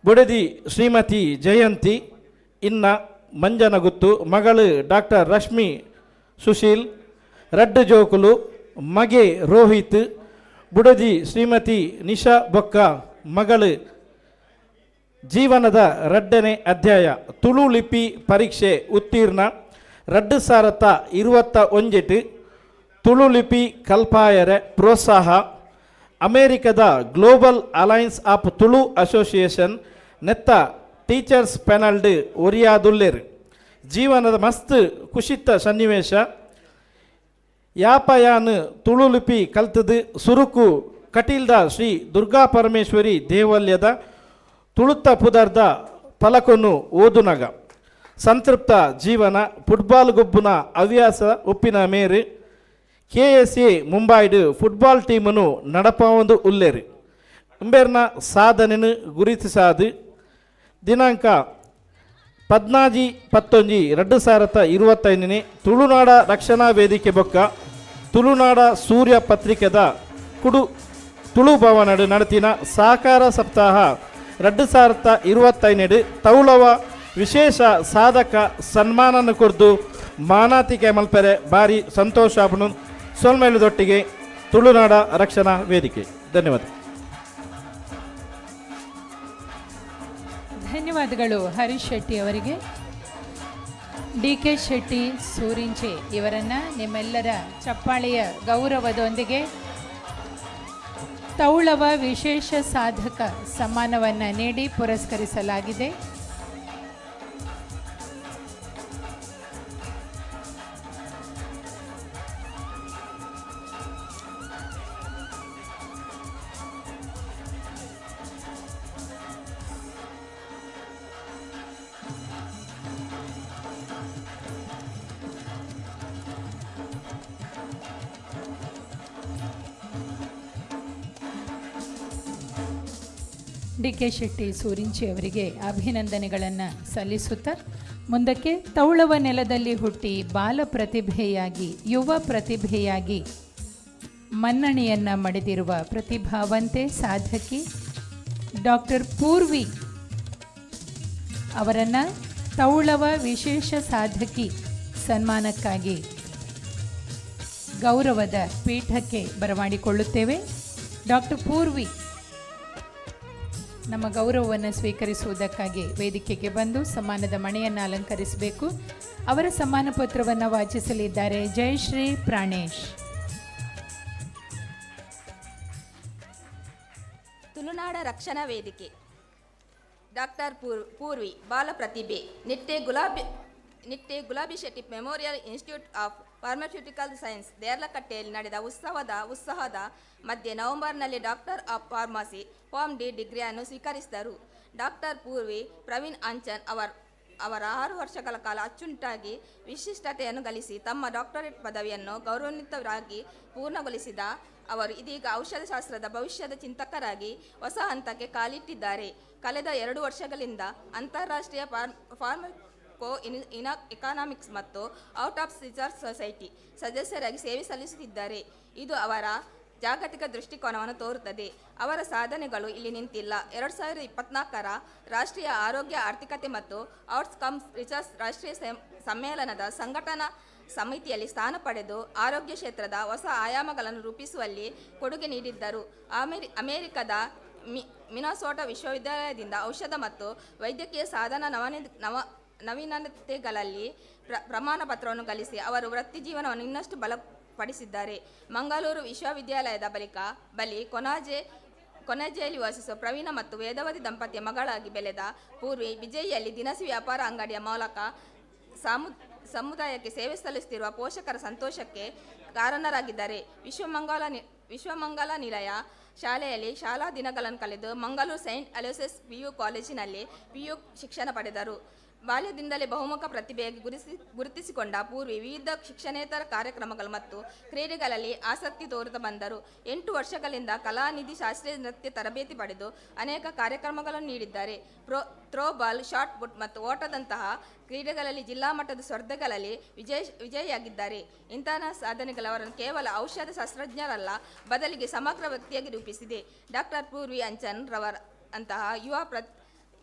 ಬುಡದಿ ಶ್ರೀಮತಿ ಜಯಂತಿ, ಇನ್ನ ಮಂಜನಗುತ್ತು ಮಗಳು ಡಾಕ್ಟರ್ ರಶ್ಮಿ ಸುಶೀಲ್, ರಡ್ಡು ಜೋಕುಲು ಮಗೆ ರೋಹಿತ್, ಬುಡದಿ ಶ್ರೀಮತಿ ನಿಶಾ ಬೊಕ್ಕ ಮಗಳು. ಜೀವನದ 2ನೇ ಅಧ್ಯಾಯ ತುಳು ಲಿಪಿ ಪರೀಕ್ಷೆ ಉತ್ತೀರ್ಣ 2021 ತುಳು ಲಿಪಿ ಕಲ್ಪಾಯರೆ ಪ್ರೋತ್ಸಾಹ. ಅಮೇರಿಕದ global alliance of Tulu association ನೆತ್ತ ಟೀಚರ್ಸ್ ಪೆನಲ್ಡ್ ಒರಿಯಾದುಲ್ಲೇರು. ಜೀವನದ ಮಸ್ತ್ ಖುಷಿತ ಸನ್ನಿವೇಶ. ಯಾಪಯಾನ್ ತುಳು ಲಿಪಿ ಕಲ್ತದು ಸುರುಕು ಕಟೀಲ್ದ ಶ್ರೀ ದುರ್ಗಾ ಪರಮೇಶ್ವರಿ ದೇವಾಲಯದ ತುಳುತ್ತ ಪುದರ್ದ ಫಲಕೊನ್ನು ಓದುನಗ. ಸಂತೃಪ್ತ ಜೀವನ. ಫುಟ್ಬಾಲ್ ಗೊಬ್ಬುನ ಹವ್ಯಾಸ ಒಪ್ಪಿನ ಮೇರು. KSA ಮುಂಬೈಡು football ಟೀಮನ್ನು ನಡಪಾವೊಂದು ಉಲ್ಲೇರು. ಇಂಬೇರ್ನ ಸಾಧನೆಯನ್ನು ಗುರುತಿಸಾದು ದಿನಾಂಕ ಪದ್ನಾಜಿ 2025 ತುಳುನಾಡ ರಕ್ಷಣಾ ವೇದಿಕೆ ಬೊಕ್ಕ ತುಳುನಾಡ ಸೂರ್ಯ ಪತ್ರಿಕೆದ ತುಳು ಭವನಡು ನಡೆತಿನ ಸಹಕಾರ ಸಪ್ತಾಹ 2025 ತೌಳವ ವಿಶೇಷ ಸಾಧಕ ಸನ್ಮಾನನ ಕೊರ್ದು ಮಾನಾತಿಕೆ ಮಲ್ಪೆರೆ ಭಾರಿ ಸಂತೋಷ ಆಪುನು ಸೋಲ್ಮೇಲುದೊಟ್ಟಿಗೆ ತುಳುನಾಡ ರಕ್ಷಣಾ ವೇದಿಕೆ. ಧನ್ಯವಾದ. ಧನ್ಯವಾದಗಳು ಹರೀಶ್ ಶೆಟ್ಟಿ ಅವರಿಗೆ. DK ಶೆಟ್ಟಿ ಸೂರಿಂಚೆ ಇವರನ್ನು ನಿಮ್ಮೆಲ್ಲರ ಚಪ್ಪಾಳೆಯ ಗೌರವದೊಂದಿಗೆ ತೌಳವ ವಿಶೇಷ ಸಾಧಕ ಸಮ್ಮಾನವನ್ನು ನೀಡಿ ಪುರಸ್ಕರಿಸಲಾಗಿದೆ. DK ಶೆಟ್ಟಿ ಸೂರಿಂಚಿ ಅವರಿಗೆ ಅಭಿನಂದನೆಗಳನ್ನು ಸಲ್ಲಿಸುತ್ತಾ ಮುಂದಕ್ಕೆ ತೌಳವ ನೆಲದಲ್ಲಿ ಹುಟ್ಟಿ ಬಾಲ ಪ್ರತಿಭೆಯಾಗಿ ಯುವ ಪ್ರತಿಭೆಯಾಗಿ ಮನ್ನಣೆಯನ್ನು ಮಡಿದಿರುವ ಪ್ರತಿಭಾವಂತೆ ಸಾಧಕಿ ಡಾಕ್ಟರ್ ಪೂರ್ವಿ ಅವರನ್ನು ತೌಳವ ವಿಶೇಷ ಸಾಧಕಿ ಸನ್ಮಾನಕ್ಕಾಗಿ ಗೌರವದ ಪೀಠಕ್ಕೆ ಬರಮಾಡಿಕೊಳ್ಳುತ್ತೇವೆ. ಡಾಕ್ಟರ್ ಪೂರ್ವಿ ನಮ್ಮ ಗೌರವವನ್ನು ಸ್ವೀಕರಿಸುವುದಕ್ಕಾಗಿ ವೇದಿಕೆಗೆ ಬಂದು ಸಮ್ಮಾನದ ಮಣೆಯನ್ನು ಅಲಂಕರಿಸಬೇಕು. ಅವರ ಸಮ್ಮಾನ ಪತ್ರವನ್ನು ವಾಚಿಸಲಿದ್ದಾರೆ ಜಯಶ್ರೀ ಪ್ರಾಣೇಶ್. ತುಳುನಾಡ ರಕ್ಷಣಾ ವೇದಿಕೆ ಡಾಕ್ಟರ್ ಪೂರ್ವಿ ಬಾಲ ಪ್ರತಿಭೆ Nitte Gulabi Shetty Memorial Institute of Pharmaceutical Science ದೇರ್ಲಕಟ್ಟೆಯಲ್ಲಿ ನಡೆದ ಉತ್ಸಾಹದ ಮಧ್ಯೆ ನವೆಂಬರ್ನಲ್ಲಿ doctor of pharmacy Pharm D ಡಿಗ್ರಿಯನ್ನು ಸ್ವೀಕರಿಸಿದರು. ಡಾಕ್ಟರ್ ಪೂರ್ವಿ ಪ್ರವೀಣ್ ಅಂಚನ್ ಅವರ 6 ವರ್ಷಗಳ ಕಾಲ ಅಚ್ಚುಕಟ್ಟಾಗಿ ವಿಶಿಷ್ಟತೆಯನ್ನು ಗಳಿಸಿ ತಮ್ಮ ಡಾಕ್ಟರೇಟ್ ಪದವಿಯನ್ನು ಗೌರವಾನ್ವಿತರಾಗಿ ಪೂರ್ಣಗೊಳಿಸಿದ ಅವರು ಇದೀಗ ಔಷಧಶಾಸ್ತ್ರದ ಭವಿಷ್ಯದ ಚಿಂತಕರಾಗಿ ಹೊಸ ಹಂತಕ್ಕೆ ಕಾಲಿಟ್ಟಿದ್ದಾರೆ. ಕಳೆದ 2 ವರ್ಷಗಳಿಂದ ಅಂತಾರಾಷ್ಟ್ರೀಯ ಎಕಾನಾಮಿಕ್ಸ್ ಮತ್ತು ಔಟ್ ಆಫ್ ರಿಸರ್ಚ್ ಸೊಸೈಟಿ ಸದಸ್ಯರಾಗಿ ಸೇವೆ ಸಲ್ಲಿಸುತ್ತಿದ್ದಾರೆ. ಇದು ಅವರ ಜಾಗತಿಕ ದೃಷ್ಟಿಕೋನವನ್ನು ತೋರುತ್ತದೆ. ಅವರ ಸಾಧನೆಗಳು ಇಲ್ಲಿ ನಿಂತಿಲ್ಲ. 2024ರ ರಾಷ್ಟ್ರೀಯ ಆರೋಗ್ಯ ಆರ್ಥಿಕತೆ ಮತ್ತು ಔಟ್ಕಮ್ಸ್ ರಿಸರ್ಚ್ ರಾಷ್ಟ್ರೀಯ ಸಮ್ಮೇಳನದ ಸಂಘಟನಾ ಸಮಿತಿಯಲ್ಲಿ ಸ್ಥಾನ ಪಡೆದು ಆರೋಗ್ಯ ಕ್ಷೇತ್ರದ ಹೊಸ ಆಯಾಮಗಳನ್ನು ರೂಪಿಸುವಲ್ಲಿ ಕೊಡುಗೆ ನೀಡಿದ್ದರು. ಅಮೆರಿಕದ ಮಿನಸೋಟಾ ವಿಶ್ವವಿದ್ಯಾಲಯದಿಂದ ಔಷಧ ಮತ್ತು ವೈದ್ಯಕೀಯ ಸಾಧನ ನವೀನತೆಗಳಲ್ಲಿ ಪ್ರಮಾಣ ಪತ್ರವನ್ನು ಗಳಿಸಿ ಅವರು ವೃತ್ತಿ ಜೀವನವನ್ನು ಇನ್ನಷ್ಟು ಬಲಪಡಿಸಿದ್ದಾರೆ. ಮಂಗಳೂರು ವಿಶ್ವವಿದ್ಯಾಲಯದ ಬಳಿ ಕೊನಾಜೆಯಲ್ಲಿ ವಾಸಿಸುವ ಪ್ರವೀಣ ಮತ್ತು ವೇದವತಿ ದಂಪತಿಯ ಮಗಳಾಗಿ ಬೆಳೆದ ಪೂರ್ವಿ ವಿಜಯಿಯಲ್ಲಿ ದಿನಸಿ ವ್ಯಾಪಾರ ಅಂಗಡಿಯ ಮೂಲಕ ಸಮುದಾಯಕ್ಕೆ ಸೇವೆ ಸಲ್ಲಿಸುತ್ತಿರುವ ಪೋಷಕರ ಸಂತೋಷಕ್ಕೆ ಕಾರಣರಾಗಿದ್ದಾರೆ. ವಿಶ್ವಮಂಗಲ ನಿಲಯ ಶಾಲೆಯಲ್ಲಿ ಶಾಲಾ ದಿನಗಳನ್ನು ಕಳೆದು ಮಂಗಳೂರು ಸೈಂಟ್ ಅಲೋಸಿಯಸ್ PU ಕಾಲೇಜಿನಲ್ಲಿ PU ಶಿಕ್ಷಣ ಪಡೆದರು. ಬಾಲ್ಯದಿಂದಲೇ ಬಹುಮುಖ ಪ್ರತಿಭೆಯಾಗಿ ಗುರುತಿಸಿಕೊಂಡ ಪೂರ್ವಿ ವಿವಿಧ ಶಿಕ್ಷಣೇತರ ಕಾರ್ಯಕ್ರಮಗಳು ಮತ್ತು ಕ್ರೀಡೆಗಳಲ್ಲಿ ಆಸಕ್ತಿ ತೋರುತ್ತಾ ಬಂದರು. 8 ವರ್ಷಗಳಿಂದ ಕಲಾನಿಧಿ ಶಾಸ್ತ್ರೀಯ ನೃತ್ಯ ತರಬೇತಿ ಪಡೆದು ಅನೇಕ ಕಾರ್ಯಕ್ರಮಗಳನ್ನು ನೀಡಿದ್ದಾರೆ. ಥ್ರೋಬಾಲ್, ಶಾಟ್ ಪುಟ್ ಮತ್ತು ಓಟದಂತಹ ಕ್ರೀಡೆಗಳಲ್ಲಿ ಜಿಲ್ಲಾ ಮಟ್ಟದ ಸ್ಪರ್ಧೆಗಳಲ್ಲಿ ವಿಜಯಿಯಾಗಿದ್ದಾರೆ. ಇಂತಹ ಸಾಧನೆಗಳು ಅವರನ್ನು ಕೇವಲ ಔಷಧ ಶಾಸ್ತ್ರಜ್ಞರಲ್ಲ, ಬದಲಿಗೆ ಸಮಗ್ರ ವ್ಯಕ್ತಿಯಾಗಿ ರೂಪಿಸಿದೆ. ಡಾಕ್ಟರ್ ಪೂರ್ವಿ ಅಂಚನ್ ಅಂತಹ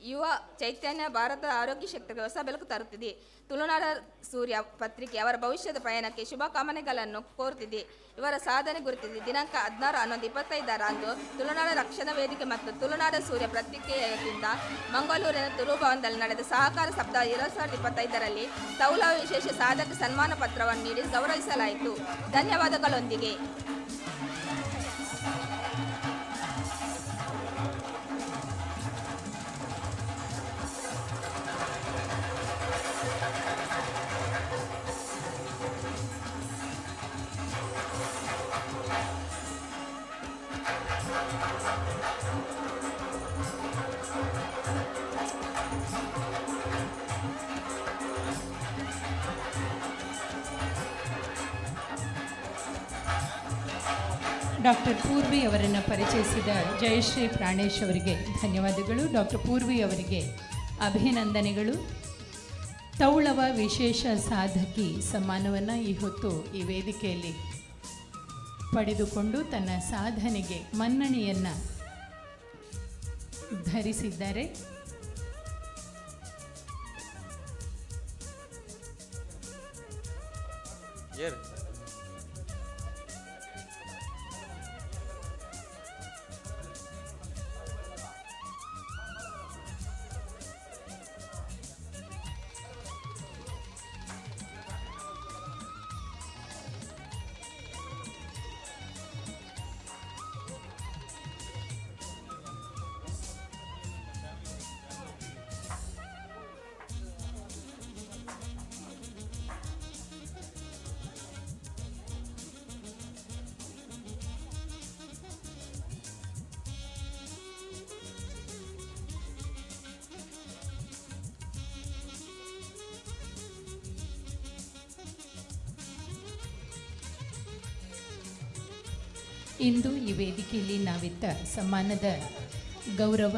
ಯುವ ಚೈತನ್ಯ ಭಾರತದ ಆರೋಗ್ಯ ಕ್ಷೇತ್ರಕ್ಕೆ ಹೊಸ ಬೆಳಕು ತರುತ್ತಿದೆ. ತುಳುನಾಡ ಸೂರ್ಯ ಪತ್ರಿಕೆ ಅವರ ಭವಿಷ್ಯದ ಪ್ರಯಾಣಕ್ಕೆ ಶುಭಕಾಮನೆಗಳನ್ನು ಕೋರುತ್ತಿದೆ. ಇವರ ಸಾಧನೆ ಗುರುತಿಸಿ ದಿನಾಂಕ 16/11/25ರಂದು ತುಳುನಾಡ ರಕ್ಷಣಾ ವೇದಿಕೆ ಮತ್ತು ತುಳುನಾಡ ಸೂರ್ಯ ಪತ್ರಿಕೆಯಿಂದ ಮಂಗಳೂರಿನ ತುಳು ಭವನದಲ್ಲಿ ನಡೆದ ಸಹಕಾರ ಸಪ್ತಾಹ 2025ರಲ್ಲಿ ತೌಳವ ವಿಶೇಷ ಸಾಧಕ ಸನ್ಮಾನ ಪತ್ರವನ್ನು ನೀಡಿ ಗೌರವಿಸಲಾಯಿತು. ಧನ್ಯವಾದಗಳೊಂದಿಗೆ ಡಾಕ್ಟರ್ ಪೂರ್ವಿ ಅವರನ್ನು ಪರಿಚಯಿಸಿದ ಜಯಶ್ರೀ ಪ್ರಾಣೇಶ್ ಅವರಿಗೆ ಧನ್ಯವಾದಗಳು. ಡಾಕ್ಟರ್ ಪೂರ್ವಿ ಅವರಿಗೆ ಅಭಿನಂದನೆಗಳು. ತೌಳವ ವಿಶೇಷ ಸಾಧಕಿ ಸಮ್ಮಾನವನ್ನು ಈ ಹೊತ್ತು ಈ ವೇದಿಕೆಯಲ್ಲಿ ಪಡೆದುಕೊಂಡು ತನ್ನ ಸಾಧನೆಗೆ ಮನ್ನಣೆಯನ್ನು ಧರಿಸಿದ್ದಾರೆ. ಇಂದು ಈ ವೇದಿಕೆಯಲ್ಲಿ ನಾವಿತ್ತ ಸಮ್ಮಾನದ ಗೌರವ,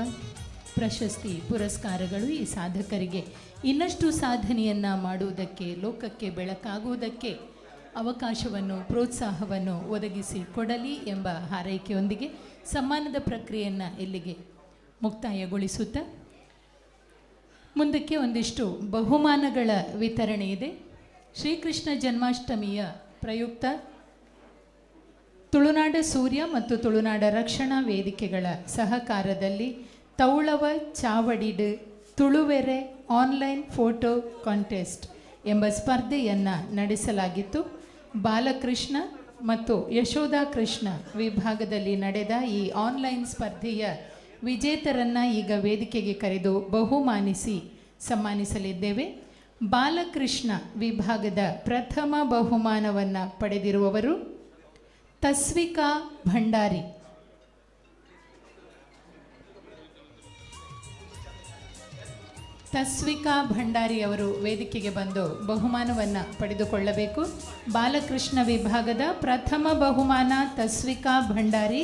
ಪ್ರಶಸ್ತಿ, ಪುರಸ್ಕಾರಗಳು ಈ ಸಾಧಕರಿಗೆ ಇನ್ನಷ್ಟು ಸಾಧನೆಯನ್ನು ಮಾಡುವುದಕ್ಕೆ, ಲೋಕಕ್ಕೆ ಬೆಳಕಾಗುವುದಕ್ಕೆ ಅವಕಾಶವನ್ನು, ಪ್ರೋತ್ಸಾಹವನ್ನು ಒದಗಿಸಿ ಕೊಡಲಿ ಎಂಬ ಹಾರೈಕೆಯೊಂದಿಗೆ ಸಮ್ಮಾನದ ಪ್ರಕ್ರಿಯೆಯನ್ನು ಇಲ್ಲಿಗೆ ಮುಕ್ತಾಯಗೊಳಿಸುತ್ತಾ ಮುಂದಕ್ಕೆ ಒಂದಿಷ್ಟು ಬಹುಮಾನಗಳ ವಿತರಣೆ ಇದೆ. ಶ್ರೀಕೃಷ್ಣ ಜನ್ಮಾಷ್ಟಮಿಯ ಪ್ರಯುಕ್ತ ತುಳುನಾಡ ಸೂರ್ಯ ಮತ್ತು ತುಳುನಾಡ ರಕ್ಷಣಾ ವೇದಿಕೆಗಳ ಸಹಕಾರದಲ್ಲಿ ತೌಳವ ಚಾವಡಿಡು ತುಳುವೆರೆ ಆನ್ಲೈನ್ ಫೋಟೋ ಕಾಂಟೆಸ್ಟ್ ಎಂಬ ಸ್ಪರ್ಧೆಯನ್ನು ನಡೆಸಲಾಗಿತ್ತು. ಬಾಲಕೃಷ್ಣ ಮತ್ತು ಯಶೋಧಾ ಕೃಷ್ಣ ವಿಭಾಗದಲ್ಲಿ ನಡೆದ ಈ ಆನ್ಲೈನ್ ಸ್ಪರ್ಧೆಯ ವಿಜೇತರನ್ನು ಈಗ ವೇದಿಕೆಗೆ ಕರೆದು ಬಹುಮಾನಿಸಿ ಸನ್ಮಾನಿಸಲಿದ್ದೇವೆ. ಬಾಲಕೃಷ್ಣ ವಿಭಾಗದ ಪ್ರಥಮ ಬಹುಮಾನವನ್ನು ಪಡೆದಿರುವವರು ತಸ್ವಿಕಾ ಭಂಡಾರಿ. ತಸ್ವಿಕಾ ಭಂಡಾರಿ ಅವರು ವೇದಿಕೆಗೆ ಬಂದು ಬಹುಮಾನವನ್ನು ಪಡೆದುಕೊಳ್ಳಬೇಕು. ಬಾಲಕೃಷ್ಣ ವಿಭಾಗದ ಪ್ರಥಮ ಬಹುಮಾನ ತಸ್ವಿಕಾ ಭಂಡಾರಿ.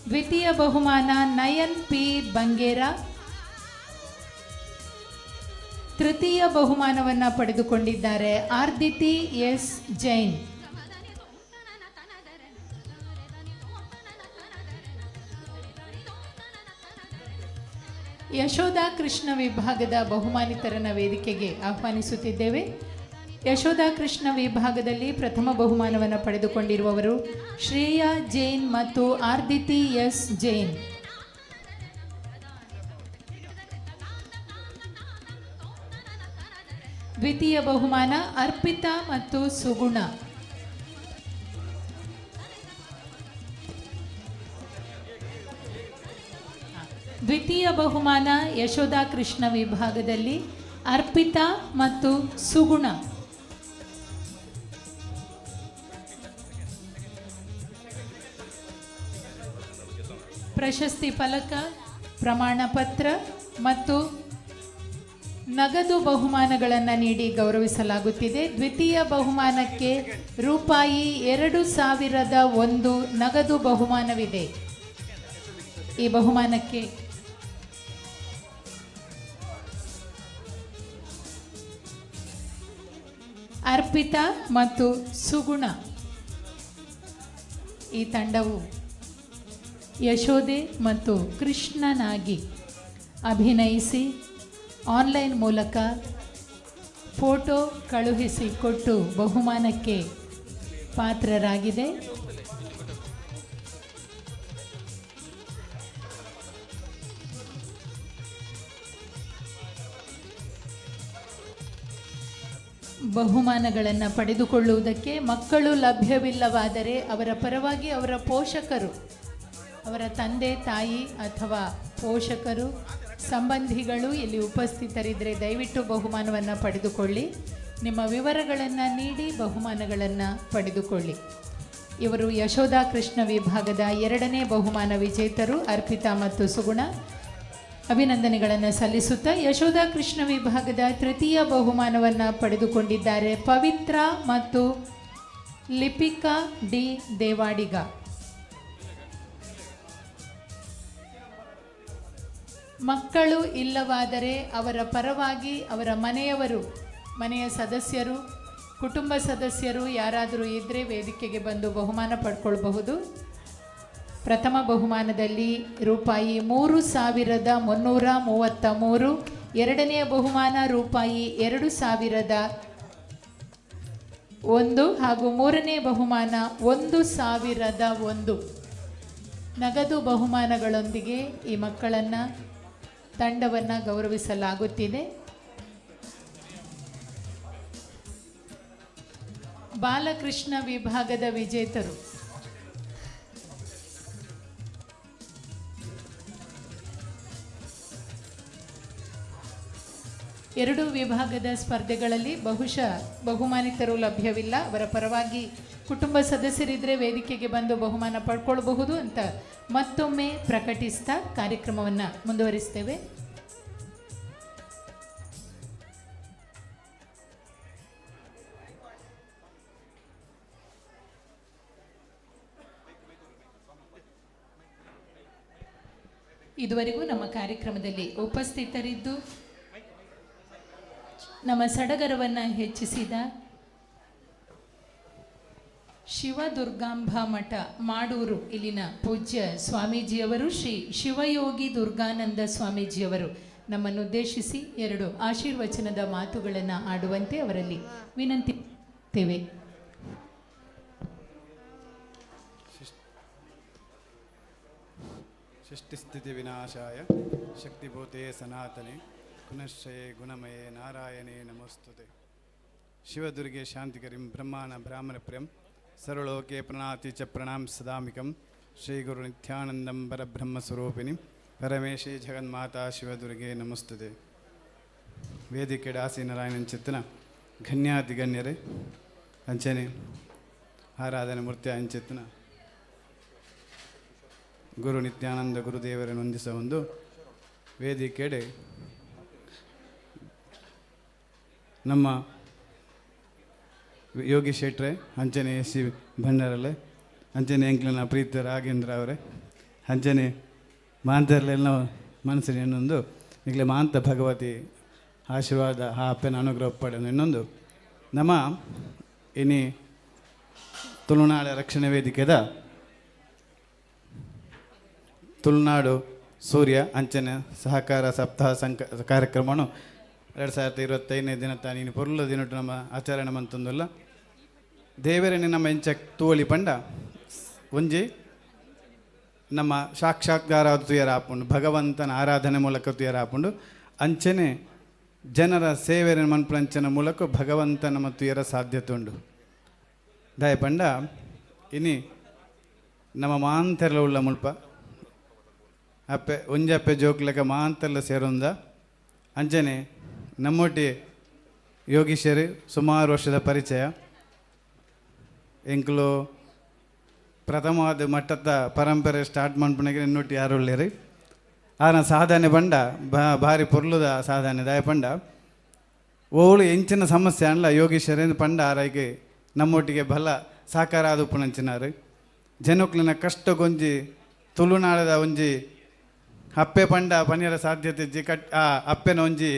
ದ್ವಿತೀಯ ಬಹುಮಾನ ನಯನ್ ಪಿ ಬಂಗೇರ. ತೃತೀಯ ಬಹುಮಾನವನ್ನು ಪಡೆದುಕೊಂಡಿದ್ದಾರೆ ಆರ್ದಿತಿ ಎಸ್ ಜೈನ್. ಯಶೋಧಾ ಕೃಷ್ಣ ವಿಭಾಗದ ಬಹುಮಾನಿತರನ್ನ ವೇದಿಕೆಗೆ ಆಹ್ವಾನಿಸುತ್ತಿದ್ದೇವೆ. ಯಶೋಧಾ ಕೃಷ್ಣ ವಿಭಾಗದಲ್ಲಿ ಪ್ರಥಮ ಬಹುಮಾನವನ್ನು ಪಡೆದುಕೊಂಡಿರುವವರು ಶ್ರೇಯಾ ಜೈನ್ ಮತ್ತು ಆರ್ದಿತಿ ಎಸ್ ಜೈನ್. ದ್ವಿತೀಯ ಬಹುಮಾನ ಅರ್ಪಿತಾ ಮತ್ತು ಸುಗುಣ. ದ್ವಿತೀಯ ಬಹುಮಾನ ಯಶೋಧಾ ಕೃಷ್ಣ ವಿಭಾಗದಲ್ಲಿ ಅರ್ಪಿತಾ ಮತ್ತು ಸುಗುಣ. ಪ್ರಶಸ್ತಿ ಫಲಕ, ಪ್ರಮಾಣ ಪತ್ರ ಮತ್ತು ನಗದು ಬಹುಮಾನಗಳನ್ನು ನೀಡಿ ಗೌರವಿಸಲಾಗುತ್ತಿದೆ. ದ್ವಿತೀಯ ಬಹುಮಾನಕ್ಕೆ ರೂಪಾಯಿ 2001 ನಗದು ಬಹುಮಾನವಿದೆ. ಈ ಬಹುಮಾನಕ್ಕೆ ಅರ್ಪಿತಾ ಮತ್ತು ಸುಗುಣ ಈ ತಂಡವು ಯಶೋದೆ ಮತ್ತು ಕೃಷ್ಣನಾಗಿ ಅಭಿನಯಿಸಿ ಆನ್ಲೈನ್ ಮೂಲಕ ಫೋಟೋ ಕಳುಹಿಸಿ ಕೊಟ್ಟು ಬಹುಮಾನಕ್ಕೆ ಪಾತ್ರರಾಗಿದೆ. ಬಹುಮಾನಗಳನ್ನು ಪಡೆದುಕೊಳ್ಳುವುದಕ್ಕೆ ಮಕ್ಕಳು ಲಭ್ಯವಿಲ್ಲವಾದರೆ ಅವರ ಪರವಾಗಿ ಅವರ ಪೋಷಕರು, ಅವರ ತಂದೆ ತಾಯಿ ಅಥವಾ ಪೋಷಕರು, ಸಂಬಂಧಿಗಳು ಇಲ್ಲಿ ಉಪಸ್ಥಿತರಿದ್ದರೆ ದಯವಿಟ್ಟು ಬಹುಮಾನವನ್ನು ಪಡೆದುಕೊಳ್ಳಿ. ನಿಮ್ಮ ವಿವರಗಳನ್ನು ನೀಡಿ ಬಹುಮಾನಗಳನ್ನು ಪಡೆದುಕೊಳ್ಳಿ. ಇವರು ಯಶೋಧಾ ಕೃಷ್ಣ ವಿಭಾಗದ 2ನೇ ಬಹುಮಾನ ವಿಜೇತರು ಅರ್ಪಿತಾ ಮತ್ತು ಸುಗುಣ. ಅಭಿನಂದನೆಗಳನ್ನು ಸಲ್ಲಿಸುತ್ತಾ ಯಶೋಧಾ ಕೃಷ್ಣ ವಿಭಾಗದ ತೃತೀಯ ಬಹುಮಾನವನ್ನು ಪಡೆದುಕೊಂಡಿದ್ದಾರೆ ಪವಿತ್ರ ಮತ್ತು ಲಿಪಿಕಾ ಡಿ ದೇವಾಡಿಗ. ಮಕ್ಕಳು ಇಲ್ಲವಾದರೆ ಅವರ ಪರವಾಗಿ ಅವರ ಮನೆಯವರು, ಮನೆಯ ಸದಸ್ಯರು, ಕುಟುಂಬ ಸದಸ್ಯರು ಯಾರಾದರೂ ಇದ್ದರೆ ವೇದಿಕೆಗೆ ಬಂದು ಬಹುಮಾನ ಪಡ್ಕೊಳ್ಬಹುದು. ಪ್ರಥಮ ಬಹುಮಾನದಲ್ಲಿ ರೂಪಾಯಿ 3,333, ಎರಡನೆಯ ಬಹುಮಾನ ರೂಪಾಯಿ 2,001 ಹಾಗೂ ಮೂರನೇ ಬಹುಮಾನ 1,001 ನಗದು ಬಹುಮಾನಗಳೊಂದಿಗೆ ಈ ಮಕ್ಕಳನ್ನು, ತಂಡವನ್ನು ಗೌರವಿಸಲಾಗುತ್ತಿದೆ. ಬಾಲಕೃಷ್ಣ ವಿಭಾಗದ ವಿಜೇತರು ಎರಡು ವಿಭಾಗದ ಸ್ಪರ್ಧೆಗಳಲ್ಲಿ ಬಹುಶಃ ಬಹುಮಾನಿತರು ಲಭ್ಯವಿಲ್ಲ. ಅವರ ಪರವಾಗಿ ಕುಟುಂಬ ಸದಸ್ಯರಿದ್ದರೆ ವೇದಿಕೆಗೆ ಬಂದು ಬಹುಮಾನ ಪಡ್ಕೊಳ್ಬಹುದು ಅಂತ ಮತ್ತೊಮ್ಮೆ ಪ್ರಕಟಿಸ್ತಾ ಕಾರ್ಯಕ್ರಮವನ್ನು ಮುಂದುವರಿಸ್ತೇವೆ. ಇದುವರೆಗೂ ನಮ್ಮ ಕಾರ್ಯಕ್ರಮದಲ್ಲಿ ಉಪಸ್ಥಿತರಿದ್ದು ನಮ್ಮ ಸಡಗರವನ್ನು ಹೆಚ್ಚಿಸಿದ ಶಿವದುರ್ಗಾಂಬ ಮಠ ಮಾಡೂರು ಇಲ್ಲಿನ ಪೂಜ್ಯ ಸ್ವಾಮೀಜಿಯವರು ಶ್ರೀ ಶಿವಯೋಗಿ ದುರ್ಗಾನಂದ ಸ್ವಾಮೀಜಿಯವರು ನಮ್ಮನ್ನುದ್ದೇಶಿಸಿ 2 ಆಶೀರ್ವಚನದ ಮಾತುಗಳನ್ನು ಆಡುವಂತೆ ಅವರಲ್ಲಿ ವಿನಂತಿಸುತ್ತೇವೆ. ಸೃಷ್ಟಿಸ್ಥಿತಿ ವಿನಾಶಾಯ ಶಕ್ತಿಭೂತೆ ಸನಾತನೆ ಪುನಶ್ಚಯೇ ಗುಣಮಯೇ ನಾರಾಯಣೇ ನಮಸ್ತುತೆ. ಶಿವದುರ್ಗೆ ಶಾಂತಿಕರಿಂ ಬ್ರಹ್ಮಾಣ ಬ್ರಾಹ್ಮಣ ಪ್ರಿಯಂ ಸರ್ವಲೋಕೆ ಪ್ರಣಾತಿ ಚ ಪ್ರಣಾಂ ಸದಾಮಿಕಂ ಶ್ರೀ ಗುರು ನಿತ್ಯಾನಂದಂ ಪರಬ್ರಹ್ಮಸ್ವರೂಪಿಣಿ ಪರಮೇಶಿ ಜಗನ್ಮಾತಾ ಶಿವದುರ್ಗೆ ನಮಸ್ತುತೆ. ವೇದಿಕೆ ಆಸೀನರಾಯಣನ್ ಚಿತ್ತನ ಗಣ್ಯಾತಿ ಗಣ್ಯರೇ ಅಂಚನೆ ಆರಾಧನೆ ಮೂರ್ತಿ ಅಂಚಿತ್ತನ ಗುರು ನಿತ್ಯಾನಂದ ಗುರುದೇವರನ್ನು ವಂದಿಸ ಒಂದು ವೇದಿಕೆಡೆ ನಮ್ಮ ಯೋಗಿ ಶೆಟ್ರೆ, ಅಂಚನೆ ಸಿ ಭಂಡಾರಲೆ, ಅಂಚನೆ ಎಂಕ್ಲನ ಪ್ರೀತ ರಾಘೇಂದ್ರ ಅವರೇ, ಅಂಚನೆ ಮಾಂತರ್ಲೆಲ್ಲ ಮನಸ್ಸಿನ ಇನ್ನೊಂದು ಈಗಲೇ ಮಾಂತ ಭಗವತಿ ಆಶೀರ್ವಾದ ಆ ಅಪ್ಪನ ಅನುಗ್ರಹ ಪಡೆದು ಇನ್ನೊಂದು ನಮ್ಮ ಇನಿ ತುಳುನಾಡ ರಕ್ಷಣೆ ವೇದಿಕೆದ ತುಳುನಾಡು ಸೂರ್ಯ ಅಂಚನೆ ಸಹಕಾರ ಸಪ್ತಾಹ ಕಾರ್ಯಕ್ರಮವನ್ನು 2025ನೇ ದಿನ ತಾನೀನು ಪೊರ್ಲು ದಿನಟ್ಟು ನಮ್ಮ ಆಚರಣೆ ಮಂತೊಂದುಲ್ಲ. ದೇವರನ್ನೇ ನಮ್ಮ ಎಂಚ ತೋಳಿ ಪಂಡ ಒಂಜಿ ನಮ್ಮ ಸಾಕ್ಷಾತ್ಕಾರ ತುಯರ ಹಾಪುಂಡು, ಭಗವಂತನ ಆರಾಧನೆ ಮೂಲಕ ತುಯರ ಹಾಪುಂಡು. ಅಂಚನೆ ಜನರ ಸೇವೆಯನ್ನು ಮನ್ಪಂಚನ ಮೂಲಕ ಭಗವಂತನ ಮತ್ತು ತುಯರ ಸಾಧ್ಯತೆ ಉಂಡು. ದಾಯ ಪಂಡ ಇನಿ ನಮ್ಮ ಮಾಂತೆರ್ಲ ಉಳ್ಳ ಮುಲ್ಪ ಅಪ್ಪೆ ಒಂಜಪ್ಪೆ ಜೋಕ್ಲೆಕ್ಕ ಮಾಂತೆರ್ಲ ಸೇರೊಂದ ಅಂಚನೆ ನಮ್ಮೊಟ್ಟಿ ಯೋಗೀಶ್ವರಿ ಸುಮಾರು ವರ್ಷದ ಪರಿಚಯ. ಎಂಕ್ಲು ಪ್ರಥಮವಾದ ಮಟ್ಟದ ಪರಂಪರೆ ಸ್ಟಾರ್ಟ್ ಮಾಡ್ಪಣಗೆ ಇನ್ನೊಟ್ಟು ಯಾರು ಒಳ್ಳೆರಿ ಆನ ಸಾಧನೆ ಬಂಡ ಭಾರಿ ಪೊರ್ಲುದ ಸಾಧನೆ ದಾಯ ಪಂಡ ಓಳು ಎಂಚಿನ ಸಮಸ್ಯೆ ಅಲ್ಲ ಯೋಗೀಶ್ವರೇಂದ್ರ ಪಂಡ ಆರೈಗೆ ನಮ್ಮೊಟ್ಟಿಗೆ ಬಲ ಸಾಕಾರ ಆದ ಉಪನಂಚಿನಾರು ಜನಕ್ಲಿನ ಕಷ್ಟ ಗೊಂಜಿ ತುಳುನಾಡದ ಒಂಜಿ ಅಪ್ಪೆ ಪಂಡ ಪನಿಯರ ಸಾಧ್ಯತೆ ಜಿ ಆ ಅಪ್ಪೆನ ಒಂಜಿ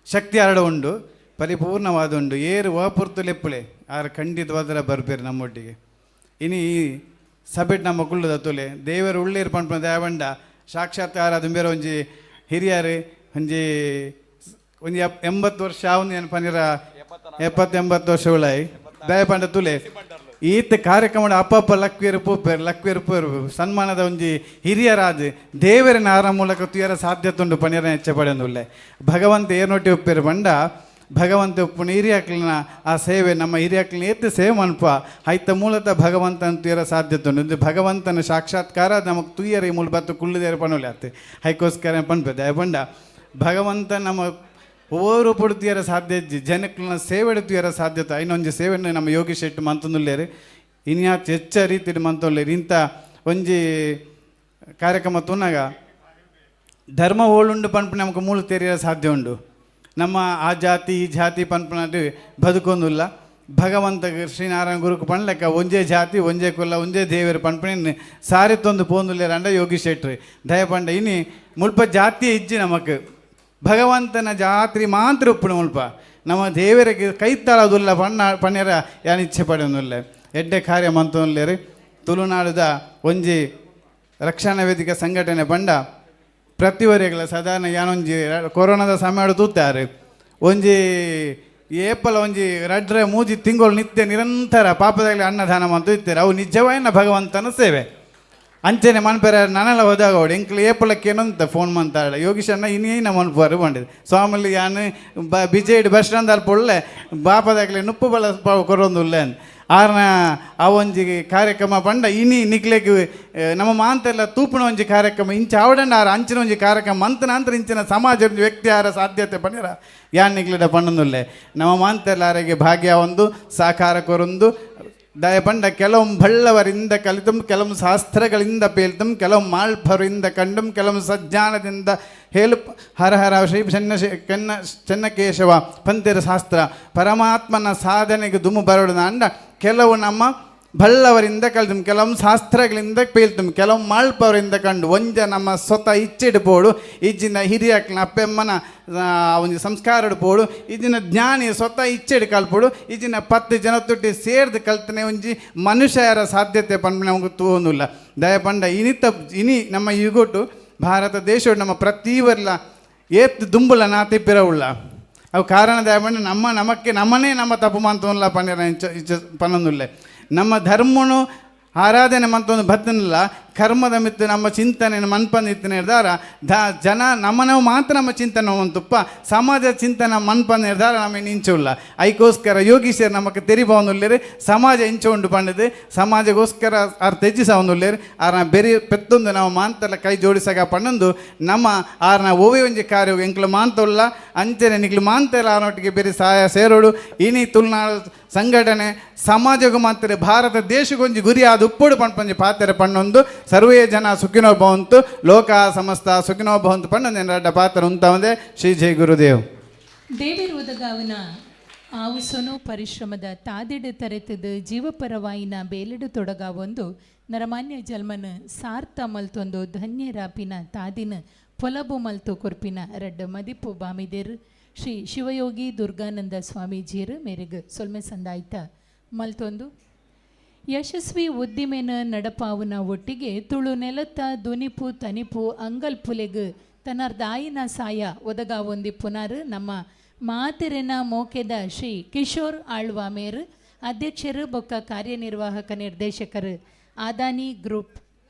ಶಕ್ತಿ ಹರಡ ಉಂಡು, ಪರಿಪೂರ್ಣವಾದ ಉಂಡು. ಏರು ವಾಪುರ್ತು ಲೆಪ್ಪುಳೆ ಆರು ಖಂಡಿತವಾದರ ಬರ್ಬೇರು ನಮ್ಮೊಟ್ಟಿಗೆ. ಇನಿ ಈ ಸಭೆಟ್ ನಮ್ಮ ಕುಳ್ಳದ ತೊಲೆ ದೇವರು ಉಳ್ಳೇರು ಪಂಪ ದಯವಂಡ ಸಾಕ್ಷಾತ್ಕಾರ ಬೇರೆ ಒಂಜಿ ಹಿರಿಯರು ಒಂಜಿ 80 ವರ್ಷ ಅವನು ಏನು ಪನಿರ 70-80 ವರ್ಷ ಉಳ್ಳಾಯಿ ದಯಪಂಡ ತುಲೆ ಈತ ಕಾರ್ಯಕ್ರಮ ಅಪ್ಪಪ್ಪ ಲಕ್ವೇರು ಪೂಪೇರು ಸನ್ಮಾನದ ಒಂಜಿ ಹಿರಿಯರಾದ ದೇವರಿನ ಆರ ಮೂಲಕ ತುಯರ ಸಾಧ್ಯತೆ ಉಂಡು ಪನಿರ ಹೆಚ್ಚ ಪಡೆಯೊಂದುಲ್ಲೆ ಭಗವಂತ ಏನೊಟ್ಟಿ ಉಪ್ಪೇರು ಬಂಡ ಭಗವಂತ ಉಪ್ಪುನ ಹಿರಿಯಕ್ಲಿನ ಆ ಸೇವೆ ನಮ್ಮ ಹಿರಿಯಕ್ಲಿನ ಎತ್ತು ಸೇವೆ ಮನ್ಪ ಆಯ್ತ ಮೂಲತಃ ಭಗವಂತನ ತುಯರ ಸಾಧ್ಯತೆ ಉಂಡು. ಭಗವಂತನ ಸಾಕ್ಷಾತ್ಕಾರ ನಮಗೆ ತುಯ್ಯರ ಈ ಮೂಲ ಬತ್ತು ಕುಳ್ಳುದೇರು ಪಣೋಲೆ ಆಯ್ತು ಹೈಕೋಸ್ಕರ ಪನ್ಪೆ ದಯ ಬಂಡ ಭಗವಂತ ನಮ್ಮ ಓರು ಪುಡ್ತಿಯರ ಸಾಧ್ಯ ಜನಕ್ಲನ್ನ ಸೇವೆ ತುಯರ ಸಾಧ್ಯತೆ ಇನ್ನೊಂದು ಸೇವೆಯನ್ನು ನಮ್ಮ ಯೋಗಿ ಶೆಟ್ಟಿ ಮಂತೊಂದುಲ್ಲೇರಿ ಇನ್ಯಾತ್ ಹೆಚ್ಚ ರೀತಿಯಲ್ಲಿ ಮಂತೊಲ್ಲೇರಿ. ಇಂಥ ಒಂಜಿ ಕಾರ್ಯಕ್ರಮ ತುನ್ನಾಗ ಧರ್ಮ ಓಳುಂಡು ಪನ್ಪು ನಮಗೆ ಮೂಲ ತೆರೆಯ ಸಾಧ್ಯ ಉಂಡು. ನಮ್ಮ ಆ ಜಾತಿ ಈ ಜಾತಿ ಪನ್ಪುನದು ಬದುಕೊಂದಿಲ್ಲ. ಭಗವಂತ ಶ್ರೀನಾರಾಯಣ ಗುರುಕು ಪಣ್ಲೆಕ್ಕ ಒಂಜೇ ಜಾತಿ ಒಂಜೇ ಕುಲ ಒಂಜೇ ದೇವರು ಪಣ್ಪಣಿ ಸಾರಿತ್ತೊಂದು ಪೋಂದುಲ್ಲೇರಂಡ ಯೋಗಿ ಶೆಟ್ರಿ ದಯಪಂಡ ಇನಿ ಮುಲ್ಪ ಜಾತಿ ಇಜ್ಜಿ ನಮಕ್ ಭಗವಂತನ ಜಾತ್ರೆ ಮಾತ್ರ ಉಪ್ಪುಣ ಮುಲ್ಪ ನಮ್ಮ ದೇವರಿಗೆ ಕೈತಳದುಲ್ಲ ಪಣ್ಯರ ಯಾನ್ ಇಚ್ಛೆ ಪಡೆಯೊಂದುಲ್ಲೆ ಎಡ್ಡೆ ಕಾರ್ಯ ಮಂತೊಂದುಲ್ಲೇರಿ ತುಳುನಾಡುದ ಒಂಜಿ ರಕ್ಷಣಾ ವೇದಿಕೆ ಸಂಘಟನೆ ಪಂಡ ಪ್ರತಿವರೆಗಳ ಸಾಧಾರಣ ಯಾನೊಂಜಿ ಕೊರೋನಾದ ಸಮಯ ತೂತಾರೆ ಒಂಜಿ ಏಪಲ ಒಂಜಿ ರಡ್ರೆ ಮೂಜಿ ತಿಂಗಳು ನಿತ್ಯ ನಿರಂತರ ಪಾಪದಲ್ಲಿ ಅನ್ನದಾನ ಮಂತು ಇರ್ತಾರೆ ಅವು ನಿಜವಾಯಿನ ಭಗವಂತನ ಸೇವೆ ಅಂಚೆನೆ ಮನ್ಪೇರ ನನಲ ಹೋದಾಗೋಡು ಎಂಕ್ಲು ಏಪಲಕ್ಕೆ ಏನಂತ ಫೋನ್ ಮಂತಾಡ ಯೋಗೀಶನ್ನ ಇನ್ನೇನ ಮನ್ಪರು ಮಾಡಿದೆ ಸ್ವಾಮಿಲಿ ಯಾನು ಬಿಜೆಡಿ ಬಸ್ ಸ್ಟ್ಯಾಂಡ್ ಅಲ್ಪೊಳ್ಳೆ ಬಾಪದಾಗಲಿ ನುಪ್ಪು ಬಲ ಕೊರೊಂದುಲ್ಲೆ ಆರ್ನ ಆ ಒಂಜಿ ಕಾರ್ಯಕ್ರಮ ಪಂಡ ಇನಿ ನಿಕ್ಲೆಗ್ ನಮ್ಮ ಮಾಂತೆಲ್ಲ ತೂಪುನ ಒಂಜಿ ಕಾರ್ಯಕ್ರಮ ಇಂಚ ಆವಡಂಡ ಆರ ಅಂಚಿನ ಒಂಜಿ ಕಾರ್ಯಕ್ರಮ ಮಂತ ನಂತರ ಇಂಚಿನ ಸಮಾಜ ಒಂಜಿ ವ್ಯಕ್ತಿ ಆರ ಸಾಧ್ಯತೆ ಪಂಡಿರ ಯಾನ್ ನಿಕ್ಲೆಡ ಪಣ್ಣೊಂದುಲ್ಲೆ ನಮ್ಮ ಮಾಂತೆಲ್ಲ ಆರೆಗೆ ಭಾಗ್ಯ ಒಂದು ಸಾಕಾರ ಕೊರೊಂದು ದಯಪಂಡ ಕೆಲವು ಬಳ್ಳವರಿಂದ ಕಲಿತಂ ಕೆಲವು ಶಾಸ್ತ್ರಗಳಿಂದ ಪೇಲ್ತಂ ಕೆಲವು ಮಾಳ್ಪರಿಂದ ಕಂಡಂ ಕೆಲವು ಸಜ್ಜಾನದಿಂದ ಹೇಳು ಹರ ಹರ ಶ್ರೀ ಚೆನ್ನಕೇಶವ ಪಂತಿರ ಶಾಸ್ತ್ರ ಪರಮಾತ್ಮನ ಸಾಧನೆಗೆ ದುಮು ಬರೋಣ ಅಂಡ ಕೆಲವು ನಮ್ಮ ಬಳ್ಳವರಿಂದ ಕಲಿತಂ ಕೆಲವು ಶಾಸ್ತ್ರಗಳಿಂದ ಪೇಲ್ತಂ ಕೆಲವು ಮಾಳ್ಪವರಿಂದ ಕಂಡು ಒಂಜ ನಮ್ಮ ಸ್ವತಃ ಇಚ್ಛೆಡ್ಪೋಡು ಇಜ್ಜಿನ ಹಿರಿಯಕ್ನ ಅಪ್ಪೆಮ್ಮನ ಒಂದು ಸಂಸ್ಕಾರ ಪೋಡು ಇದಿನ ಜ್ಞಾನಿ ಸ್ವತಃ ಇಚ್ಛೆಡ್ ಕಲ್ಪೋಡು ಇದಿನ 10 ಜನ ತೊಟ್ಟಿ ಸೇರ್ದು ಕಲ್ತನೆ ಒಂಜಿ ಮನುಷ್ಯರ ಸಾಧ್ಯತೆ ಪಂಡ ನಮಗೆ ತೋನುಲ್ಲ ದಯಪಂಡ ಇನಿ ನಮ್ಮ ಈಗೊಟ್ಟು ಭಾರತ ದೇಶ ನಮ್ಮ ಪ್ರತಿವರ್ಲ ಏತ್ ದುಂಬುಲ ನಾ ತಿಪ್ಪಿರವುಳ್ಳ ಅವು ಕಾರಣ ದಯಪಂಡ ನಮ್ಮನೇ ನಮ್ಮ ತಪ್ಪು ಮಂತಲ್ಲ ಪಂಡ ಪನ್ನೊಂದುಲ್ಲೆ ನಮ್ಮ ಧರ್ಮನು ಆರಾಧನೆ ಮಂತೊಂದು ಬತ್ತನಿಲ್ಲ ಕರ್ಮದ ಮಿತ್ತು ನಮ್ಮ ಚಿಂತನೆ ಮನ್ಪಂದಿತ್ತು ನಿರ್ಧಾರ ಜನ ನಮ್ಮನವು ಮಾತ್ರ ನಮ್ಮ ಚಿಂತನೆ ಮಂತುಪ್ಪ ಸಮಾಜ ಚಿಂತನೆ ಮನ್ಪಂದ ನಿರ್ಧಾರ ನಮಗೆ ಇಂಚುಲ್ಲ ಐಕೋಸ್ಕರ ಯೋಗೀಶರು ನಮಗೆ ತೆರಿಬಾವನುಲ್ಲೇರಿ ಸಮಾಜ ಇಂಚುಂಡು ಪಂಡಿದ್ದು ಸಮಾಜಗೋಸ್ಕರ ಆರು ತೆಜ್ಜಿಸವನುಲ್ಲೇರಿ ಆರ್ನ ಬೆರಿ ಪೆತ್ತೊಂದು ನಾವು ಮಾಂತಲ್ಲ ಕೈ ಜೋಡಿಸಾಗ ಪಣ್ಣೊಂದು ನಮ್ಮ ಆರ್ನ ಓವಿ ಒಂಜಿ ಕಾರ್ಯ ಎಂಕ್ಲು ಮಾಂತುಲ್ಲ ಅಂಚನೆ ನಿಕ್ಲು ಮಾಂತೆಲ್ಲ ಆರ್ನೊಟ್ಟಿಗೆ ಬೇರೆ ಸಹಾಯ ಸೇರೋಡು ಇನಿ ತುಳುನಾಡು ಸಂಘಟನೆ ಸಮಾಜಗೂ ಮಾತ್ರ ಭಾರತ ದೇಶಗೊಂಜಿ ಗುರಿ ಆದ ಉಪ್ಪುಡು ಪಂಪಂಜಿ ಪಾತ್ರೆ ಪಣ್ಣೊಂದು ಸರ್ವೇ ಜನ ಸುಖಿನೋ ಭವಂತು ಲೋಕ ಸಮಸ್ತ ಸುಖಿನೋ ಭವಂತು ಪಣ್ಣೊಂದು ರಡ್ಡ ಪಾತ್ರ ಉಂತವಂದೆ ಶ್ರೀ ಜೈ ಗುರುದೇವ್ ದೇವಿರುವುದಗಾವನ ಆವುಸೊನು ಪರಿಶ್ರಮದ ತಾದಿಡು ತರೆತದ ಜೀವಪರವಾಯಿನ ಬೇಲೆಡು ತೊಡಗ ಒಂದು ನರಮಾನ್ಯ ಜಲ್ಮನ ಸಾರ್ಥ ಮಲ್ತೊಂದು ಧನ್ಯರಾಪಿನ ತಾದಿನ ಪೊಲಬು ಮಲ್ತು ಕೊರ್ಪಿನ ರಡ್ಡ ಮದಿಪು ಬಾಮಿದೇರ್ ಶ್ರೀ ಶಿವಯೋಗಿ ದುರ್ಗಾನಂದ ಸ್ವಾಮೀಜಿಯರು ಮೇರೆಗೆ ಸೊಲ್ಮೆ ಸಂದಾಯ್ತ ಮಲ್ತೊಂದು ಯಶಸ್ವಿ ಉದ್ದಿಮೆನ ನಡಪಾವುನ ಒಟ್ಟಿಗೆ ತುಳು ನೆಲತ್ತ ದುನಿಪು ತನಿಪು ಅಂಗಲ್ಪುಲೆಗ್ ತನ್ನರ್ದಾಯಿನ ಸಾಯ ಒದಗ ಒಂದಿ ಪುನರ್ ನಮ್ಮ ಮಾತೆರೆನ ಮೋಕೆದ ಶ್ರೀ ಕಿಶೋರ್ ಆಳ್ವಾಮೇರ್ ಅಧ್ಯಕ್ಷರು ಬೊಕ್ಕ ಕಾರ್ಯನಿರ್ವಾಹಕ ನಿರ್ದೇಶಕರು ಆದಾನಿ ಗ್ರೂಪ್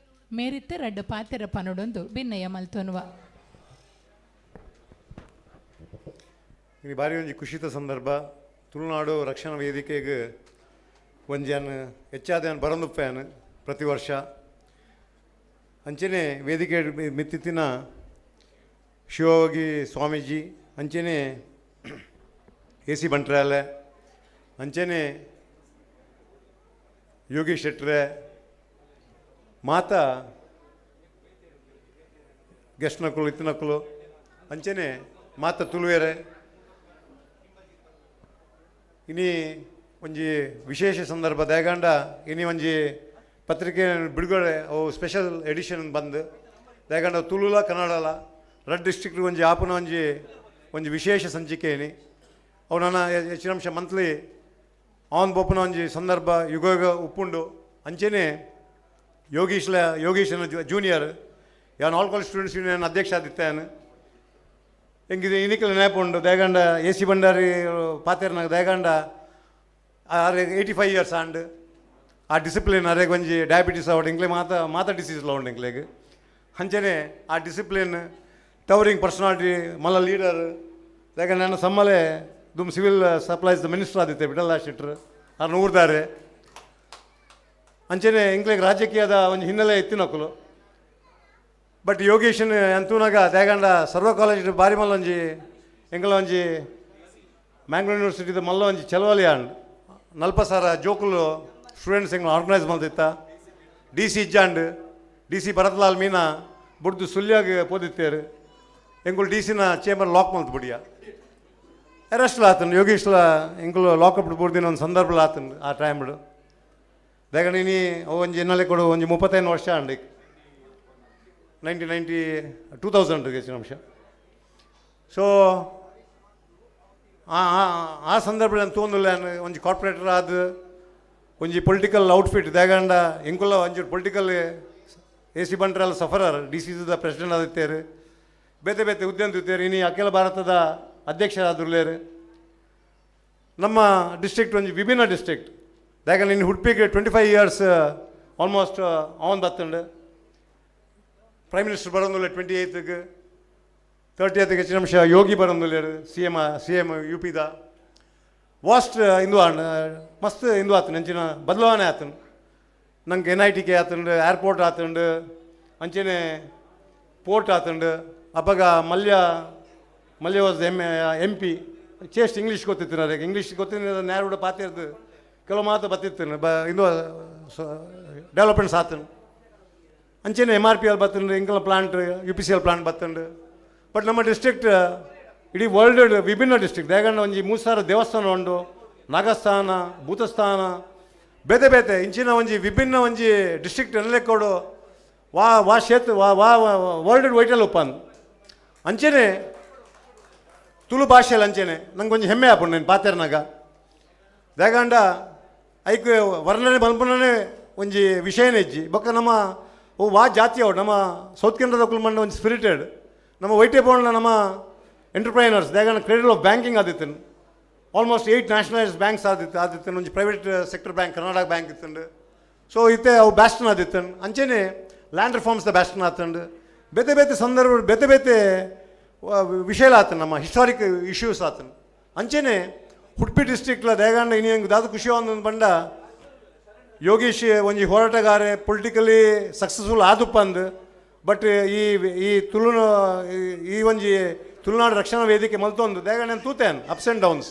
ಮೇರಿತ್ತ ರಡ್ಡ ಪಾತೆರ ಪನೊಡೊಂದು ಭಿನ್ನಯ ಮಲ್ತೊನ್ವ ಇದು ಭಾರಿ ಒಂಜಿ ಖುಷಿತ ಸಂದರ್ಭ ತುಳುನಾಡು ರಕ್ಷಣಾ ವೇದಿಕೆಗೆ ಒಂಜಾನ್ ಹೆಚ್ಚಾದ ಬರಂದುಪ್ಪೇನು ಪ್ರತಿ ವರ್ಷ ಅಂಚನೆ ವೇದಿಕೆ ಮಿತ್ತಿನ ಶಿವಯೋಗಿ ಸ್ವಾಮೀಜಿ ಅಂಚನೆ AC ಬಂಟ್ರಾಲೆ ಅಂಚನೆ ಯೋಗಿ ಶೆಟ್ರೆ ಮಾತಾ ಗೆಸ್ಟ್ ನಕ್ಕಲು ಇತ್ತಿನಕ್ಕಲು ಅಂಚನೆ ಮಾತಾ ತುಳುವೇರೆ ಇನಿ ಒಂಜಿ ವಿಶೇಷ ಸಂದರ್ಭ ದಯಗಂಡ ಇನಿ ಒಂಜಿ ಪತ್ರಿಕೆ ಬಿಡುಗಡೆ ಅವು ಸ್ಪೆಷಲ್ ಎಡಿಷನ್ ಬಂದು ದಯಗಂಡ ತುಳುಲ ಕನ್ನಡಲ ರೆಡ್ ಡಿಸ್ಟ್ರಿಕ್ಟ್ ಒಂಜಿ ಆಪುನ ಒಂಜಿ ವಿಶೇಷ ಸಂಚಿಕೆ ಇನಿ ಅವು ನನ್ನ ಹೆಚ್ಚಿನ ಅಂಶ ಮಂತ್ಲಿ ಅವನ್ ಬೊಪ್ಪನ ಒಂಜಿ ಸಂದರ್ಭ ಯುಗ ಉಪ್ಪುಂಡು ಅಂಚೆನೆ ಯೋಗೀಶನ ಜೂನಿಯರ್ ಯಾನ್ ಆಲ್ ಕಾಲೇಜ್ ಸ್ಟೂಡೆಂಟ್ಸ್ ಯೂನಿಯನ್ ಅಧ್ಯಕ್ಷ ಆದಿತ್ತಾನು ಹೆಂಗಿದೆ ಇನಿಕಲ್ ನೆನಪುಂಡು ದಯಗಂಡ AC ಬಂಡಾರಿ ಪಾತೆರ್ನಾಗ ದಯಗಂಡ 85 years ಆಂಡ್ ಆ ಡಿಸಿಪ್ಲಿನ್ ಅರೆಗೆ ಒಂಜಿ ಡಯಾಬಿಟೀಸ್ ಅವಡು ಇಂಕ್ಲೆ ಮಾತಾ ಡಿಸೀಸ್ಲ ಉಂಡು ಇಂಕ್ಲೆಗ್ ಅಂಚನೆ ಆ ಡಿಸಿಪ್ಲಿನ್ ಟವರಿಂಗ್ ಪರ್ಸನಾಲಿಟಿ ಮಲ್ಲ ಲೀಡರ್ ದಯಗಂಡ ನಾನು ಸಮ್ಮಲೆ ದುಮ್ ಸಿವಿಲ್ ಸಪ್ಲೈಸ್ ಮಿನಿಸ್ಟರ್ ಆದಿತ್ತೆ ಬಿಡಲ್ಲ ಶೆಟ್ರ್ ಅವ್ರನ್ನ ಊರ್ದಾರೆ ಅಂಚನೆ ಇಂಕ್ಲೆಗ್ ರಾಜಕೀಯದ ಒಂದು ಹಿನ್ನೆಲೆ ಎತ್ತಿನಕ್ಕಲು ಬಟ್ ಯೋಗೇಶನ್ ಅಂತೂನಾಗ ದಯಗಂಡ ಸರ್ವ ಕಾಲೇಜ್ ಬಾರಿ ಮಲ್ಲ ಒಂಜಿ ಎಂಕಲ ಒಂಜಿ ಮ್ಯಾಂಗ್ಳೂರ್ ಯೂನಿವರ್ಸಿಟಿದ ಮಲ್ಲ ಒಂಜಿ ಚಲವಲಿ ಆಂಡ್ 40,000 ಜೋಕುಲು ಸ್ಟೂಡೆಂಟ್ಸ್ ಎಂಗ್ಲ ಆರ್ಗನೈಸ್ ಮಲ್ತಿತ್ತ DC ಇಜ್ಜಾಂಡ್ DC ಭರತ್ಲಾಲ್ ಮೀನಾ ಬುಡ್ದು ಸುಲ್ಯಾಗ ಪೋದಿತ್ತೇರು ಎಂಗುಳು DC ನ ಚೇಂಬರ್ ಲಾಕ್ ಮಲ್ತು ಬಿಡಿಯ ಅರೆಸ್ಟ್ಲ ಆತನು ಯೋಗೀಶ್ಲ ಇಂಕುಲು ಲಾಕಪ್ ಬೂರ್ದಿನ ಒಂದು ಸಂದರ್ಭ ಆತನು ಆ ಟೈಮ್ಡು ದೇಗಣ ಇನಿ ಒಂಜಿ ಎನ್ನಲೆ ಕೊಡು ಒಂಜಿ 35 ವರ್ಷ ಅಂಡಿ 2000 ಹೆಚ್ಚಿನ ಅಂಶ. ಸೊ ಆ ಸಂದರ್ಭದಲ್ಲಿ ತೋಂದಿಲ್ಲ ಒಂಜಿ ಕಾರ್ಪೊರೇಟರ್ ಆದ ಒಂಜಿ ಪೊಲಿಟಿಕಲ್ ಔಟ್ಫಿಟ್ ದೇಗಂಡ ಎಂಕುಲ್ಲ ಒಂಜಿ ಪೊಲಿಟಿಕಲ್ AC ಬಂಟ್ರಲ್ಲ ಸಫರರ್ DCCದ ಪ್ರೆಸಿಡೆಂಟ್ ಆದಿತ್ತೇರು ಬೇತೆ ಬೇತೆ ಹುದ್ದೆ ಅಂತಿತ್ತೇರು ಇನಿ ಅಖಿಲ ಭಾರತದ ಅಧ್ಯಕ್ಷರಾದುರ್ಲೇರು ನಮ್ಮ ಡಿಸ್ಟ್ರಿಕ್ಟ್ ಒಂಜಿ ವಿಭಿನ್ನ ಡಿಸ್ಟ್ರಿಕ್ಟ್ ದಾಗಂಡ ಇನ್ನು ಹುಡ್ಪಿಗೆ 25 years ಆಲ್ಮೋಸ್ಟ್ ಅವನ್ ಬತ್ತಂಡು ಪ್ರೈಮ್ ಮಿನಿಸ್ಟರ್ ಬರೋದಿಲ್ಲ 28ಗೆ 30ಗೆ ಹೆಚ್ಚಿನ ಅಂಶ ಯೋಗಿ ಬರೋದಿಲ್ಲ ಸಿ ಎಮ್ UPದ ವಾಸ್ಟ್ ಇಂದು ಮಸ್ತ್ ಇಂದು ಆತನು ಅಂಚಿನ ಬದಲಾವಣೆ ಆತನು ನಂಗೆ NITK ಆತಂಡು ಏರ್ಪೋರ್ಟ್ ಆತಂಡು ಅಂಚೆನೆ ಪೋರ್ಟ್ ಆತಂಡು ಅಪ್ಪಾಗ ಮಲ್ಯ ವಾಸ್ MP ಚೇಸ್ಟ್ ಇಂಗ್ಲೀಷ್ ಗೊತ್ತಿತ್ತು ನನಗೆ ಇಂಗ್ಲೀಷ್ ಗೊತ್ತಿದ್ದ ನ್ಯಾರು ಪಾತಿರ್ದು ಕೆಲವು ಮಾತು ಬತ್ತಿತ್ತು ಇಂದು ಡೆವಲಪ್ಮೆಂಟ್ಸ್ ಆತನು ಅಂಚೆನೆ MRPL ಬತ್ತಂಡು ಇಂಕಲ ಪ್ಲಾಂಟ್ UPCL ಪ್ಲಾಂಟ್ ಬತ್ತಂಡು ಬಟ್ ನಮ್ಮ ಡಿಸ್ಟ್ರಿಕ್ಟ್ ಇಡೀ ವರ್ಲ್ಡ್ ವಿಭಿನ್ನ ಡಿಸ್ಟ್ರಿಕ್ಟ್ ದೇಗಂಡ ಒಂಜಿ 3000 ದೇವಸ್ಥಾನ ಉಂಡು ನಾಗಸ್ಥಾನ ಭೂತಸ್ಥಾನ ಬೇತೆ ಬೇತೆ ಇಂಚಿನ ಒಂಜಿ ವಿಭಿನ್ನ ಒಂಜಿ ಡಿಸ್ಟ್ರಿಕ್ಟ್ ಎನ್ನಲೆಕ್ಕೋಡು ವಾ ಕ್ಷೇತ್ರ ವಾ ವರ್ಲ್ಡ್ ವೈಟಲ್ ಉಪ್ಪಂದು ಅಂಚೆನೆ ತುಳು ಭಾಷೆಯಲ್ಲಿ ಅಂಚೆನೆ ನಂಗೆ ಒಂಜಿ ಹೆಮ್ಮೆ ಆಪುಂಡು నేను ಪಾತೆರ್ನಾಗ ದೇಗಂಡ ಐಕ್ ವರ್ಣನೆ ಬಲ್ಪನೇ ಒಂಜಿ ವಿಷಯನೇ ಇಜ್ಜಿ ಬೊಕ್ಕ ನಮ್ಮ ವಾ ಜಾತಿ ಅವು ನಮ್ಮ ಸೌತ್ ಕೆನಡದ ಕುಲ್ಮಂಡ ಒಂದು ಸ್ಪಿರಿಟೆಡ್ ನಮ್ಮ ವೈಟೆ ಬೋರ್ಡ್ನ ನಮ್ಮ ಎಂಟರ್ಪ್ರೈನರ್ಸ್ ದೇಗಂಡ ಕ್ರೆಡಿಟ್ ಆಫ್ ಬ್ಯಾಂಕಿಂಗ್ ಆದಿತ್ತನು ಆಲ್ಮೋಸ್ಟ್ 8 ನ್ಯಾಷನಲೈಸ್ಡ್ ಬ್ಯಾಂಕ್ಸ್ ಆದಿತ್ತನು ಒಂಜಿ private sector bank Karnataka bank ಇತ್ತಂಡು ಸೊ ಇತ್ತೆ ಅವು ಬ್ಯಾಸ್ಟನ್ ಆದಿತ್ತನು ಅಂಚೆನೆ ಲ್ಯಾಂಡ್ ರಿಫಾರ್ಮ್ಸ್ ದ ಬ್ಯಾಸ್ಟನ್ ಆತಂಡು ಬೇತೆ ಬೇತೆ ಸಂದರ್ಭ ಬೇತೆ ಬೇತೆ ವಿಷಯ ಆತನು ನಮ್ಮ ಹಿಸ್ಟಾರಿಕ್ ಇಶ್ಯೂಸ್ ಆತನು ಅಂಚೆನೆ ಉಡುಪಿ ಡಿಸ್ಟ್ರಿಕ್ಟ್ಲ ದೇಗಂಡ ಇನಿ ಹೆಂಗೆ ದಾದ ಖುಷಿ ಒಂದು ಬಂಡ ಯೋಗೀಶ್ ಒಂಜಿ ಹೋರಾಟಗಾರೆ ಪೊಲಿಟಿಕಲಿ ಸಕ್ಸಸ್ಫುಲ್ ಆದುಪ್ಪಂದು ಬಟ್ ಈ ಈ ಒಂಜಿ ತುಳುನಾಡು ರಕ್ಷಣಾ ವೇದಿಕೆ ಮಲ್ತೊಂದು ದೇಗಂಡ ತೂತೇನು ಅಪ್ಸ್ ಆ್ಯಂಡ್ ಡೌನ್ಸ್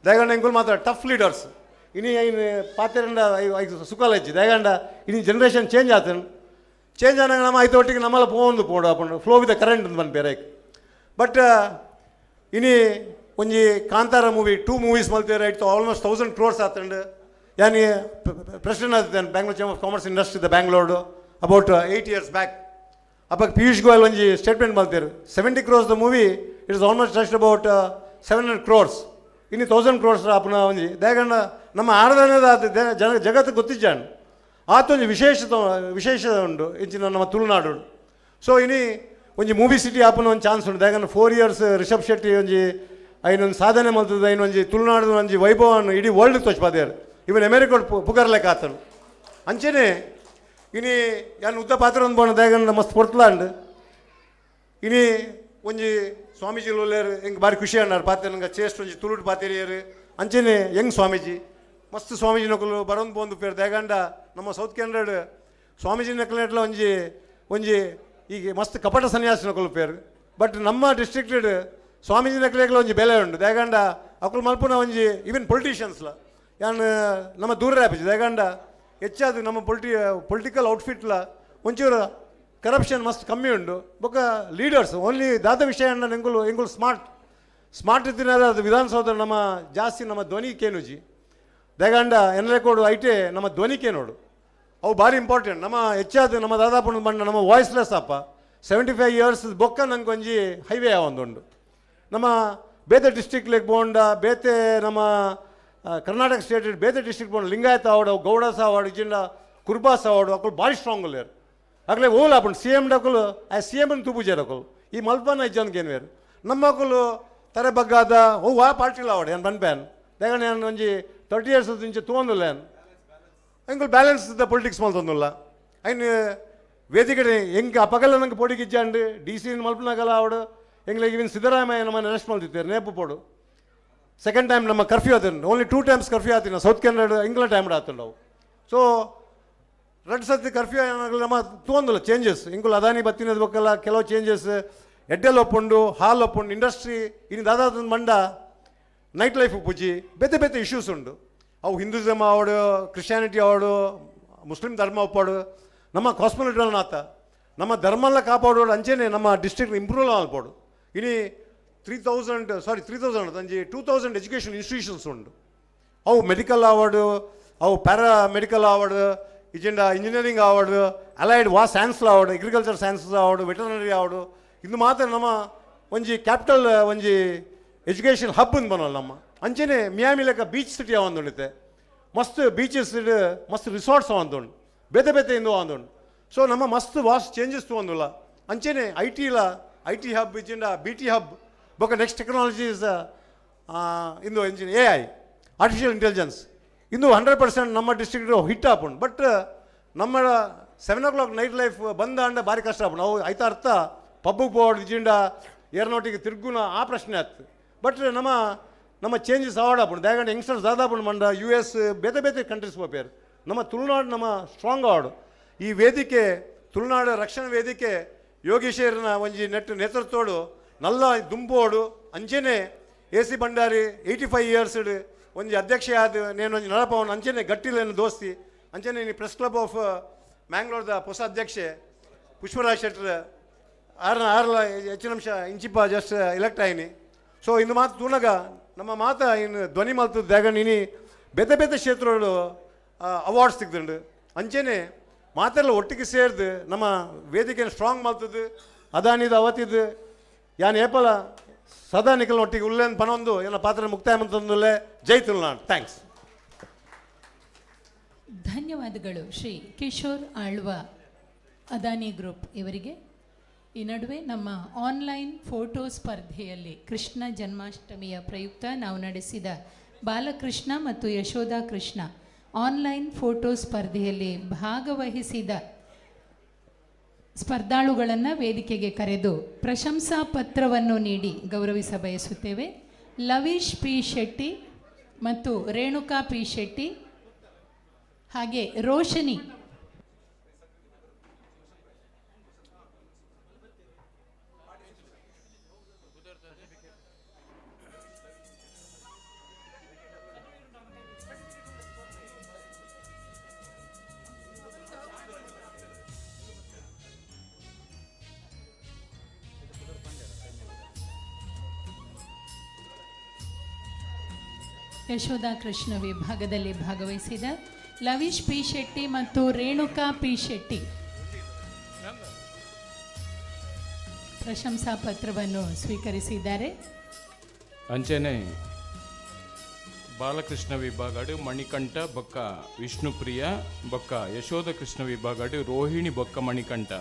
ದೇಗಂಡ ಹೆಂಗುಲ್ ಮಾತ್ರ ಟಫ್ ಲೀಡರ್ಸ್ ಇನಿ ಐನು ಪಾತ್ರೆಂಡ ಸುಖಲ ಹೆಚ್ಚಿ ದೇಗಂಡ ಇನಿ ಜನ್ರೇಷನ್ ಚೇಂಜ್ ಆತನು ಚೇಂಜ್ ಆನಾಗ ನಮ್ಮ ಐದು ಒಟ್ಟಿಗೆ ನಮ್ಮಲ್ಲ ಪೋಂದು ಅಪ್ಪಂಡು ಫ್ಲೋ ವಿತ್ ದ ಕರೆಂಟ್ ಅಂತ ಬಂದು ಬೇರೆ ಬಟ್ ಇನಿ ಒಂಜಿ ಕಾಂತಾರ ಮೂವಿ 2 movies ಮಲ್ತೇರೆ ಇಟ್ಟು ಆಲ್ಮೋಸ್ಟ್ 1000 crores ಆತಂಡು ಯಾನಿ ಪ್ರೆಸಿಡೆಂಟ್ ಆದಿದ್ದಾನೆ Bangalore chamber of commerce industry ದ ಬ್ಯಾಂಗ್ಳೂರು ಅಬೌಟ್ 8 years ಬ್ಯಾಕ್ ಅಪ್ಪ ಪಿಯೂಷ್ ಗೋಯಲ್ ಒಂಜಿ ಸ್ಟೇಟ್ಮೆಂಟ್ ಮಲ್ತೇರು 70 crores ದ movie it is almost just about 700 crores ಇನ್ನು 1000 crores ಅಪ್ಪನ ಒಂಜಿ ದೇಗಂಡ ನಮ್ಮ ಆಡದಾನದ ಜಗತ್ತು ಗೊತ್ತಿಜ್ಜಾನು ಆತೊಂದು ವಿಶೇಷ ಉಂಡು ಇಂಚಿನ ನಮ್ಮ ತುಳುನಾಡು ಸೊ ಇನಿ ಒಂಜಿ ಮೂವಿ ಸಿಟಿ ಆಪನ ಒಂದು ಚಾನ್ಸ್ ಉಂಟು ಯಾಕಂದ್ರೆ 4 years ರಿಷಬ್ ಶೆಟ್ಟಿ ಒಂಜಿ ಐನೊಂದು ಸಾಧನೆ ಮಲ್ತದ ಐನೊಂಜಿ ತುಳುನಾಡು ಒಂಜಿ ವೈಭವವನ್ನು ಇಡೀ ವರ್ಲ್ಡ್ ತೋಚ್ಪಾದೇರು ಇವನ್ ಅಮೆರಿಕ ಪುಗರ್ಲೆಕ್ಕ ಆತನು ಅಂಚೆನೆ ಇನಿ ಯಾನು ಉದ್ದ ಪಾತ್ರ ಒಂದು ಬೋಣ ದೇಗಂಡ ಮಸ್ತ್ ಪೊರ್ತಲಾಂಡು ಇನಿ ಒಂಜಿ ಸ್ವಾಮೀಜಿ ಲೋಲೇರು ಹೆಂಗೆ ಭಾರಿ ಖುಷಿ ಅಣ್ಣಾರು ಪಾತ್ರ ನಂಗೆ ಚೇಸ್ಟ್ ಒಂಜಿ ತುಳುಡು ಪಾತೆರಿಯರು ಅಂಚೆನೆ ಹೆಂಗೆ ಸ್ವಾಮೀಜಿ ಮಸ್ತ್ ಸ್ವಾಮೀಜಿ ನಕಲು ಬರೋದು ಬಂದು ಪೇರು ದೇಗಂಡ ನಮ್ಮ ಸೌತ್ ಕೆನಡ ಸ್ವಾಮೀಜಿ ನಕಲೆಟ್ಲ ಒಂಜಿ ಈಗ ಮಸ್ತ್ ಕಪಟ ಸನ್ಯಾಸಿ ನಕಲು ಪೇರು ಬಟ್ ನಮ್ಮ ಡಿಸ್ಟ್ರಿಕ್ಟ್ ಸ್ವಾಮೀಜಿ ನಕಲೆಗ್ಲ ಒಂಜಿ ಬೆಲೆ ಉಂಡು ದೇಗಂಡ ಅಕುಲು ಮಲ್ಪುನ ಒಂಜಿ ಈವನ್ ಪೊಲಿಟಿಷಿಯನ್ಸ್ಲ ಯಾನು ನಮ್ಮ ದೂರ ರಾಪಿಜಿ ದೇಗಂಡ ಹೆಚ್ಚಾದ ನಮ್ಮ ಪೊಲಿಟಿಕಲ್ ಔಟ್ಫಿಟ್ಲ ಒಂಚೂರು ಕರಪ್ಷನ್ ಮಸ್ತ್ ಕಮ್ಮಿ ಉಂಡು ಬೊಕ್ಕ ಲೀಡರ್ಸ್ ಓನ್ಲಿ ದಾದ ವಿಷಯ ಎಂಗುಲು ಸ್ಮಾರ್ಟ್ ಇತ್ತಿನ ಅದು ವಿಧಾನಸೌಧ ನಮ್ಮ ಜಾಸ್ತಿ ನಮ್ಮ ಧ್ವನಿ ಕೇನುಜಿ ದೇಗಂಡ ಎನ್ನಲೆಕೋಡು ಐಟೆ ನಮ್ಮ ಧ್ವನಿ ಕೇನೋಡು ಅವು ಭಾರಿ ಇಂಪಾರ್ಟೆಂಟ್ ನಮ್ಮ ಹೆಚ್ಚಾದ ನಮ್ಮ ದಾದಾಪುಣ ಬಂಡ ನಮ್ಮ ವಾಯ್ಸ್ಲೆಸ್ ಅಪ್ಪ 75 years ಬೊಕ್ಕ ನಂಗೆ ಒಂಜಿ ಹೈವೇ ಒಂದುಂಡು ನಮ್ಮ ಬೇತೆ ಡಿಸ್ಟ್ರಿಕ್ಟ್ಲಿಗೆ ಬೋಂಡ ಬೇತೆ ನಮ್ಮ ಕರ್ನಾಟಕ ಸ್ಟೇಟ್ ಬೇತೆ ಡಿಸ್ಟ್ರಿಕ್ಟ್ ಬೋಂಡ ಲಿಂಗಾಯತ ಅವಾರ್ಡು ಗೌಡಾಸ ಅವಾರ್ಡು ಇಜಿಂಡ ಕುರ್ಬಾಸ್ ಅವಾರ್ಡು ಅಕ್ಕಳು ಭಾರಿ ಸ್ಟ್ರಾಂಗ್ ಲೇರು ಆಗಲೇ ಓಲ್ ಹಾಪುಂಡು CM ಡಕ್ಕಲು ಆ CM ತೂಪುಜೇರು ಅಕ್ಕಳು ಈ ಮಲ್ಪನ ಇಜ್ಜನ್ಗೆ ಏನ್ವೇರು ನಮ್ಮ ಅಕ್ಕಳು ತರೆ ಬಗ್ಗಾದ ಆ ಪಾರ್ಟಿಲ ಅವಾರ್ಡು ಏನು ಬಂದ್ಬೇನು ದೇಗಣ ಏನು ಒಂಜಿ 30 years ಇಂಚೆ ತೊಗೊಂದಿಲ್ಲ ಏನು ಹೆಂಗೆ ಬ್ಯಾಲೆನ್ಸ್ ದ ಪೊಲಿಟಿಕ್ಸ್ ಮಲ್ತೊಂದಿಲ್ಲ ಐನು ವೇದಿಕೆ ಹೆಂಗೆ ಅಪಗಲ್ಲ ನಂಗೆ ಪೋಟಿಗೆ ಇಜ್ಜಾಂಡು DC ಮಲ್ಪನಾಗಲ್ಲ ಅವಡು ಹೆಂಗೆ ಇವನ್ ಸಿದ್ದರಾಮಯ್ಯ ನಮ್ಮನ್ನು ಅರೆಸ್ಟ್ ಮಾಡ್ತಿದ್ದಾರೆ ನೇಪು ಪೋಡು ಸೆಕೆಂಡ್ ಟೈಮ್ ನಮ್ಮ ಕರ್ಫ್ಯೂ ಆತಂಡು ಓನ್ಲಿ 2 times ಕರ್ಫ್ಯೂ ಆತಿನ ಸೌತ್ ಕೆನಡ ಇಂಗ್ಲೆಂಡ್ ಟೈಮ್ ಆತಂಡು ಅವು ಸೊ ರೆಡ್ ಸತಿ ಕರ್ಫ್ಯೂ ನಮ್ಮ ತೊಗೊಂದಿಲ್ಲ ಚೇಂಜಸ್ ಇಂಗುಲು ಅದಾನಿ ಬತ್ತಿನದ ಬಕ್ಕಲ್ಲ ಕೆಲವು ಚೇಂಜಸ್ ಎಡ್ಡೆಲ್ ಒಪ್ಪುಂಡು ಹಾಲ್ ಒಪ್ಪುಂಡು ಇಂಡಸ್ಟ್ರಿ ಇನ್ನು ದಾದಾದ ಮಂಡ ನೈಟ್ ಲೈಫ್ ಪೂಜಿ ಬೇತೆ ಬೇತೆ ಇಶ್ಯೂಸ್ ಉಂಡು ಅವು ಹಿಂದೂಯಿಸಮ್ ಆವಡು ಕ್ರಿಶ್ಚಿಯಾನಿಟಿ ಆವಡು ಮುಸ್ಲಿಂ ಧರ್ಮ ಒಪ್ಪಾಡು ನಮ್ಮ ಕಾಸ್ಮೋಲಿಟಲ್ ಆತ ನಮ್ಮ ಧರ್ಮಲ್ಲ ಕಾಪಾಡೋಡು ಅಂಚೆನೆ ನಮ್ಮ ಡಿಸ್ಟ್ರಿಕ್ಟ್ ಇಂಪ್ರೂವ್ ಅಲ್ಪೋಡು ಇನಿ 2000 ಎಜುಕೇಷನ್ ಇನ್ಸ್ಟಿಟ್ಯೂಷನ್ಸ್ ಉಂಡು. ಅವು ಮೆಡಿಕಲ್ ಅವಾರ್ಡು, ಅವು paramedical award, engineering award, allied science award, agriculture science award, veterinary award. ಇಂದು ಮಾತ್ರ ನಮ್ಮ ಒಂಜಿ ಕ್ಯಾಪಿಟಲ್ ಒಂಜಿ ಎಜುಕೇಷನ್ ಹಬ್ ಅಂತ ಬನ್ನೋಲ್ಲ ನಮ್ಮ ಅಂಚೆನೆ ಮಿಯಾಮಿ ಲೆಕ್ಕ ಬೀಚ್ ಸಿಟಿ ಅವಂದುಂಡಿತೆ, ಮಸ್ತ್ ಬೀಚಸ್ ಮಸ್ತ್ ರಿಸಾರ್ಟ್ಸ್ ಅವಂದುಂಡು, ಬೇತೆ ಬೇತೆ ಇಂದು ಅವಂದುಂಡು. ಸೊ ನಮ್ಮ ಮಸ್ತ್ ವಾಸ್ಟ್ ಚೇಂಜಸ್ ತೊಗೊಂದಿಲ್ಲ ಅಂಚೆನೆ ಐ ಟಿ ಹಬ್ ಇಜ್ಜಿಂಡ BT ಹಬ್ ಬೊಕ ನೆಕ್ಸ್ಟ್ ಟೆಕ್ನಾಲಜೀಸ್ ಇಂದು ಎಂಜಿನ್ AI ಆರ್ಟಿಫಿಷಿಯಲ್ ಇಂಟೆಲಿಜೆನ್ಸ್ ಇಂದು 100% ನಮ್ಮ ಡಿಸ್ಟ್ರಿಕ್ಟ್ ಹಿಟ್ ಆಪುಂಡು. ಬಟ್ ನಮ್ಮ 7 o'clock ನೈಟ್ ಲೈಫ್ ಬಂದ ಅಂಡ ಭಾರಿ ಕಷ್ಟ ಆಪುಂಡು. ಅವು ಐತ ಅರ್ಥ ಪಬ್ಬಿಗೆ ಬೋರ್ಡ್ ಇಜ್ಜಿಂಡ ಏರ್ನೋಟಿಗೆ ತಿರ್ಗುನ ಆ ಪ್ರಶ್ನೆ ಆಗ್ತದೆ. ಬಟ್ ನಮ್ಮ ಚೇಂಜಸ್ ಅವಾರ್ಡ್ ಆಪುಂಡು ದಯಗಂಡ ಯಂಗ್ಸ್ಟರ್ಸ್ ದಾದಾಪುಂಡು ಮಂಡ US ಬೇತೆ ಬೇತೆ ಕಂಟ್ರೀಸ್ ಪೋಪೇರು. ನಮ್ಮ ತುಳುನಾಡು ನಮ್ಮ ಸ್ಟ್ರಾಂಗ್ ಅವಾರ್ಡ್. ಈ ವೇದಿಕೆ ತುಳುನಾಡು ರಕ್ಷಣಾ ವೇದಿಕೆ ಯೋಗೇಶ್ವರನ ಒಂಜಿ ನೇತೃತ್ವಡು ನಲ್ಲ ದುಂಬೋಡು ಅಂಚೆನೆ AC ಬಂಡಾರಿ 85 years ಒಂಜಿ ಅಧ್ಯಕ್ಷ ಆದ ನೇನೊಂಜಿ ನಡಪವನು ಅಂಚೆನೆ ಗಟ್ಟಿಲೇನು ದೋಸ್ತಿ ಅಂಚೆನೆ ನೀ ಪ್ರೆಸ್ ಕ್ಲಬ್ ಆಫ್ ಮ್ಯಾಂಗ್ಳೂರ್ದ ಹೊಸ ಅಧ್ಯಕ್ಷೆ ಪುಷ್ಪರಾಜ್ ಶೆಟ್ಟರ್ ಆರ್ಲ ಹೆಚ್ಚಿನ ಅಂಶ ಇಂಚಿಪ್ಪ ಜಸ್ಟ್ ಎಲೆಕ್ಟ್ ಆಯ್ನಿ. ಸೊ ಇಂದು ಮಾತು ತೂನಗ ನಮ್ಮ ಮಾತ ಇನ್ನು ಧ್ವನಿ ಮಲ್ತದ ದ್ಯಾಗಂಡು ಇನಿ ಬೇತೆ ಬೇತೆ ಕ್ಷೇತ್ರಗಳು ಅವಾರ್ಡ್ಸ್ ತೆಗ್ದುಂಡು ಅಂಚೆನೆ ಮಾತೆಲ್ಲ ಒಟ್ಟಿಗೆ ಸೇರಿದು ನಮ್ಮ ವೇದಿಕೆಯನ್ನು ಸ್ಟ್ರಾಂಗ್ ಮಾಡ್ತದೆ. ಅದಾನಿದು ಅವತ್ತಿದ್ದು ಯಾನ್ ಏಪಲ ಸದಾ ನಿಖಲ್ ಒಟ್ಟಿಗೆ ಉಲ್ಲೇನ್ ಪನೊಂದು ಏನ ಪಾತ್ರ ಮುಕ್ತಾಯ ಮಂತಂದುಲ್ಲೆ. ಜೈ ತುಳುನಾಡು. ಥ್ಯಾಂಕ್ಸ್. ಧನ್ಯವಾದಗಳು ಶ್ರೀ ಕಿಶೋರ್ ಆಳ್ವ ಅದಾನಿ ಗ್ರೂಪ್ ಇವರಿಗೆ. ಈ ನಡುವೆ ನಮ್ಮ ಆನ್ಲೈನ್ ಫೋಟೋ ಸ್ಪರ್ಧೆಯಲ್ಲಿ ಕೃಷ್ಣ ಜನ್ಮಾಷ್ಟಮಿಯ ಪ್ರಯುಕ್ತ ನಾವು ನಡೆಸಿದ ಬಾಲಕೃಷ್ಣ ಮತ್ತು ಯಶೋಧ ಕೃಷ್ಣ ಆನ್ಲೈನ್ ಫೋಟೋ ಸ್ಪರ್ಧೆಯಲ್ಲಿ ಭಾಗವಹಿಸಿದ ಸ್ಪರ್ಧಾಳುಗಳನ್ನು ವೇದಿಕೆಗೆ ಕರೆದು ಪ್ರಶಂಸಾ ಪತ್ರವನ್ನು ನೀಡಿ ಗೌರವಿಸ ಬಯಸುತ್ತೇವೆ. ಲವೀಶ್ ಪಿ ಶೆಟ್ಟಿ ಮತ್ತು ರೇಣುಕಾ ಪಿ ಶೆಟ್ಟಿ ಹಾಗೆ ರೋಶನಿ ಯಶೋಧ ಕೃಷ್ಣ ವಿಭಾಗದಲ್ಲಿ ಭಾಗವಹಿಸಿದ ಲವೀಶ್ ಪಿ ಶೆಟ್ಟಿ ಮತ್ತು ರೇಣುಕಾ ಪಿ ಶೆಟ್ಟಿ ಪ್ರಶಂಸಾ ಪತ್ರವನ್ನು ಸ್ವೀಕರಿಸಿದ್ದಾರೆ. ಅಂಚನೆ ಬಾಲಕೃಷ್ಣ ವಿಭಾಗಡು ಮಣಿಕಂಠ ಬೊಕ್ಕ ವಿಷ್ಣುಪ್ರಿಯ ಬೊಕ್ಕ ಯಶೋಧ ಕೃಷ್ಣ ವಿಭಾಗಡು ರೋಹಿಣಿ ಬೊಕ್ಕ ಮಣಿಕಂಠ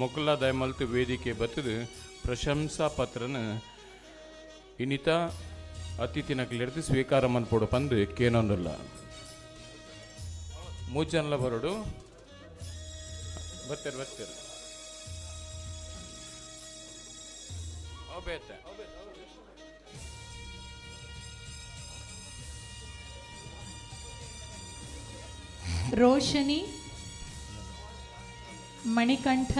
ಮೊಕಲ ದಯಮಲ್ತು ವೇದಿಕೆ ಬತ್ತದು ಪ್ರಶಂಸಾ ಪತ್ರನ ಇನಿತ ಅತಿಥಿನಕ್ಲಿರ್ದು ಸ್ವೀಕಾರ ಮನ್ಪೋಡು ಪಂದು ಕೇನೊಂದುಲ್ಲ. ಮೂಜನ್ಲ ಬರೋಡು ಬರ್ತೀರ ಬೇತೆ ರೋಶನಿ, ಮಣಿಕಂಠ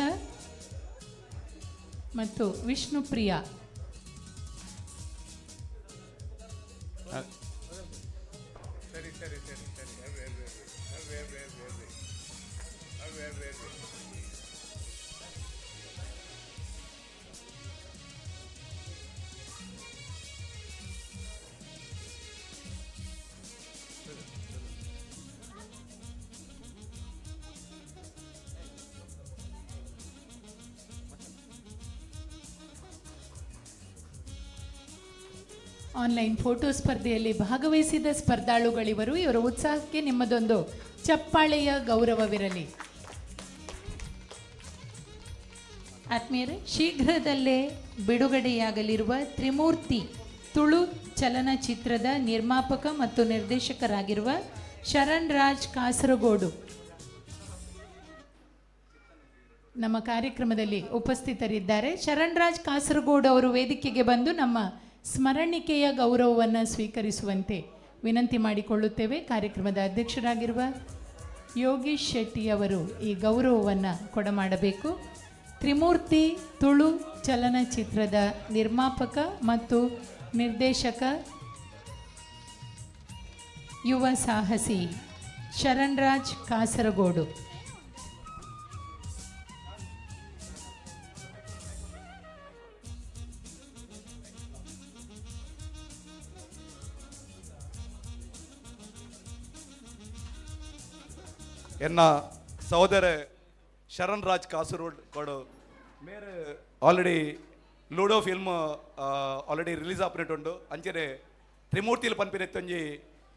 ಮತ್ತು ವಿಷ್ಣುಪ್ರಿಯ ಆನ್ಲೈನ್ ಫೋಟೋ ಸ್ಪರ್ಧೆಯಲ್ಲಿ ಭಾಗವಹಿಸಿದ ಸ್ಪರ್ಧಾಳುಗಳಿವರು. ಇವರ ಉತ್ಸಾಹಕ್ಕೆ ನಿಮ್ಮದೊಂದು ಚಪ್ಪಾಳೆಯ ಗೌರವವಿರಲಿ. ಆತ್ಮೀಯರೇ, ಶೀಘ್ರದಲ್ಲೇ ಬಿಡುಗಡೆಯಾಗಲಿರುವ ತ್ರಿಮೂರ್ತಿ ತುಳು ಚಲನಚಿತ್ರದ ನಿರ್ಮಾಪಕ ಮತ್ತು ನಿರ್ದೇಶಕರಾಗಿರುವ ಶರಣ್ ರಾಜ್ ಕಾಸರಗೋಡು ನಮ್ಮ ಕಾರ್ಯಕ್ರಮದಲ್ಲಿ ಉಪಸ್ಥಿತರಿದ್ದಾರೆ. ಶರಣ್ ರಾಜ್ ಕಾಸರಗೋಡು ಅವರು ವೇದಿಕೆಗೆ ಬಂದು ನಮ್ಮ ಸ್ಮರಣಿಕೆಯ ಗೌರವವನ್ನು ಸ್ವೀಕರಿಸುವಂತೆ ವಿನಂತಿ ಮಾಡಿಕೊಳ್ಳುತ್ತೇವೆ. ಕಾರ್ಯಕ್ರಮದ ಅಧ್ಯಕ್ಷರಾಗಿರುವ ಯೋಗೀಶ್ ಶೆಟ್ಟಿಯವರು ಈ ಗೌರವವನ್ನು ಕೊಡಮಾಡಬೇಕು. ತ್ರಿಮೂರ್ತಿ ತುಳು ಚಲನಚಿತ್ರದ ನಿರ್ಮಾಪಕ ಮತ್ತು ನಿರ್ದೇಶಕ ಯುವ ಸಾಹಸಿ ಶರಣ್ ರಾಜ್ ಕಾಸರಗೋಡು. ಎನ್ನ ಸಹೋದರ ಶರಣ್ ರಾಜ್ ಕಾಸರಗೋಡ್ ಕೊಡು ಮೇರೆ already ludo film already release operate ಅಂಚೆನೆ ತ್ರಿಮೂರ್ತಿಲಿ ಪನ್ಪಿರೆತ್ತೊಂಜಿ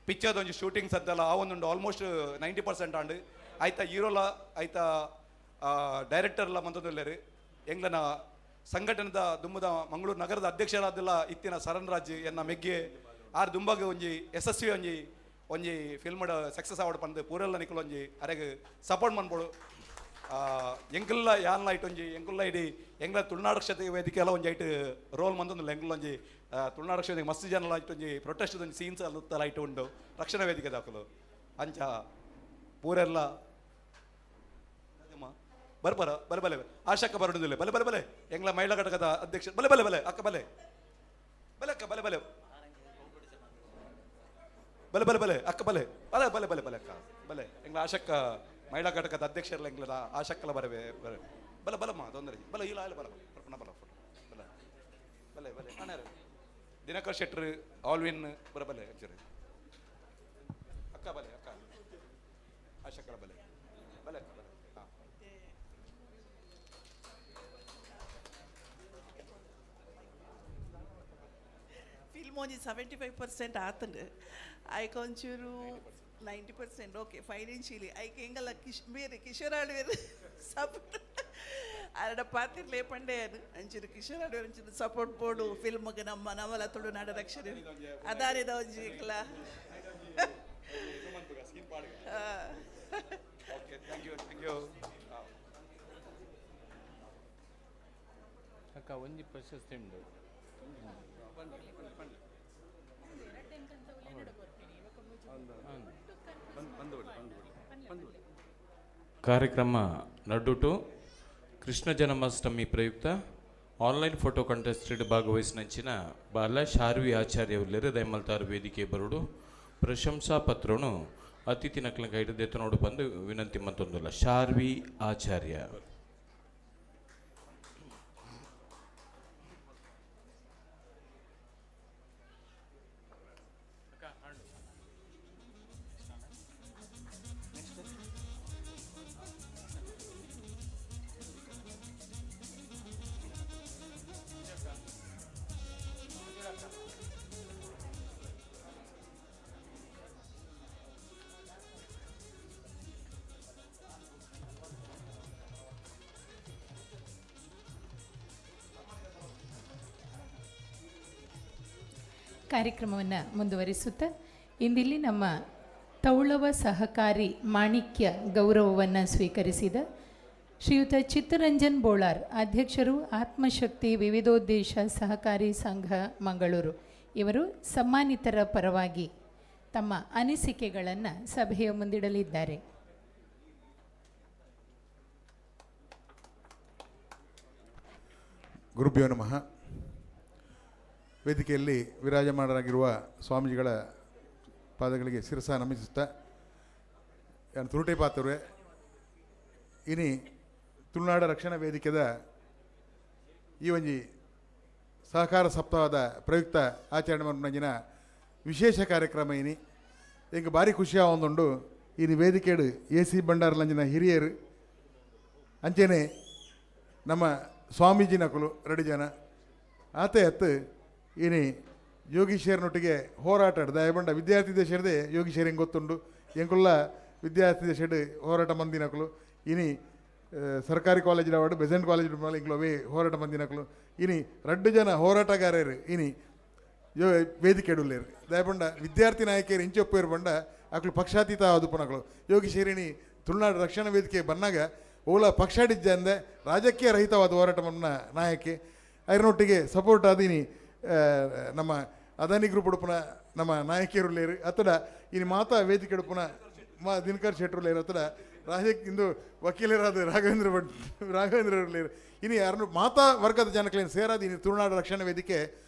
ಪಿಕ್ಚರ್ದೊಂಜಿ ಶೂಟಿಂಗ್ಸ್ ಅಂತಲ್ಲ ಆ ಒಂದು ಆಲ್ಮೋಸ್ಟ್ 90% ಆಂಡ್ ಆಯ್ತಾ ಹೀರೋಲ ಆಯ್ತಾ ಡೈರೆಕ್ಟರ್ಲ ಮಂತದಲ್ಲೇರು ಎಂಗ್ಲನ ಸಂಘಟನೆದ ದುಮ್ಮದ ಮಂಗಳೂರು ನಗರದ ಅಧ್ಯಕ್ಷರಾದಿಲ್ಲ ಇತ್ತಿನ ಶರಣ್ ರಾಜ್ ಎನ್ನ ಮೆಗ್ಗೆ ಆರು ದುಂಬಾಗ ಒಂಜಿ ಯಶಸ್ವಿ ಒಂಜಿ ಫಿಲ್ಮಡ್ ಸಕ್ಸಸ್ ಆವಡ್ ಪಂದು ಪೂರೆಲ್ಲ ನಿಕ್ಕಲು ಒಂಜಿ ಅರೆಗೆ ಸಪೋರ್ಟ್ ಮಾಡ್ಬೋಡು ಎಂಕಲ್ಲ ಯಾನ್ಲ ಇಟ್ಟೊಂಜಿ ಎಂಕುಲ್ಲ ಇಡೀ ಎಂಗ್ಲ ತುಳುನಾಡು ಕ್ಷೇತ್ರ ವೇದಿಕೆ ಎಲ್ಲ ಒಂಜಿ ಐಟ್ ರೋಲ್ ಮಂದೊಂದು ಎಂಗ್ಲ ಒಂಜಿ ತುಳುನಾಡು ಕ್ಷೇತ್ರ ಮಸ್ತ್ ಜನ ಇಟ್ಟೊಂಜಿ ಪ್ರೊಟೆಸ್ಟ್ ಒಂಜಿ ಸೀನ್ಸ್ ಅಲ್ಲ ಇಟ್ಟು ಉಂಡು ರಕ್ಷಣಾ ವೇದಿಕೆ ದಾಖಲು ಅಂಚ ಪೂರೆಲ್ಲ ಬರ್ಬರ ಬಲೆ ಬಲೆ ಆಶಕ್ಕ ಬರಡುದಿಲ್ಲ ಬಲೆ ಬಲೆ ಬಲೆ ಎಂಗ್ಲ ಮಹಿಳಾ ಘಟಕದ ಅಧ್ಯಕ್ಷ ಬಲೆ ಬಲೆ ಬಲೆ ಅಕ್ಕ ಬಲೆ ಬಲೆ ಅಕ್ಕ ಬಲೆ ಬಲೆ ಬಲೆ ಬಲೆ ಬಲೆ ಅಕ್ಕ ಬಲೆ ಬಲೆ ಬಲೆ ಬಲೆ ಬಲೆ ಅಕ್ಕ ಬಲೆ ಎಂಗ್ಲ ಆಶಕ್ಕ ಮಹಿಳಾ ಘಟಕದ ಅಧ್ಯಕ್ಷರಲ್ಲ ಎಂಗ್ಲದ ಆಶಕ್ಕಲ ಬರವೆ ಬಲೆ ಬಲಮ್ಮ ತೊಂದರೆ ಬಲೆ ಇಲ್ಲ ಬಲ ಬಲ ಬಲ ಬಲೆ ಬಲೆ ಬಲೆ ಅಣ್ಣ ದಿನಕರ್ ಶೆಟ್ರ್ ಆಲ್ವಿನ್ ಬರ ಬಲೆ ಅಕ್ಕ ಬಲೆ ಅಕ್ಕ ಆಶಕ್ಕಲ ಬಲೆ ಬಲೆ ಅಕ್ಕ ಬಲೆ ಫಿಲ್ಮ್ ಒಂಜಿ 75% ಆತಂಡು ಐಕ್ ಒಂಚೂರು 90% ಓಕೆ ಫೈನಾನ್ಷಿಯಲಿ ಐಕ್ ಎಂಗಲ್ಲ ಬೇರೆ ಕಿಶೋರಾಡ್ವೇರು ಸಪೋರ್ಟ್ ಅರಡ ಪಾತ್ರ ಲೇಪಂಡೆ ಅಂಚೂರು ಕಿಶೋರಾಡ್ವೇರು ಒಂಚೂರು ಸಪೋರ್ಟ್ ಬೋರ್ಡು ಫಿಲ್ಮ್ಗೆ ನಮ್ಮ ನವಲ ತುಳುನಾಡ ರಕ್ಷಣೆ ಅದಾರಿದ ಒಂಜಿ ಎಂಕಲ ಅಕ್ಕ ಒಂಜಿ ಪ್ರಶಸ್ತಿ ಉಂಡು ಕಾರ್ಯಕ್ರಮ ನಡುಟು ಕೃಷ್ಣ ಜನ್ಮಾಷ್ಟಮಿ ಪ್ರಯುಕ್ತ ಆನ್ಲೈನ್ ಫೋಟೋ ಕಂಟೆಸ್ಟೆಡ್ ಭಾಗವಹಿಸಿನಂಚಿನ ಬಾಲ ಶಾರ್ವಿ ಆಚಾರ್ಯ ಉಲ್ಲೇರು ದೈಮಲ್ತಾರ್ ವೇದಿಕೆ ಬರುಡು ಪ್ರಶಂಸಾ ಪತ್ರನು ಅತಿಥಿ ನಕ್ಲಂಕ ಹಿಡಿದೆತ್ತನೋಡು ಬಂದು ವಿನಂತಿ ಮತ್ತೊಂದಲ್ಲ ಶಾರ್ವಿ ಆಚಾರ್ಯ ಕಾರ್ಯಕ್ರಮವನ್ನು ಮುಂದುವರಿಸುತ್ತಾ ಇಂದಿಲ್ಲಿ ನಮ್ಮ ತೌಳವ ಸಹಕಾರಿ ಮಾಣಿಕ್ಯ ಗೌರವವನ್ನು ಸ್ವೀಕರಿಸಿದ ಶ್ರೀಯುತ ಚಿತ್ತರಂಜನ್ ಬೋಳಾರ್ ಅಧ್ಯಕ್ಷರು ಆತ್ಮಶಕ್ತಿ ವಿವಿಧೋದ್ದೇಶ ಸಹಕಾರಿ ಸಂಘ ಮಂಗಳೂರು ಇವರು ಸನ್ಮಾನಿತರ ಪರವಾಗಿ ತಮ್ಮ ಅನಿಸಿಕೆಗಳನ್ನು ಸಭೆಯ ಮುಂದಿಡಲಿದ್ದಾರೆ. ಗುರುಭ್ಯೋ ನಮಃ. ವೇದಿಕೆಯಲ್ಲಿ ವಿರಾಜಮಾನರಾಗಿರುವ ಸ್ವಾಮೀಜಿಗಳ ಪಾದಗಳಿಗೆ ಶಿರಸ ನಮಿಸುತ್ತಾ ನಾನು ತುರುಟೆ ಪಾತ್ರವೇ ಇನಿ ತುಳುನಾಡ ರಕ್ಷಣಾ ವೇದಿಕೆದ ಈ ಒಂಜಿ ಸಹಕಾರ ಸಪ್ತಾಹದ ಪ್ರಯುಕ್ತ ಆಚರಣೆ ಮಾಡಿನ ವಿಶೇಷ ಕಾರ್ಯಕ್ರಮ ಇನಿ ಎಂಗೆ ಭಾರಿ ಖುಷಿ ಆವೊಂದುಂಡು ಇನಿ ವೇದಿಕೆಡು AC ಬಂಡಾರ್ಲಂಜಿನ ಹಿರಿಯರು ಅಂಚೆನೆ ನಮ್ಮ ಸ್ವಾಮೀಜಿ ನಕಲು 2 ಜನ ಆತ ಎತ್ತು ಇನಿ ಯೋಗೀಶ್ವರನೊಟ್ಟಿಗೆ ಹೋರಾಟ ದಯಬಂಡ ವಿದ್ಯಾರ್ಥಿ ದೇಶದೇ ಯೋಗೀಶ್ವರ ಹೆಂಗೆ ಗೊತ್ತುಂಡು ಎಂಕುಲ್ಲ ವಿದ್ಯಾರ್ಥಿ ದೇಶಡ್ ಹೋರಾಟ ಮಂದಿನಕಲು ಇನಿ ಸರ್ಕಾರಿ ಕಾಲೇಜಿನ ಅವಾರ್ಡು ಬೆಸೆಂಟ್ ಕಾಲೇಜ್ ಮೇಲೆ ಇಂಗ್ಲವೇ ಹೋರಾಟ ಮಂದಿನಕಲು ಇನಿ 2 ಜನ ಹೋರಾಟಗಾರರು ಇನಿ ವೇದಿಕೆ ಇಡುಲ್ಲೇರು ದಯಬಂಡ ವಿದ್ಯಾರ್ಥಿ ನಾಯಕಿಯರು ಇಂಚೊಪ್ಪೇರು ಬಂಡ ಅಕ್ಲು ಪಕ್ಷಾತೀತ ಆದುಪನಗಳು ಯೋಗೀಶ್ವರಿಣಿ ತುಳುನಾಡು ರಕ್ಷಣಾ ವೇದಿಕೆ ಬಂದಾಗ ಓಲ ಪಕ್ಷಾಡಿದ್ದ ಅಂದೆ ರಾಜಕೀಯ ರಹಿತವಾದ ಹೋರಾಟ ಮನ್ನ ನಾಯಕಿ ಅದರೊಟ್ಟಿಗೆ ಸಪೋರ್ಟ್ ಆದೀನಿ ನಮ್ಮ ಅದಾನಿ ಗ್ರೂಪ್ ಉಡುಪುನ ನಮ್ಮ ನಾಯಕಿಯರುಲ್ಲೇರು ಅತ್ತಡ ಇನ್ನು ಮಾತಾ ವೇದಿಕೆ ಉಡುಪುನ ದಿನಕರ್ ಶೆಟ್ಟರುಲ್ಲೇರು ಅತ್ತಡ ಇಂದು ವಕೀಲರಾದ ರಾಘವೇಂದ್ರರುಲ್ಲೇರು ಇನ್ನು ಯಾರನ್ನು ಮಾತಾ ವರ್ಗದ ಜನಕ್ಲೇನು ಸೇರಾದ ಇನ್ನು ತುಳುನಾಡು ರಕ್ಷಣಾ ವೇದಿಕೆ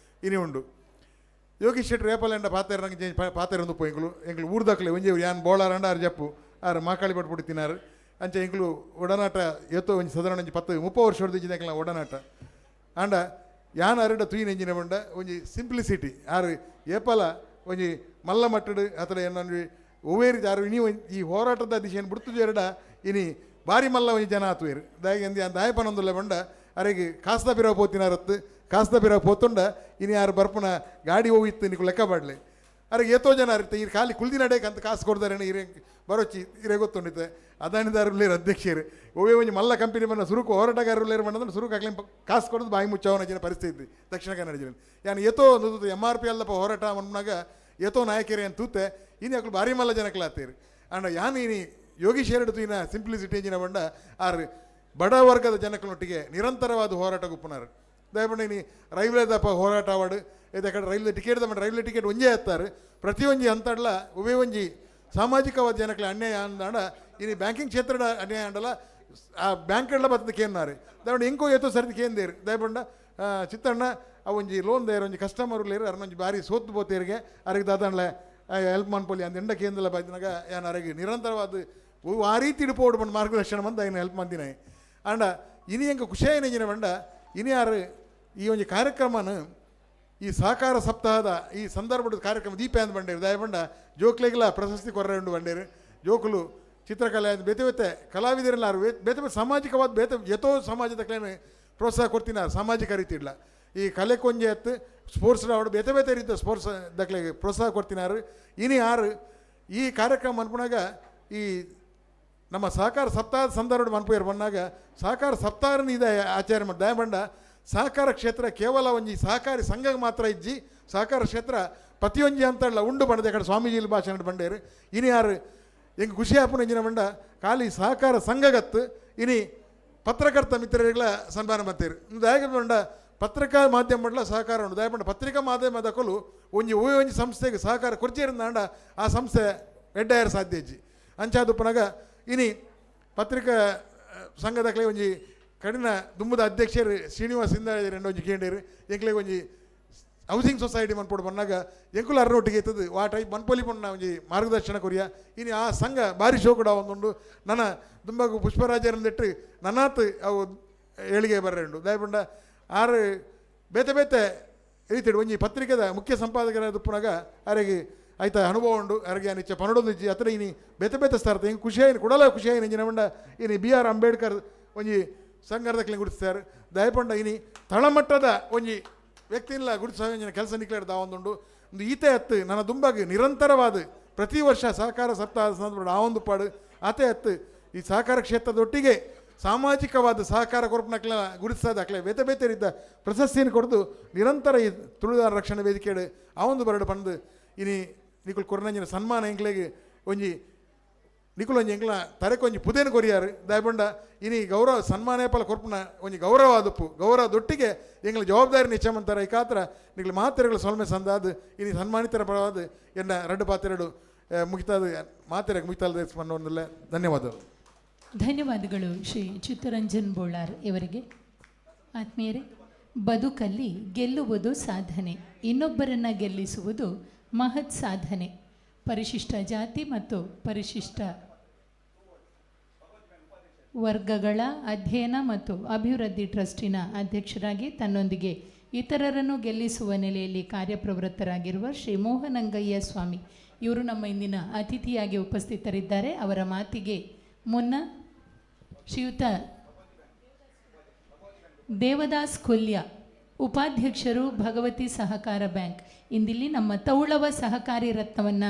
ಇನಿ ಉಂಡು ಯೋಗೀಶ್ ಶೆಟ್ಟಿ ರೇಪಲ್ಲೆಂಡ ಪಾತೆರಂಗೆ ಪಾತೆರಂದು ಪೋ ಎಂಗ್ಲು ಊರ್ದಕ್ಲೆ ಒಂಜಿ ಯಾನ್ ಬೋಳಾರಂಡ ಆರು ಜಪ್ಪು ಆರು ಮಾಕಾಳಿ ಪಟ್ಬಿಟ್ಟು ತಿನ್ನಾರು ಅಂಚೆ ಎಂಗ್ಲು ಒಡನಾಟ ಎತ್ತೋ ಒಂಜಿ ಸಾಧಾರಣ 10-30 ವರ್ಷ ಹೊಡೆದಿದ್ದ ಎಂಗ್ಲ ಒಡನಾಟ ಆಂಡ ಯಾನ್ ಅರಡ ತೂಯಿನ ಎಂಜಿನ ಬಂಡ ಒಂಜಿ ಸಿಂಪ್ಲಿಸಿಟಿ ಆರು ಏಪಲ ಒಂಜಿ ಮಲ್ಲ ಮಟ್ಟಡು ಅಥವಾ ಏನೊಂದು ಒವೇರಿ ಯಾರು ಇನಿ ಈ ಹೋರಾಟದ ದಿಶೆಯನ್ನು ಬಿಡ್ತದೆ ಎರಡ ಇನಿ ಬಾರಿ ಮಲ್ಲ ಒಂಜಿ ಜನ ಆತುವೇರು ದಾಯಿ ದಾಯಪನೊಂದುಲ್ಲ ಬಂಡ ಅರೆಗೆ ಕಾಸ್ದ ಬಿರ ಪೋತಿನಾರತ್ತು ಕಾಸ್ದ ಬಿರ ಪೋತುಂಡ ಇನಿ ಯಾರು ಬರ್ಪನ ಗಾಡಿ ಹೋಗಿತ್ತು ನಿಕ್ಕು ಲೆಕ್ಕ ಬಾಡ್ಲೆ ಅರೆಗೆ ಏತೋ ಜನ ಇರುತ್ತೆ ಈ ಖಾಲಿ ಕುಲ್ದಿ ನಡೆಯಕ್ಕೆ ಅಂತ ಕಾಸು ಕೊಡ್ತಾರೆ ಹಿರೇ ಬರೋಚಿ ಹಿರೇ ಗೊತ್ತುಂಡಿತ್ತೆ ಅದಾನಿದಾರರು ಅಧ್ಯಕ್ಷರು ಒವೇ ಒಂಜಿ ಮಲ್ಲ ಕಂಪನಿ ಬಂದ ಸುರುಕು ಹೋರಾಟಗಾರರು ಬಂದ್ರೆ ಸುರುಕು ಹಾಕ್ಲಿ ಕಾಸು ಕೊಡೋದು ಬಾಯಿ ಮುಚ್ಚವನ ಪರಿಸ್ಥಿತಿ ದಕ್ಷಿಣ ಕನ್ನಡ ಜಿಲ್ಲೆ ಯಾನು ಏತೋ ಒಂದು MRP ಅಲ್ಲಪ್ಪ ಹೋರಾಟ ಮನ್ನಾಗ ಏತೋ ನಾಯಕರೇ ಅಂತ ತೂತೆ ಇನ್ನು ಯಾಕಲು ಭಾರಿ ಮಲ್ಲ ಜನಕ್ಲಾತೀರಿ ಅಂಡ ಯಾನು ಇನಿ ಯೋಗೀಶ್ ಎರಡು ಇನ್ನ ಸಿಂಪ್ಲಿಸಿಟಿ ಎಂಜಿನ ಬಂಡ ಆರು ಬಡ ವರ್ಗದ ಜನಗಳೊಟ್ಟಿಗೆ ನಿರಂತರವಾದ ಹೋರಾಟ ಗುಪ್ಪನಾರು ದಯಪಂಡ ಇನಿ ರೈಲ್ವೇದಪ್ಪ ಹೋರಾಟ ಆವಾಡು ಇದು ಕಡೆ ರೈಲ್ವೆ ಟಿಕೆಟ್ ತಗೊಂಡು ರೈಲ್ವೆ ಟಿಕೆಟ್ ಒಂಜೇ ಹತ್ತಾರೆ ಪ್ರತಿಯೊಂಜಿ ಅಂತಡ್ಲ ಉವೇ ಒಂಜಿ ಸಾಮಾಜಿಕವಾದ ಜನಕ್ಕೆ ಅನ್ಯಾಯ ಅಂದಾಂಡ ಇನಿ ಬ್ಯಾಂಕಿಂಗ್ ಕ್ಷೇತ್ರದ ಅನ್ಯಾಯ ಅಂಡಲ್ಲ ಆ ಬ್ಯಾಂಕ್ಗಳ ಬತ್ತದ ಕೇನ್ನಾರು ದಯಪಂಡ ಎಂಕೋ ಏತೋ ಸರ್ತಿ ಕೇಂದೇರು ದಯಪಂಡ ಚಿತ್ತಣ್ಣ ಒಂಜಿ ಲೋನ್ ದೇರು ಒಂಜಿ ಕಸ್ಟಮರ್ ಲೇರು ಅರ್ನೊಂಜಿ ಬಾರಿ ಸೋತು ಬೋತೇರಿಗೆ ಅರಿಗೆ ದಾದಂಡ್ಲೆ ಹೆಲ್ಪ್ ಮನ್ಪೊಲಿ ಅಂದ ಎಂಡ ಕೇಂದ್ರಲ ಬಾಯ್ದಿನಾಗ ಯಾನು ಅರಿಗೆ ನಿರಂತರವಾದ ಆ ರೀತಿ ಇಡುಪೋಡು ಬಂದು ಮಾರ್ಗದರ್ಶನ ಬಂದು ఆయన ಹೆಲ್ಪ್ ಮಂದಿನ ಅಂಡ ಇನಿ ಎಂಕ ಖುಷಿ ಏನೇಜಿನ ಬಂಡ ಇನಿ ಯಾರು ಈ ಒಂದು ಕಾರ್ಯಕ್ರಮನ ಈ ಸಹಕಾರ ಸಪ್ತಾಹದ ಈ ಸಂದರ್ಭದ ಕಾರ್ಯಕ್ರಮ ದೀಪ ಅಂತ ಬಂಡೇರು ದಯಪಂಡ ಜೋಕ್ಲೆಗೆಲ್ಲ ಪ್ರಶಸ್ತಿ ಕೊರ್ರೆಂಡು ಬಂಡೇರು ಜೋಕುಲು ಚಿತ್ರಕಲೆ ಬೇತೆ ಬೇತೆ ಕಲಾವಿದರೆಲ್ಲ ಬೇತೆ ಬೇತೆ ಸಾಮಾಜಿಕವಾದ ಬೇತೆ ಎತೋ ಸಮಾಜದ ಕಲೆಯನ್ನು ಪ್ರೋತ್ಸಾಹ ಕೊಡ್ತಿನಾರು ಸಾಮಾಜಿಕ ರೀತಿ ಇಲ್ಲ ಈ ಕಲೆ ಕೊಂಜೆ ಎತ್ತು ಸ್ಪೋರ್ಟ್ಸ್ ಅವಡು ಬೇತೆ ಬೇತೆ ರೀತಿಯ ಸ್ಪೋರ್ಟ್ಸ್ ದಕ್ಲೆಗೆ ಪ್ರೋತ್ಸಾಹ ಕೊಡ್ತಿನಾರು ಇನಿ ಯಾರು ಈ ಕಾರ್ಯಕ್ರಮ ಅನ್ಪುನಾಗ ಈ ನಮ್ಮ ಸಹಕಾರ ಸಪ್ತಾಹದ ಸಂದರ್ಭ ಮನ್ಪುಯರು ಬಂದಾಗ ಸಹಕಾರ ಸಪ್ತಾಹನ ಇದೆ ಆಚರಣೆ ಮಾಡಿ ದಯಬಂಡ ಸಹಕಾರ ಕ್ಷೇತ್ರ ಕೇವಲ ಒಂಜಿ ಸಹಕಾರಿ ಸಂಘ ಮಾತ್ರ ಇಜ್ಜಿ ಸಹಕಾರ ಕ್ಷೇತ್ರ ಪ್ರತಿಯೊಂಜಿ ಅಂತಲ್ಲ ಉಂಡು ಬಂಡದ ಕಡೆ ಸ್ವಾಮೀಜಿಲಿ ಭಾಷಣ ಬಂಡೇರು ಇನಿ ಯಾರು ಹೆಂಗೆ ಖುಷಿ ಆಪುನ ಎಂಜಿನ ಬಂಡ ಖಾಲಿ ಸಹಕಾರ ಸಂಘಗತ್ತು ಇನಿ ಪತ್ರಕರ್ತ ಮಿತ್ರರಿಗಳ ಸನ್ಮಾನ ಮಾಡ್ತೀರಿ ದಯಗ ಬಂಡ ಪತ್ರಿಕಾ ಮಾಧ್ಯಮ ಮಂಡಲ ಸಹಕಾರ ಉಂಟು ದಯಪಂಡ ಪತ್ರಿಕಾ ಮಾಧ್ಯಮದ ಕೊಲು ಒಂಜಿ ಸಂಸ್ಥೆಗೆ ಸಹಕಾರ ಕೊರ್ಚೇರಿಂದಾಂಡ ಆ ಸಂಸ್ಥೆ ಎಡ್ಡಾಯರ ಸಾಧ್ಯ ಇಜ್ಜಿ ಅಂಚಾದುಪ್ಪನಾಗ ಇನಿ ಪತ್ರಿಕಾ ಸಂಘದಕ್ಲೆ ಒಂಜಿ ಕಡಿನ ದುಂಬದ ಅಧ್ಯಕ್ಷರು ಶ್ರೀನಿವಾಸ್ ಇಂದಾಜರು ಒಂಜಿ ಕೇಂಡೇರು ಎಂಕ್ಲೆಗೆ ಒಂಜಿ ಹೌಸಿಂಗ್ ಸೊಸೈಟಿ ಮನ್ಪೋಡು ಬಂದಾಗ ಎಂಕುಲು ಅರ್ರೊಟ್ಟಿಗೆ ಎತ್ತದು ಆ ಟೈಪ್ ಮನ್ಪೊಲಿ ಪೊಣ್ಣ ಒಂಜಿ ಮಾರ್ಗದರ್ಶನ ಕೊರಿಯ ಇನಿ ಆ ಸಂಘ ಭಾರಿ ಶೋಕುಡ ಒಂದುಂಡು ನನ್ನ ದುಂಬಗು ಪುಷ್ಪರಾಜರಂದಿಟ್ಟು ನನ್ನಾತ್ ಅವು ಏಳಿಗೆ ಬರ್ರೆಂಡು ದಯಪಂಡ ಆರು ಬೇತೆ ಬೇತೆ ರೀತಿ ಒಂಜಿ ಪತ್ರಿಕೆದ ಮುಖ್ಯ ಸಂಪಾದಕರ ದುಪ್ಪುನಾಗ ಅವರಿಗೆ ಆಯ್ತಾ ಅನುಭವ ಉಂಡು ಅವರಿಗೆ ನಿಚ್ಚ ಪನ್ನಡೊಂದು ಇಜ್ಜಿ ಅತ್ರ ಇನಿ ಬೇತೆ ಬೇತೆ ಸ್ಥಾರ್ಥ ಹಿಂಗೆ ಖುಷಿಯಾಗಿ ಕೊಡಲ ಖುಷಿಯಾಗಿ ಇಂಜಿನ ಬಂಡ ಇನಿ BR ಅಂಬೇಡ್ಕರ್ ಒಂಜಿ ಸಂಘರ್ದಕ್ಲೆ ಗುರುತಿಸ್ತಾರೆ ದಯಪಂಡ ಇನಿ ತಳಮಟ್ಟದ ಒಂಜಿ ವ್ಯಕ್ತಿಲ್ಲ ಗುರುತಿಸ ಕೆಲಸ ನಿಕ್ಲಾಡ್ದ ಒಂದುಂಡು ಒಂದು ಈತೆ ಹತ್ತು ನನ್ನ ದುಂಬಾಗಿ ನಿರಂತರವಾದ ಪ್ರತಿ ವರ್ಷ ಸಹಕಾರ ಸಪ್ತಾಹದ ಸಂದರ್ಭ ಆ ಒಂದು ಪಾಡು ಆತೆ ಹತ್ತು ಈ ಸಹಕಾರ ಕ್ಷೇತ್ರದೊಟ್ಟಿಗೆ ಸಾಮಾಜಿಕವಾದ ಸಹಕಾರ ಕೊರಪನಕ್ಲ ಗುರುತಿಸೋದಾಕ್ಲೆ ಬೇತೆ ಬೇತೆ ರೀತಿಯ ಪ್ರಶಸ್ತಿಯನ್ನು ಕೊಡ್ದು ನಿರಂತರ ಈ ತುಳುದಾರ ರಕ್ಷಣಾ ವೇದಿಕೆ ಆ ಒಂದು ಬರಡು ಬಂದು ಇನಿ ನಿಕುಲ್ ಕೊರನಂಜಿನ ಸನ್ಮಾನ ಎಂಕ್ಲೆಗೆ ಒಂಜಿ ನಿಕುಲ್ ಒಂಜಿ ಎಂಕ್ಲ ತರಕ್ಕೆ ಒಂಜಿ ಪುದೇನು ಕೊರಿಯಾರು ದಯಪಂಡ ಇನಿ ಗೌರವ ಸನ್ಮಾನೇಪಲ ಕೊರ್ಪನ ಒಂಜಿ ಗೌರವ ಆದಪ್ಪು ಗೌರವದೊಟ್ಟಿಗೆ ಎಂಗ್ಲ ಜವಾಬ್ದಾರಿ ನಿಚ್ಚಮಂತರ ಈ ಕಾತ್ರ ನಿಕ್ಲು ಮಾತೆರೆಗಳು ಸೊಲ್ಮೆ ಸಂದಾದ ಇನಿ ಸನ್ಮಾನಿತರ ಪರವಾದ ಎನ್ನ ಎರಡು ಪಾತ್ರೆಗಳು ಮುಗಿತಾದ ಮಾತೆರೆಗೆ ಮುಗಿತಾದ ಸ್ಮರಣೆ ಧನ್ಯವಾದಗಳು. ಧನ್ಯವಾದಗಳು ಶ್ರೀ ಚಿತ್ತರಂಜನ್ ಬೋಳಾರ್ ಇವರಿಗೆ. ಆತ್ಮೀಯರೇ, ಬದುಕಲ್ಲಿ ಗೆಲ್ಲುವುದು ಸಾಧನೆ, ಇನ್ನೊಬ್ಬರನ್ನು ಗೆಲ್ಲಿಸುವುದು ಮಹತ್ ಸಾಧನೆ. ಪರಿಶಿಷ್ಟ ಜಾತಿ ಮತ್ತು ಪರಿಶಿಷ್ಟ ವರ್ಗಗಳ ಅಧ್ಯಯನ ಮತ್ತು ಅಭಿವೃದ್ಧಿ ಟ್ರಸ್ಟಿನ ಅಧ್ಯಕ್ಷರಾಗಿ ತನ್ನೊಂದಿಗೆ ಇತರರನ್ನು ಗೆಲ್ಲಿಸುವ ನೆಲೆಯಲ್ಲಿ ಕಾರ್ಯಪ್ರವೃತ್ತರಾಗಿರುವ ಶ್ರೀ ಮೋಹನಂಗಯ್ಯ ಸ್ವಾಮಿ ಇವರು ನಮ್ಮ ಇಂದಿನ ಅತಿಥಿಯಾಗಿ ಉಪಸ್ಥಿತರಿದ್ದಾರೆ. ಅವರ ಮಾತಿಗೆ ಮುನ್ನ ಶ್ರೀಯುತ ದೇವದಾಸ್ ಕೊಲ್ಯ, ಉಪಾಧ್ಯಕ್ಷರು, ಭಗವತಿ ಸಹಕಾರ ಬ್ಯಾಂಕ್, ಇಂದಿಲ್ಲಿ ನಮ್ಮ ತೌಳವ ಸಹಕಾರಿ ರತ್ನವನ್ನು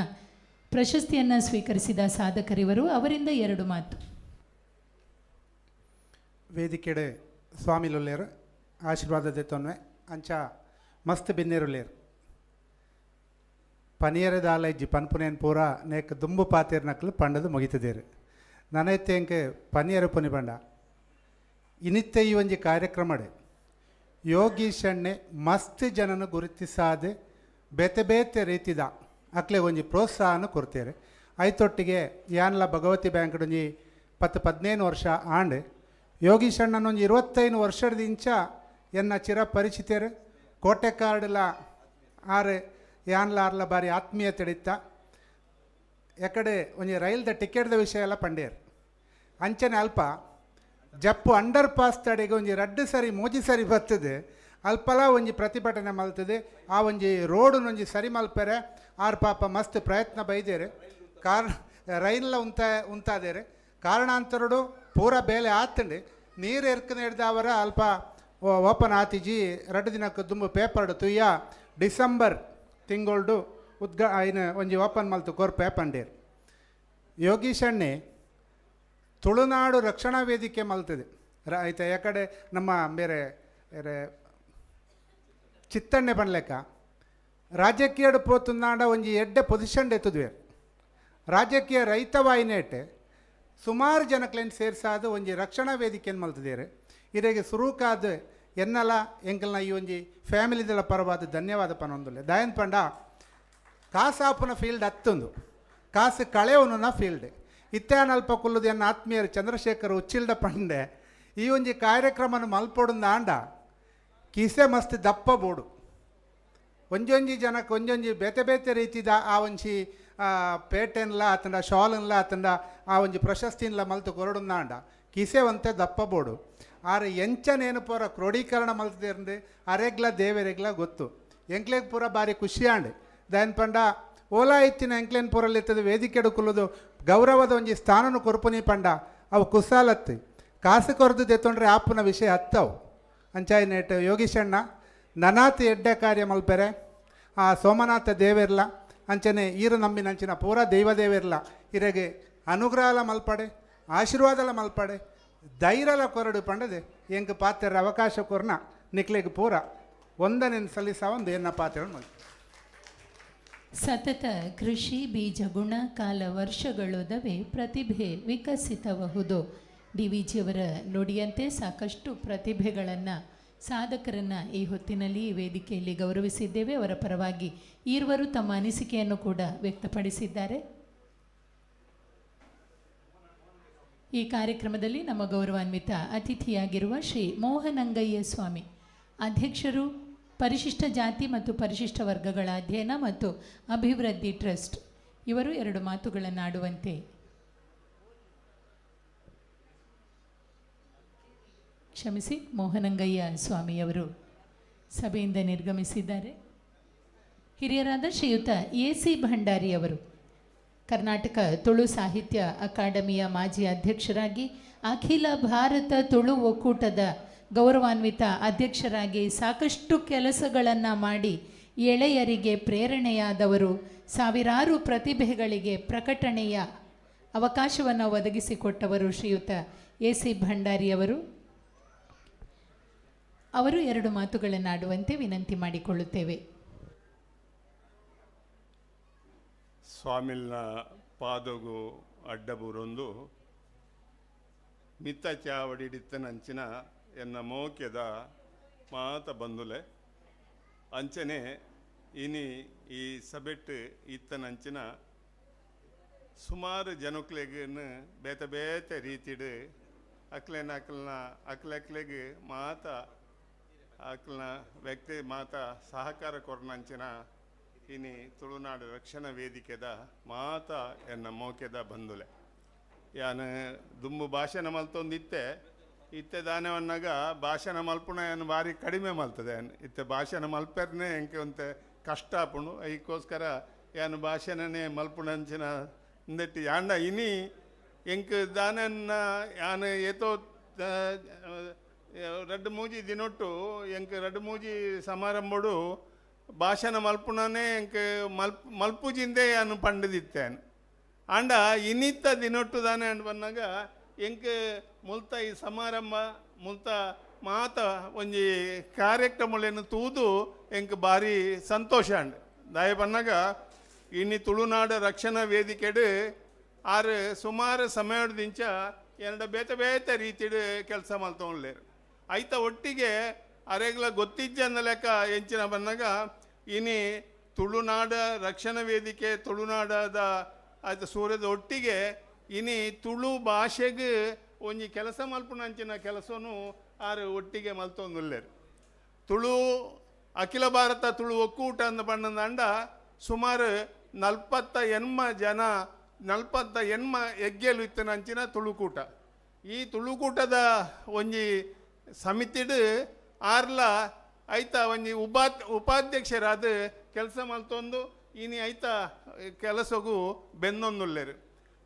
ಪ್ರಶಸ್ತಿಯನ್ನು ಸ್ವೀಕರಿಸಿದ ಸಾಧಕರಿವರು. ಅವರಿಂದ ಎರಡು ಮಾತು. ವೇದಿಕೆಡೆ ಸ್ವಾಮಿಲುಲ್ಲೇರು ಆಶೀರ್ವಾದ ದೆತ್ತೊನ್ವೆ ಅಂಚ ಮಸ್ತ್ ಬಿನ್ನೇರುಲ್ಲೇರು ಪನಿಯರದಾಲ ಇಜ್ಜಿ ಪನ್ಪುನೇನು ಪೂರ ನೇಕ್ ದುಂಬು ಪಾತಿರ್ನಕ್ಲು ಪಂಡದು ಮುಗಿತದೇರು ನನೈತೆಂಗೆ ಪನಿಯರು ಪುನಿ ಬಂಡ ಇನಿತ್ತೆ ಈ ಒಂಜಿ ಕಾರ್ಯಕ್ರಮಡೆ ಯೋಗೀಶಣ್ಣೆ ಮಸ್ತ್ ಜನನು ಗುರುತಿಸಾದೆ ಬೇತೆ ಬೇತೆ ರೀತಿದ ಅಕ್ಲೆ ಒಂಜಿ ಪ್ರೋತ್ಸಾಹನ ಕೊಡ್ತೇರೆ. ಐತೊಟ್ಟಿಗೆ ಯಾನ್ಲ ಭಗವತಿ ಬ್ಯಾಂಕ್ಡ್ ಒಂಜಿ 10-15 ವರ್ಷ ಆಂಡ್ ಯೋಗೀಶಣ್ಣನೊಂಜಿ 25 ವರ್ಷದಿಂಚ ಎನ್ನ ಚಿರ ಪರಿಚಿತರು ಕೋಟೆಕಾರ್ಡ್ಲ ಆರು ಯಾನ್ಲ ಆರ್ಲ ಬಾರಿ ಆತ್ಮೀಯತೆ ಹಿಡಿತ ಎಕಡೆ ಒಂಜಿ ರೈಲ್ದ ಟಿಕೆಟ್ದ ವಿಷಯ ಎಲ್ಲ ಪಂಡೇರು ಅಂಚನೆ ಅಲ್ಪ ಜಪ್ಪು ಅಂಡರ್ ಪಾಸ್ ತಡೆಗೆ ಒಂಜಿ 2 ಸರಿ 3 ಸರಿ ಬರ್ತದೆ ಅಲ್ಪಲ ಒಂಜಿ ಪ್ರತಿಭಟನೆ ಮಲ್ತದೆ ಆ ಒಂಜಿ ರೋಡನ್ನೊಂಜಿ ಸರಿ ಮಲ್ಪರೆ ಆರು ಪಾಪ ಮಸ್ತ್ ಪ್ರಯತ್ನ ಬೈದೇರು ರೈನ್ಲ ಉಂತಾದೇರೆ ಕಾರಣಾಂತರಡು ಪೂರ ಬೇಲೆ ಆತಂಡು ನೀರು ಎರ್ಕನ ಹಿಡ್ದು ಅವರ ಅಲ್ಪ ಓಪನ್ ಆತಿಜಿ 2 ದಿನಕ್ಕೆ ದುಂಬು ಪೇಪರ್ಡು ತುಯ್ಯ ಡಿಸೆಂಬರ್ ತಿಂಗಳು ಐನು ಒಂಜಿ ಓಪನ್ ಮಲ್ತು ಕೋರ್ ಪೇಪಂಡೇರು ಯೋಗೀಶ್ ಅಣ್ಣೆ ತುಳುನಾಡು ರಕ್ಷಣಾ ವೇದಿಕೆ ಮಲ್ತದೆ ಆಯ್ತಾ ಯಾಕಡೆ ನಮ್ಮ ಬೇರೆ ಚಿತ್ತಣ್ಣೆ ಬನ್ಲೆಕ್ಕ ರಾಜಕೀಯ ಪೋತುನಾಡ ಒಂಜಿ ಎಡ್ಡೆ ಪೊಸಿಷನ್ ಎತ್ತುದ್ವೆ ರಾಜಕೀಯ ರೈತವಾಯಿನೇಟೆ ಸುಮಾರು ಜನಕ್ಲೆಂಟ್ ಸೇರಿಸಾದ ಒಂಜಿ ರಕ್ಷಣಾ ವೇದಿಕೆಯನ್ನು ಮಲ್ತಿದ್ದೇವೆ ಇರೆಗೆ ಸುರೂಕಾದ ಎನ್ನಲ ಎಂಕಲ್ನ ಈ ಒಂಜಿ ಫ್ಯಾಮಿಲಿದೆಲ್ಲ ಪರವಾದ ಧನ್ಯವಾದ ಪನೊಂದುಲ್ಲೆ ದಯನ್ ಪಂಡ ಕಾಸಾಪುನ ಫೀಲ್ಡ್ ಹತ್ತೊಂದು ಕಾಸು ಕಳೆಯವನ ಫೀಲ್ಡ್ ಇತ್ಯಾನಲ್ಪ ಕುಲ್ಲುದು ಎನ್ನ ಆತ್ಮೀಯರು ಚಂದ್ರಶೇಖರ್ ಉಚ್ಚಿಲ್ಡ ಪಂಡೆ ಈ ಒಂಜಿ ಕಾರ್ಯಕ್ರಮನ ಮಲ್ಪೊಡುಂದ ಆಂಡ ಕಿಸೆ ಮಸ್ತ್ ದಪ್ಪ ಬೋಡು ಒಂಜೊಂಜಿ ಜನಕ್ಕೆ ಒಂಜೊಂಜಿ ಬೇತೆ ಬೇತೆ ರೀತಿದ ಆ ಒಂಜಿ ಪೇಟೆನ್ಲ ಆತಂಡ ಶಾಲನ್ಲ ಆತಂಡ ಆ ಒಂಜಿ ಪ್ರಶಸ್ತಿನ್ಲ ಮಲ್ತು ಕೊರಡುಂದ ಆಂಡ ಕಿಸೆ ಒಂತೆ ದಪ್ಪ ಬೋಡು ಆರು ಎಂಚನೇನು ಪೂರ ಕ್ರೋಢೀಕರಣ ಮಲ್ತದೇರ್ದು ಅರೆಗ್ಲ ದೇವರೆಗ್ಲ ಗೊತ್ತು ಎಂಕ್ಲೆಗ್ ಪೂರ ಭಾರಿ ಖುಷಿಯಾಂಡು ದಯನ್ ಪಂಡ ಓಲಾ ಇತ್ತಿನ ಎಂಕ್ಲೇನ್ ಪೂರಲ್ಲಿ ಇರ್ತದೆ ವೇದಿಕೆ ಎಡುಕುಲ್ಲದು ಗೌರವದ ಒಂಜಿ ಸ್ಥಾನನು ಕೊರ್ಪುನಿ ಪಂಡ ಅವು ಕುಸಾಲತ್ತು ಕಾಸು ಕೊರದು ತೆತ್ತೊಂಡ್ರೆ ಆಪುನ ವಿಷಯ ಹತ್ತವು ಅಂಚಾಯಿ ನೆಟ್ ಯೋಗೀಶಣ್ಣ ನನಾತಿ ಎಡ್ಡೆ ಕಾರ್ಯ ಮಲ್ಪೆರೆ ಆ ಸೋಮನಾಥ ದೇವಿರ್ಲ ಅಂಚನೆ ಈರು ನಂಬಿನ ಅಂಚಿನ ಪೂರ ದೈವದೇವಿರ್ಲ ಇರೆಗೆ ಅನುಗ್ರಹಲ ಮಲ್ಪಡೆ ಆಶೀರ್ವಾದಲ ಮಲ್ಪಡೆ ಧೈರ್ಯಲ ಕೊರಡು ಪಂಡದೆ ಎಂಕ್ ಪಾತ್ರ ಅವಕಾಶ ಕೊರ್ನ ನಿಕ್ಲೆಗೆ ಪೂರ ಒಂದನೇನು ಸಲ್ಲಿಸ ಒಂದು ಎನ್ನ ಪಾತ್ರ ಮಲ್ ಸತತ ಕೃಷಿ ಬೀಜ ಗುಣ ಕಾಲ ವರ್ಷಗಳೊದವೆ ಪ್ರತಿಭೆ ವಿಕಸಿತಬಹುದು. ಡಿ ವಿ ಜಿಯವರ ನುಡಿಯಂತೆ ಸಾಕಷ್ಟು ಪ್ರತಿಭೆಗಳನ್ನು ಸಾಧಕರನ್ನು ಈ ಹೊತ್ತಿನಲ್ಲಿ ಈ ವೇದಿಕೆಯಲ್ಲಿ ಗೌರವಿಸಿದ್ದೇವೆ. ಅವರ ಪರವಾಗಿ ಈರ್ವರು ತಮ್ಮ ಅನಿಸಿಕೆಯನ್ನು ಕೂಡ ವ್ಯಕ್ತಪಡಿಸಿದ್ದಾರೆ. ಈ ಕಾರ್ಯಕ್ರಮದಲ್ಲಿ ನಮ್ಮ ಗೌರವಾನ್ವಿತ ಅತಿಥಿಯಾಗಿರುವ ಶ್ರೀ ಮೋಹನಂಗಯ್ಯ ಸ್ವಾಮಿ, ಅಧ್ಯಕ್ಷರು ಪರಿಶಿಷ್ಟ ಜಾತಿ ಮತ್ತು ಪರಿಶಿಷ್ಟ ವರ್ಗಗಳ ಅಧ್ಯಯನ ಮತ್ತು ಅಭಿವೃದ್ಧಿ ಟ್ರಸ್ಟ್, ಇವರು 2 ಮಾತುಗಳನ್ನಾಡುವಂತೆ ಕ್ಷಮಿಸಿ, ಮೋಹನಂಗಯ್ಯ ಸ್ವಾಮಿಯವರು ಸಭೆಯಿಂದ ನಿರ್ಗಮಿಸಿದ್ದಾರೆ. ಹಿರಿಯರಾದ ಶ್ರೀಯುತ ಎ.ಸಿ. ಭಂಡಾರಿ ಅವರು ಕರ್ನಾಟಕ ತುಳು ಸಾಹಿತ್ಯ ಅಕಾಡೆಮಿಯ ಮಾಜಿ ಅಧ್ಯಕ್ಷರಾಗಿ, ಅಖಿಲ ಭಾರತ ತುಳು ಒಕ್ಕೂಟದ ಗೌರವಾನ್ವಿತ ಅಧ್ಯಕ್ಷರಾಗಿ ಸಾಕಷ್ಟು ಕೆಲಸಗಳನ್ನು ಮಾಡಿ ಎಳೆಯರಿಗೆ ಪ್ರೇರಣೆಯಾದವರು, ಸಾವಿರಾರು ಪ್ರತಿಭೆಗಳಿಗೆ ಪ್ರಕಟಣೆಯ ಅವಕಾಶವನ್ನು ಒದಗಿಸಿಕೊಟ್ಟವರು ಶ್ರೀಯುತ ಎ.ಸಿ. ಭಂಡಾರಿಯವರು. ಅವರು 2 ಮಾತುಗಳನ್ನಾಡುವಂತೆ ವಿನಂತಿ ಮಾಡಿಕೊಳ್ಳುತ್ತೇವೆ. ಸ್ವಾಮಿಲ್ನ ಪಾದಗು ಅಡ್ಡಬೂರೊಂದು ಮಿತ್ತ ಚಾವಡಿಡಿತ್ತನಂಚಿನ ಎನ್ನ ಮೋಕ್ಯದ ಮಾತ ಬಂದುಲೆ ಅಂಚನೆ ಇನಿ ಈ ಸಬೆಟ್ ಇತ್ತನಂಚಿನ ಸುಮಾರು ಜನಕ್ಲೆಗನ್ನು ಬೇತೆ ಬೇತೆ ರೀತಿಡು ಅಕ್ಲೆಗೆ ಮಾತ ಅಕ್ಲನ ವ್ಯಕ್ತಿ ಮಾತ ಸಹಕಾರ ಕೊರನಂಚಿನ ಇನಿ ತುಳುನಾಡು ರಕ್ಷಣಾ ವೇದಿಕೆದ ಮಾತ ಎನ್ನ ಮೋಕ್ಯದ ಬಂದುಲೆ ಯಾನು ದುಂಬು ಭಾಷಣ ಮಲ್ತೊಂದಿತ್ತೆ ಇತ್ತೆ ದಾನವನ್ನಾಗ ಭಾಷಣ ಮಲ್ಪುಣ ಏನು ಭಾರಿ ಕಡಿಮೆ ಮಲ್ತದೆ. ಇತ್ತೆ ಭಾಷಣ ಮಲ್ಪರ್ನೇ ಎಂಕೆ ಒಂತೆ ಕಷ್ಟ ಆಪುಣು, ಅದಕ್ಕೋಸ್ಕರ ಏನು ಭಾಷಣನೇ ಮಲ್ಪುಣಂಚಿನ ಇಂದೆಟ್ಟಿ ಯಾಂಡ ಇನಿ ಎಂಕ್ ದಾನನ್ನ ಯಾನು ಏತೋ 2-3 ದಿನೊಟ್ಟು ಎಂಕ್ 2-3 ಸಮಾರಂಭಡು ಭಾಷಣ ಮಲ್ಪುಣನೇ ಎಂಕ್ ಮಲ್ಪುಜಿಂದೆ ಯಾನು ಪಂಡದಿತ್ತೇನು ಆಂಡ ಇನ್ನಿತ್ತ ದಿನೊಟ್ಟು ದಾನೆ ಅಂಡ್ ಬಂದಾಗ ಎಂಕ್ ಮುಲ್ತ ಈ ಸಮಾರಂಭ ಮುಲ್ತ ಮಾತ ಒಂಜಿ ಕಾರ್ಯಕ್ರಮಗಳನ್ನು ತೂದು ಎಂಕ್ ಭಾರಿ ಸಂತೋಷ ಅಂಡ್ ದಾಯ ಬಂದಾಗ ಇನ್ನಿ ತುಳುನಾಡು ರಕ್ಷಣಾ ವೇದಿಕೆಡು ಆರು ಸುಮಾರು ಸಮಯದಿಂಚ 2 ಬೇತೆ ಬೇತೆ ರೀತಿಡು ಕೆಲಸ ಮಲ್ತೊಳ್ಲೇರು ಆಯ್ತ ಒಟ್ಟಿಗೆ ಅರೆಗ್ಲ ಗೊತ್ತಿಜ್ಜಂದ ಲೆಕ್ಕ ಎಂಚಿನ ಬಂದಾಗ ಇನಿ ತುಳುನಾಡ ರಕ್ಷಣಾ ವೇದಿಕೆ ತುಳುನಾಡದ ಅದು ಸೂರ್ಯದ ಒಟ್ಟಿಗೆ ಇನಿ ತುಳು ಭಾಷೆಗೆ ಒಂಜಿ ಕೆಲಸ ಮಲ್ಪುನಂಚಿನ ಕೆಲಸನು ಆರು ಒಟ್ಟಿಗೆ ಮಲ್ತೊಂದುಲ್ಲೇರು. ತುಳು ಅಖಿಲ ಭಾರತ ತುಳು ಒಕ್ಕೂಟ ಅಂದ ಬಣ್ಣದಂಡ ಸುಮಾರು 48 ಜನ 48 ಹೆಗ್ಗೆಲು ಇತ್ತನಂಚಿನ ತುಳುಕೂಟ. ಈ ತುಳುಕೂಟದ ಒಂಜಿ ಸಮಿತಿಡು ಆರ್ಲ ಐತ ಒಂಜಿ ಉಪಾಧ್ಯಕ್ಷರಾದ ಕೆಲಸ ಮಲ್ತೊಂದು ಇನಿ ಐತ ಕೆಲಸಗೂ ಬೆನ್ನೊಂದುಲ್ಲೆರು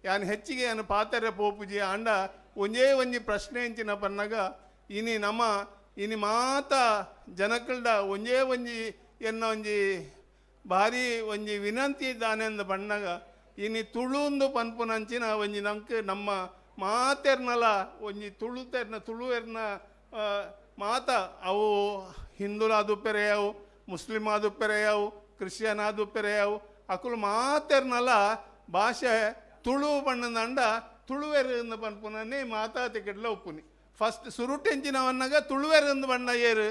ಯಾನ್ ಹೆಚ್ಚಿಗೆ ಯಾನು ಪಾತೆರೆ ಪೋಪುಜಿ ಆಂಡ ಒಂಜೇ ಒಂಜಿ ಪ್ರಶ್ನೆ ಎಂಚಿನ ಪನ್ನಗ ಇನಿ ನಮ್ಮ ಇನಿ ಮಾತ ಜನಕಲ್ಡ ಒಂಜೇ ಒಂಜಿ ಎನ್ನ ಒಂಜಿ ಭಾರಿ ಒಂಜಿ ವಿನಂತಿ ಇದ್ದಾನೆಂದು ಬಣ್ಣಗ ಇನಿ ತುಳುಂದು ಪನ್ಪುನಂಚಿನ ಒಂಜಿ ನಂಗೆ ನಮ್ಮ ಮಾತೆರ್ನಲ ಒಂಜಿ ತುಳುವೆರ್ನ ಮಾತ ಅವು ಹಿಂದುಲಾದುಪ್ಪೆರೆಯವು ಮುಸ್ಲಿಮ್ ಆದುಪ್ಪೆರೆಯವು ಕ್ರಿಶ್ಚಿಯನ್ ಆದುಪ್ಪೆರೆಯವು ಅಕುಲು ಮಾತೆರ್ನಲ ಭಾಷೆ ತುಳು ಬಣ್ಣದಂಡ ತುಳುವೆರು ಪನ್ಪುನೇ ಮಾತಾತಿ ಕೆಡ್ಲ ಉಪ್ಪುನಿ ಫಸ್ಟ್ ಸುರುಟೆಂಚಿನವನ್ನಾಗ ತುಳುವೆರು ಬಣ್ಣ ಏರು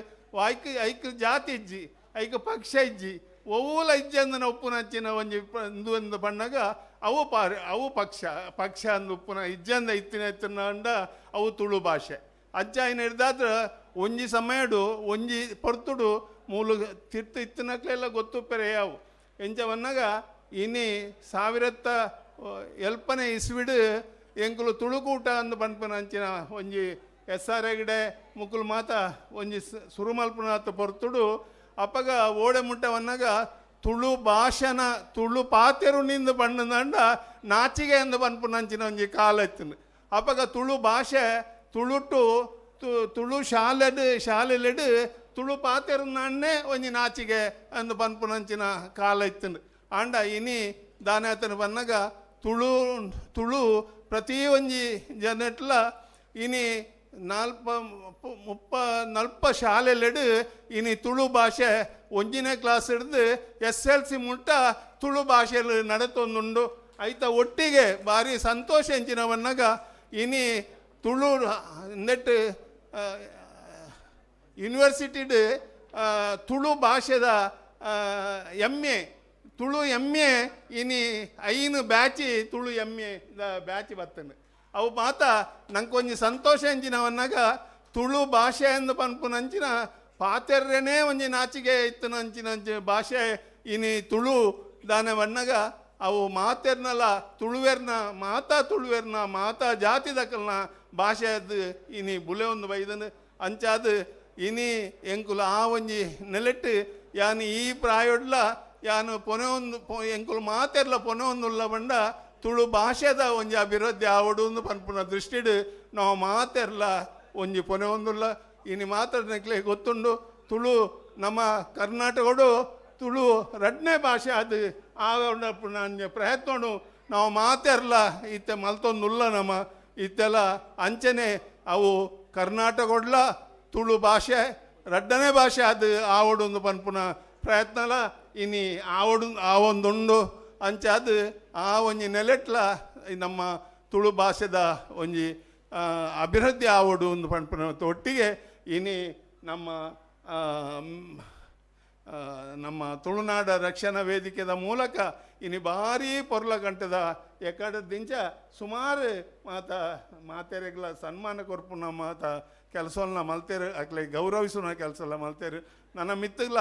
ಐಕ್ ಜಾತಿ ಇಜ್ಜಿ ಐಕ್ ಪಕ್ಷ ಇಜ್ಜಿ ಒವ್ವುಲ ಇಜ್ಜಂದನ ಉಪ್ಪುನಂಚಿನ ಒಂದು ಬಣ್ಣಗ ಅವು ಪಕ್ಷ ಅಂದು ಉಪ್ಪುನ ಇಜ್ಜಂದ ಇತ್ತಿನ ಅಂಡ ಅವು ತುಳು ಭಾಷೆ ಅಜ್ಜ ಏನು ಹಿಡ್ದಾದ್ರ ಒಂಜಿ ಸಮಯಡು ಒಂಜಿ ಪೊರ್ತುಡು ಮೂಲು ತಿರ್ತು ಇತ್ತಿನಕ್ಲೆಲ್ಲ ಗೊತ್ತುಪ್ಪೆರೆ ಯಾವು ಎಂಚವನ್ನಾಗ ಇನಿ 2007ನೇ ಇಸ್ವಿಡು ಎಂಕುಲು ತುಳುಕೂಟ ಅಂದು ಪನ್ಪುನಂಚಿನ ಒಂಜಿ SR ಮುಕ್ಕುಲು ಮಾತ ಒಂಜಿ ಸುರುಮಲ್ಪುನಾಥ ಪೊರ್ತುಡು ಅಪ್ಪಗ ಓಡೆ ಮುಟ್ಟವನ್ನಾಗ ತುಳು ಭಾಷಣ ತುಳು ಪಾತೆರು ನಿಂದು ಬಣ್ಣದಂಡ ನಾಚಿಗೆ ಎಂದು ಪನ್ಪುನಂಚಿನ ಒಂಜಿ ಕಾಲ ಇತ್ತು ಅಪ್ಪಗ ತುಳು ಭಾಷೆ ತುಳುಟು ತುಳು ಶಾಲೆಲೆಡು ತುಳು ಪಾತೆರು ನನ್ನೇ ಒಂಜಿ ನಾಚಿಗೆ ಅಂದು ಪನ್ಪುನಂಚಿನ ಕಾಲ ಇತ್ತು ಆಂಡ ಇನಿ ದಾನಾತನ ಬನ್ನಾಗ ತುಳು ಪ್ರತಿ ಒಂಜಿ ಜನಟ್ಲ ಇನಿ 40 ಶಾಲೆಲೆಡು ಇನಿ ತುಳು ಭಾಷೆ ಒಂಜಿನೇ ಕ್ಲಾಸ್ ಹಿಡಿದು SLC ಮುಟ್ಟ ತುಳು ಭಾಷೆಯಲ್ಲಿ ನಡೆತೊಂದುಂಡು ಐತ ಒಟ್ಟಿಗೆ ಭಾರಿ ಸಂತೋಷ ಎಂಚಿನವನ್ನಾಗ ಇನಿ ತುಳು ನೆಟ್ ಯೂನಿವರ್ಸಿಟಿಡ್ ತುಳು ಭಾಷೆದ ತುಳು MA ಇನಿ 5 ಬ್ಯಾಚಿ ತುಳು MA ಬ್ಯಾಚಿ ಬರ್ತನೆ ಅವು ಮಾತ ನಂಗೊಂಜಿ ಸಂತೋಷ ಎಂಚಿನವನ್ನಾಗ ತುಳು ಭಾಷೆ ಎಂದು ಪನ್ಪುನಂಚಿನ ಪಾತೆರ್ರೇನೇ ಒಂಜಿ ನಾಚಿಗೆ ಇತ್ತನಂಚಿನ ಭಾಷೆ ಇನಿ ತುಳು ದಾನೆ ಬಣ್ಣಗ ಅವು ಮಾತೆರ್ನಲ ತುಳುವೆರ್ನ ಮಾತಾ ಜಾತಿ ದಕ್ಕಲ್ನ ಭಾಷೆ ಅದು ಇನಿ ಬುಲೆ ಒಂದು ಬೈದನು ಅಂಚಾದು ಇನಿ ಎಂಕುಲು ಆ ಒಂಜಿ ನೆಲೆಟ್ಟು ಯಾನು ಈ ಪ್ರಾಯೊಡ್ಲ ಯಾನು ಪೊನೆ ಒಂದು ಎಂಕುಲು ಮಾತೆರ್ಲ ಪೊನೆ ಒಂದುಲ್ಲ ಬಂಡ ತುಳು ಭಾಷೆದ ಒಂಜಿ ಅಭಿವೃದ್ಧಿ ಆವಡು ಪನ್ಪುನ ದೃಷ್ಟಿಡು ನಾವು ಮಾತೆರ್ಲ ಒಂಜಿ ಪೊನೆ ಒಂದುಲ್ಲ ಇನಿ ಮಾತಾಡ್ನಕ್ಲೆ ಗೊತ್ತುಂಡು ತುಳು ನಮ್ಮ ಕರ್ನಾಟಕಡು ತುಳು 2ನೇ ಭಾಷೆ ಅದು ಆವಡ ಪ್ರಯತ್ನ ನಾವು ಮಾತೆರ್ಲ ಇತ್ತೆ ಮಲ್ತೊಂದುಲ್ಲ ನಮ್ಮ ಇತ್ತೆಲ್ಲ ಅಂಚನೆ ಅವು ಕರ್ನಾಟಕಡ್ಲ ತುಳು ಭಾಷೆ 2ನೇ ಭಾಷೆ ಅದು ಆವಡು ಪನ್ಪುನ ಪ್ರಯತ್ನಲ ಇನಿ ಆವೊಂದುಂಡು ಅಂಚೆ ಅದು ಆ ಒಂಜಿ ನೆಲೆಟ್ಲ ನಮ್ಮ ತುಳು ಭಾಷೆದ ಒಂಜಿ ಅಭಿವೃದ್ಧಿ ಆವಡು ಒಂದು ಪನ್ಪುನ ಒಟ್ಟಿಗೆ ಇನಿ ನಮ್ಮ ತುಳುನಾಡ ರಕ್ಷಣಾ ವೇದಿಕೆದ ಮೂಲಕ ಇನಿ ಭಾರಿ ಪೊರ್ಲ ಗಂಟೆದ ಎಕಡದಿಂಚ ಸುಮಾರು ಮಾತೆರೆಗಳ ಸನ್ಮಾನ ಕೊರ್ಪುನ ಕೆಲಸವನ್ನ ಮಲ್ತೇರು ಅಕ್ಲೆ ಗೌರವಿಸುವ ಕೆಲಸ ಎಲ್ಲ ಮಲ್ತೇರು ನನ್ನ ಮಿತ್ತಲ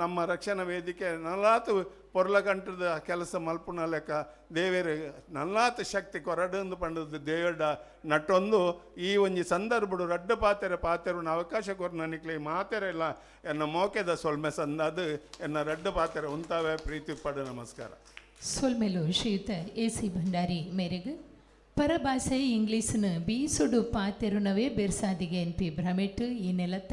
ನಮ್ಮ ರಕ್ಷಣಾ ವೇದಿಕೆ ನಲ್ಲಾತು ಪೊರ್ಲ ಗಂಟದ ಕೆಲಸ ಮಲ್ಪುನ ಲೆಕ್ಕ ದೇವೇರು ನಲ್ಲಾತು ಶಕ್ತಿ ಕೊರಡು ಪಂಡದು ದೇವಡ ನಟ್ಟೊಂದು ಈ ಒಂಜಿ ಸಂದರ್ಭಡು ರಡ್ಡು ಪಾತೆರು ಅವಕಾಶ ಕೊರ ನನಗೆ ಮಾತೆರೆಲ್ಲ ಎನ್ನ ಮೋಕೆದ ಸೊಲ್ಮೆ ಸಂದದು ಎನ್ನ ರಡ್ಡು ಪಾತೆರೆ ಉಂತಾವೆ ಪ್ರೀತಿ ಪಡು ನಮಸ್ಕಾರ ಸೊಲ್ಮೆಲು ಶ್ರೀಯುತ AC ಭಂಡಾರಿ ಮೇರೆಗೆ ಪರಭಾಷೆ ಇಂಗ್ಲೀಷ್ನ ಬೀಸುಡು ಪಾತೆರುನವೇ ಬೆರ್ಸಾದಿಗೆ ಎನ್ಪಿ ಭ್ರಮೆಟ್ಟು ಈ ನೆಲತ್ತ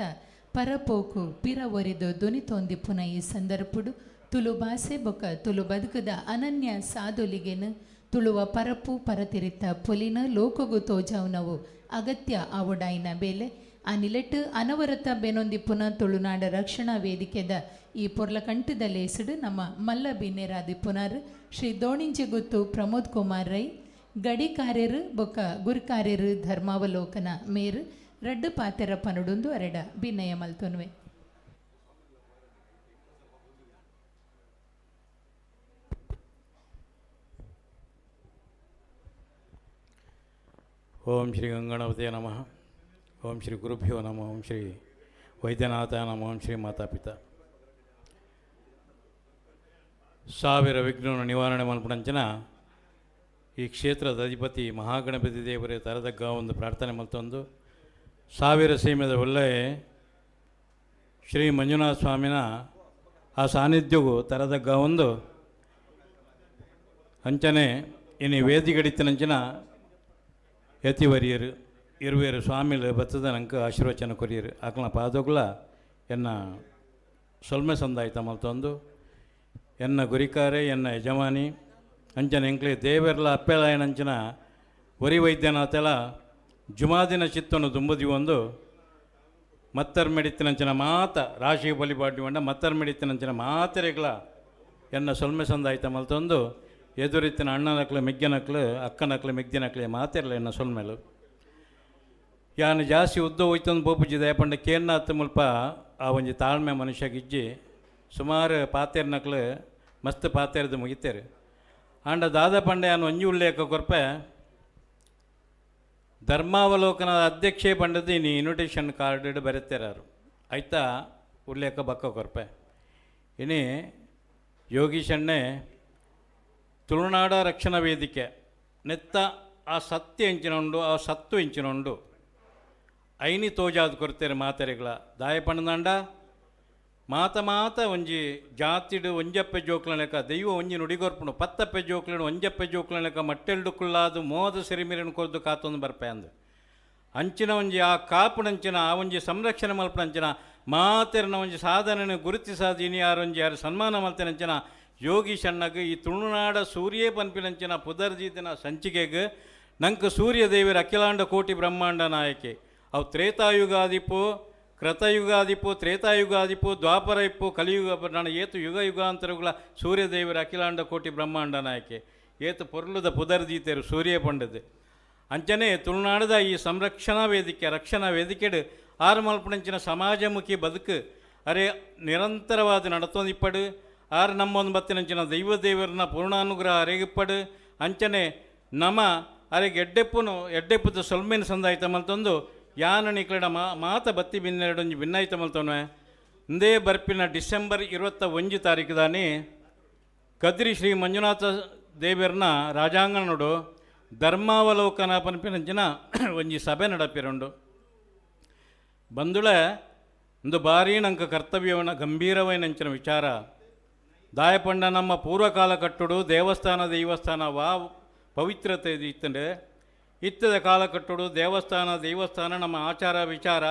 ಪರಪೋಕು ಪಿರ ಒರೆದು ಧ್ವನಿತೊಂದಿಪ್ಪುನ ಈ ಸಂದರ್ಭಡು ತುಳು ಭಾಷೆ ಬೊಕ ತುಳು ಬದುಕದ ಅನನ್ಯ ಸಾಧುಲಿಗೆನು ತುಳುವ ಪರಪು ಪರತಿರಿತ ಪೊಲಿನ ಲೋಕಗು ತೋಜಾವುನವು ಅಗತ್ಯ ಆವುಡಾಯಿನ ಬೇಲೆ ಆ ನಿಲೆಟ್ಟು ಅನವರತ ಬೆನೊಂದಿಪ್ಪುನ ತುಳುನಾಡ ರಕ್ಷಣಾ ವೇದಿಕೆದ ಈ ಪೊರ್ಲಕಂಠದಲ್ಲಿ ಹೆಸಡು ನಮ್ಮ ಮಲ್ಲ ಬಿನ್ನೆರಾದಿ ಪುನರ್ ಶ್ರೀ ದೋಣಿಂಜೆಗುತ್ತು ಪ್ರಮೋದ್ ಕುಮಾರ್ ರೈ ಗಡಿ ಕಾರ್ಯರು ಬೊಕ್ಕ ಗುರುಕಾರ್ಯರು ಧರ್ಮಾವಲೋಕನ ಮೇರು ರಡ್ಡು ಪಾತೆರ ಪನುಡುಂದು ಅರೆಡ ಭಿನ್ನಯ ಮಲ್ತೊನ್ವೆ ಓಂ ಶ್ರೀ ಗಂಗಣಪತಿಯ ನಮಃ ಓಂ ಶ್ರೀ ಗುರುಭ್ಯೋ ನಮಃ ಓಂ ಶ್ರೀ ವೈದ್ಯನಾಥ ನಮಃ ಓಂ ಶ್ರೀ ಮಾತಾಪಿತ ಸಾವಿರ ವಿಘ್ನ ನಿವಾರಣೆ ಮಲ್ಪಡಂಚನ ಈ ಕ್ಷೇತ್ರದ ಅಧಿಪತಿ ಮಹಾಗಣಪತಿ ದೇವರೇ ತರದಗ್ಗ ಒಂದು ಪ್ರಾರ್ಥನೆ ಮಲ್ತೊಂದು ಸಾವಿರ ಸೀಮೆದ ಒಳ್ಳೆ ಶ್ರೀ ಮಂಜುನಾಥ ಸ್ವಾಮಿನ ಆ ಸಾನ್ನಿಧ್ಯವು ತರದಗ್ಗ ಒಂದು ಅಂಚನೆ ಇನ್ನು ವೇದಿಗಡಿತನಂಚಿನ ಯತಿವರಿಯರು ಇರುವೆರು ಸ್ವಾಮಿಲು ಬತ್ತದ ನಂಗೆ ಆಶೀರ್ವಚನ ಕೊರಿಯರು ಆಕಲ ಪಾದೋಗ್ಲ ಎನ್ನ ಸೊಲ್ಮೆ ಸಂದಾಯ್ತ ಮಲ್ತೊಂದು ಎನ್ನ ಗುರಿಕಾರೆ ಎನ್ನ ಯಜಮಾನಿ ಅಂಚನೆ ಎಂಕ್ಲೆ ದೇವೆರ್ಲ ಅಪ್ಪೆಲಾಯನಂಚಿನ ವರಿ ವೈದ್ಯನಾಥೆಲ ಜುಮಾದಿನ ಚಿತ್ತನು ದುಂಬುದಿ ಒಂದು ಮತ್ತರ್ ಮೆಡಿತ್ತಿನಂಚಿನ ಮಾತ ರಾಶಿ ಬಲಿಪಾಡಿ ಬಂಡ ಮತ್ತರ್ ಮೆಡಿತ್ತಿನಂಚಿನ ಮಾತೆರೆಗಳ ಎನ್ನ ಸೊಲ್ಮೆ ಸಂದಾಯ್ತ ಮಲ್ತೊಂದು ಎದುರಿತ್ತಿನ ಅಣ್ಣನಕ್ಲು ಮೆಗ್ಗಿನಕ್ಲು ಅಕ್ಕನಕ್ಲು ಮೆಗ್ದಿನಕ್ಲೆ ಮಾತಿರಲ್ಲ ಎನ್ನ ಸೊಲ್ಮೆಲು ಯಾನು ಜಾಸ್ತಿ ಉದ್ದ ಹೋಯ್ತಂದು ಪೋಪುಜಿ ದಯಪಂಡ ಕೇರ್ನಾಥ ಮುಲ್ಪ ಆ ಒಂಜಿ ತಾಳ್ಮೆ ಮನುಷ್ಯಗಿಜ್ಜಿ ಸುಮಾರು ಪಾತೆರ್ನಕ್ಲು ಮಸ್ತ್ ಪಾತೆರ್ದು ಮುಗಿತೇರು ಆಂಡ ದಾದ ಪಂಡೆ ಯಾನು ಒಂಜಿ ಉಲ್ಲೇಖ ಕೊರ್ಪೆ ಧರ್ಮಾವಲೋಕನದ ಅಧ್ಯಕ್ಷೆ ಪಂಡದ್ದು ಇನ್ನು ಇನ್ವಿಟೇಷನ್ ಕಾರ್ಡ್ ಬರೆತೇರಾರು ಆಯ್ತಾ ಉಲ್ಲೇಖ ಬಕ್ಕ ಕೊರ್ಪೆ ಇನಿ ಯೋಗೀಶಣ್ಣೆ ತುಳುನಾಡ ರಕ್ಷಣಾ ವೇದಿಕೆ ನೆತ್ತ ಆ ಸತ್ಯ ಇಂಚಿನುಂಡು ಆ ಸತ್ತು ಇಂಚಿನುಂಡು ಐನಿ ತೋಜಾದ ಕೊಡ್ತೇರೆ ಮಾತೆರೆಗಳ ದಾಯಪಣ್ಣದಂಡ ಮಾತ ಒಂಜಿ ಜಾತಿಡು ಒಂಜಪ್ಪೆ ಜೋಕ್ಲ ಲೆಕ್ಕ ದೈವ ಒಂಜಿ ನುಡಿಗೊರ್ಪುಣು ಪತ್ತಪ್ಪೆ ಜೋಕ್ಲನು ಒಂಜಪ್ಪೆ ಜೋಕ್ಲ ಲೆಕ್ಕ ಮಟ್ಟೆಲ್ಡು ಕುಳ್ಳಾದು ಮೋದ ಸಿರಿಮಿರಿನ ಕೊರ್ದು ಕಾತೊಂದು ಬರ್ಪೆ ಅಂದು ಅಂಚಿನ ಒಂಜಿ ಆ ಕಾಪುನಂಚಿನ ಆ ಒಂಜಿ ಸಂರಕ್ಷಣೆ ಮಲ್ಪನಂಚಿನ ಮಾತೆರನ ಒಂಜಿ ಸಾಧನೆಯನ್ನು ಗುರುತಿಸಾದ ಇನಿ ಯಾರು ಸನ್ಮಾನ ಮಲ್ತನಂಚಿನ ಯೋಗೀಶಣ್ಣಗೆ ಈ ತುಳುನಾಡ ಸೂರ್ಯೇ ಪನ್ಪಿನಂಚಿನ ಪುದರ್ಜೀತಿನ ಸಂಚಿಕೆಗೆ ನಂಗೆ ಸೂರ್ಯದೇವಿರ ಅಖಿಲಾಂಡ ಕೋಟಿ ಬ್ರಹ್ಮಾಂಡ ನಾಯಕಿ ಅವು ತ್ರೇತಾಯುಗಾದಿಪ್ಪು ಕೃತಯುಗಾದಿಪ್ಪು ತ್ರೇತಾಯುಗಾದಿಪ್ಪು ದ್ವಾಪರ ಇಪ್ಪು ಕಲಿಯುಗ ನಾನು ಏತು ಯುಗ ಯುಗಾಂತರಗಳ ಸೂರ್ಯದೇವಿರ ಅಖಿಲಾಂಡ ಕೋಟಿ ಬ್ರಹ್ಮಾಂಡ ನಾಯಕಿ ಏತು ಪೊರ್ಲುದ ಪುದರ್ಜೀತೆರು ಸೂರ್ಯ ಪಂಡದು ಅಂಚನೆ ತುಳುನಾಡದ ಈ ಸಂರಕ್ಷಣಾ ವೇದಿಕೆ ರಕ್ಷಣಾ ವೇದಿಕೆಡು ಆರು ಮಲ್ಪಣಂಚಿನ ಸಮಾಜಮುಖಿ ಬದುಕು ಅರೆ ನಿರಂತರವಾದ ನಡತೊಂದಿಪ್ಪಡು ಆರು ನಮ್ಮೊಂದು ಬತ್ತಿನಂಚಿನ ದೈವ ದೇವರನ್ನ ಪೂರ್ಣಾನುಗ್ರಹ ಅರೆಗಿಪ್ಪಡು ಅಂಚನೆ ನಮ ಅರೆಗೆ ಎಡ್ಡೆಪ್ಪುದ ಸೊಲ್ಮೇನ ಸಂದಾಯ್ತ ಮಲ್ತೊಂದು ಯಾನ ನಿಕ್ಲಡ ಮಾತ ಬತ್ತಿ ಬಿನ್ನೆರಡೊಂಜಿ ಭಿನ್ನಾಯ್ತ ಮಲ್ತವನೆ ಇಂದೇ ಬರ್ಪಿನ ಡಿಸೆಂಬರ್ 21 ತಾರೀಕುದಾನಿ ಕದ್ರಿ ಶ್ರೀ ಮಂಜುನಾಥ ದೇವರನ್ನ ರಾಜಾಂಗಣಡು ಧರ್ಮಾವಲೋಕನ ಪನ್ಪಿನಂಚಿನ ಒಂಜಿ ಸಭೆ ನಡಪಿರುಂಡು ಬಂದುಳೆ ಒಂದು ಬಾರಿ ನಂಗೆ ಕರ್ತವ್ಯವನ್ನ ಗಂಭೀರವೈನಂಚಿನ ವಿಚಾರ ದಾಯಪಂಡ ನಮ್ಮ ಪೂರ್ವಕಾಲ ಕಟ್ಟುಡು ದೇವಸ್ಥಾನ ವಾ ಪವಿತ್ರತೆ ಇತ್ತಂಡೆ ಇತ್ತದ ಕಾಲ ಕಟ್ಟುಡು ದೇವಸ್ಥಾನ ನಮ್ಮ ಆಚಾರ ವಿಚಾರ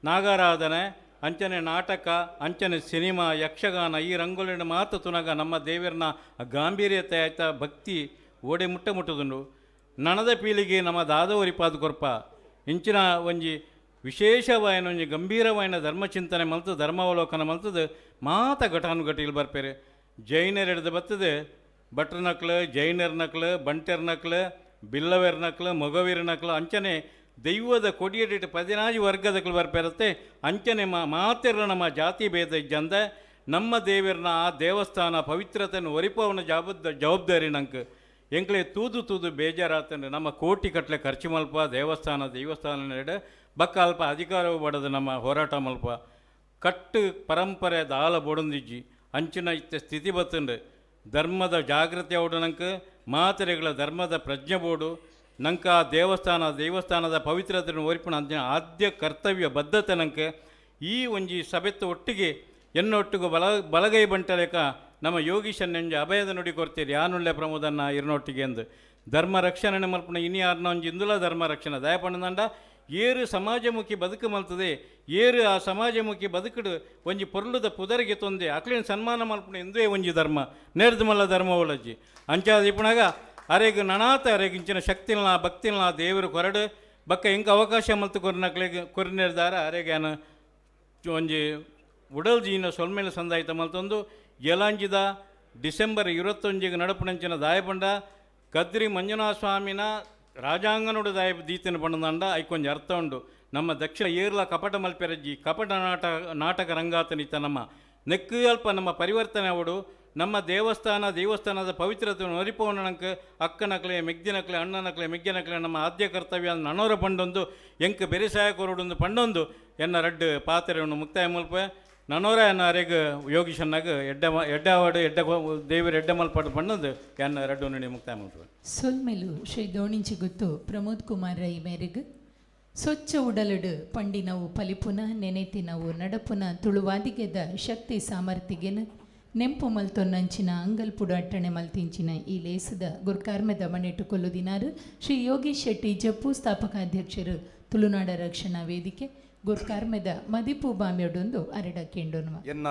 ನಾಗಾರಾಧನೆ ಅಂಚನೆ ನಾಟಕ ಅಂಚನೆ ಸಿನಿಮಾ ಯಕ್ಷಗಾನ ಈ ರಂಗೋಲಿನ ಮಾತು ತುನಗ ನಮ್ಮ ದೇವರನ್ನ ಗಾಂಭೀರ್ಯತೆ ಆಯ್ತಾ ಭಕ್ತಿ ಓಡೆ ಮುಟ್ಟುದುಂಡು ನನದ ಪೀಳಿಗೆ ನಮ್ಮ ದಾದವರಿಪಾದ ಕೊರ್ಪ ಇಂಚಿನ ಒಂಜಿ ವಿಶೇಷವಾಯಿನ ಒಂಜಿ ಗಂಭೀರವಾಯಿನ ಧರ್ಮಚಿಂತನೆ ಮಲ್ತು ಧರ್ಮಾವಲೋಕನ ಮಲ್ತದು ಮಾತ ಘಟಾನುಘಟಿಗಳು ಬರ್ಪೇರೆ ಜೈನರು ಹಿಡಿದು ಬರ್ತದೆ ಭಟ್ರನಕ್ಲು ಜೈನರ್ನಕ್ಲು ಬಂಟೆರ್ನಕ್ಲು ಬಿಲ್ಲವೆರ್ನಕ್ಲು ಮೊಗವೀರ್ನಕ್ಲು ಅಂಚನೆ ದೈವದ ಕೊಡಿಯಡಿಟ್ಟು 16 ವರ್ಗದಕ್ಲು ಬರ್ಪೇರತ್ತೆ ಅಂಚನೆ ಮಾತೆರ ನಮ್ಮ ಜಾತಿ ಭೇದ ಇಜ್ಜಂದ ನಮ್ಮ ದೇವರನ್ನ ಆ ದೇವಸ್ಥಾನ ಪವಿತ್ರತೆಯನ್ನು ಒರಿಪವನ ಜವಾಬ್ದಾರಿ ನಂಗೆ ಎಂಕ್ಲೆ ತೂದು ಬೇಜಾರಾತಂದ್ರೆ ನಮ್ಮ ಕೋಟಿ ಕಟ್ಲೆ ಖರ್ಚು ಮಲ್ಪ ದೇವಸ್ಥಾನ ನಡೆ ಬಕ್ಕ ಅಲ್ಪ ಅಧಿಕಾರವು ಬಡದು ನಮ್ಮ ಹೋರಾಟ ಮಲ್ಪ ಕಟ್ಟು ಪರಂಪರೆ ದಾಲ ಬೊಡಂದಿಜ್ಜಿ ಅಂಚಿನ ಇತ್ತ ಸ್ಥಿತಿ ಬತ್ತಂಡು ಧರ್ಮದ ಜಾಗೃತಿ ಅವಡು ನಂಗೆ ಮಾತೆರೆಗಳ ಧರ್ಮದ ಪ್ರಜ್ಞೆ ಬೋಡು ನಂಗೆ ಆ ದೇವಸ್ಥಾನದ ಪವಿತ್ರತೆಯನ್ನು ಒರಿಪಣ ಅಂಚಿನ ಆದ್ಯ ಕರ್ತವ್ಯ ಬದ್ಧತೆ ನಂಗೆ ಈ ಒಂಜಿ ಸಭೆತ್ತು ಒಟ್ಟಿಗೆ ಎನ್ನೊಟ್ಟಿಗೂ ಬಲಗೈ ಬಂಟಲೇಕ ನಮ್ಮ ಯೋಗೀಶನ್ನೆಂಜ ಅಭಯದ ನುಡಿ ಕೊಡ್ತೀರಿ ಯಾನುಳ್ಳೆ ಪ್ರಮೋದನ್ನ ಇರ್ನೊಟ್ಟಿಗೆ ಎಂದು ಧರ್ಮ ರಕ್ಷಣೆ ಮಲ್ಪಣ ಇನಿ ಯಾರನ್ನ ಒಂಜಿ ಇಂದುಲ ಧರ್ಮ ರಕ್ಷಣೆ ದಯಪಣ್ಣದಂಡ ಏರು ಸಮಾಜಮುಖಿ ಬದುಕು ಮಲ್ತದೆ ಏರು ಆ ಸಮಾಜಮುಖಿ ಬದುಕುಡು ಒಂಜಿ ಪೊರ್ಲುದ ಪುದರಿಗೆ ತೊಂದೆ ಅಕ್ಲಿನ ಸನ್ಮಾನ ಮಲ್ಪಣ ಎಂದೇ ಒಂಜಿ ಧರ್ಮ ನೇರ್ದು ಮಲ್ಲ ಧರ್ಮ ಒಳಜ್ಜಿ ಅಂಚಾದ ಇಪ್ಪಣಾಗ ಅರೆಗೆ ನನಾತ ಅರೆಗೆ ಇಂಚಿನ ಶಕ್ತಿನ ಭಕ್ತಿನ ದೇವರು ಕೊರಡು ಬಕ್ಕ ಹೆಂಗೆ ಅವಕಾಶ ಮಲ್ತು ಕೊರ್ನಕ್ಲಿಗೆ ಕೊರ್ನಿರ್ದಾರ ಅರೆಗೆ ಒಂಜಿ ಉಡಲ್ಜಿನ ಸೊಲ್ಮೇಲೆ ಸಂದಾಯ್ತ ಮಲ್ತೊಂದು ಯಲಾಂಜಿದ ಡಿಸೆಂಬರ್ 21 ನಡಪುಣಂಚಿನ ದಾಯಪಂಡ ಕದ್ರಿ ಮಂಜುನಾಥ ಸ್ವಾಮಿನ ರಾಜಾಂಗನೋಡು ದಾಯ ದೀತಿನ ಪಂಡದಂಡ ಐಕೊಂಜಿ ಅರ್ಥ ಉಂಡು ನಮ್ಮ ದಕ್ಷಿಣ ಏರ್ಲ ಕಪಟ ಮಲ್ಪೆರಜ್ಜಿ ಕಪಟ ನಾಟಕ ರಂಗಾತನಿತ ನಮ್ಮ ನೆಕ್ಕು ಅಲ್ಪ ನಮ್ಮ ಪರಿವರ್ತನೆ ಅವಡು ನಮ್ಮ ದೇವಸ್ಥಾನದ ಪವಿತ್ರತೆಯನ್ನು ಒರಿಪವನಕ್ಕೆ ಅಕ್ಕನಕ್ಲೆ ಮೆಗ್ದಿನಕ್ಲೆ ಅಣ್ಣನಕ್ಲೆ ಮೆಗ್ಗಿನಕ್ಲೆ ನಮ್ಮ ಆದ್ಯ ಕರ್ತವ್ಯ ನನೋರ ಪಂಡೊಂದು ಎಂಕ್ ಬೆರಿಸಾಯ ಕೊರಡೊಂದು ಪಂಡೊಂದು ಎನ್ನ ರಡ್ಡು ಪಾತ್ರೆಯನ್ನು ಮುಕ್ತಾಯ ಮುಲ್ಪೆ ನನೋರ ಎನ್ನ ಅರೆಗೆ ಯೋಗೀಶನ್ನಾಗ ಎಡ್ಡಾವಾಡು ದೇವರು ಎಡ್ಡ ಮಲ್ಪಟ್ಟು ಪಂಡೊಂದು ಎನ್ನ ರಡ್ಡು ನುಡಿ ಮುಕ್ತಾಯ ಮುಲ್ಪೆ ಸೊಲ್ಮೆಲು ಶ್ರೀ ದೋಣಿಂಚಿ ಗುತ್ತು ಪ್ರಮೋದ್ ಕುಮಾರ್ ರೈ ಮೇರೆಗೆ ಸ್ವಚ್ಛ ಉಡಲಡು ಪಂಡಿನವು ಪಲಿಪುನ ನೆನೆತಿನವು ನಡಪುನ ತುಳುವಾದಿಗೆದ ಶಕ್ತಿ ಸಾಮರ್ಥ್ಯಗೆನ ನೆಂಪು ಮಲ್ತೊನ್ನಂಚಿನ ಅಂಗಲ್ಪುಡು ಅಟ್ಟಣೆ ಮಲ್ತಿಂಚಿನ ಈ ಲೇಸದ ಗುರ್ಕಾರ್ಮೆದ ಮನೆಟ್ಟು ಕೊಲ್ಲುದಿನಾರು ಶ್ರೀ ಯೋಗೀಶ್ ಶೆಟ್ಟಿ ಜಪ್ಪು ಸ್ಥಾಪಕಾಧ್ಯಕ್ಷರು ತುಳುನಾಡ ರಕ್ಷಣಾ ವೇದಿಕೆ ಗುರ್ಕಾರ್ಮೆದ ಮದಿಪು ಬಾಮ್ಯಡೊಂದು ಅರಡಕ್ಕೆಂಡೊನ್ವ ಎನ್ನ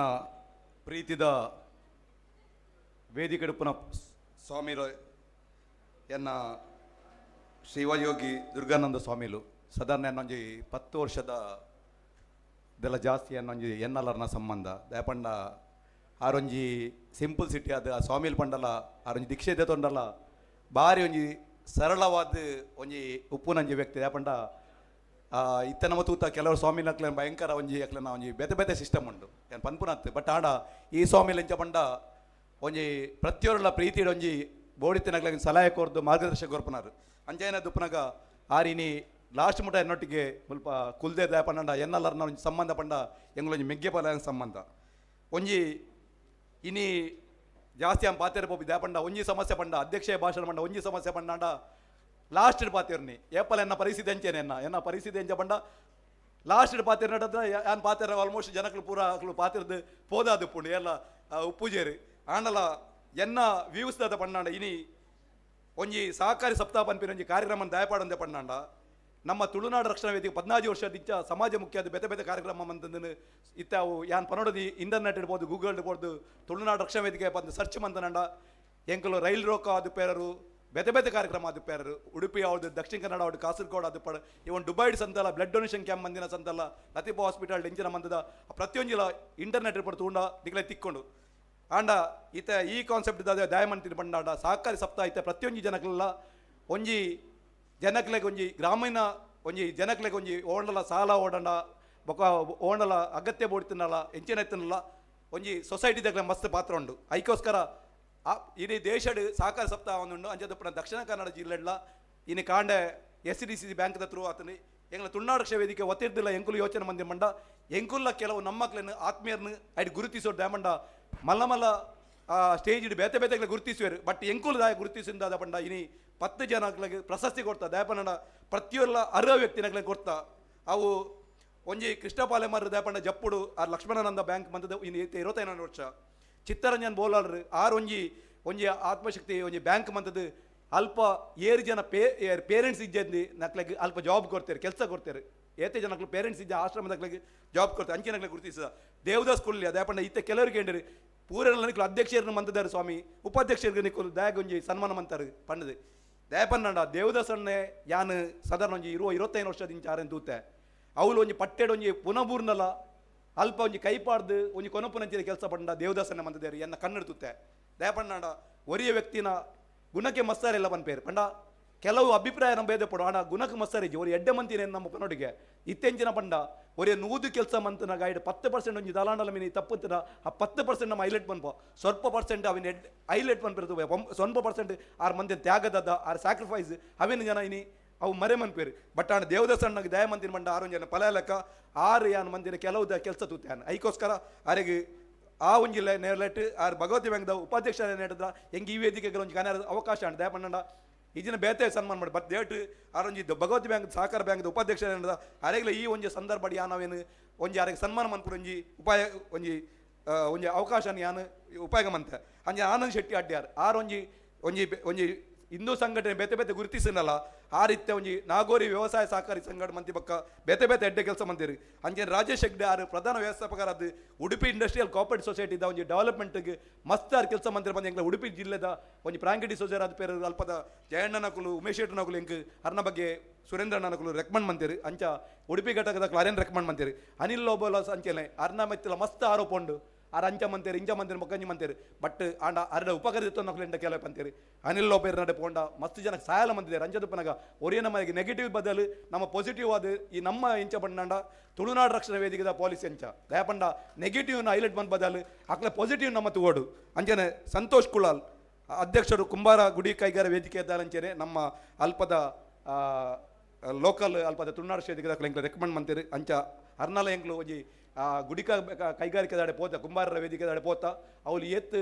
ಪ್ರೀತಿದ ವೇದಿಕೆಡುಪುನ ಸ್ವಾಮಿರು ಎನ್ನ ಶಿವಯೋಗಿ ದುರ್ಗಾನಂದ ಸ್ವಾಮಿಲು ಸಾಧಾರಣ ಎನ್ನೊಂಜಿ 10 ವರ್ಷದ ಇದೆಲ್ಲ ಜಾಸ್ತಿ ಎನ್ನೊಂಜಿ ಎನ್ನಲರ್ನ ಸಂಬಂಧ ದಯಪಂಡ ಆರೊಂಜಿ ಸಿಂಪಲ್ ಸಿಟಿ ಅದು ಆ ಸ್ವಾಮಿಲ್ ಪಂಡಲ ಆರೊಂಜಿ ದೀಕ್ಷೆ ತೊಂಡಲ್ಲ ಭಾರಿ ಒಂಜಿ ಸರಳವಾದ ಒಂಜಿ ಉಪ್ಪುನಂಜಿ ವ್ಯಕ್ತಿ ದಯಪಂಡ ಇತ್ತ ನಮ್ಮ ತೂತ ಕೆಲವರು ಸ್ವಾಮಿನ ಅಕ್ಲೇನು ಭಯಂಕರ ಒಂಜಿ ಅಕ್ಲೇನ ಒಂಜಿ ಬೇತೆ ಬೇತೆ ಸಿಸ್ಟಮ್ ಉಂಟು ಏನು ಪನ್ಪುನತ್ತು ಬಟ್ ಆಡ ಈ ಸ್ವಾಮಿಲ್ ಎಂಚ ಪಂಡ ಒಂಜಿ ಪ್ರತಿಯೊರ್ಲ ಪ್ರೀತಿ ಒಂಜಿ ಬೋಡಿತಿನಕ್ಲಾಗ ಸಲಹೆ ಕೋರ್ದು ಮಾರ್ಗದರ್ಶಕ ಕೊರ್ಪುನಾರು ಅಂಚೈನ ದುಪ್ಪನಾಗ ಆರಿನಿ ಲಾಸ್ಟ್ ಮುಟ ಎನ್ನೊಟ್ಟಿಗೆ ಸ್ವಲ್ಪ ಕುಲ್ದೆ ದಯ ಪಂಡ ಎನ್ನಲ್ಲರ್ನ ಒಂಜಿ ಸಂಬಂಧ ಪಂಡ ಎಂಗಳೊಂಜಿ ಮೆಗ್ಗೆ ಪಲ ಸಂಬಂಧ ಒಂಜಿ ಇನಿ ಜಾಸ್ತಿ ಆಮ್ ಪಾತೇರು ಪೋಪಿ ದಯ ಪಂಡ ಒಂಜಿ ಸಮಸ್ಯೆ ಪಂಡ ಅಧ್ಯಕ್ಷ ಭಾಷಣ ಪಂಡ ಒಂಜಿ ಸಮಸ್ಯೆ ಪಂಡ ಲಾಸ್ಟ್ ಪಾತೇರ್ನಿ ಏಪಲ್ ಎನ್ನ ಪರಿಸ್ಥಿತಿ ಎಂಚೇನೆ ಎನ್ನ ಪರಿಸ್ಥಿತಿ ಎಂಚ ಪಂಡ ಲಾಸ್ಟ್ ಪಾತೇರ್ ನಡದ್ರೆ ಯಾನ್ ಪಾತೇರ ಆಲ್ಮೋಸ್ಟ್ ಜನಕ್ಕಳು ಪೂರ ಪಾತಿರ್ದು ಪೋದಾದು ಪುಂಡು ಎಲ್ಲ ಉಪ್ಪುಜೇರಿ ಆಂಡಲ ಎನ್ನ ವ್ಯೂಸ್ದಾದ ಪಂಡ ಇನಿ ಒಂಜಿ ಸಹಕಾರಿ ಸಪ್ತಾಹ ಪನ್ಪಿನ ಒಂಜಿ ಕಾರ್ಯಕ್ರಮ ದಯಪಾಡಂದೆ ಪಂಡ ನಮ್ಮ ತುಳುನಾಡು ರಕ್ಷಣಾ ವೇದಿಕೆ 14 ವರ್ಷದ ಸಮಾಜ ಮುಖ್ಯದ ಬೇತೆ ಬೇತೆ ಕಾರ್ಯಕ್ರಮ ಅಂತಂದು ಇತ್ತ ಅವು ಯಾನ್ ಪನೋಡದಿ ಇಂಟರ್ನೆಟ್ ಇಡ್ಬೋದು ಗೂಗಲ್ ಇಡ್ಬೋದು ತುಳುನಾಡು ರಕ್ಷಣಾ ವೇದಿಕೆ ಬಂದು ಸರ್ಚ್ ಮಂತನಂಡ ಎಂಕಲು ರೈಲ್ ರೋಕ ಅದು ಪೇರರು ಬೇತೆ ಬೇತೆ ಕಾರ್ಯಕ್ರಮ ಅದು ಪೇರರು ಉಡುಪಿ ಅವ್ರದ್ದು ದಕ್ಷಿಣ ಕನ್ನಡ ಅವ್ರದ್ದು ಕಾಸರಗೋಡು ಅದು ಪಡ ಇವನ್ ದುಬೈಡ್ ಸಂತಲ್ಲ ಬ್ಲಡ್ ಡೊನೇಷನ್ ಕ್ಯಾಂಪ್ ಮಂದಿನ ಸಂತಲ್ಲ ಲತೀಫಾ ಹಾಸ್ಪಿಟಲ್ ಎಂಚಿನ ಮಂದದ ಪ್ರತಿಯೊಂಜಿಲ ಇಂಟರ್ನೆಟ್ ಇಡ್ಬೋದು ಉಂಡ ದಿಗ್ಲೆ ತಿಕ್ಕೊಂಡು ಆಂಡ ಈತ ಈ ಕಾನ್ಸೆಪ್ಟ್ ದಯಮಂತಿನ ಪಂಡ ಸಹಕಾರಿ ಸಪ್ತಾಹ ಐತೆ ಪ್ರತಿಯೊಂದು ಜನಕ್ಲೆಲ್ಲ ಒಂಜಿ ಜನಕ್ಲೆಗೆ ಒಂಜಿ ಗ್ರಾಮೀಣ ಒಂಜಿ ಜನಕ್ಲೆಗೆ ಒಂಜಿ ಓಂಡಲ ಸಾಲ ಓಡಂಡ ಬೊಕ ಓಂಡಲ ಅಗತ್ಯ ಬೋಡ್ತಿನಲ್ಲ ಎಂಚಿನ ಎತ್ತನಲ್ಲ ಒಂಜಿ ಸೊಸೈಟಿದಾಗಲೇ ಮಸ್ತ್ ಪಾತ್ರ ಉಂಡು ಐಕೋಸ್ಕರ ಇಡೀ ದೇಶಡ್ ಸಹಕಾರ ಸಪ್ತಾಹ ಒಂದುಂಡು ಅಂಚದಪ್ಪನ ದಕ್ಷಿಣ ಕನ್ನಡ ಜಿಲ್ಲೆಡ್ಲ ಇನ್ನು ಕಾಂಡೆ SCDC ಬ್ಯಾಂಕ್ದ ಥ್ರೂ ಆತನು ಎಂಗ್ಲ ತುಳುನಾಡು ರಕ್ಷಣಾ ವೇದಿಕೆ ಒತ್ತಿರ್ದಿಲ್ಲ ಎಂಕುಲು ಯೋಚನೆ ಮಂದಿ ಮಂಡ ಎಂಕುಲ್ಲ ಕೆಲವು ನಮ್ಮ ಮಕ್ಳನ್ನು ಆತ್ಮೀಯರನ್ನು ಐದು ಗುರುತಿಸೋದು ದಯಮಂಡ ಮಲ್ಲ ಮಲ್ಲ ಸ್ಟೇಜ್ ಇಡು ಬೇತೆ ಬೇತೆಗ್ಲೆ ಗುರುತಿಸುವರು ಬಟ್ ಎಂಕುಲು ದಾಯ ಗುರುತಿಸಿದ ಪಂಡ ಇನಿ 10 ಜನಗಳಿಗೆ ಪ್ರಶಸ್ತಿ ಕೊಡ್ತಾ ದಯಪಂಡ ಪ್ರತಿಯೊಲ್ಲ ಅರ್ಹ ವ್ಯಕ್ತಿನಗಳಿಗೆ ಕೊಡ್ತಾ ಅವು ಒಂಜಿ ಕೃಷ್ಣಪಾಲೆಮರ್ ದಯಪಂಡ ಜಪ್ಪುಡು ಆ ಲಕ್ಷ್ಮಣಾನಂದ ಬ್ಯಾಂಕ್ ಬಂದದ ಇನ್ನು 25 ವರ್ಷ ಚಿತ್ತರಂಜನ್ ಬೋಲಾಡ್ರು ಆರು ಒಂಜಿ ಆತ್ಮಶಕ್ತಿ ಒಂಜಿ ಬ್ಯಾಂಕ್ ಬಂದದ್ದು ಅಲ್ಪ ಏರು ಜನ ಪೇರೆಂಟ್ಸ್ ಇಜ್ಜಂದು ನಕ್ಲೆಗೆ ಅಲ್ಪ ಜಾಬ್ ಕೊಡ್ತಾರೆ ಕೆಲಸ ಕೊಡ್ತಾರೆ ಏತೆ ಜನಕ್ಲು ಪೇರೆಂಟ್ಸ್ ಇದ್ದ ಆಶ್ರಮದಾಗ್ಲಿಗೆ ಜಾಬ್ ಕೊಡ್ತಾರೆ ಅಂಚಿನಕ್ಲೆ ಗುರುತಿಸಿದ ದೇವದಾಸ್ ಕುಳ್ಳಿ ದಯಪಂಡ ಇತ್ತ ಕೆಲವರಿಗೆ ಏನ್ರಿ ಪೂರಲ್ಲ ನಿಕ್ಲು ಅಧ್ಯಕ್ಷರನ್ನು ಮಂತಿದ್ದಾರೆ ಸ್ವಾಮಿ ಉಪಾಧ್ಯಕ್ಷರಿಗೆ ನಿಕ್ಕಲು ದಯಾಗೊಂಜಿ ಸನ್ಮಾನ ಮಂತಾರೆ ಪಂಡದು ದಯಪಂಡ ದೇವದಾಸನ್ನೇ ಯಾನು ಸಾಧಾರಣ ಒಂಜಿ 25 ವರ್ಷದಿಂದ ಆರೇನು ತೂತೆ ಅವಳು ಒಂಜಿ ಪಟ್ಟೆಡ್ ಒಂಜಿ ಪುನಃಬೂರ್ನಲ್ಲ ಅಲ್ಪ ಒಂಜಿ ಕೈಪಾಡ್ದು ಒಂಜಿ ಕೊನಪುನಂಚಿನ ಕೆಲಸ ಪಂಡ ದೇವದಾಸನ್ನೇ ಮಂತಿದ್ದಾರೆ ಎನ್ನ ಕನ್ನಡ ತೂತೆ ದಯಪಂಡ ಒರಿಯ ವ್ಯಕ್ತಿನ ಗುಣಕ್ಕೆ ಮಸ್ತಾರಿಲ್ಲ ಪನ್ಪೇರು ಪಂಡ ಕೆಲವು ಅಭಿಪ್ರಾಯ ನಮ್ಮ ಬೇದೆ ಪಡು ಹಣ ಗುಣಕ್ಕೆ ಮಸ್ತಾರಿಜಿ ಒಂದು ಎಡ್ಡೆ ಮಂತಿನ ನಮ್ಮ ಪನೋಡಿಗೆ ಇತ್ತೆಂಚಿನ ಪಂಡ ಒರೇ 100 ಕೆಲಸ ಮಂತನ ಗೈಡ್ 10% ಒಂಜಿ ದಲಾಂಡಲ ಮೀನಿ ತಪ್ಪುತ್ತಿನ ಆ 10% ನಮ್ಮ ಹೈಲೈಟ್ ಪನ್ಪ ಸ್ವಲ್ಪ ಪರ್ಸೆಂಟ್ ಅವಿನ ಹೈಲೈಟ್ ಪನ್ಪಿರ್ತವೆ 1% ಆರು ಮಂದಿ ತ್ಯಾಗದ ಆರು ಸ್ಯಾಕ್ರಿಫೈಸ್ ಅವೇನು ಜನ ಇನಿ ಅವು ಮರೆ ಮನ್ಪೇರು ಬಟ್ ಆಣ ದೇವದಾಸಣ್ಣಗೆ ದಯ ಮಂದಿನ ಮಂಡ 6 ಜನ ಪಲ ಲೆಕ್ಕ 6 ಯಾನು ಮಂದಿನ ಕೆಲವು ಕೆಲಸ ತೂತ್ಯಾನ ಐಕೋಸ್ಕರ ಆರೆಗೆ ಆ ಒಂಜಿಲ್ಲ ನೇರ್ಲೆಟ್ ಆರು ಭಗವತಿ ಬ್ಯಾಂಕ್ದ ಉಪಾಧ್ಯಕ್ಷ ಹೇಳಿದ್ರ ಹೆಂಗೆ ಈ ವೇದಿಕೆಗೆ ಒಂದು ಕನ್ನಡ ಅವಕಾಶ ಅಣ್ಣ ದಯ ಪಂಡ ಈಜಿನ ಬೇತೆ ಸನ್ಮಾನ ಮಾಡಿ ಬಟ್ ಡೇಟ್ ಆರೊಂಜಿ ಭಗವತಿ ಬ್ಯಾಂಕ್ ಸಹಕಾರ ಬ್ಯಾಂಕ್ದ ಉಪಾಧ್ಯಕ್ಷ ಹೇಳಿದ ಅರೆಗ್ಲ ಈ ಒಂಜಿ ಸಂದರ್ಭ ಯಾನವೇನು ಒಂಜಿ ಆರೆಗೆ ಸನ್ಮಾನ ಮನ್ಪುಡು ಉಪಾಯ ಒಂಜಿ ಅವಕಾಶ ಯಾನು ಉಪಯೋಗ ಮಂತ ಅಂಜೆ ಆನಂದ್ ಶೆಟ್ಟಿ ಅಡ್ಯಾರ್ ಒಂಜಿ ಹಿಂದೂ ಸಂಘಟನೆ ಬೇತೆ ಬೇತೆ ಗುರುತಿಸಿನಲ್ಲ ಆ ರೀತಿಯ ಒಂಜಿ ನಾಗೋರಿ ವ್ಯವಸಾಯ ಸಹಕಾರಿ ಸಂಘಟನೆ ಮಂತಿ ಬಕ್ಕ ಬೇತೆ ಬೇತೆ ಎಡ್ಡೆ ಕೆಲಸ ಮಂದಿರಿ ಅಂಜೆ ರಾಜೇಶ್ ಹೆಗ್ಡೆ ಆರು ಪ್ರಧಾನ ವ್ಯವಸ್ಥಾಪಕರಾದ ಉಡುಪಿ ಇಂಡಸ್ಟ್ರಿಯಲ್ ಕೋಆಪರೇಟಿವ್ ಸೊಸೈಟಿದ ಒಂಜಿ ಡೆವಲಪ್ಮೆಂಟ್ಗೆ ಮಸ್ತ್ ಆರು ಕೆಲಸ ಮಂದಿರ ಬಂದು ಎಂಗ್ಲ ಉಡುಪಿ ಜಿಲ್ಲೆದ ಒಂಜಿ ಪ್ರಾಂಗಿಟಿ ಸೋಜರ್ ಆದ ಪೇರು ಅಲ್ಪದ ಜಯಣ್ಣನಕುಲು ಉಮೇಶ್ ಶೆಟ್ಟನಕುಲು ಎಂಕ್ ಅರ್ನ ಬಗ್ಗೆ ಸುರೇಂದ್ರಣ್ಣನಕುಲು ರೆಕಮೆಂಡ್ ಮಂದಿರಿ ಅಂಚ ಉಡುಪಿ ಘಟಕದ ಕ್ಲಾರೇನ್ ರೆಕಮೆಂಡ್ ಮಂದಿರಿ ಅನಿಲ್ ಲೋಬೋಲ ಅಂಚೆಲೆ ಅರ್ನ ಮೆತ್ತಿಲ ಮಸ್ತ್ ಆರೋಪ ಉಂಡು ಆರು ಅಂಚ ಮಂತೇರಿ ಇಂಚ ಮಂತೇರಿ ಮೊಕ್ಕಂಜಿ ಮಂತೇರಿ ಬಟ್ ಆಂಡ ಅರ್ಡ ಉಪಕರಿತ ನಕಲೆಂಡ ಕೆಲವು ಪಂತೇರಿ ಅನಿಲ್ ಲೋಬೇರ್ ನಡೆ ಪೋಂಡ ಮಸ್ತ್ ಜನ ಸಾಯಲ ಮಂದಿದ್ದಾರೆ ಅಂಚದಪ್ಪನಾಗ ಒರಿಯ ನಮಗೆ ನೆಗೆಟಿವ್ ಬದಲು ನಮ್ಮ ಪಾಸಿಟಿವ್ ಆದ ಈ ನಮ್ಮ ಇಂಚ ಬಂಡ ತುಳುನಾಡು ರಕ್ಷಣಾ ವೇದಿಕೆದ ಪಾಲಿಸಿ ಅಂಚ ದಯಪಂಡ ನೆಗೆಟಿವ್ನ ಹೈಲೈಟ್ ಬಂದ ಬದಲು ಅಕ್ಲೆ ಪಾಸಿಟಿವ್ ನಮ್ಮ ತಗೋಡು ಅಂಚನೆ ಸಂತೋಷ್ ಕುಳಾಲ್ ಅಧ್ಯಕ್ಷರು ಕುಂಬಾರ ಗುಡಿ ಕೈಗಾರ ವೇದಿಕೆ ಅಂಚೆನೆ ನಮ್ಮ ಅಲ್ಪದ ಲೋಕಲ್ ಅಲ್ಪದ ತುಳುನಾಡು ವೇದಿಕೆದ ಎಂಕ್ಲೆ ರೆಕಮೆಂಡ್ ಮಂತೇರಿ ಅಂಚ ಅರ್ನಾಲ ಎಂಕ್ಲು ಒಂಜಿ ಗುಡಿಕ ಕೈಗಾರಿಕೆ ದಾಡೆ ಪೋತ ಕುಂಬಾರರ ವೇದಿಕೆ ದಾಡೆ ಪೋತ ಅವಳು ಎತ್ತು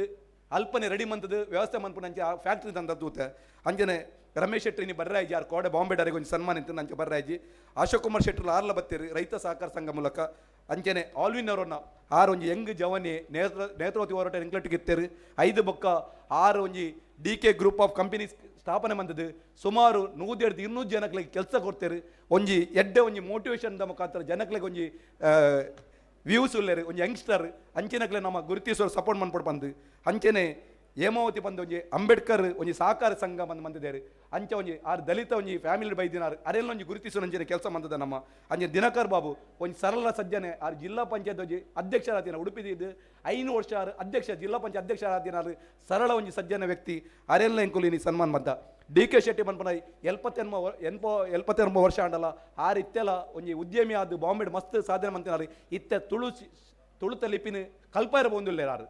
ಅಲ್ಪನೆ ರೆಡಿ ಮಂತದ್ದು ವ್ಯವಸ್ಥೆ ಮನ್ಪುಣ ಅಂಚೆ ಫ್ಯಾಕ್ಟ್ರಿ ತಂದೂತೆ ಅಂಜನೆ ರಮೇಶ್ ಶೆಟ್ಟಿ ಬರ್ರಾಯ್ಜಿ ಯಾರು ಕೋಡೆ ಬಾಂಬೆ ಡಾರಿಗೆ ಒಂದು ಸನ್ಮಾನ ಇತ್ತು ಅಂಚೆ ಬರ್ರಾಯ್ಜಿ ಅಶೋಕ್ ಕುಮಾರ್ ಶೆಟ್ಟಿ ಆರ್ಲ ಬತ್ತೀರಿ ರೈತ ಸಹಕಾರ ಸಂಘ ಮೂಲಕ ಅಂಚನೆ ಆಲ್ವಿನ್ ಅವರನ್ನ ಆರು ಒಂಜಿ ಯಂಗ್ ಜವನಿ ನೇತ್ರೋತಿ ಹೋರಾಟ ಎಂಕ್ಲಟ್ಟಿಗಿತ್ತೇರು 5 ಬೊಕ್ಕ 6 ಒಂಜಿ DK ಗ್ರೂಪ್ ಆಫ್ ಕಂಪನೀಸ್ ಸ್ಥಾಪನೆ ಮಂದದ್ದು ಸುಮಾರು 150-200 ಜನಗಳಿಗೆ ಕೆಲಸ ಕೊಡ್ತೇರು ಒಂಜಿ ಎಡ್ಡೆ ಒಂಜಿ ಮೋಟಿವೇಶನ್ ಮುಖಾಂತರ ಜನಗಳಿಗೆ ಒಂಜಿ ವ್ಯೂಸ್ ಉಳ್ಳೇರು ಒಂಜಿ ಯಂಗ್ಸ್ಟರ್ ಅಂಚಿನಕ್ಲೆ ನಮ್ಮ ಗುರುತಿಸುವ ಸಪೋರ್ಟ್ ಮನ್ಪಡ್ ಬಂದು ಅಂಚನೆ ಹೇಮಾವತಿ ಬಂದು ಒಂಜಿ ಅಂಬೇಡ್ಕರ್ ಒಂಜಿ ಸಹಕಾರ ಸಂಘ ಬಂದಿದ್ದೇರು ಅಂಚ ಒಂಜಿ ಆರು ದಲಿತ ಒಂಜಿ ಫ್ಯಾಮಿಲಿ ಬೈದಿನಾರು ಅರೆಲ್ಲ ಒಂಜಿ ಗುರುತಿಸುವ ಅಂಚಿನ ಕೆಲಸ ಬಂದದ ನಮ್ಮ ಅಂಚೆ ದಿನಕರ್ ಬಾಬು ಒಂಜಿ ಸರಳ ಸಜ್ಜನೆ ಆರು ಜಿಲ್ಲಾ ಪಂಚಾಯತ್ ಒಂಜಿ ಅಧ್ಯಕ್ಷರಾದಿನ ಉಡುಪಿದಿದ್ದು 5 ವರ್ಷ ಅಧ್ಯಕ್ಷ ಜಿಲ್ಲಾ ಪಂಚಾಯತ್ ಅಧ್ಯಕ್ಷರಾದಿನಾರು ಸರಳ ಒಂಜಿ ಸಜ್ಜನ ವ್ಯಕ್ತಿ ಅರೆಲ್ಲ ಎಂಕುಲಿನಿ ಸನ್ಮಾನ ಬಂದ DK ಶೆಟ್ಟಿ ಮನ್ಪನ 79 ವರ್ಷ ಆಂಡಲ್ಲ ಆರು ಇತ್ತೆಲ್ಲ ಒಂಜಿ ಉದ್ಯಮಿ ಆದ ಬಾಂಬೆ ಮಸ್ತ್ ಸಾಧನೆ ಮಂತಿನಾರು ಇತ್ತೆ ತುಳುತ ಲಿಪಿನ ಕಲ್ಪಾರ ಬಂದುಲ್ಲೇರಾರು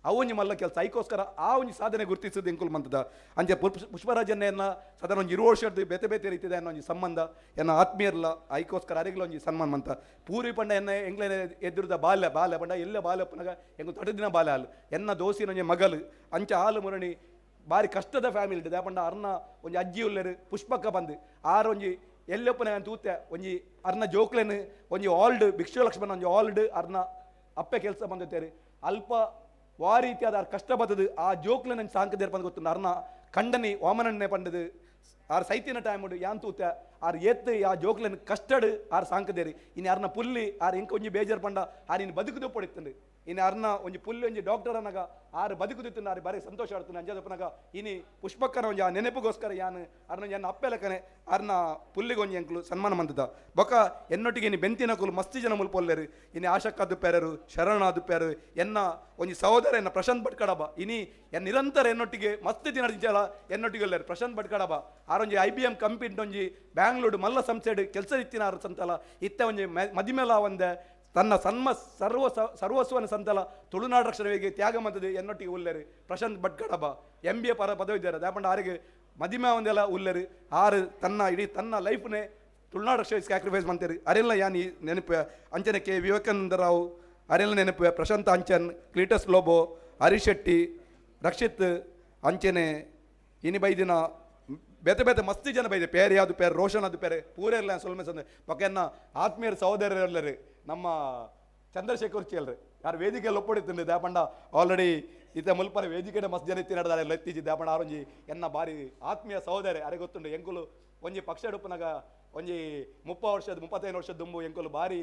ಅವೊಂಜಿ ಮಲ್ಲ ಕೆಲಸ ಐಕೋಸ್ಕರ ಆ ಒಂಜಿ ಸಾಧನೆ ಗುರುತಿಸಿದ ಎಂಕುಲ್ ಮಂತದ ಅಂಚೆ ಪುಷ್ಪರಾಜನ್ನೆಯನ್ನ ಸಾಧಾರಣ ಒಂಜಿ 20 ವರ್ಷದ ಬೇತೆ ಬೇತೆ ರೀತಿದ ಅನ್ನೋ ಒಂಜಿ ಸಂಬಂಧ ಎನ್ನ ಆತ್ಮೀಯರ್ಲ ಐಕೋಸ್ಕರ ಅರಿಗಿಲ ಒಂಜಿ ಸನ್ಮಾನ ಮಂತ ಪೂರ್ವಿ ಪಂಡ ಎನ್ನ ಎಂಗ್ಲೇನೆ ಎದುರುದ ಬಾಲ್ಯ ಪಂಡ ಎಲ್ಲ ಬಾಲ್ಯಪ್ಪನಾಗ ಎಂಗು ತಟದಿನ ಬಾಲ್ಯ ಹಾಲು ಎನ್ನ ದೋಸಿನ ಒಂಜಿ ಮಗಲು ಅಂಚ ಹಾಲು ಮುರಣಿ ಬಾರಿ ಕಷ್ಟದ ಫ್ಯಾಮಿಲಿ ಇದೆ ಪಂಡ ಅರ್ನ ಒಂಜಿ ಅಜ್ಜಿ ಉಲ್ಲೇರು ಪುಷ್ಪಕ್ಕ ಬಂದು ಆರು ಒಂಜಿ ಎಲ್ಲಪ್ಪನ ತೂತೆ ಒಂಜಿ ಅರ್ನ ಜೋಕ್ಲೆನ್ ಒಂಜಿ ಆಲ್ಡ್ ಭಿಕ್ಷು ಲಕ್ಷ್ಮಣ ಒಂಜಿ ಆಲ್ಡ್ ಅರ್ನ ಅಪ್ಪೆ ಕೆಲಸ ಬಂದಿತ್ತೇರಿ ಅಲ್ಪ ವಾ ರೀತಿಯಾದ ಕಷ್ಟ ಬರ್ತದೆ ಆ ಜೋಕ್ಲೆ ನಂಗೆ ಸಾಂಕದೇರ್ ಬಂದು ಗೊತ್ತು ಅರ್ನ ಕಂಡನಿ ವಾಮನನ್ನೇ ಪಂಡದು ಆರು ಸೈತಿನ ಟೈಮ್ ಯಾನ್ ತೂತೆ ಆರು ಎತ್ತು ಆ ಜೋಕ್ಲೆನ್ ಕಷ್ಟಡ್ ಆರು ಸಾಂಕದೇರಿ ಇನ್ನು ಅರ್ನ ಪುಲ್ಲಿ ಆರು ಎಂಕ ಒಂಜಿ ಬೇಜಾರು ಪಂಡ ಆರು ಇನ್ನು ಬದುಕುದು ಪಡಿತಂಡು ಇನ್ನು ಅರ್ನ ಒಂಜಿ ಪುಲ್ಲಿ ಒಂಜಿ ಡಾಕ್ಟರ್ ಅನ್ನಗ ಆರು ಬದುಕುದಿತ್ತು ಆರು ಬಾರಿ ಸಂತೋಷ ಆಡ್ತಾನೆ ಅಂಜದಪ್ಪನಾಗ ಇನಿ ಪುಷ್ಪಕ್ಕನ ಒಂಜಿ ಆ ನೆನಪುಗೋಸ್ಕರ ಯಾನು ಅರ್ನ ಎನ್ನ ಅಪ್ಪೆಲಕನೆ ಅರ್ನ ಪುಲ್ಲಿಗೊಂಜಿ ಎಂಕ್ಲು ಸನ್ಮಾನ ಮಂತದ ಬೊಕ ಎನ್ನೊಟ್ಟಿಗೆ ಇನ್ನು ಬೆಂತಿನ ಕುಲು ಮಸ್ತಿ ಜನ ಮುಲ್ಪೊಲ್ಲೇರು ಇನ್ನು ಆಶಕ್ಕಾದು ಪೇರರು ಶರಣಾದು ಪೇರು ಎನ್ನ ಒಂಜಿ ಸಹೋದರ ಎನ್ನ ಪ್ರಶಾಂತ್ ಭಟ್ಕಡಬ ಇನಿ ಎನ್ನ ನಿರಂತರ ಎನ್ನೊಟ್ಟಿಗೆ ಮಸ್ತ್ ದಿನ ಎನ್ನೊಟ್ಟಿಗೆ ಒಲ್ಲೇರು ಪ್ರಶಾಂತ್ ಭಟ್ಕಡಬ ಆರೊಂಜಿ IBM ಕಂಪನಿ ಒಂಜಿ ಬ್ಯಾಂಗ್ಳೂರು ಮಲ್ಲ ಸಂಸ್ಥೆಡ್ ಕೆಲಸ ಇತ್ತಿನ ಆರು ಸಂತಲ ಇತ್ತೆ ಒಂಜಿ ಮದಿಮೇಲ ಒಂದೆ ತನ್ನ ಸರ್ವಸ್ವನ ಸಂತಲ ತುಳುನಾಡು ರಕ್ಷಣೆಗೆ ತ್ಯಾಗ ಮಂತದ್ದು ಎನ್ನೊಟ್ಟಿಗೆ ಉಲ್ಲೇರು ಪ್ರಶಾಂತ್ ಭಟ್ಕಡಬ MBA ಪದವಿ ಇದ್ದಾರೆ ದಾಪಂಡ ಆರಿಗೆ ಮದಿಮೆ ಒಂದೆಲ್ಲ ಉಲ್ಲೇರು ಆರು ತನ್ನ ಇಡೀ ತನ್ನ ಲೈಫ್ನೇ ತುಳುನಾಡು ರಕ್ಷಣೆ ಸ್ಯಾಕ್ರಿಫೈಸ್ ಮಾಡ್ತಾರೆ ಅರೆಲ್ಲ ಯಾನಿ ನೆನಪು ಅಂಚನಕ್ಕೆ ವಿವೇಕಾನಂದ ರಾವ್ ಅರೆಲ್ಲ ನೆನಪು ಪ್ರಶಾಂತ್ ಅಂಚನ್ ಕ್ಲೀಟಸ್ ಲೋಬೋ ಹರೀಶ್ ಶೆಟ್ಟಿ ರಕ್ಷಿತ್ ಅಂಚನೆ ಇನಿ ಬೈದಿನ ಬೇತೆ ಬೇತೆ ಮಸ್ತಿ ಜನ ಬೈದೆ ಪೇರು ಯಾವುದು ಪೇರು ರೋಷನ್ ಅದು ಪೇರು ಪೂರ ಇಲ್ಲ ಸೊಲ್ಮೆ ಸಂದೆ ಪಕ್ಕನ್ನ ಆತ್ಮೀಯರು ಸಹೋದರರೆಲ್ಲರು ನಮ್ಮ ಚಂದ್ರಶೇಖರ್ ಚಿಯಲ್ರಿ ಯಾರು ವೇದಿಕೆಯಲ್ಲಿ ಒಪ್ಪಡಿತ್ತು ದಾಪಂಡ ಆಲ್ರೆಡಿ ಇತ್ತ ಮುಲ್ಪನ ವೇದಿಕೆ ಮಸ್ತ್ ಜನ ಎತ್ತಿ ನಡೆದಾರೆ ಎತ್ತಿಜಿ ದಾಪಂಡ ಆರೊಂಜಿ ಎನ್ನ ಬಾರಿ ಆತ್ಮೀಯ ಸಹೋದರ ಅರೆ ಗೊತ್ತುಂಡು ಎಂಕುಲು ಒಂಜಿ ಪಕ್ಷ ಎಡುಪನಾಗ ಒಂಜಿ 35 ವರ್ಷದ ದುಂಬು ಎಂಕುಲು ಬಾರಿ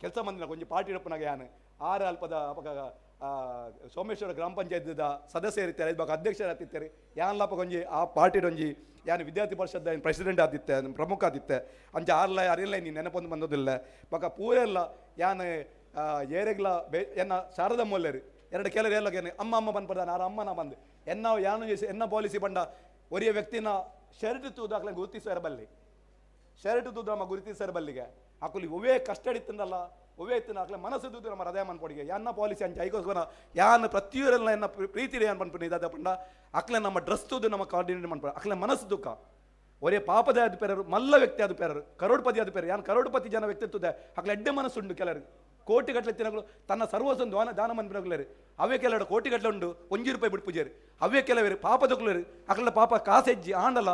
ಕೆಲಸ ಮಂದಿನಾಗ ಒಂಜಿ ಪಾರ್ಟಿ ಎಡುಪನಾಗ ಯಾನು ಆರು ಅಲ್ಪದ ಅಪಕ ಸೋಮೇಶ್ವರ ಗ್ರಾಮ ಪಂಚಾಯತ್ ಸದಸ್ಯ ಇರ್ತಾರೆ ಇವಾಗ ಅಧ್ಯಕ್ಷರಾಗ್ತಿರ್ತಾರೆ ಯಾನ್ಲಪ್ಪ ಒಂಜಿ ಆ ಪಾರ್ಟಿಡೊಂಜಿ ಯಾನು ವಿದ್ಯಾರ್ಥಿ ಪರಿಷತ್ ಪ್ರೆಸಿಡೆಂಟ್ ಆದಿತ್ತೆ ಪ್ರಮುಖ ಆದಿತ್ತೆ ಅಂಚ ಆರ್ಲ ಅರಿಲ್ಲ ನೀನು ನೆನಪೊಂದು ಬಂದೋದಿಲ್ಲ ಪಕ್ಕ ಪೂರೆಲ್ಲ ಯಾನು ಏರೆಗ್ಲ ಎನ್ನ ಶಾರದ ಮೊಲ್ಲೇರು ಎರಡು ಕೆಲರು ಎಲ್ಲ ಅಮ್ಮ ಬಂದ್ಪಡ್ದಾನೆ ಆರ ಅಮ್ಮನ ಬಂದು ಎನ್ನ ಯಾನು ಎನ್ನ ಪಾಲಿಸಿ ಬಂಡ ಒರಿಯ ವ್ಯಕ್ತಿನ ಶರ್ಟ್ ತೂದಾಕ್ಲೆ ಗುರುತಿಸೋರ ಬಲ್ಲಿ ಶರ್ಟ್ ತೂದು ನಮ್ಮ ಗುರುತಿಸೋರ ಬಲ್ಲಿಗೆ ಆಕುಲಿ ಒವೇ ಕಷ್ಟ ಇತ್ತಂದಲ್ಲ ಒವೇ ಇತ್ತಿನ ಆಕ್ಲೆ ಮನಸ್ಸು ತೂದು ನಮ್ಮ ಹೃದಯ ಮನ್ಪೊಡಿಗೆ ಯಾನ ಪಾಲಿಸಿ ಅಂಚ ಐಕೋಸ್ಕರ ಯಾನು ಪ್ರತಿಯೊರೆಲ್ಲ ಎನ್ನ ಪ್ರೀತಿ ಏನ್ ಪನ್ಪುಣಿ ಇದಾದ ಪಂಡ ಅಕ್ಲೆ ನಮ್ಮ ಡ್ರೆಸ್ ತೂದು ನಮ್ಮ ಕೋಆರ್ಡಿನೇಟ್ ಮನ್ಪಡ ಅಕ್ಲೆ ಮನಸ್ಸು ದುಃಖ ಒರೇ ಪಾಪದೇ ಆದ ಪೇರರು ಮಲ್ಲ ವ್ಯಕ್ತಿ ಆದ ಪೇರರು ಕರೋಡ್ಪತಿ ಆದ ಪೇರು ಯಾನು ಕರೋಡ್ಪತಿ ಜನ ವ್ಯಕ್ತಿತ್ವದ ಅಕ್ಲೆ ಎಡ್ಡೆ ಮನಸ್ಸುಂಡು ಕೆಲವರು ಕೋಟಿಗಟ್ಟಲೆ ತಿನ್ನಗಳು ತನ್ನ ಸರ್ವಸ್ವೊಂದು ದಾನ ಮನ್ಪಿನಗುಲೇರು ಅವೇ ಕೆಲವರು ಕೋಟಿಗಟ್ಟಲೆ ಉಂಡು ₹1 ಬಿಟ್ಟು ಪೂಜೆರು ಅವೇ ಕೆಲವರು ಪಾಪದಗುಲೇರು ಅಕ್ಲ ಪಾಪ ಕಾಸೆಜ್ಜಿ ಆಂಡಲ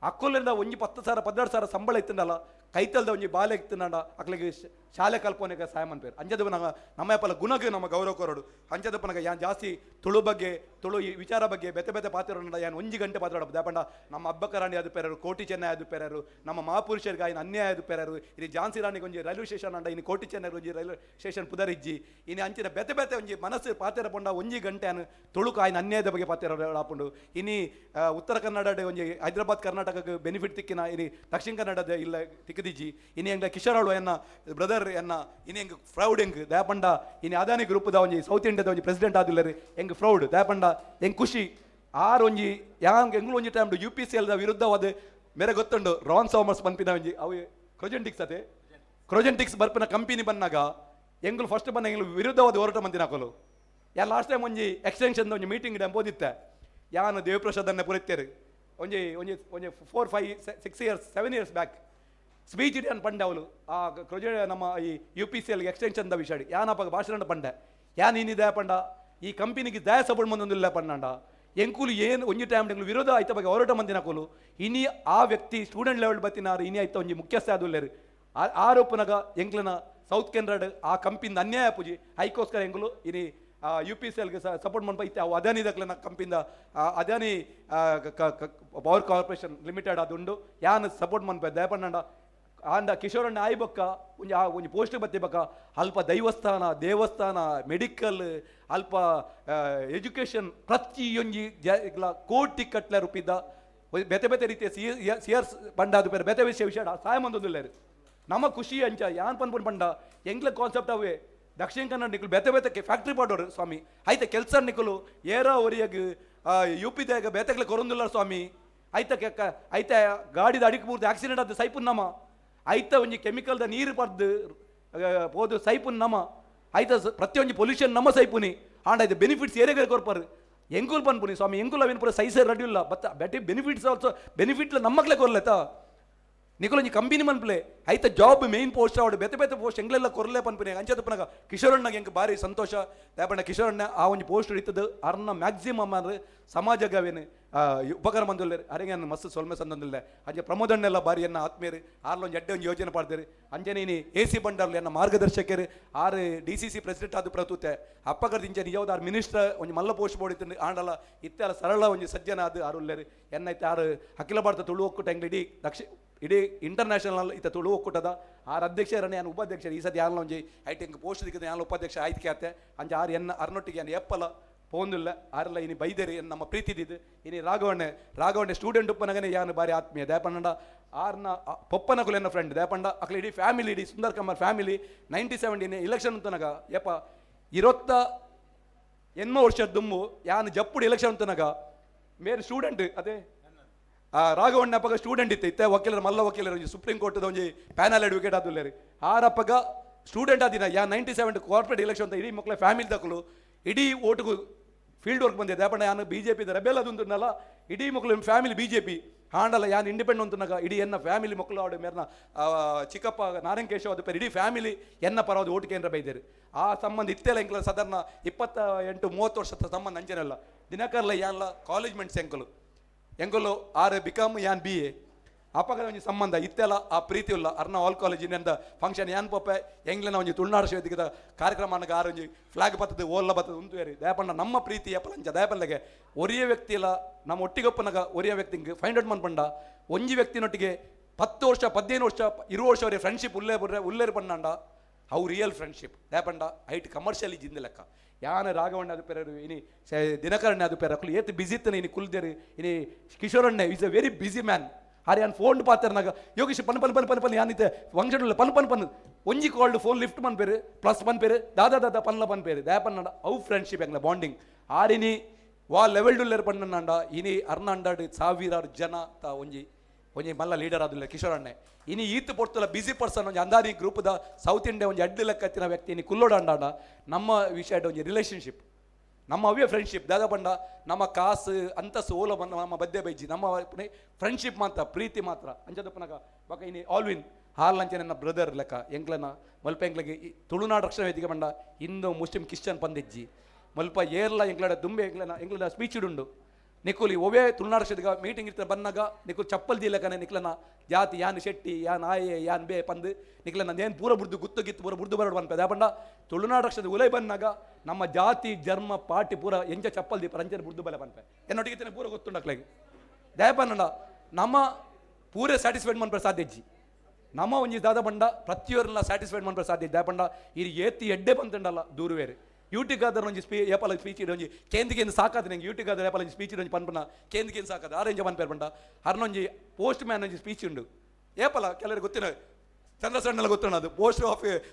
ಅಕ್ಕೊಲ್ಲಿಂದ ಒಂಜಿ 10,000-12,000 ಸಂಬಳ ಇತ್ತಂಡಲ್ಲ ಕೈತಲ್ದ ಒಂಜಿ ಬಾಲೆ ಇತ್ತಂಡ ಅಕ್ಲಿಗೆ ಶಾಲೆ ಕಲ್ಪನೆಗೆ ಸಹಾಯ ಮನ್ಪೇರು ಅಂಜದಪ್ಪನಾಗ ನಮ್ಮ ಯಪ್ಪಲ ಗುಣಗೆ ನಮ್ಮ ಗೌರವ ಕೊರಡು ಅಂಜದಪ್ಪನಾಗ ಯಾನ್ ಜಾಸ್ತಿ ತುಳು ಬಗ್ಗೆ ತುಳು ಈ ವಿಚಾರ ಬಗ್ಗೆ ಬೇತೆ ಬೇತೆ ಪಾತ್ರ ಯಾನು 1 ಗಂಟೆ ಪಾತ್ರ ದಾಪಂಡ ನಮ್ಮ ಅಬ್ಬಕರಾಣಿ ಆದ ಪೇರರು ಕೋಟಿ ಚೆನ್ನೈ ಆದ ಪೇರರು ನಮ್ಮ ಮಹಾಪುರುಷರಿಗೆ ಆಯ್ನ ಅನ್ಯಾಯ ಆದ ಪೇರರು ಇಲ್ಲಿ ಝಾನ್ಸಿ ರಾಣಿಗೆ ಒಂಜಿ ರೈಲ್ವೆ ಸ್ಟೇಷನ್ ಅಂಡ ಇನ್ನು ಕೋಟಿ ಚೆನ್ನೈ ಒಂಜಿ ರೈಲ್ವೆ ಸ್ಟೇಷನ್ ಪುದರಿಜ್ಜಿ ಇನ್ನು ಅಂಚಿನ ಬೇತೆ ಬೇತೆ ಒಂಜಿ ಮನಸ್ಸು ಪಾತ್ರ ಪಂಡ 1 ಗಂಟೆ ಅನ್ನು ತುಳುಕು ಆಯ್ನ ಅನ್ಯಾಯದ ಬಗ್ಗೆ ಪಾತ್ರ ಆಪುಂಡು ಇನ್ನು ಉತ್ತರ ಕನ್ನಡ ಒಂಜಿ ಹೈದರಾಬಾದ್ ಕರ್ನಾಟಕಕ್ಕೆ ಬೆನಿಫಿಟ್ ತಿಕ್ಕಿನ ಇನ್ನು ದಕ್ಷಿಣ ಕನ್ನಡದ ಇಲ್ಲ ತಿಕ್ಕದಿಜ್ಜಿ ಇನ್ನು ಹೆಂಗ ಕಿಶೋರಾಳು ಎನ್ನ ಬ್ರದರ್ ಎನ್ನ ಇನ್ನು ಹೆಂಗೆ ಫ್ರೌಡ್ ಹೆಂಗೆ ದಾಪಂಡ ಇನ್ನು ಅದಾನಿ ಗ್ರೂಪ್ದ ಒಂಜಿ ಸೌತ್ ಇಂಡಿಯಾದ ಒಂಜಿ ಪ್ರೆಸಿಡೆಂಟ್ ಆದಿಲ್ಲರಿ ಹೆಂಗೆ ಫ್ರೌಡ್ ದಾಪಂಡ ಹೆಂಗೆ ಖುಷಿ ಆರೊಂಜಿ ಯಾಂಗ್ ಎಂಗ್ಳು ಒಂಜಿ ಟೈಮ್ UPCL ವಿರುದ್ಧವಾದ ಮೇರೆ ಗೊತ್ತುಂಡು ರಾನ್ ಸಾಮರ್ಸ್ ಪನ್ಪಿನ ಒಂಜಿ ಅವು ಕ್ರೊಜೆಂಟಿಕ್ಸ್ ಬರ್ಪಿನ ಕಂಪನಿ ಬಂದಾಗ ಎಂಗ್ಳು ಫಸ್ಟ್ ಬಂದ ಎಂಗ್ಳು ವಿರುದ್ಧವಾದ ಹೋರಾಟ ಮಂತಿನ ಹಾಕಲು ಯಾ ಲಾಸ್ಟ್ ಟೈಮ್ ಒಂಜಿ ಎಕ್ಸ್ಟೆನ್ಷನ್ ಒಂಜಿ ಮೀಟಿಂಗ್ ಎಂಬೋದಿತ್ತೆ ಯಾನು ದೇವಪ್ರಸಾದನ್ನೇ ಪುರಿತ್ತೇರು ಒಂಜಿ 4-5-6 years 7 years ಬ್ಯಾಕ್ ಸ್ಪೀಚ್ ಇಡಿ ಅನ್ ಪಂಡೆ ಅವಳು ಆ ನಮ್ಮ ಈ UPCL ಎಕ್ಸ್ಟೆನ್ಷನ್ ದ ವಿಷಯ ಯಾನಪ್ಪ ಭಾಷಣ ಪಂಡೆ ಯಾನ್ ಏನಿದೆ ಪಂಡ ಈ ಕಂಪನಿಗೆ ದಯ ಸಪೋರ್ಟ್ ಮಂದೊಂದಿಲ್ಲ ಪಂಡ ಎಂಕುಲು ಏನು ಒಂಜಿ ಟೈಮ್ ಎಂಗ್ಳು ವಿರೋಧ ಆಯ್ತ ಬಗ್ಗೆ ಹೋರಾಟ ಮಂದಿನ ಕೂಲು ಇನಿ ಆ ವ್ಯಕ್ತಿ ಸ್ಟೂಡೆಂಟ್ ಲೆವೆಲ್ ಬತ್ತಿನಾರು ಇನಿ ಆಯ್ತ ಒಂಜಿ ಮುಖ್ಯಸ್ಥ ಆದುಲ್ಲೇರು ಆರೋಪನಾಗ ಎಂಕ್ಲನ ಸೌತ್ ಕೆನರಾಡ್ ಆ ಕಂಪಿಂದ ಅನ್ಯಾಯ ಪೂಜಿ ಐಕೋಸ್ಕರ ಎಂಗುಲು ಇನಿ UPCLಗೆ ಸಪೋರ್ಟ್ ಮಾಡ್ಪ ಇತ್ತೆ ಅವು ಅದಾನಿದಾಗಲೇ ನಾ ಕಂಪಿಂದ ಅದಾನಿ ಪವರ್ ಕಾರ್ಪೊರೇಷನ್ ಲಿಮಿಟೆಡ್ ಅದುಂಡು ಯಾನ್ ಸಪೋರ್ಟ್ ಮಾಡ್ಪ ದಯಪಣ್ಣ ಆಂಡ ಕಿಶೋರಣ್ಣ ಆಯ್ಬಕ್ಕ ಒಂಜಿ ಪೋಸ್ಟ್ ಬತ್ತಿಬಕ್ಕ ಅಲ್ಪ ದೇವಸ್ಥಾನ ಮೆಡಿಕಲ್ ಅಲ್ಪ ಎಜುಕೇಷನ್ ಪ್ರತಿಯೊಂಜಿ ಕೋಟಿ ಕಟ್ಲೆ ರೂಪಿದ ಬೇತೆ ಬೇತೆ ರೀತಿಯ ಸಿಯರ್ಸ್ ಬಂಡಾದು ಬೇರೆ ಬೇತೆ ವಿಷಯ ಸಹಾಯ ಮಂದೊಂದಿಲ್ಲೇರು ನಮ್ಮ ಖುಷಿ ಅಂಚ ಯಾನ್ ಪನ್ಪನ್ ಬಂಡ ಎಂಗ್ಲ ಕಾನ್ಸೆಪ್ಟ್ ಅವೇ ದಕ್ಷಿಣ ಕನ್ನಡ ನಿಕಲು ಬೇತೆ ಬೇತಕ್ಕೆ ಫ್ಯಾಕ್ಟ್ರಿ ಪಾಡೋರು ಸ್ವಾಮಿ ಆಯ್ತ ಕೆಲಸ ನಿಕಲು ಏರ ಒರಿಯಾಗ UPದಾಗ ಬೇತಕ್ಲೆ ಕೊರೊಂದಿಲ್ಲ ಸ್ವಾಮಿ ಐತ ಗಾಡಿದ ಅಡಿಕೆ ಪೂರ್ತಿ ಆಕ್ಸಿಡೆಂಟ್ ಆದ ಸೈಪುನ್ ನಮ ಐತ ಒಂಜಿ ಕೆಮಿಕಲ್ದ ನೀರು ಪರ್ದು ಹೋದು ಸೈಪುನ್ ನಮ ಐತ ಪ್ರತಿಯೊಂದು ಪೊಲ್ಯೂಷನ್ ನಮ್ಮ ಸೈಪುನಿ ಆಂಡ ಇದು ಬೆನಿಫಿಟ್ಸ್ ಏರಿಯಾಗ ಕೊರ್ಪಾರು ಎಂಗುಲ್ ಪನ್ಪುನಿ ಸ್ವಾಮಿ ಎಂಗುಲ್ ಅವೇನು ಪೂರ ಸೈಸರ್ ರಡಿಲ್ಲ ಬತ್ತ ಬೆಟಿ ಬೆನಿಫಿಟ್ಸ್ ಆಲ್ಸೋ ಬೆನಿಫಿಟ್ಲ ನಮ್ಮಕ್ಲೆ ಕೊರ್ಲೆತ ನಿಕಲೊಂಜಿ ಕಂಬಿನಿ ಮನ್ಪ್ಲೆ ಐತ ಜಾಬ್ ಮೇನ್ ಪೋಸ್ಟ್ ಆವಡು ಬೇತೆ ಬೇತೆ ಪೋಸ್ಟ್ ಎಂಗ್ಲೆಲ್ಲ ಕೊರಲೆ ಪನ್ಪುನಿ ಅಂಚದಪ್ಪನಾಗ ಕಿಶೋರಣ್ಣಗೆ ಎಂಗೆ ಭಾರಿ ಸಂತೋಷ ದಯಪಣ್ಣ ಕಿಶೋರಣ್ಣ ಆ ಒಂದು ಪೋಸ್ಟ್ ಹಿಡಿತದ್ದು ಅರ್ನ ಮ್ಯಾಕ್ಸಿಮಮ್ ಅಂದ್ರೆ ಸಮಾಜಗವೇನು ಉಪಕಾರ ಮಂದಿಲ್ಲ ಅರೆಗೆ ಮಸ್ತ್ ಸೊಲ್ಮೆ ಸಂದಿಲ್ಲ ಅಂಚೆ ಪ್ರಮೋದಣ್ಣೆಲ್ಲ ಬಾರಿ ಎನ್ನ ಆತ್ಮೀಯರು ಆರ್ಲೊಂದು ಎಡ್ಡೆ ಒಂದು ಯೋಜನೆ ಪಾಡ್ದೇರಿ ಅಂಜನೇನಿ AC ಬಂಡಾರ್ಲು ಎನ್ನ ಮಾರ್ಗದರ್ಶಕರು ಆರು DCC ಪ್ರೆಸಿಡೆಂಟ್ ಆದ ಪ್ರತೂತೆ ಅಪ್ಪಗರ್ದು ಇಂಚೆ ನಿಜವಾದ ಆರು ಮಿನಿಸ್ಟರ್ ಒಂದು ಮಲ್ಲ ಪೋಸ್ಟ್ ಬೋಡಿತ್ತು ಆಂಡಲ್ಲ ಇತ್ತೆಲ್ಲ ಸರಳ ಒಂದು ಸಜ್ಜನ ಅದು ಆರುಲ್ಲೇರಿ ಎನ್ನೈತೆ ಆರು ಅಖಿಲ ಭಾರತ ತುಳು ಒಕ್ಕೂಟ ಎಂಗ್ಲಿ ಇಡೀ ಇಂಟರ್ನ್ಯಾಷನಲ್ ಇತ್ತ ತುಳು ಒಕ್ಕೂಟದ ಆರು ಅಧ್ಯಕ್ಷರನ್ನ ಯಾನು ಉಪಾಧ್ಯಕ್ಷರು ಈ ಸತಿ ಯಾನು ಒಂಜಿ ಐಟಿ ಎಂಗೆ ಪೋಸ್ಟ್ ದಿಕ್ಕದ ಯಾನು ಉಪಾಧ್ಯಕ್ಷ ಆಯ್ಕೆ ಆತೆ ಅಂಚೆ ಆರು ಎನ್ನ ಅರ್ನೊಟ್ಟಿಗೆ ಏನು ಎಪ್ಪಲ ಪೋಂದಿಲ್ಲ ಆರೆಲ್ಲ ಇನಿ ಬೈದೇರಿ ನಮ್ಮ ಪ್ರೀತಿದಿದ್ದು ಇನಿ ರಾಘವಣ್ಣೆ ಸ್ಟೂಡೆಂಟ್ ಉಪ್ಪನಗನೆ ಯಾನು ಬಾರಿ ಆತ್ಮೀಯ ದಯಪಂಡ ಆರ್ನ ಪೊಪ್ಪನಕುಲು ಎನ್ನ ಫ್ರೆಂಡ್ ದಯಪಂಡ ಅಕ್ಲ ಇಡೀ ಫ್ಯಾಮಿಲಿ ಇಡೀ ಸುಂದರ್ ಕಮರ್ ಫ್ಯಾಮಿಲಿ 97 ಎಲೆಕ್ಷನ್ ಅಂತನಗ ಯಪ್ಪ 28 ವರ್ಷದ ದುಮ್ಮು ಯಾನು ಜಪ್ಪುಡು ಎಲೆಕ್ಷನ್ ಅಂತನಗ ಮೇರೆ ಸ್ಟೂಡೆಂಟ್ ಅದೇ ರಾಘವಣ್ಣ ಅಪ್ಪಗ ಸ್ಟೂಡೆಂಟ್ ಇತ್ತೆ ವಕೀಲರು ಮಲ್ಲ ವಕೀಲರು ಸುಪ್ರೀಂ ಕೋರ್ಟ್ದ ಒಂಜಿ ಪ್ಯಾನಲ್ ಅಡ್ವೊಕೇಟ್ ಆದುಲ್ಲೇರಿ ಆರಪ್ಪಗ ಸ್ಟೂಡೆಂಟ್ ಆದಿನ ಯಾ 97 ಕಾರ್ಪೊರೇಟ್ ಎಲೆಕ್ಷನ್ ಅಂತ ಇಡೀ ಮಕ್ಕಳ ಫ್ಯಾಮಿಲಿ ತಕ್ಕಲು ಇಡೀ ಓಟುಗು ಫೀಲ್ಡ್ ವರ್ಕ್ ಬಂದಿದೆ ದಯಪಣ್ಣ ಯಾನು BJP ರೆಬೆಲ್ ಅದುಂಟುನಲ್ಲ ಇಡೀ ಮಕ್ಕಳು ಫ್ಯಾಮಿಲಿ BJP ಹಾಂಡಲ್ಲ ಯಾನು ಇಂಡಿಪೆಂಡೆಂಟ್ ಅಂತನಾಗ ಇಡೀ ಎನ್ನ ಫ್ಯಾಮಿಲಿ ಮಕ್ಕಳು ಆಡು ಮೇರ್ನ ಚಿಕ್ಕಪ್ಪ ನಾರಾಯಣಕೇಶವ ಅದು ಪೇರು ಇಡೀ ಫ್ಯಾಮಿಲಿ ಎನ್ನ ಪರವಾದ ಓಟು ಕೇಂದ್ರ ಬೈದೇರು ಆ ಸಂಬಂಧ ಇತ್ತೆಲ್ಲ ಎಂಕಲ ಸಾಧಾರಣ 28-30 ವರ್ಷದ ಸಂಬಂಧ ಅಂಜನೆಲ್ಲ ದಿನಕರ್ಲ ಯಾನ್ಲ ಕಾಲೇಜ್ ಮೆಂಟ್ಸ್ ಎಂಕಲು ಆರು ಬಿಕಮ್ ಯಾನ್ BA ಅಪ್ಪಗ ಒಂಜಿ ಸಂಬಂಧ ಇತ್ತೆಲ್ಲ ಆ ಪ್ರೀತಿ ಇಲ್ಲ ಅರ್ನ ಆಲ್ ಕಾಲೇಜಿನಿಂದ ಫಂಕ್ಷನ್ ಯಾನ್ ಪೊಪ್ಪೆ ಎಂಗ್ಲೆನ ಒಂಜಿ ತುಳುನಾಡು ವೇದಿಕೆದ ಕಾರ್ಯಕ್ರಮ ಆರು ಒಂಜಿ ಫ್ಲಾಗ್ ಬತ್ತದ ಓಲ್ಲ ಬತ್ತದ ಉಂತುವೇರಿ ದಯಪಣ್ಣ ನಮ್ಮ ಪ್ರೀತಿ ಅಪ್ಪಲಂಚ ದಯಪಲ್ಲಗೆ ಒರಿಯ ವ್ಯಕ್ತಿ ಇಲ್ಲ ನಮ್ಮ ಒಟ್ಟಿಗೊಪ್ಪನಾಗ ಒರಿಯ ವ್ಯಕ್ತಿಗೆ ಫೈಂಡ್ ಔಟ್ ಮಾಡ್ಪಂಡ ಒಂಜಿ ವ್ಯಕ್ತಿನೊಟ್ಟಿಗೆ 10 ವರ್ಷ 15 ವರ್ಷ 20 ವರ್ಷ ಅವರಿಗೆ ಫ್ರೆಂಡ್ಶಿಪ್ ಉಲ್ಲೇರು ಪಣ್ಣಾಂಡ ಅವು ರಿಯಲ್ ಫ್ರೆಂಡ್ಶಿಪ್ ದಯಪಂಡ ಐಟ್ ಕಮರ್ಷಿಯಲಿ ಜಿಂದ ಲೆಕ್ಕ ಯಾನ ರಾಘವಣ್ಣ ಅದು ಪೇರು ಇನಿ ದಿನಕರಣ್ಣ ಅದು ಪೇರು ಅಕ್ಕಲು ಏತ್ ಬಿಸಿ ಇತ್ತನೆ ಇನಿ ಕುಲ್ದೇರಿ ಇನಿ ಕಿಶೋರಣ್ಣ is a very busy man ಆರೆ ಯಾನ್ ಫೋನ್ ಪಾತ್ರನಾಗ ಯೋಗೇಶ್ ಪನ್ ಯಾನಿತ್ತೆ ಫಂಕ್ಷನ್ ಪನ್ ಒಂಜಿ ಕಾಲ್ಡ್ ಫೋನ್ ಲಿಫ್ಟ್ ಪನ್ಪೇರು ಪ್ಲಸ್ ಪನ್ಪೇರು ದಾದಾ ಪನ್ಲ ಪನ್ಪೇರು ದಯಪನ್ನಡ ಅವು ಫ್ರೆಂಡ್ಶಿಪ್ ಎಂಗ್ಲ ಬಾಂಡಿಂಗ್ ಆರಿನಿ ವಾ ಲೆವೆಲ್ ಡುಲ್ಲೇರು ಪಣ್ಣಂಡ ಇನಿ ಅರ್ನಾಂಡಾಡು 1000 ಜನ ತಾ ಒಂಜಿ ಮಲ್ಲ ಲೀಡರ್ ಆದಿಲ್ಲ ಕಿಶೋರಣ್ಣೆ ಇನಿ ಈತ್ ಪೊರ್ತಲ ಬಿಸಿ ಪರ್ಸನ್ ಒಂಜಿ ಅಂದಾನಿ ಗ್ರೂಪ್ದ ಸೌತ್ ಇಂಡಿಯಾ ಒಂಜಿ ಅಡ್ಡು ಲೆಕ್ಕತ್ತಿನ ವ್ಯಕ್ತಿ ಇನಿ ಕುಲ್ಲೋಡ ಅಂಡಾಡ ನಮ್ಮ ವಿಷಯ ಒಂಜಿ ರಿಲೇಷನ್ಶಿಪ್ ನಮ್ಮ ಅವೇ ಫ್ರೆಂಡ್ಶಿಪ್ ದಾದ ಬಂಡ ನಮ್ಮ ಕಾಸು ಅಂತಸ್ಸು ಓಲ ಬಂದ ನಮ್ಮ ಬದ್ದೆ ಬೈಜಿ ನಮ್ಮ ಫ್ರೆಂಡ್ಶಿಪ್ ಮಾತ್ರ ಪ್ರೀತಿ ಮಾತ್ರ ಅಂಚದಪ್ಪನಾಗ ಬಕ ಇನಿ ಆಲ್ವಿನ್ ಹಾಲ್ ಅಂಚೆ ನನ್ನ ಬ್ರದರ್ ಲೆಕ್ಕ ಎಂಗ್ಲನ ಮಲ್ಪ ಎಂಗ್ಲಿಗೆ ತುಳುನಾಡು ರಕ್ಷಣಾ ವೇದಿಕೆ ಬಂಡ ಹಿಂದೂ ಮುಸ್ಲಿಂ ಕ್ರಿಶ್ಚಿಯನ್ ಪಂದಿಜ್ಜಿ ಮಲ್ಪ ಏರ್ಲ ಎಂಗ್ಲಡ ದುಂಬೆ ಎಂಗ್ಲನ ಸ್ಪೀಚ್ ಇಡುಂಡು ನಿಕುಲಿ ಒವೇ ತುಳುನಾಡು ರಕ್ಷದಿಗ ಮೀಟಿಂಗ್ ಇರ್ತಾರೆ ಬಂದಾಗ ನಿಕುಲ್ ಚಪ್ಪಲ್ ದಿಲ್ಲಕನೆ ನಿಕ್ಲನ ಜಾತಿ ಯಾನ್ ಶೆಟ್ಟಿ ಯಾನ್ ಆಯೆ ಯಾನ್ ಬೇ ಪಂದು ನಿಕ್ಲನ ಏನು ಪೂರ ಬುರ್ದು ಗುತ್ತು ಗಿತ್ತು ಪೂರ ಬುರ್ದು ಬರೋಡು ಅನ್ಪದೆ ಆ ಬಂಡ ತುಳುನಾಡು ರಕ್ಷದ ಉಲೈ ಬಂದಾಗ ನಮ್ಮ ಜಾತಿ ಜನ್ಮ ಪಾರ್ಟಿ ಪೂರ ಎಂಜ ಚಪ್ಪಲ್ ದೀಪ ರಂಜನೆ ಬುರ್ದು ಬಲೆ ಪನ್ಪೆ ಎನ್ನೊಟ್ಟಿಗೆ ಪೂರ ಗೊತ್ತುಂಡಕ್ಲಾಗಿ ದಯಪನ್ನಡ ನಮ್ಮ ಪೂರೇ ಸ್ಯಾಟಿಸ್ಫೈಡ್ ಮನ್ಪೆ ಸಾಧ್ಯಜ್ಜಿ ನಮ್ಮ ಒಂಜಿ ದಾದ ಬಂಡ ಪ್ರತಿಯೊರ್ನ ಸ್ಯಾಟಿಸ್ಫೈಡ್ ಮನ್ಪೆ ಸಾಧ್ಯ ದಯಪಂಡ ಇದು ಏತಿ ಎಡ್ಡೆ ಬಂತಂಡಲ್ಲ ದೂರುವೇರು ಯೂಟಿಗಾದರ್ ಒಂಜಿ ಏಪಲ ಸ್ಪೀಚ್ ಇಡೊಂಜಿ ಕೇಂದ್ರಿಗೇನು ಸಾಕಾದ ನಂಗೆ ಯೂಟಿಗಾದರ್ ಏಪಲ ಸ್ಪೀಚ್ ಇಡೊಂಜಿ ಪನ್ಪನ ಕೇಂದ್ರಿಗೇನು ಸಾಕಾದ ಆರೇಂಜ ಪನ್ಪೇರು ಬಂಡ ಹರ್ನೊಂಜಿ ಪೋಸ್ಟ್ ಮ್ಯಾನ್ ಒಂಜಿ ಸ್ಪೀಚ್ ಉಂಡು ಏಪಲ ಕೆಲವರು ಗೊತ್ತಿನ ಚಂದ್ರಸಣ್ಣಲ್ಲ ಗೊತ್ತುಂಡು ಅದು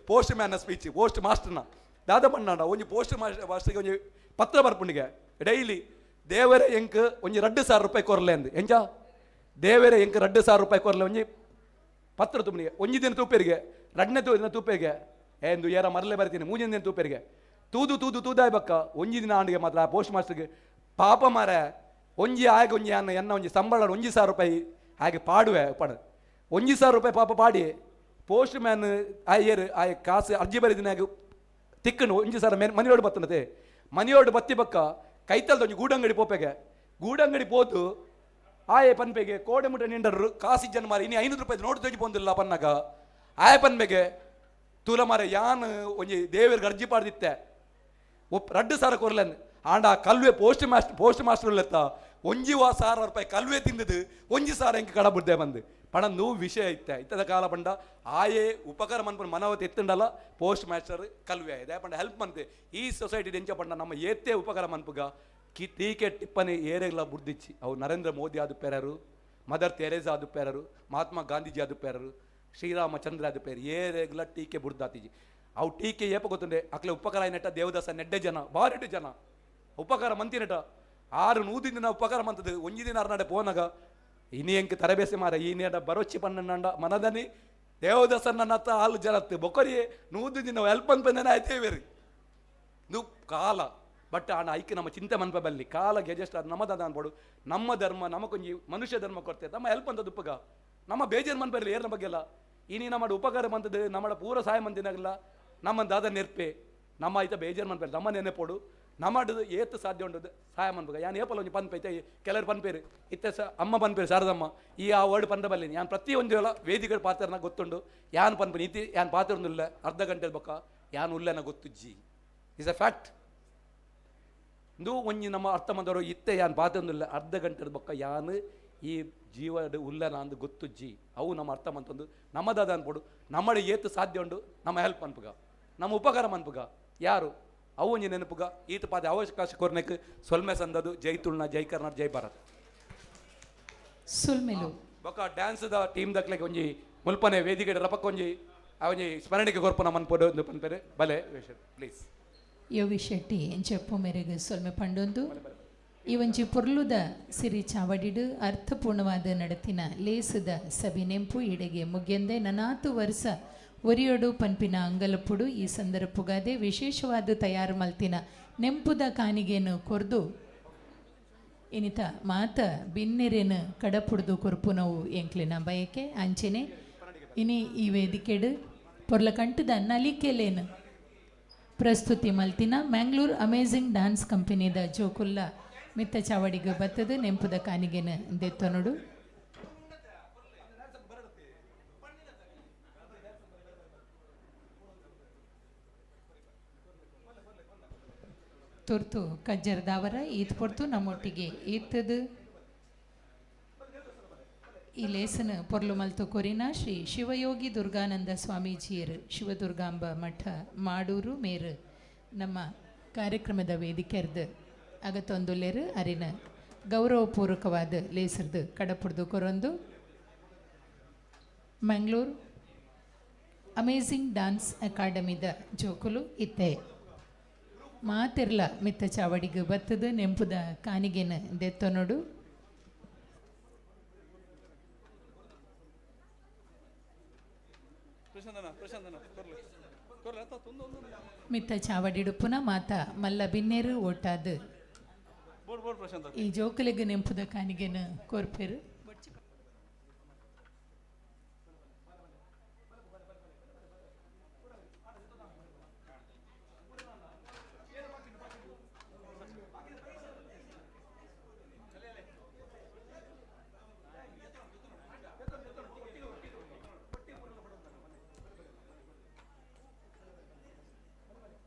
ಪೋಸ್ಟ್ ಮ್ಯಾನ್ನ ಸ್ಪೀಚ್ ಪೋಸ್ಟ್ ಮಾಸ್ಟರ್ನ ದಾದ ಪಣ್ಣಾಂಡ ಒಂಜಿ ಪೋಸ್ಟ್ ಮಾಸ್ಟರ್ಗೆ ಒಂಜಿ ಪತ್ರ ಬರ್ಪುಂಡಿಗೆ ಡೈಲಿ ದೇವರೇ ಎಂಕ್ ಒಂಜಿ 2,000 ರೂಪಾಯಿ ಕೊರಲೆ ಅಂದು ಎಂಜ ದೇವರೇ ಎಂಕ್ 2,000 ರೂಪಾಯಿ ಕೊರಲೆ ಒಂಜಿ ಪತ್ರ ತುಪ್ಪನಿಗೆ ಒಂಜಿ ದಿನ ತೂಪೇರಿಗೆ 2ನೇ ದಿನ ತೂಪೇರಿಗೆ ಎಂದು ಏರ ಮರಲೇ ಬರ್ತೀನಿ 3ನೇ ದಿನ ತೂಪೇರಿಗೆ ತೂದಾಯ್ ಬಕ್ಕ ಒಂಜಿ ದಿನ ಆಂಡಿಗೆ ಮಾತ್ರ ಆ ಪೋಸ್ಟ್ ಮಾಸ್ಟರ್ಗೆ ಪಾಪ ಮಾರ ಒಂಜಿ ಆಗ ಒಂಜಿ ಅನ್ನ ಎನ್ನ ಒಂಜಿ ಸಂಬಳ 1,000 ರೂಪಾಯಿ ಹಾಗೆ ಪಾಡುವೆ ಪಡ 1,000 ರೂಪಾಯಿ ಪಾಪ ಪಾಡಿ ಪೋಸ್ಟ್ ಮ್ಯಾನ್ ಆಯರು ಆ ಕಾಸು ಅರ್ಜಿ ಬರೆದಿನಾಗ ತಿಕ್ಕನು 1,000 ಮನೆಯೋಡು ಬತ್ತನತೆ ಮನೆಯೋಡು ಬತ್ತಿ ಬಕ್ಕ ಕೈತಲ್ದ ಒಂಜಿ ಗೂಡಂಗಡಿ ಪೋಪೆಗೆ ಗೂಡಂಗಡಿ ಪೋತು ಆಯೆ ಪನ್ಪೆಗೆ ಕೋಡೆ ಮುಟ್ಟ ನಿಂಡರು ಕಾಸಿ ಜನ ಮಾರಿ ಇನ್ನು 500 ರೂಪಾಯಿ ನೋಟ್ ತೆಗಿ ಪೋಂದಿಲ್ಲ ಪನ್ನಾಗ ಆಯ ಪನ್ಪೆಗೆ ತೂಲ ಮಾರ ಯಾನ್ ಒಂಜಿ ದೇವರಿಗೆ ಅರ್ಜಿ ಪಾಡ್ದಿತ್ತೆ ರಡ್ಡು ಸಾರ ಕೊರ್ಲನ್ ಆಂಡ ಕಲ್ವೆ ಪೋಸ್ಟ್ ಮಾಸ್ಟರ್ ಉಲ್ಲತ್ತ 1,000 ರೂಪಾಯಿ ಕಲ್ವೆ ತಿಂದದು 1,000 ಎಂಕ ಕಡ ಬುಡ್ದೆ ಬಂದು ಪಣ ನೂ ವಿಷಯ ಇತ್ತೆ ಇತ್ತದ ಕಾಲ ಪಂಡ ಆಯೇ ಉಪಕಾರ ಮನ್ಪನ ಮನವತಿ ಎತ್ತಂಡಲ್ಲ ಪೋಸ್ಟ್ ಮಾಸ್ಟರ್ ಕಲ್ವೆ ಇದೆ ಪಂಡ ಹೆಲ್ಪ್ ಮಂತೆ ಈ ಸೊಸೈಟಿ ಎಂಚ ಪಂಡ ನಮ್ಮ ಏತ್ತೇ ಉಪಕಾರ ಮನ್ಪುಗ ಟೀಕೆ ಟಿಪ್ಪಣಿ ಏರೆಗ್ಲ ಬುಡ್ದಿಚ್ಚಿ ಅವು ನರೇಂದ್ರ ಮೋದಿ ಆದು ಪೇರರು ಮದರ್ ತೆರೇಸಾ ಆದು ಪೇರರು ಮಹಾತ್ಮ ಗಾಂಧೀಜಿ ಆದು ಪೇರರು ಶ್ರೀರಾಮಚಂದ್ರ ಆದು ಪೇರು ಏರೆಗ್ಲ ಟೀಕೆ ಬುಡ್ದಾತಿಜಿ ಅವು ಟೀಕೆ ಏಪ ಗೊತ್ತುಂಡೆ ಅಕ್ಲೆ ಉಪಕಾರ ನೆಟ್ಟ ದೇವದಾಸ ನೆಡ್ಡೆ ಜನ ಬಾರೆಡ್ಡು ಜನ ಉಪಕಾರ ಮಂತಿ ನೆಟ 6 ದಿನ ಉಪಕಾರ ಮಂತದ್ದು 1 ದಿನ ಅರ್ನಾಡೆ ಪೋನಾಗ ಇನಿ ಎಂಕ್ ತರಬೇಸಿ ಮಾರ ಈ ನೇಡ ಬರೋಚ್ಚಿ ಪನ್ನಂಡ ಮನದನಿ ದೇವದಾಸನ ನತ್ತ ಹಾಲು ಜಲತ್ತು ಬೊಕ್ಕರಿ 100 ದಿನ ಹೆಲ್ಪ್ ಅನ್ಪಂದನೆ ಆಯ್ತೇವೇರಿ ಇದು ಕಾಲ ಬಟ್ ಆಣ ಐಕ್ಯ ನಮ್ಮ ಚಿಂತೆ ಮನ್ಪ ಬಲ್ಲಿ ಕಾಲ ಗೆಜೆಸ್ಟ್ ಅದು ನಮ್ಮದ ಅನ್ಬೋಡು ನಮ್ಮ ಧರ್ಮ ನಮಕೊಂಜಿ ಮನುಷ್ಯ ಧರ್ಮ ಕೊಡ್ತೇವೆ ನಮ್ಮ ಹೆಲ್ಪ್ ಅಂತದ್ದು ಉಪಗ ನಮ್ಮ ಬೇಜಾರು ಮನ್ ಬರಲಿ ಏರ್ನ ಬಗ್ಗೆ ಎಲ್ಲ ಇನಿ ನಮ್ಮ ಉಪಕಾರ ಮಂತದ್ದು ನಮ್ಮ ಪೂರ ಸಹಾಯ ಮಂದಿನಾಗಲ್ಲ ನಮ್ಮ ದಾದ ನೆರ್ಪೆ ನಮ್ಮ ಆಯ್ತಾ ಬೇಜಾರು ಮನ್ಪೇರು ನಮ್ಮ ನೆನೆಪೋಡು ನಮ್ಮದು ಏತು ಸಾಧ್ಯ ಉಂಟು ಸಹಾಯ ಮನ್ಪಗ ಯಾನ್ ಏಪಲ್ಲ ಒಂಜಿ ಪನ್ಪೈತೆ ಕೆಲವರು ಪನ್ಪೇರು ಇತ್ತೆ ಅಮ್ಮ ಪನ್ಪೇರು ಶಾರದಮ್ಮ ಈ ಆ ವರ್ಡ್ ಪಂಡ ಬಲ್ಲಿ ಯಾನ್ ಪ್ರತಿಯೊಂದು ಎಲ್ಲ ವೇದಿಕೆ ಪಾತ್ರನ ಗೊತ್ತುಂಡು ಯಾನ್ ಪನ್ಪೇರು ಇತಿ ಯಾನ್ ಪಾತ್ರ ಇಲ್ಲ ಅರ್ಧ ಗಂಟೆ ಬೊಕ್ಕ ಯಾನ್ ಉಲ್ಲೆನ ಗೊತ್ತುಜ್ಜಿ ಇಸ್ ಅ ಫ್ಯಾಕ್ಟ್ ಇಂದು ಒಂಜಿ ನಮ್ಮ ಅರ್ಥ ಮಂದವರು ಇತ್ತೆ ಯಾನ್ ಪಾತ್ರೊಂದಿಲ್ಲ ಅರ್ಧ ಗಂಟೆ ಬೊಕ್ಕ ಯಾನ್ ಈ ಜೀವದ ಉಲ್ಲನ ಅಂದು ಗೊತ್ತುಜ್ಜಿ ಅವು ನಮ್ಮ ಅರ್ಥ ಮಂತಂದು ನಮ್ಮದಾದ ಅನ್ಬೋದು ನಮ್ಮಡೆ ಏತು ಸಾಧ್ಯ ಉಂಡು ನಮ್ಮ ಹೆಲ್ಪ್ ಅನ್ಪುಗ ನಮ್ಮ ಉಪಕಾರ ಮನ್ಪುಗ ಯಾರು ಅವು ಒಂಜಿ ನೆನಪುಗ ಈತ ಪಾದ ಅವಕಾಶ ಕೊರ್ನೆಕ್ ಸೊಲ್ಮೆ ಸಂದದು ಜೈ ತುಳ್ನ ಜೈ ಕರ್ನಾಟಕ ಜೈ ಭಾರತ್ ಸುಲ್ಮೆಲು ಬೊಕ್ಕ ಡ್ಯಾನ್ಸ್ದ ಟೀಮ್ ದಕ್ಲೆಗೆ ಒಂಜಿ ಮುಲ್ಪನೆ ವೇದಿಕೆ ರಪಕ್ಕ ಒಂಜಿ ಅವನಿ ಸ್ಮರಣೆಗೆ ಕೊರ್ಪನ ಮನ್ಪೋಡು ಒಂದು ಪನ್ಪೇರೆ ಬಲೆ ಪ್ಲೀಸ್ ಯೋಗಿ ಶೆಟ್ಟಿ ಎಂಚಪ್ಪು ಮೇರೆಗೆ ಸೊಲ್ಮೆ ಪಂಡೊಂದು ಈ ಒಂಜಿ ಪೊರ್ಲುದ ಸಿರಿ ಚಾವಡಿಡು ಅರ್ಥಪೂರ್ಣವಾದ ನಡತಿನ ಲೇಸದ ಸಭೆ ನೆಂಪು ಇಡೆಗೆ ಮುಗ್ಯಂದೆ ನನಾತು ವರ್ಷ ಒರಿಯೋಡು ಪನ್ಪಿನ ಅಂಗಲಪುಡು ಈ ಸಂದರ್ಭಗಾದೆ ವಿಶೇಷವಾದ ತಯಾರು ಮಲ್ತಿನ ನೆಂಪುದ ಕಾನಿಗೆನು ಕೊರ್ದು ಇನಿತ ಮಾತ ಬಿನ್ನೆರೇನು ಕಡಪುಡ್ದು ಕೊರ್ಪುನವು ಎಂಕ್ಲಿನ ಬಯಕೆ ಅಂಚೆನೆ ಇನಿ ಈ ವೇದಿಕೆಡು ಪೊರ್ಲ ಕಂಟದ ನಲಿಕೆಲೇನು ಪ್ರಸ್ತುತಿ ಮಲ್ತಿನ ಮ್ಯಾಂಗ್ಳೂರ್ ಅಮೇಝಿಂಗ್ ಡ್ಯಾನ್ಸ್ ಕಂಪನಿದ ಜೋಕುಲ್ಲ ಮಿತ್ತ ಚಾವಡಿಗೆ ಬತ್ತದು ನೆಂಪುದ ಕಾನಿಗೆನ ದೆತ್ತೊನಡು ತುರ್ತು ಕಜ್ಜರದವರ ಈತ್ ಪೊರ್ತು ನಮ್ಮೊಟ್ಟಿಗೆ ಈತದು ಈ ಲೇಸನ ಪೊರ್ಲು ಮಲ್ತು ಕೊರಿನ ಶ್ರೀ ಶಿವಯೋಗಿ ದುರ್ಗಾನಂದ ಸ್ವಾಮೀಜಿಯರು ಶಿವದುರ್ಗಾಂಬ ಮಠ ಮಾಡೂರು ಮೇರು ನಮ್ಮ ಕಾರ್ಯಕ್ರಮದ ವೇದಿಕೆರ್ದು ಅಗತ್ತೊಂದುಲ್ಲೇರು ಅರಿನ ಗೌರವಪೂರ್ವಕವಾದ ಲೇಸರ್ದು ಕಡಪುಡ್ದು ಕೊರೊಂದು ಮ್ಯಾಂಗ್ಳೂರ್ ಅಮೇಝಿಂಗ್ ಡ್ಯಾನ್ಸ್ ಅಕಾಡೆಮಿದ ಜೋಕುಲು ಇತ್ತೆ ಮಾತಿರ್ಲ ಮಿತ್ತ ಚಾವಡಿಗೆ ಬತ್ತದು ನೆಂಪುದ ಕಾನಿಗೆನ ದೆತ್ತೊನೊಡು ಮಿತ್ತ ಚಾವಡಿಡು ಪುನಃ ಮಾತ ಮಲ್ಲ ಬಿನ್ನೇರು ಓಟಾದು ಈ ಜೋಕಲಿಗೆ ನೆಂಪುದ ಕಾನಿಗೆನ ಕೋರ್ಪೆರು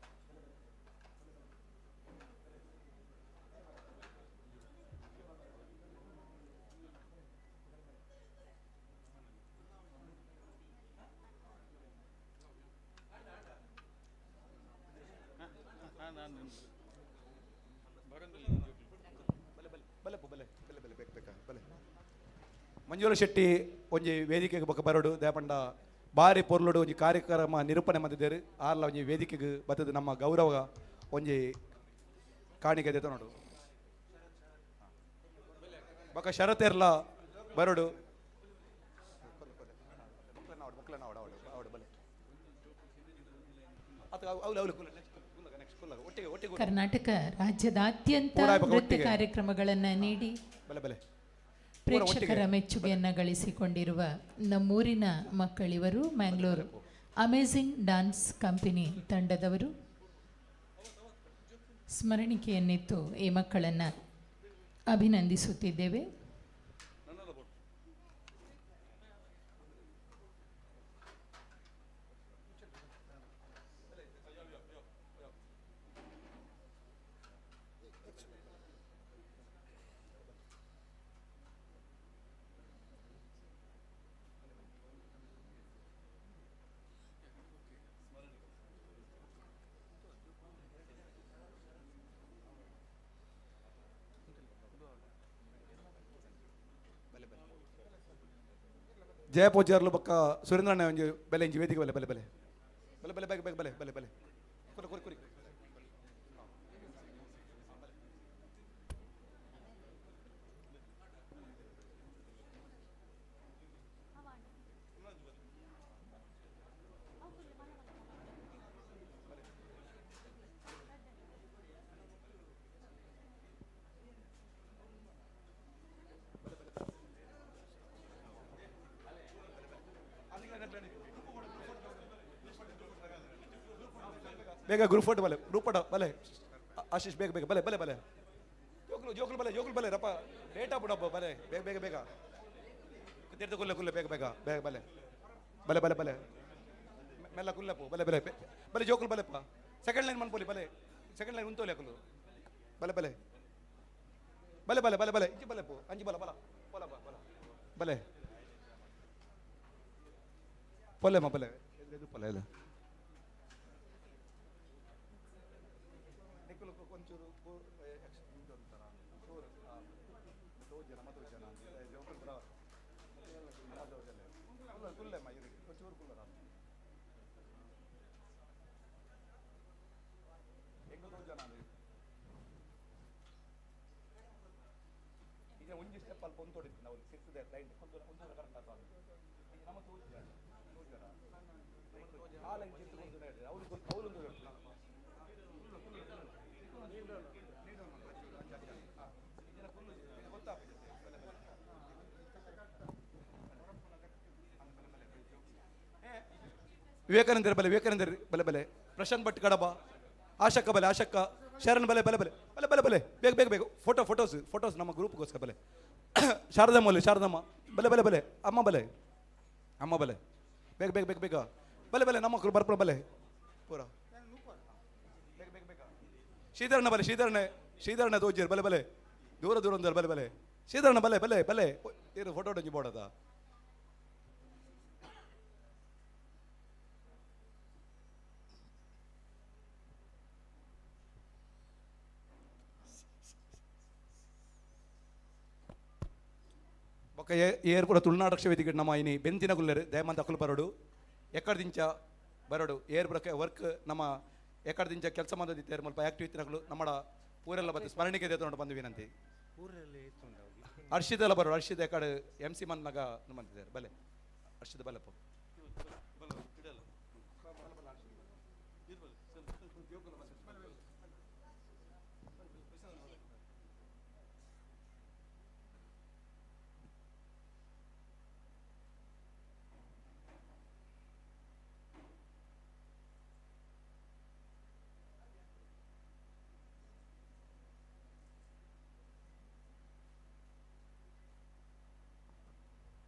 ಮಂಜುಳ ಶೆಟ್ಟಿ ಒಂಜಿ ವೇದಿಕೆಗೆ ಬೊಕ್ಕ ಬರೋಡು ದಯಪಂಡ ಬಾರಿ ಪೊರ್ಲುಡು ಒಂಜಿ ಕಾರ್ಯಕ್ರಮ ನಿರೂಪಣೆ ಮಂದಿದ್ದೇರು ಆರ್ಲ ಒಂಜಿ ವೇದಿಕೆಗೆ ಬತ್ತದು ನಮ್ಮ ಗೌರವ ಒಂಜಿ ಕಾಣಿಕೆ ದೆತ ನೋಡು ಬೊಕ್ಕ ಶರತೆರ್ಲ ಬರೋಡು ಕರ್ನಾಟಕ ರಾಜ್ಯದಾದ್ಯಂತ ನೃತ್ಯ ಕಾರ್ಯಕ್ರಮಗಳನ್ನು ನೀಡಿ ಪ್ರೇಕ್ಷಕರ ಮೆಚ್ಚುಗೆಯನ್ನು ಗಳಿಸಿಕೊಂಡಿರುವ ನಮ್ಮೂರಿನ ಮಕ್ಕಳಿವರು ಮ್ಯಾಂಗ್ಳೂರ್ ಅಮೇಝಿಂಗ್ ಡ್ಯಾನ್ಸ್ ಕಂಪನಿ ತಂಡದವರು ಸ್ಮರಣಿಕೆಯನ್ನಿತ್ತು ಈ ಮಕ್ಕಳನ್ನು ಅಭಿನಂದಿಸುತ್ತಿದ್ದೇವೆ. ಜಯ ಪೂಜಾರ್ಲು ಬೊಕ್ಕ ಸುರೇಂದ್ರಣ್ಣ ಒಂಜಿ ಬೆಲೆ ಇಂಚಿ ವೇದಿಕೆ ಬಲೆ ಬಲೆ ಬಲೆ ಬಲೆ ಬಲೆ ಬಲೆ ಬಲೆ ಬಲೆ ಬಲೆ ಕುರಿ ಕುರಿ ಕುರಿ ಬೇಗ ಗ್ರೂಪ್ ಫೋಟೋ ಬಲೆ ಗ್ರೂಪ್ ಫೋಟೋ ಬಲೆ ಆಶೀಶ್ ಬೇಗ ಬೇಗ ಬಲೆ ಬಲೆ ಬಲೆ ಜೋಕುಲು ಬಲೆ ರಪ್ಪ ಡೇಟಾ ಬಿಡಪ್ಪ ಬಲೆ ಬೇಗ ಬೇಗ ಬೇಗ ತೀರ್ಥ ಕುಲ್ಲೆ ಬೇಗ ಬೇಗ ಬೇಗ ಬಲೆ ಬಲೆ ಬಲೆ ಬಲೆ ಮೆಲ್ಲ ಕುಲ್ಲಪ್ಪು ಬಲೆ ಬಲೆ ಬಲೆ ಜೋಕುಲು ಬಲೆಪ್ಪ ಸೆಕೆಂಡ್ ಲೈನ್ ಮನ್ಪೋಲಿ ಬಲೆ ಸೆಕೆಂಡ್ ಲೈನ್ ಉಂತೋಲಿ ಹಾಕಲು ಬಲೆ ಬಲೆ ಬಲೆ ಬಲೆ ಬಲೆ ಬಲೆ ಇಂಚಿ ಬಲೆಪ್ಪು ಅಂಜಿ ಬಲ ಬಲ ಬಲ ಬಲ ಬಲೆ ಪೊಲ್ಲೆಮ್ಮ ಬಲೆ ಪೊಲೆ ಇಲ್ಲ ಒಂಜಿ ಸ್ಟೆಪ್ ಅಲ್ಲಿ ಕೊಂತೋಡಿ ನಾವು ಸಿಕ್ಕಿದೆ ಲೈನ್ ಕೊಂತೋಡ ಕರೆಕ್ಟ್ ಆಗ್ತದೆ ನಮ್ಮ ತೋಜನ ಆ ಲೈನ್ ಜಿತ್ತು ಕೊಂತೋಡ ಅವರೊಂದು ವಿವೇಕಾನಂದರ ಬಲೆ ವಿವೇಕಾನಂದರ್ ಬಲೆ ಬಲೆ ಪ್ರಶಾಂತ್ ಭಟ್ ಕಡಬ ಆಶಕ್ಕ ಬಲೆ ಆಶಕ್ಕ ಶರಣ್ ಬಲೆ ಬಲೆ ಬಲೆ ಬಲೆ ಬಲೆ ಬಲೆ ಬೇಗ ಬೇಗ ಬೇಗ ಫೋಟೋಸ್ ನಮ್ಮ ಗ್ರೂಪ್ಗೋಸ್ಕರ ಬಲೆ ಶಾರದಮ್ಮ ಬಲೆ ಬಲೆ ಬಲೆ ಅಮ್ಮ ಬಲೆ ಬೇಗ ಬೇಗ ಬೇಗ ಬೇಗ ಬಲೆ ಬಲೆ ನಮ್ಮ ಮಕ್ಕಳು ಬರ್ಪಡ ಬಲೆ ಪೂರ ಬೇಗ ಬೇಗ ಬೇಗ ಶ್ರೀಧರಣ್ಣ ಬಲೆ ಶ್ರೀಧರಣ್ಣ ತೋಜಿಯರ್ ಬಲೆ ಬಲೆ ದೂರ ಒಂದರ ಬಲೆ ಬಲೆ ಶ್ರೀಧರಣ್ಣ ಬಲೆ ಬಲೆ ಬಲೆ ಏನು ಫೋಟೋ ಡಂಜಿ ಬೋಡದ ಬೊಕ್ಕ ಏರ್ ಕೂಡ ತುಳುನಾಡು ರಕ್ಷ ವೇದಿಕೆ ನಮ್ಮ ಇನಿ ಬೆಂತಿನ ಗುಲ್ಲರು ದಯಮಂತ ಅಕುಲು ಬರೋಡು ಎಕ್ಕಡ್ದಿಂಚ ಬರೋಡು ಏರ್ ಬುಡಕ್ಕೆ ವರ್ಕ್ ನಮ್ಮ ಎಕ್ಕಡ್ದಿಂಚ ಕೆಲಸ ಮಾಡೋದಿತ್ತು ಮುಲ್ಪ ಆಕ್ಟಿವ್ ಇತ್ತಿನಗಳು ನಮ್ಮ ಊರೆಲ್ಲ ಬಂದು ಸ್ಮರಣಿಕೆ ತಗೊಂಡು ಬಂದು ವಿನಂತಿ ಹರ್ಷಿತ್ ಎಲ್ಲ ಬರೋಡು ಹರ್ಷಿತ್ ಎಕ್ಕಡೆ MC ಮನ್ನಾಗ ಬಂದಿದ್ದಾರೆ ಬಲೆ ಹರ್ಷಿತ್ ಬಲಪ್ಪ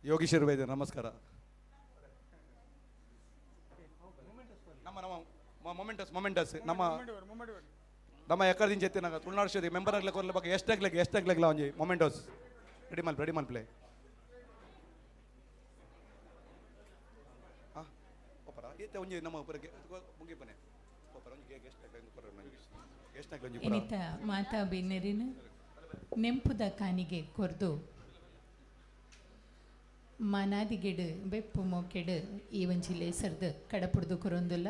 ಯೋಗೀಶ್ವರ ವೈದ್ಯ ನಮಸ್ಕಾರ ನಮ್ಮ ಮೊಮೆಂಟಸ್ ನಮ್ಮ ಎಕ್ಕರ್ದಿಂದ ಜೊತೆ ನಂಗೆ ತುಳುನಾಡು ಮೆಂಬರ್ ಆಗ್ಲಿಕ್ಕೆ ಕೊರ್ಲೆ ಬಗ್ಗೆ ಎಷ್ಟಾಗ್ಲಿಕ್ಕೆ ಒಂಜಿ ಮೊಮೆಂಟೋಸ್ ರೆಡಿ ಮಲ್ಪ್ಲೆ ಒಪ್ಪರ ಈತ ಒಂಜಿ ನಮ್ಮ ಮುಗಿಪನೆ ಒಪ್ಪರ ಒಂಜಿ ಎಷ್ಟಾಗ್ಲಿ ಎನಿತ ಮಾತಾ ಬೆನ್ನೆರಿನ ನೆಂಪುದ ಕಾನಿಗೆ ಕೊರ್ದು ಮನಾದಿಗೆಡು ಬೆಪ್ಪು ಮೋಕೆಡು ಈ ಒಂಜಿಲೆ ಸರ್ದು ಕಡಪುಡ್ದು ಕೊರೊಂದುಲ್ಲ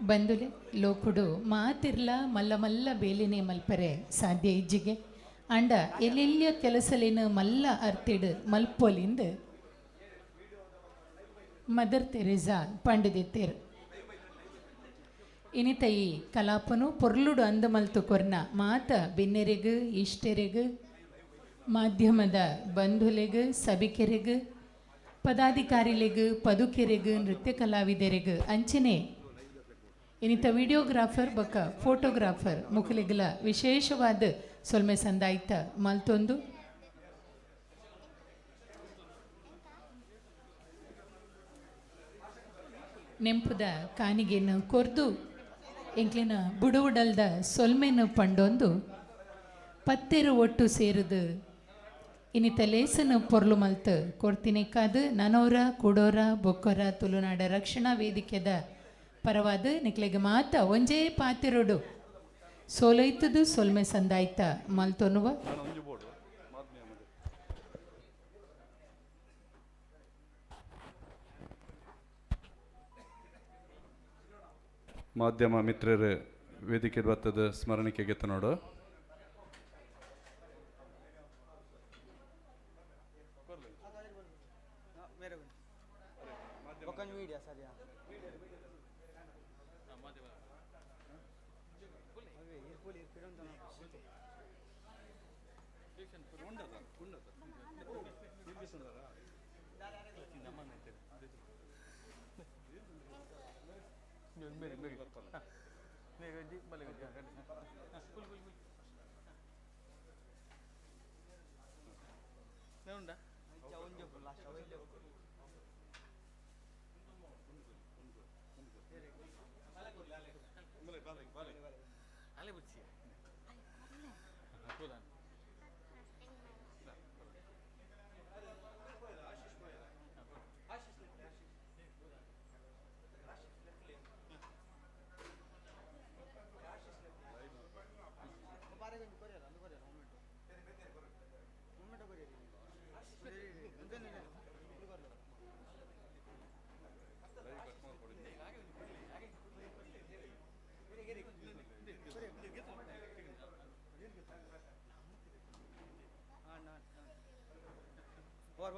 ಬಂದುಲೆ ಲೋಕುಡು ಮಾತಿರ್ಲ ಮಲ್ಲ ಮಲ್ಲ ಬೇಲಿನೇ ಮಲ್ಪರೆ ಸಾಧ್ಯ ಇಜ್ಜಿಗೆ ಅಂಡ ಎಲ್ಲೆಲ್ಲಿಯ ಕೆಲಸಲೇನ ಮಲ್ಲ ಅರ್ತಿಡು ಮಲ್ಪೊಲಿಂದು ಮದರ್ ತೆರೇಸಾ ಪಂಡಿದಿತ್ತೇರು ಇನಿತ ಈ ಕಲಾಪನು ಪೊರ್ಲುಡು ಅಂದ ಮಲ್ತು ಕೊರ್ನ ಮಾತ ಬೆನ್ನೆರೆಗು ಇಷ್ಟೆರೆಗು ಮಾಧ್ಯಮದ ಬಂಧುಲೆಗು ಸಭಿಕೆರೆಗು ಪದಾಧಿಕಾರಿಲೆಗು ಪದುಕೆರೆಗು ನೃತ್ಯ ಕಲಾವಿದರೆಗು ಅಂಚನೆ ಇನಿತ ವಿಡಿಯೋಗ್ರಾಫರ್ ಬೊಕ್ಕ ಫೋಟೋಗ್ರಾಫರ್ ಮುಖಲಿಗಲ ವಿಶೇಷವಾದ ಸೊಲ್ಮೆ ಸಂದಾಯ್ತ ಮಲ್ತೊಂದು ನೆಂಪುದ ಕಾನಿಗೆನ್ನು ಕೊರ್ದು ಎಂಕ್ಲಿನ ಬುಡುವುಡಲ್ದ ಸೊಲ್ಮೆನು ಪಂಡೊಂದು ಪತ್ತೆರು ಒಟ್ಟು ಸೇರುದು ಇನಿತ ಲೇಸನು ಪೊರ್ಲು ಮಲ್ತು ಕೊರ್ತಿನಿಕ್ಕಾದು ನನೋರ ಕೂಡೋರ ಬೊಕ್ಕೊರ ತುಳುನಾಡ ರಕ್ಷಣಾ ವೇದಿಕೆದ ಪರವಾದ ನಿಕ್ಲೆಗೆ ಮಾತ ಒಂಜೇ ಪಾತಿರೋಡು ಸೋಲೈತದು ಸೊಲ್ಮೆ ಸಂದಾಯ್ತ ಮಲ್ತೊನ್ನುವ ಮಾಧ್ಯಮ ಮಿತ್ರರು ವೇದಿಕೆ ಬತ್ತದ ಸ್ಮರಣಿಕೆಗೆ ನೋಡು. और